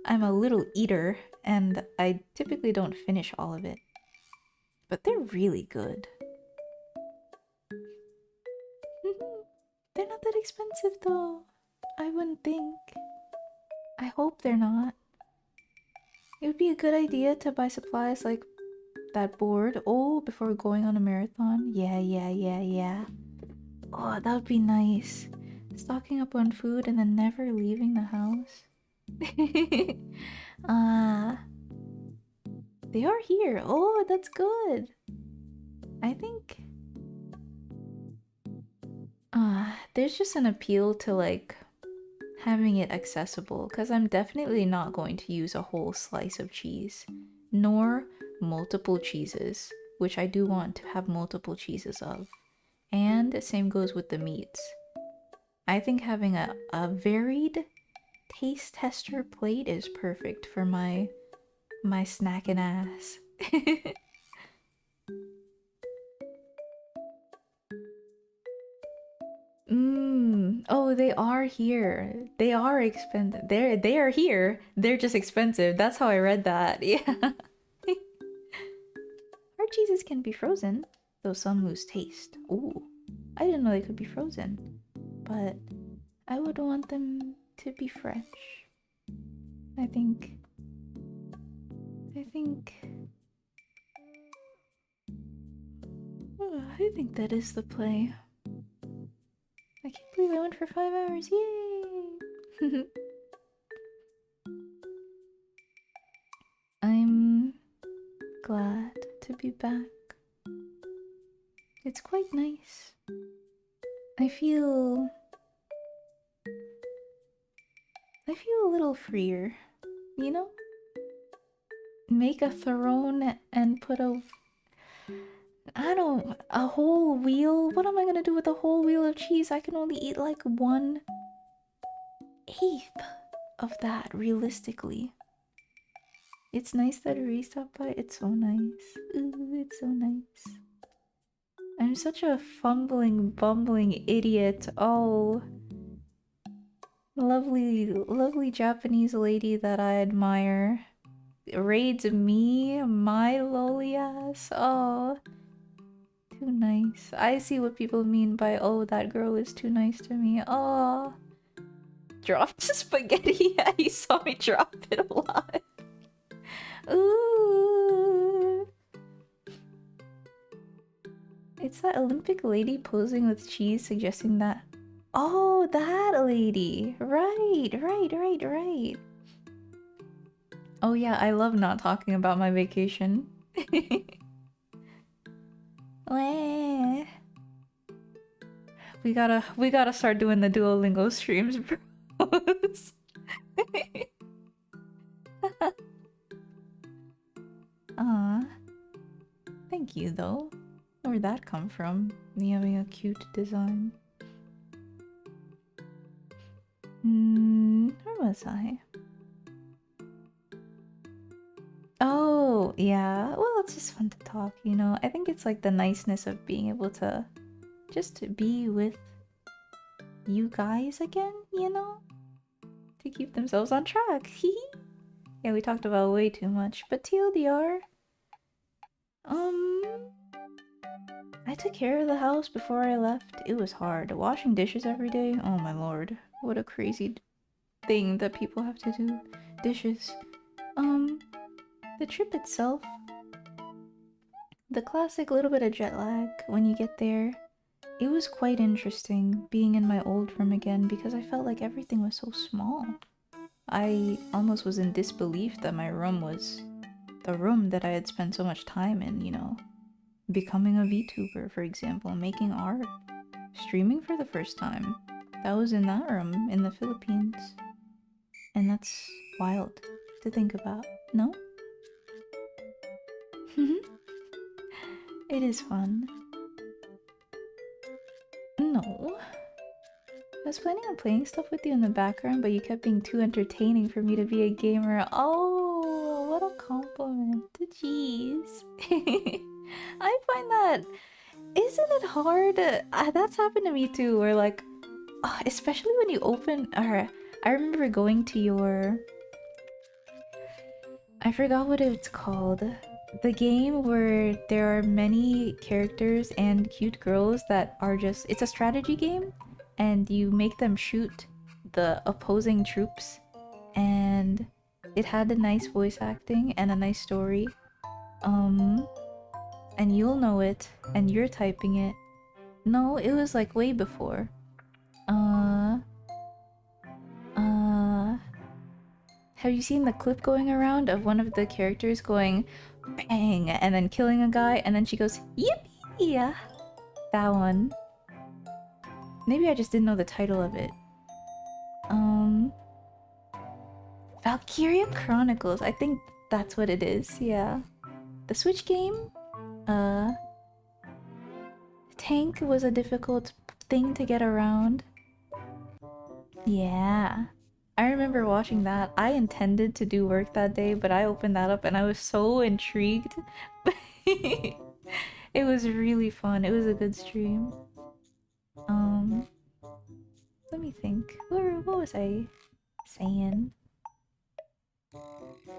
I'm a little eater and I typically don't finish all of it. But they're really good. They're not that expensive though. I wouldn't think. I hope they're not. It would be a good idea to buy supplies like that board. Oh, before going on a marathon. Yeah. Oh, that would be nice. Stocking up on food and then never leaving the house. They are here. Oh, that's good. I think there's just an appeal to like having it accessible, because I'm definitely not going to use a whole slice of cheese, nor multiple cheeses, which I do want to have multiple cheeses of. And the same goes with the meats. I think having a varied taste tester plate is perfect for my snacking ass. Oh, they are here. They are expensive. They are here. They're just expensive. That's how I read that. Yeah. Hard cheeses can be frozen, though some lose taste. Ooh. I didn't know they could be frozen. But I would want them to be fresh. I think that is the play. I can't believe I went for 5 hours. Yay! I'm glad to be back. It's quite nice. I feel a little freer, you know? Make a throne and put a whole wheel? What am I gonna do with a whole wheel of cheese? I can only eat like 1/8 of that, realistically. It's nice that Uri stopped by. It's so nice. Ooh, it's so nice. I'm such a fumbling, bumbling idiot. Oh. Lovely Japanese lady that I admire raids me, my lowly ass. Oh. Too nice. I see what people mean by, oh, that girl is too nice to me. Oh. Dropped spaghetti. Yeah, you saw me drop it a lot. Ooh. It's that Olympic lady posing with cheese suggesting that. Oh, that lady. Right. Oh yeah, I love not talking about my vacation. We gotta start doing the Duolingo streams, bros. Thank you though. Where'd that come from? Me having a cute design. Where was I? Oh, yeah. Well, it's just fun to talk, you know? I think it's like the niceness of being able to just be with you guys again, you know? To keep themselves on track. Yeah, we talked about way too much, but TLDR. I took care of the house before I left. It was hard. Washing dishes every day? Oh my lord. What a crazy thing that people have to do. Dishes. The trip itself. The classic little bit of jet lag when you get there. it was quite interesting being in my old room again because I felt like everything was so small. I almost was in disbelief that my room was the room that I had spent so much time in, you know, becoming a VTuber, for example, making art, streaming for the first time. That was in that room in the Philippines. And that's wild to think about, no? It is fun. No. I was planning on playing stuff with you in the background, but you kept being too entertaining for me to be a gamer. Oh, what a compliment. Jeez. I find that... Isn't it hard? That's happened to me too, where like... especially when you open... Or, I remember going to your... I forgot what it's called. The game where there are many characters and cute girls that are just... It's a strategy game, and you make them shoot the opposing troops. And it had a nice voice acting and a nice story. And you'll know it, and you're typing it. No, it was like way before. Have you seen the clip going around of one of the characters going bang and then killing a guy and then she goes yippee? That one. Maybe I just didn't know the title of it. Valkyria Chronicles. I think that's what it is, yeah. The Switch game? Tank was a difficult thing to get around. Yeah. I remember watching that. I intended to do work that day, but I opened that up and I was so intrigued. It was really fun. It was a good stream. Let me think. What was I saying?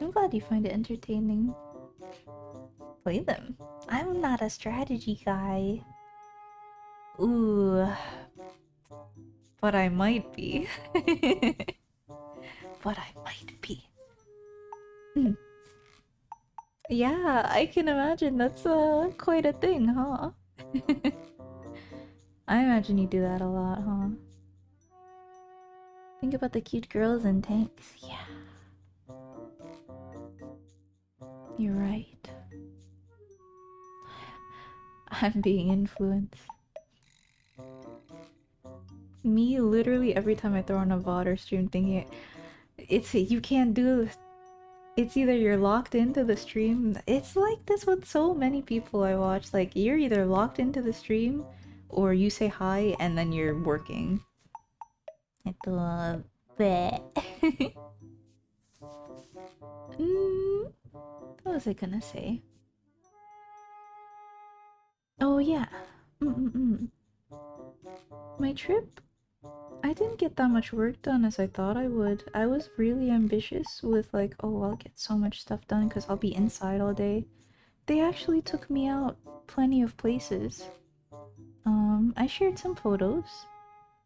I'm glad you find it entertaining. Play them. I'm not a strategy guy. Ooh. But I might be. But I might be. Yeah, I can imagine that's quite a thing, huh? I imagine you do that a lot, huh? Think about the cute girls and tanks. Yeah. You're right. I'm being influenced. Me literally every time I throw on a VOD or stream thinking it's you can't do. It's either you're locked into the stream. It's like this with so many people I watch. Like you're either locked into the stream or you say hi and then you're working. What was I gonna say? Oh yeah. My trip? I didn't get that much work done as I thought I would. I was really ambitious with like, oh, I'll get so much stuff done because I'll be inside all day. They actually took me out plenty of places. I shared some photos.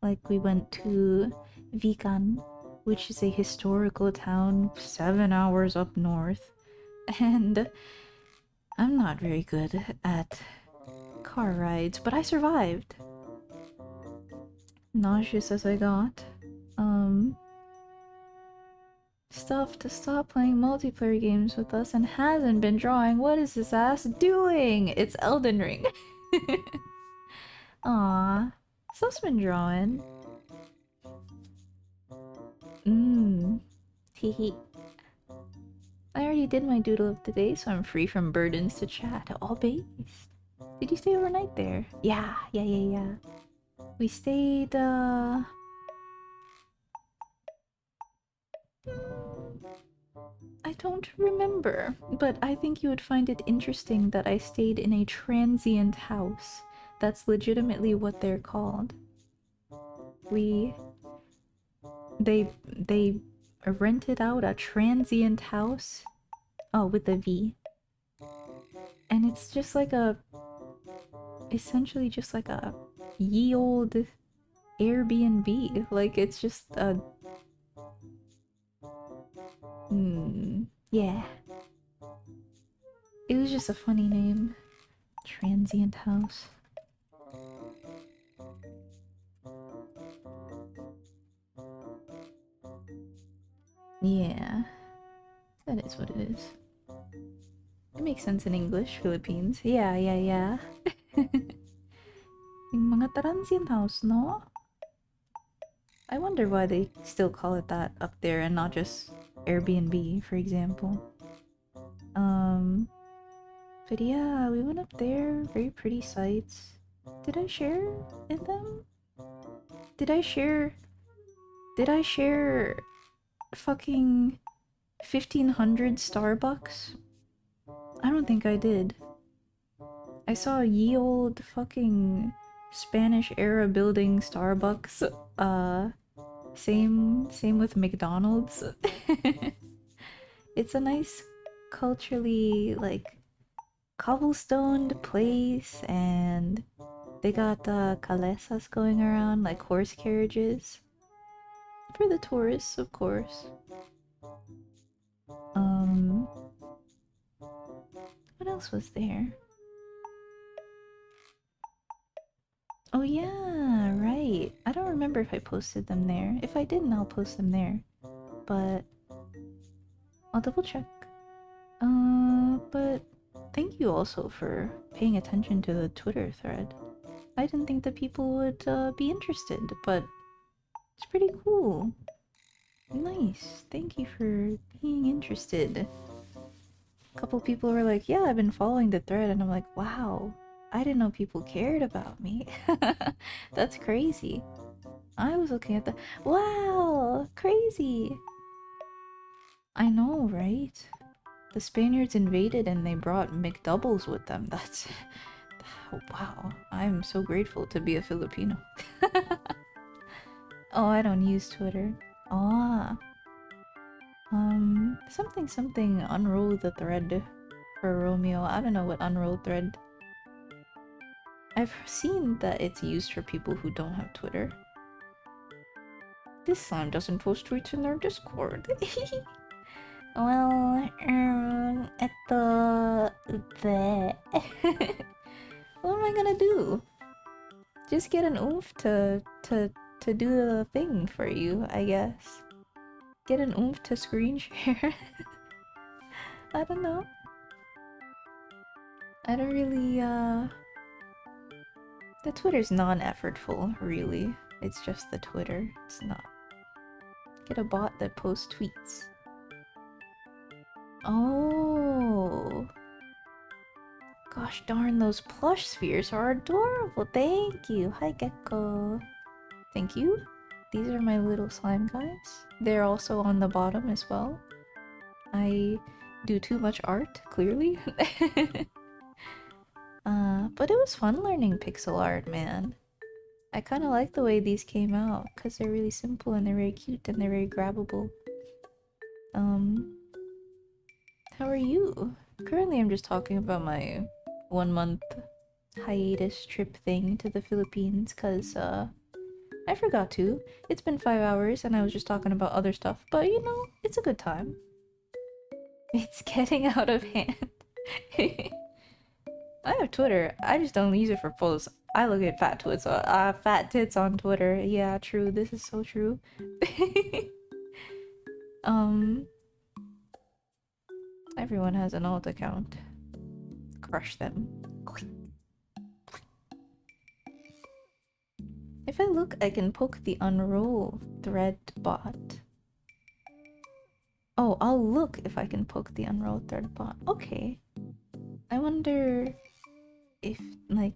Like we went to Vigan, which is a historical town 7 hours up north. And I'm not very good at car rides, but I survived. Nauseous as I got. Stuff to stop playing multiplayer games with us and hasn't been drawing. What is this ass doing? It's Elden Ring. Aww. Stuff's been drawing. Hehe. I already did my doodle of the day, so I'm free from burdens to chat. All based. Did you stay overnight there? Yeah. We stayed, I don't remember, but I think you would find it interesting that I stayed in a transient house. That's legitimately what they're called. They rented out a transient house. Oh, with a V. And it's just like a... essentially just like a ye old Airbnb. Like, it's just a... yeah. It was just a funny name. Transient house. Yeah, that is what it is. It makes sense in English, Philippines. Yeah, yeah, yeah. Yung mga transient house, no? I wonder why they still call it that up there and not just Airbnb, for example. But yeah, we went up there. Very pretty sights. Did I share in them? Did I share? Did I share fucking 1500 Starbucks? I don't think I did. I saw a ye old fucking Spanish era building Starbucks. Same with McDonald's. It's a nice culturally like cobblestoned place, and they got calesas going around, like horse carriages. For the tourists, of course. What else was there? Oh yeah, right. I don't remember if I posted them there. If I didn't, I'll post them there. But I'll double check. But thank you also for paying attention to the Twitter thread. I didn't think that people would be interested, but it's pretty cool. Nice. Thank you for being interested. A couple people were like, yeah, I've been following the thread, and I'm like, wow, I didn't know people cared about me. That's crazy. I was looking at the... Wow! Crazy! I know, right? The Spaniards invaded and they brought McDoubles with them. That's... Wow. I'm so grateful to be a Filipino. Oh, I don't use Twitter. Ah. Something unroll the thread for Romeo. I don't know what unroll thread. I've seen that it's used for people who don't have Twitter. This slime doesn't post tweets in their Discord. Well, at the... What am I gonna do? Just get an oomph to do the thing for you, I guess. Get an oomph to screen share. I don't know. I don't really, The Twitter's non-effortful, really. It's just the Twitter. It's not. Get a bot that posts tweets. Oh. Gosh darn, those plush spheres are adorable. Thank you. Hi, Gecko. Thank you. These are my little slime guys. They're also on the bottom as well. I do too much art, clearly. But it was fun learning pixel art, man. I kind of like the way these came out, because they're really simple and they're very cute and they're very grabbable. How are you? Currently I'm just talking about my 1 month hiatus trip thing to the Philippines, because, I forgot to. It's been 5 hours and I was just talking about other stuff, but you know, it's a good time. It's getting out of hand. I have Twitter, I just don't use it for posts. I look at fat tits on Twitter. Yeah, true, this is so true. Everyone has an alt account. Crush them. If I look, I can poke the unroll thread bot. Oh, I'll look if I can poke the unroll thread bot. Okay. I wonder if, like...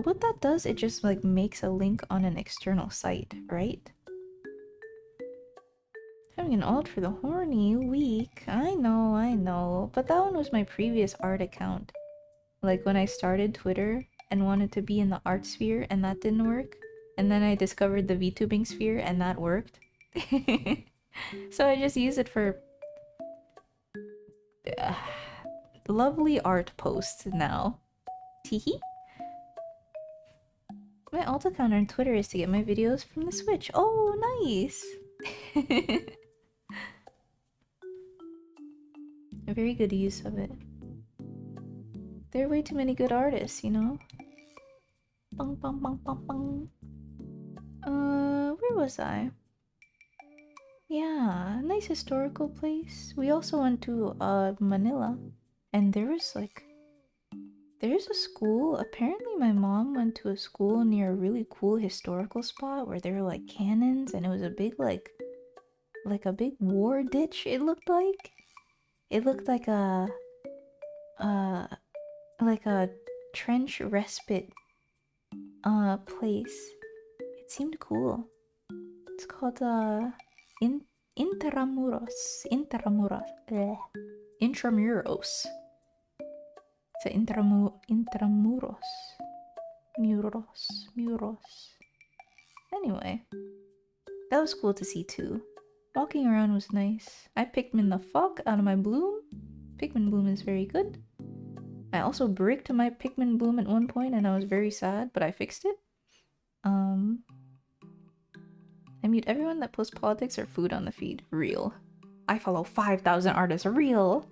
What that does, it just, like, makes a link on an external site, right? Having an alt for the horny weak. I know. But that one was my previous art account. Like, when I started Twitter and wanted to be in the art sphere and that didn't work. And then I discovered the VTubing sphere and that worked. So I just use it for... lovely art posts now. Teehee. My alt account on Twitter is to get my videos from the Switch. Oh, nice! A very good use of it. There are way too many good artists, you know? Bang, bang, bang, bang, bang. Where was I? Yeah, a nice historical place. We also went to Manila, and there's a school. Apparently, my mom went to a school near a really cool historical spot where there were like cannons, and it was a big like a big war ditch. It looked like uh like a trench respite place. It seemed cool. It's called in Intramuros. It's a Intramuros. Muros. Anyway, that was cool to see too. Walking around was nice. I Pikmin the fuck out of my bloom. Pikmin bloom is very good. I also bricked my Pikmin bloom at one point and I was very sad, but I fixed it. I mute everyone that posts politics or food on the feed. Real. I follow 5,000 artists. Real.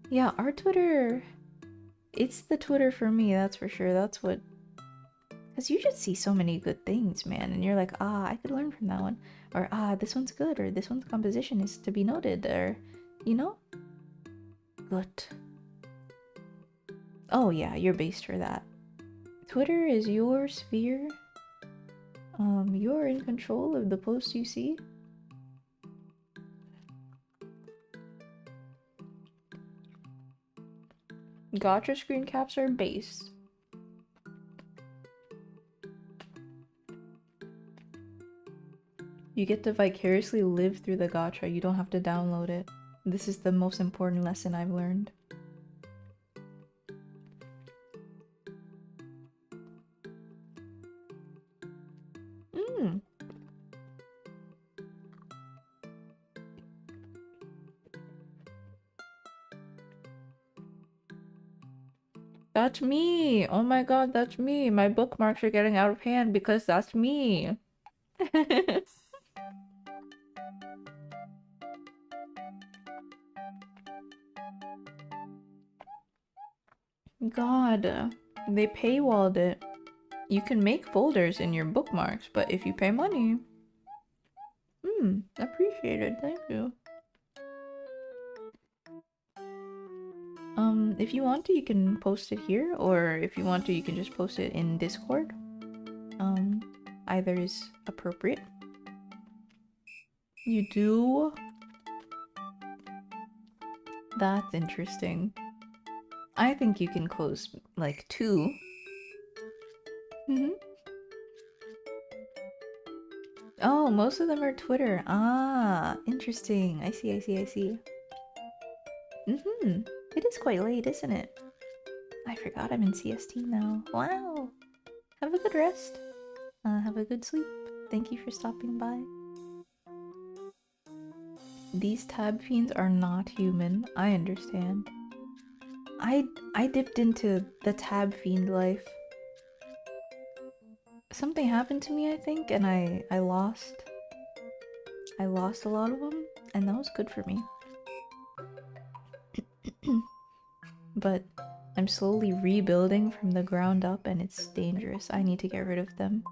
Yeah, our Twitter. It's the Twitter for me, that's for sure. That's what. Because you just see so many good things, man. And you're like, ah, I could learn from that one. Or, ah, this one's good. Or this one's composition is to be noted. Or, you know? Good. Oh, yeah, you're based for that. Twitter is your sphere. You're in control of the posts you see. Gacha screen caps are based. You get to vicariously live through the gacha. You don't have to download it. This is the most important lesson I've learned. That's me! Oh my god, that's me! My bookmarks are getting out of hand because that's me! God, they paywalled it. You can make folders in your bookmarks, but if you pay money... appreciated, thank you. If you want to, you can post it here, or if you want to, you can just post it in Discord. Either is appropriate. You do? That's interesting. I think you can close, like, 2. Oh, most of them are Twitter. Ah, interesting. I see. It is quite late, isn't it? I forgot I'm in CST now. Wow. Have a good rest. Have a good sleep. Thank you for stopping by. These tab fiends are not human. I understand. I dipped into the tab fiend life. Something happened to me, I think, and I lost a lot of them, and that was good for me. But I'm slowly rebuilding from the ground up and it's dangerous. I need to get rid of them.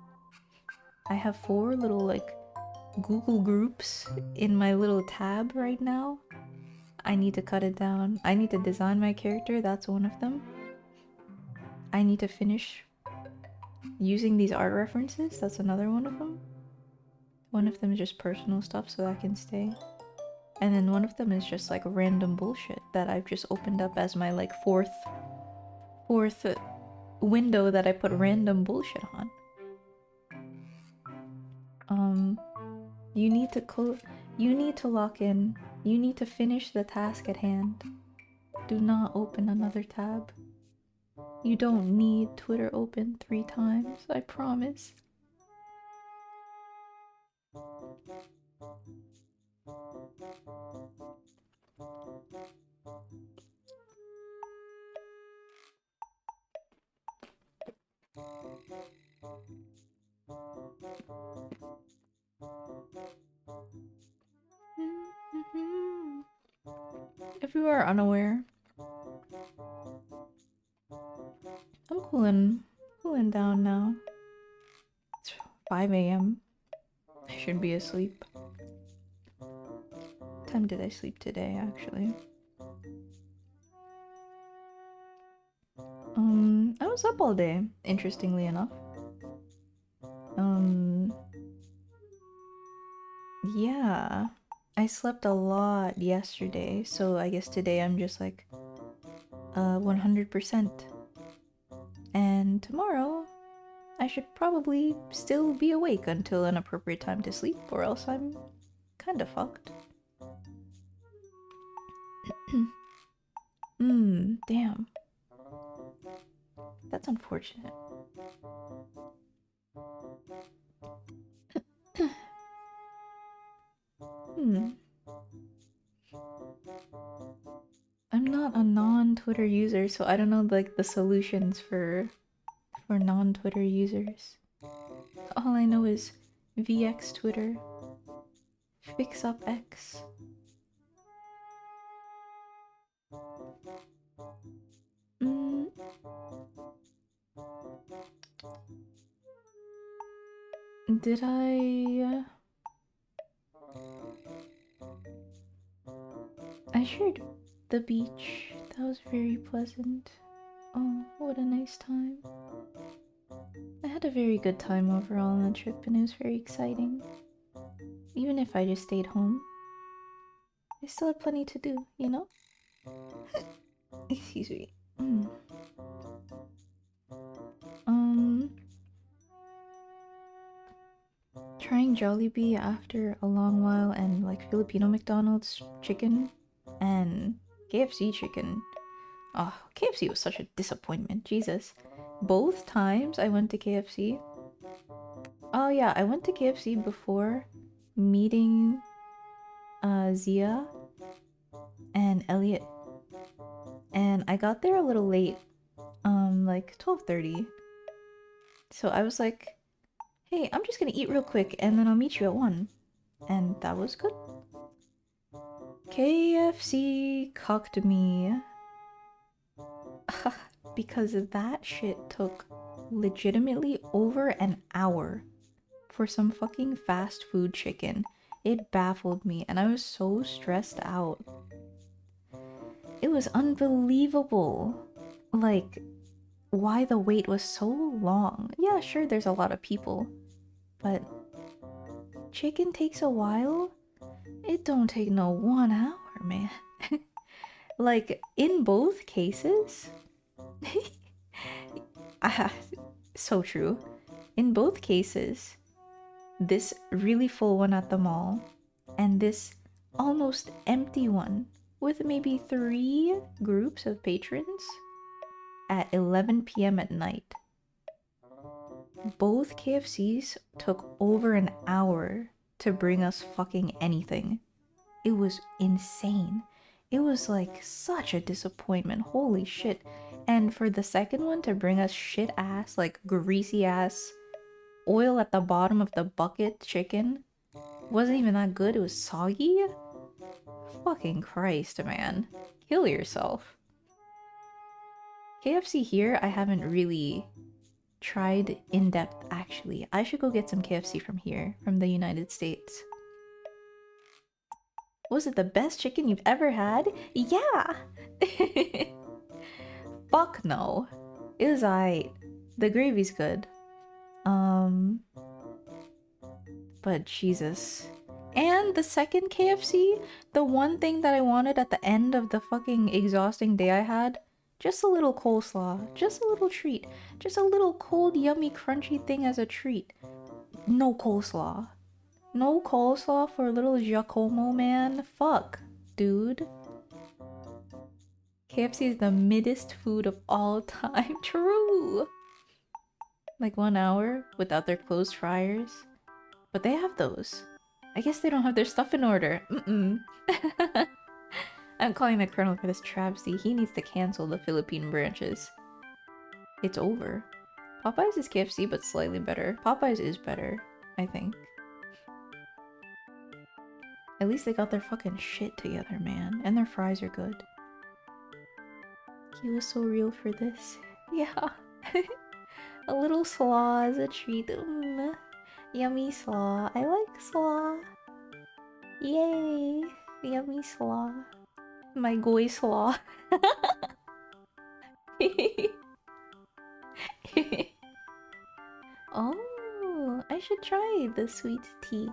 I have 4 little like Google groups in my little tab right now. I need to cut it down. I need to design my character, that's one of them. I need to finish using these art references, that's another one of them. One of them is just personal stuff so that can stay. And then one of them is just like random bullshit that I've just opened up as my like fourth window that I put random bullshit on. You need to lock in. You need to finish the task at hand. Do not open another tab. You don't need Twitter open 3 times, I promise. If you are unaware, I'm cooling down now. It's 5 a.m. I should be asleep. What time did I sleep today, actually? I was up all day, interestingly enough. Yeah. I slept a lot yesterday, so I guess today I'm just like 100%. And tomorrow I should probably still be awake until an appropriate time to sleep, or else I'm kinda fucked. Damn. That's unfortunate. I'm not a non-Twitter user, so I don't know like the solutions for non-Twitter users. All I know is VX Twitter, Fix Up X. Did I shared the beach. That was very pleasant. Oh, what a nice time. I had a very good time overall on the trip and it was very exciting. Even if I just stayed home, I still had plenty to do, you know? Excuse me. Trying Jollibee after a long while and like Filipino McDonald's chicken and KFC chicken. Oh, KFC was such a disappointment. Jesus. Both times I went to KFC. Oh yeah, I went to KFC before meeting Zia and Elliot. And I got there a little late. Like 12:30. So I was like, hey, I'm just gonna eat real quick and then I'll meet you at 1. And that was good. KFC cucked me. Because that shit took legitimately over an hour for some fucking fast food chicken. It baffled me and I was so stressed out. It was unbelievable. Like, why the wait was so long. Yeah, sure, there's a lot of people. But chicken takes a while? It don't take no 1 hour, man. Like, in both cases... so true. In both cases, this really full one at the mall and this almost empty one with maybe 3 groups of patrons at 11 p.m. at night. Both KFCs took over an hour to bring us fucking anything. It was insane. It was like such a disappointment. Holy shit. And for the second one to bring us shit ass, like greasy ass, oil at the bottom of the bucket chicken, wasn't even that good. It was soggy. Fucking Christ, man. Kill yourself. KFC here, I haven't really tried in depth actually. I should go get some KFC from here, from the United States. Was it the best chicken you've ever had? Yeah! Fuck no. It was aight. The gravy's good. But Jesus. And the second KFC, the one thing that I wanted at the end of the fucking exhausting day I had, just a little coleslaw, just a little treat, just a little cold, yummy, crunchy thing as a treat. No coleslaw. No coleslaw for a little Giacomo, man? Fuck, dude. KFC is the middest food of all time. True! Like 1 hour without their closed fryers. But they have those. I guess they don't have their stuff in order. I'm calling the colonel for this travesty. He needs to cancel the Philippine branches. It's over. Popeyes is KFC, but slightly better. Popeyes is better, I think. At least they got their fucking shit together, man. And their fries are good. He was so real for this. Yeah. A little slaw as a treat. Yummy slaw. I like slaw. Yay! Yummy slaw. My goy slaw. Oh, I should try the sweet tea.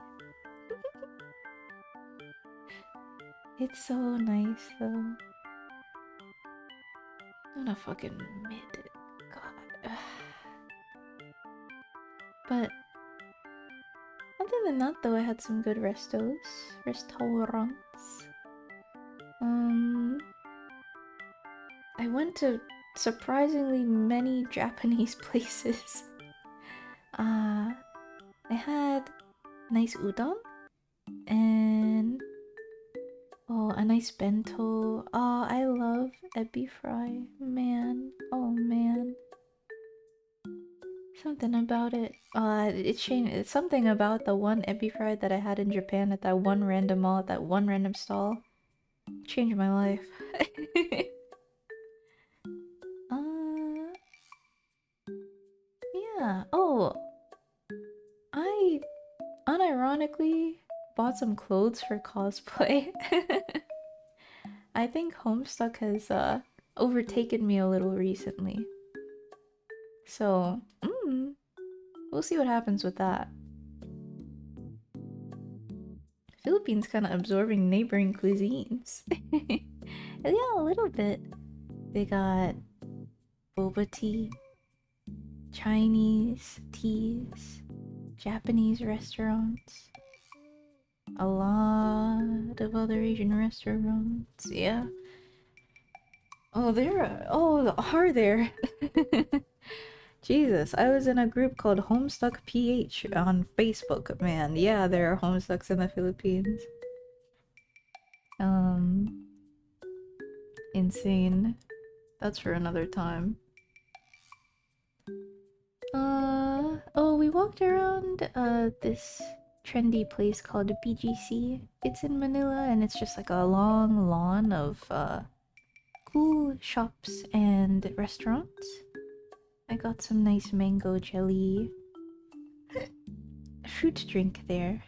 It's so nice though. I'm gonna fucking mid. God. But other than that though, I had some good restaurants. I went to surprisingly many Japanese places. I had nice udon and a nice bento. Oh, I love ebi fry, man. Oh man, something about it. It changed. It's something about the one ebi fry that I had in Japan at that one random mall, at that one random stall. Changed my life. Yeah. Oh, I unironically bought some clothes for cosplay. I think Homestuck has overtaken me a little recently. So, we'll see what happens with that. Philippines kind of absorbing neighboring cuisines. Yeah, a little bit. They got boba tea, Chinese teas, Japanese restaurants, a lot of other Asian restaurants. Yeah. Oh, are there? Jesus, I was in a group called Homestuck PH on Facebook, man. Yeah, there are Homestucks in the Philippines. Insane. That's for another time. Oh, we walked around this trendy place called BGC. It's in Manila and it's just like a long lawn of cool shops and restaurants. I got some nice mango jelly fruit drink there.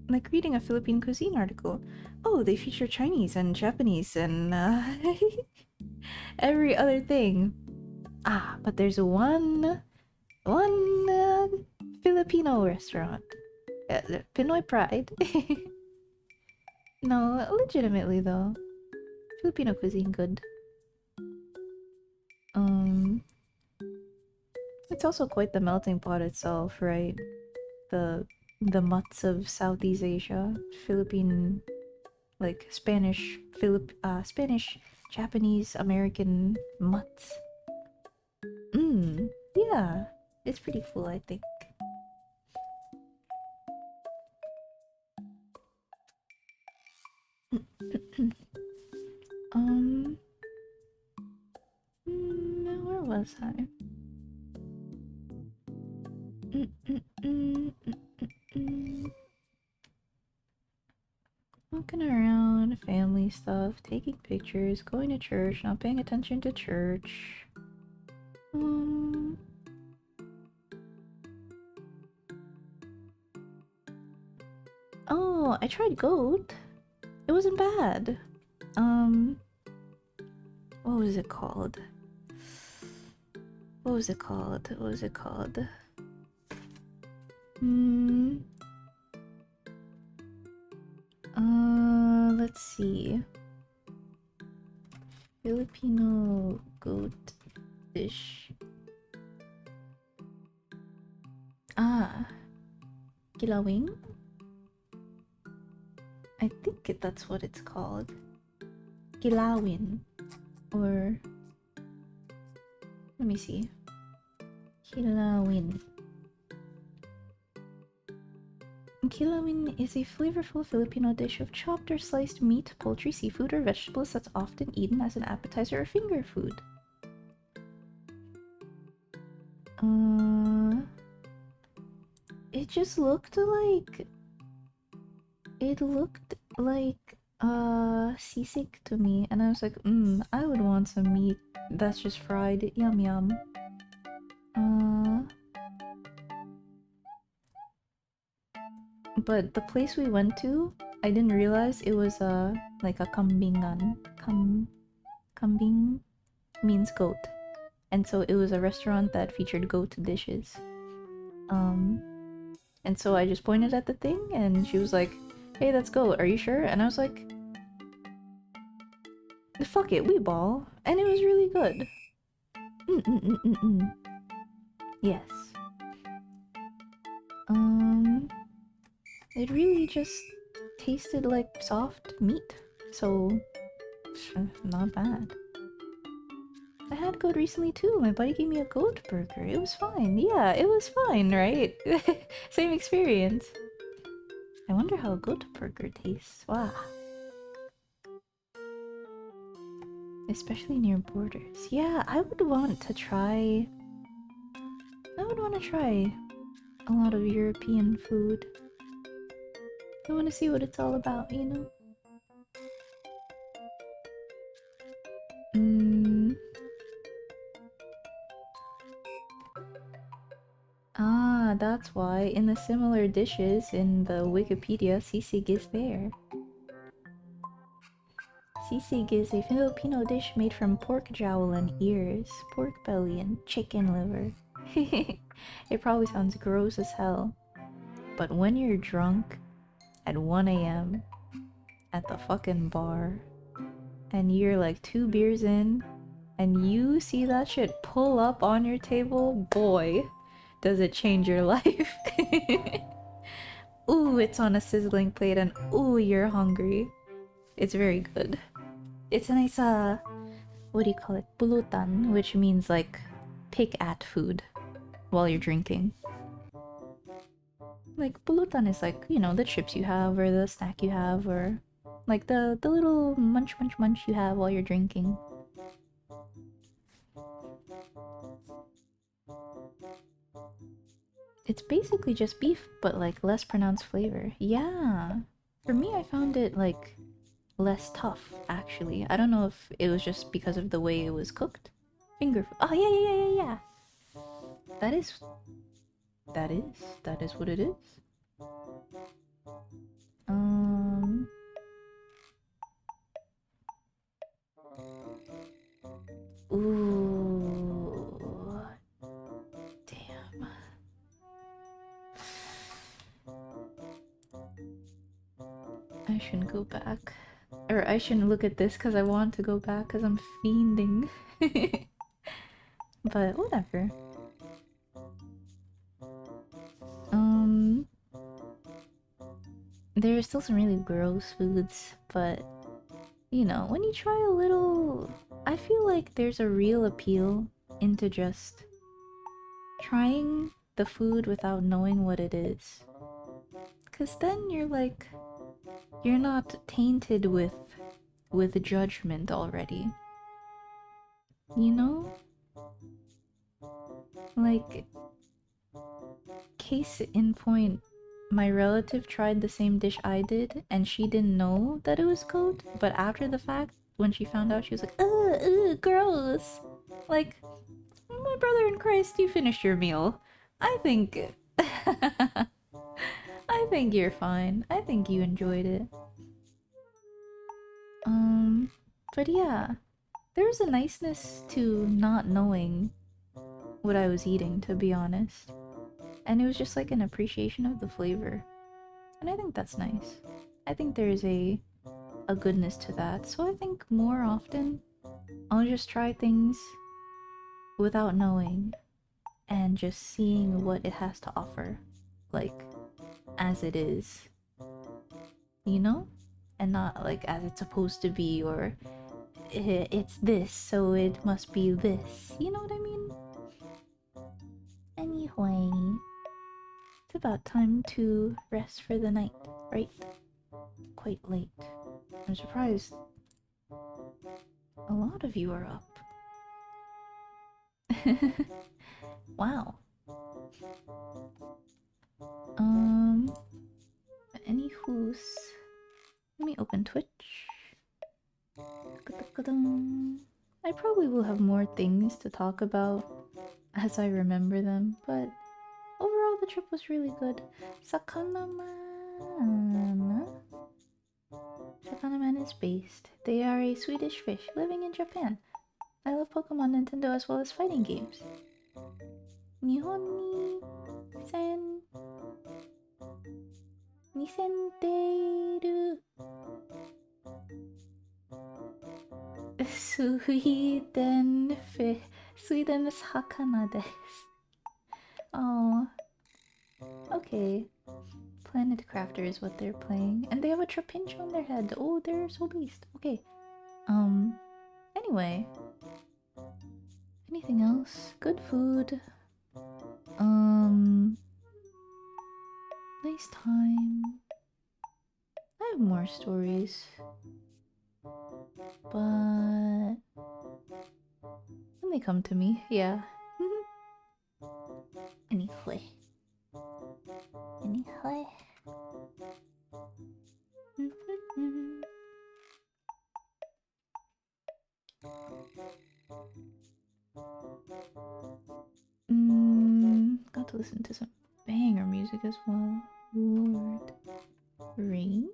Like reading a Philippine cuisine article. Oh, they feature Chinese and Japanese and every other thing. Ah, but there's one Filipino restaurant. Pinoy Pride. No, legitimately though. Filipino cuisine good. It's also quite the melting pot itself, right? The mutts of Southeast Asia, Philippine, like Spanish, Spanish, Japanese, American mutts. Yeah, it's pretty cool, I think. Where was I? Walking around, family stuff, taking pictures, going to church, not paying attention to church. Oh, I tried goat. It wasn't bad. What was it called? Let's see. Filipino goat dish. Kilawing? I think that's what it's called. Kilawin. Or... let me see. Kilawin. Kilawin is a flavorful Filipino dish of chopped or sliced meat, poultry, seafood, or vegetables that's often eaten as an appetizer or finger food. It just looked like... it looked like sisig to me, and I was like, I would want some meat that's just fried. Yum yum. but the place we went to, I didn't realize it was like a kambingan. Kambing means goat. And so it was a restaurant that featured goat dishes. And so I just pointed at the thing and she was like, "Hey, that's goat, are you sure?" And I was like, "Fuck it, we ball." And it was really good. Yes. It really just tasted like soft meat. So, not bad. I had goat recently too. My buddy gave me a goat burger. It was fine. Yeah, it was fine, right? Same experience. I wonder how a goat burger tastes. Wow. Especially near borders. Yeah, I would want to try... I would want to try a lot of European food. I want to see what it's all about, you know? Ah, that's why in the similar dishes in the Wikipedia, sisig is there. Sisig is a Filipino dish made from pork jowl and ears, pork belly, and chicken liver. It probably sounds gross as hell. But when you're drunk at 1 a.m. at the fucking bar, and you're like 2 beers in, and you see that shit pull up on your table, boy, does it change your life. Ooh, it's on a sizzling plate, and ooh, you're hungry. It's very good. It's a nice, what do you call it? Pulutan, which means like pick at food while you're drinking. Like, pulutan is like, you know, the chips you have, or the snack you have, or like the little munch munch munch you have while you're drinking. It's basically just beef, but like less pronounced flavor. Yeah. For me, I found it like less tough, actually. I don't know if it was just because of the way it was cooked. Finger food. Oh, yeah. That is what it is. Ooh. Damn. I shouldn't go back. Or I shouldn't look at this because I want to go back because I'm fiending. But whatever. There are still some really gross foods, but you know, when you try a little, I feel like there's a real appeal into just trying the food without knowing what it is. Cause then you're like, you're not tainted with judgment already. You know? Like, case in point, my relative tried the same dish I did, and she didn't know that it was goat, but after the fact, when she found out, she was like, ugh, gross. Like, my brother in Christ, you finished your meal. I think... I think you're fine. I think you enjoyed it. But yeah, there's a niceness to not knowing what I was eating, to be honest. And it was just like an appreciation of the flavor. And I think that's nice. I think there's a goodness to that. So I think more often, I'll just try things without knowing and just seeing what it has to offer. Like, as it is. You know? And not like as it's supposed to be, or it's this, so it must be this. You know what I mean? Anyway, it's about time to rest for the night, right? Quite late. I'm surprised a lot of you are up. Wow. Anywho's, let me open Twitch. I probably will have more things to talk about as I remember them, but overall the trip was really good. Sakanama! Japan. Japan is based. They are a Swedish fish living in Japan. I love Pokemon Nintendo as well as fighting games. Nihon ni sen ni senteru. Sweden is hakana desu. Oh, okay. Planet Crafter is what they're playing, and they have a Trapinch on their head. Oh, they're so beast. Okay. Anyway. Anything else? Good food. Nice time. I have more stories. But when they come to me, yeah. Anyway. Got to listen to some banger music as well. Lord Rain.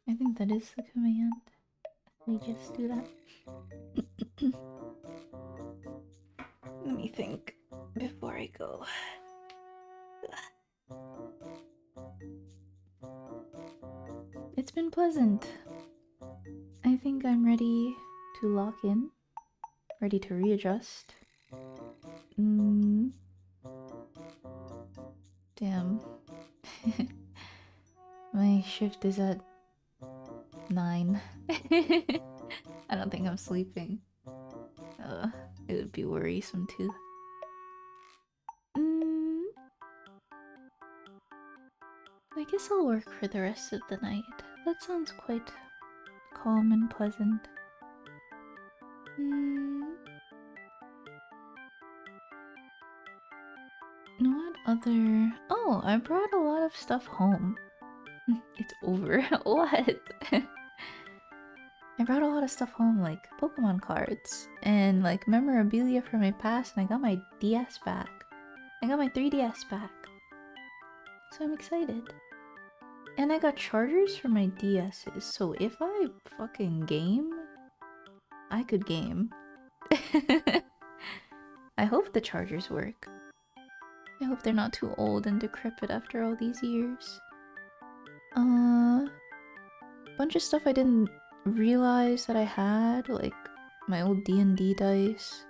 I think that is the command. We just do that. Let me think before I go. It's been pleasant. I think I'm ready to lock in. Ready to readjust. Damn. My shift is at 9. I don't think I'm sleeping. It would be worrisome too. I guess I'll work for the rest of the night. That sounds quite calm and pleasant. What other... Oh, I brought a lot of stuff home. It's over. What? I brought a lot of stuff home, like Pokemon cards and like memorabilia from my past, and I got my DS back. I got my 3DS back. So I'm excited. And I got chargers for my DS's, so if I fucking game, I could game. I hope the chargers work. I hope they're not too old and decrepit after all these years. Bunch of stuff I didn't realize that I had, like my old D&D dice.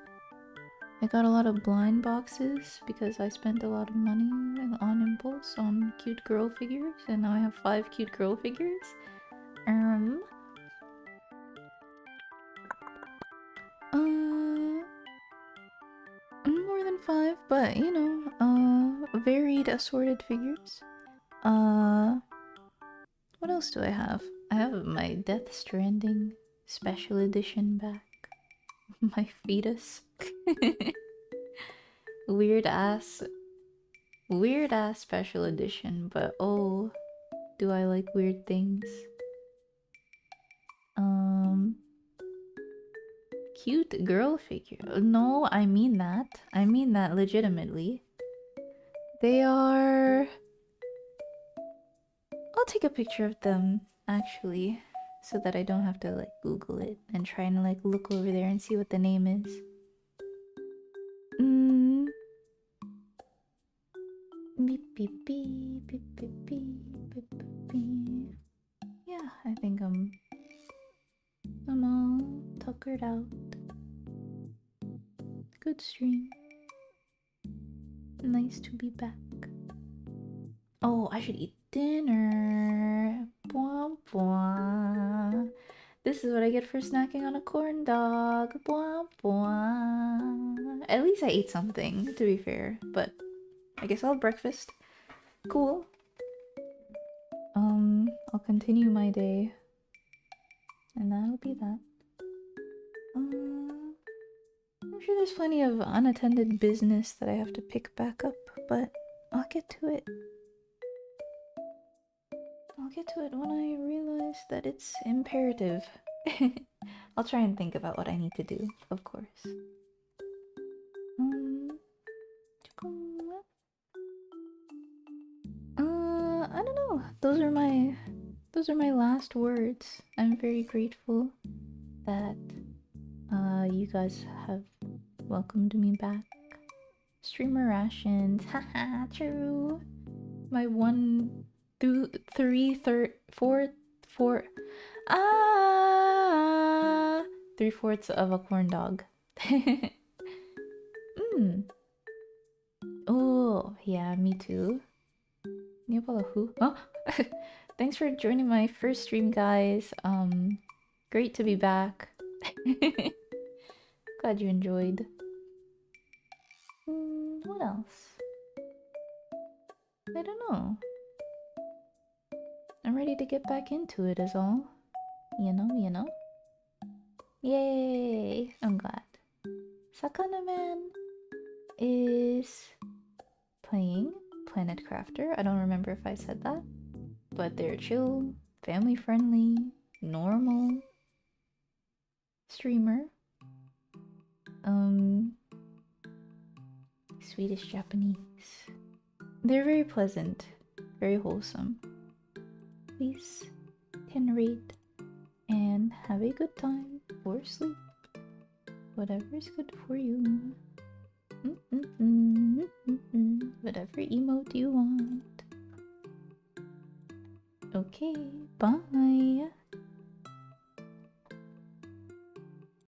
I got a lot of blind boxes because I spent a lot of money on impulse on cute girl figures, and now I have 5 cute girl figures. More than 5, but you know, varied assorted figures. What else do I have? I have my Death Stranding special edition back. My fetus. Weird ass special edition, but oh, do I like weird things. Cute girl figure. No, I mean that. I mean that legitimately. They are... I'll take a picture of them, actually, so that I don't have to like Google it and try and like look over there and see what the name is. Beep beep beep beep beep beep beep beep. Yeah, I think I'm all tuckered out. Good stream. Nice to be back. Oh, I should eat dinner. Bwah, bwah. This is what I get for snacking on a corn dog. Bwah, bwah. At least I ate something, to be fair. But I guess I'll have breakfast. Cool. I'll continue my day. And that'll be that. I'm sure there's plenty of unattended business that I have to pick back up, but I'll get to it. I'll get to it when I realize that it's imperative. I'll try and think about what I need to do, of course. Oh, those are my last words. I'm very grateful that you guys have welcomed me back. Streamer rations, haha, true. My 1 through 3 third 4 4 ah 3/4 of a corn dog. Oh, yeah, me too. Who? Oh, thanks for joining my first stream, guys. Great to be back. Glad you enjoyed. What else? I don't know. I'm ready to get back into it is all. You know? Yay! I'm glad. Sakana Man is playing Planet Crafter. I don't remember if I said that. But they're chill, family friendly, normal streamer. Swedish Japanese. They're very pleasant, very wholesome. Please can rate and have a good time or sleep. Whatever's good for you. Whatever emote you want. Okay, bye.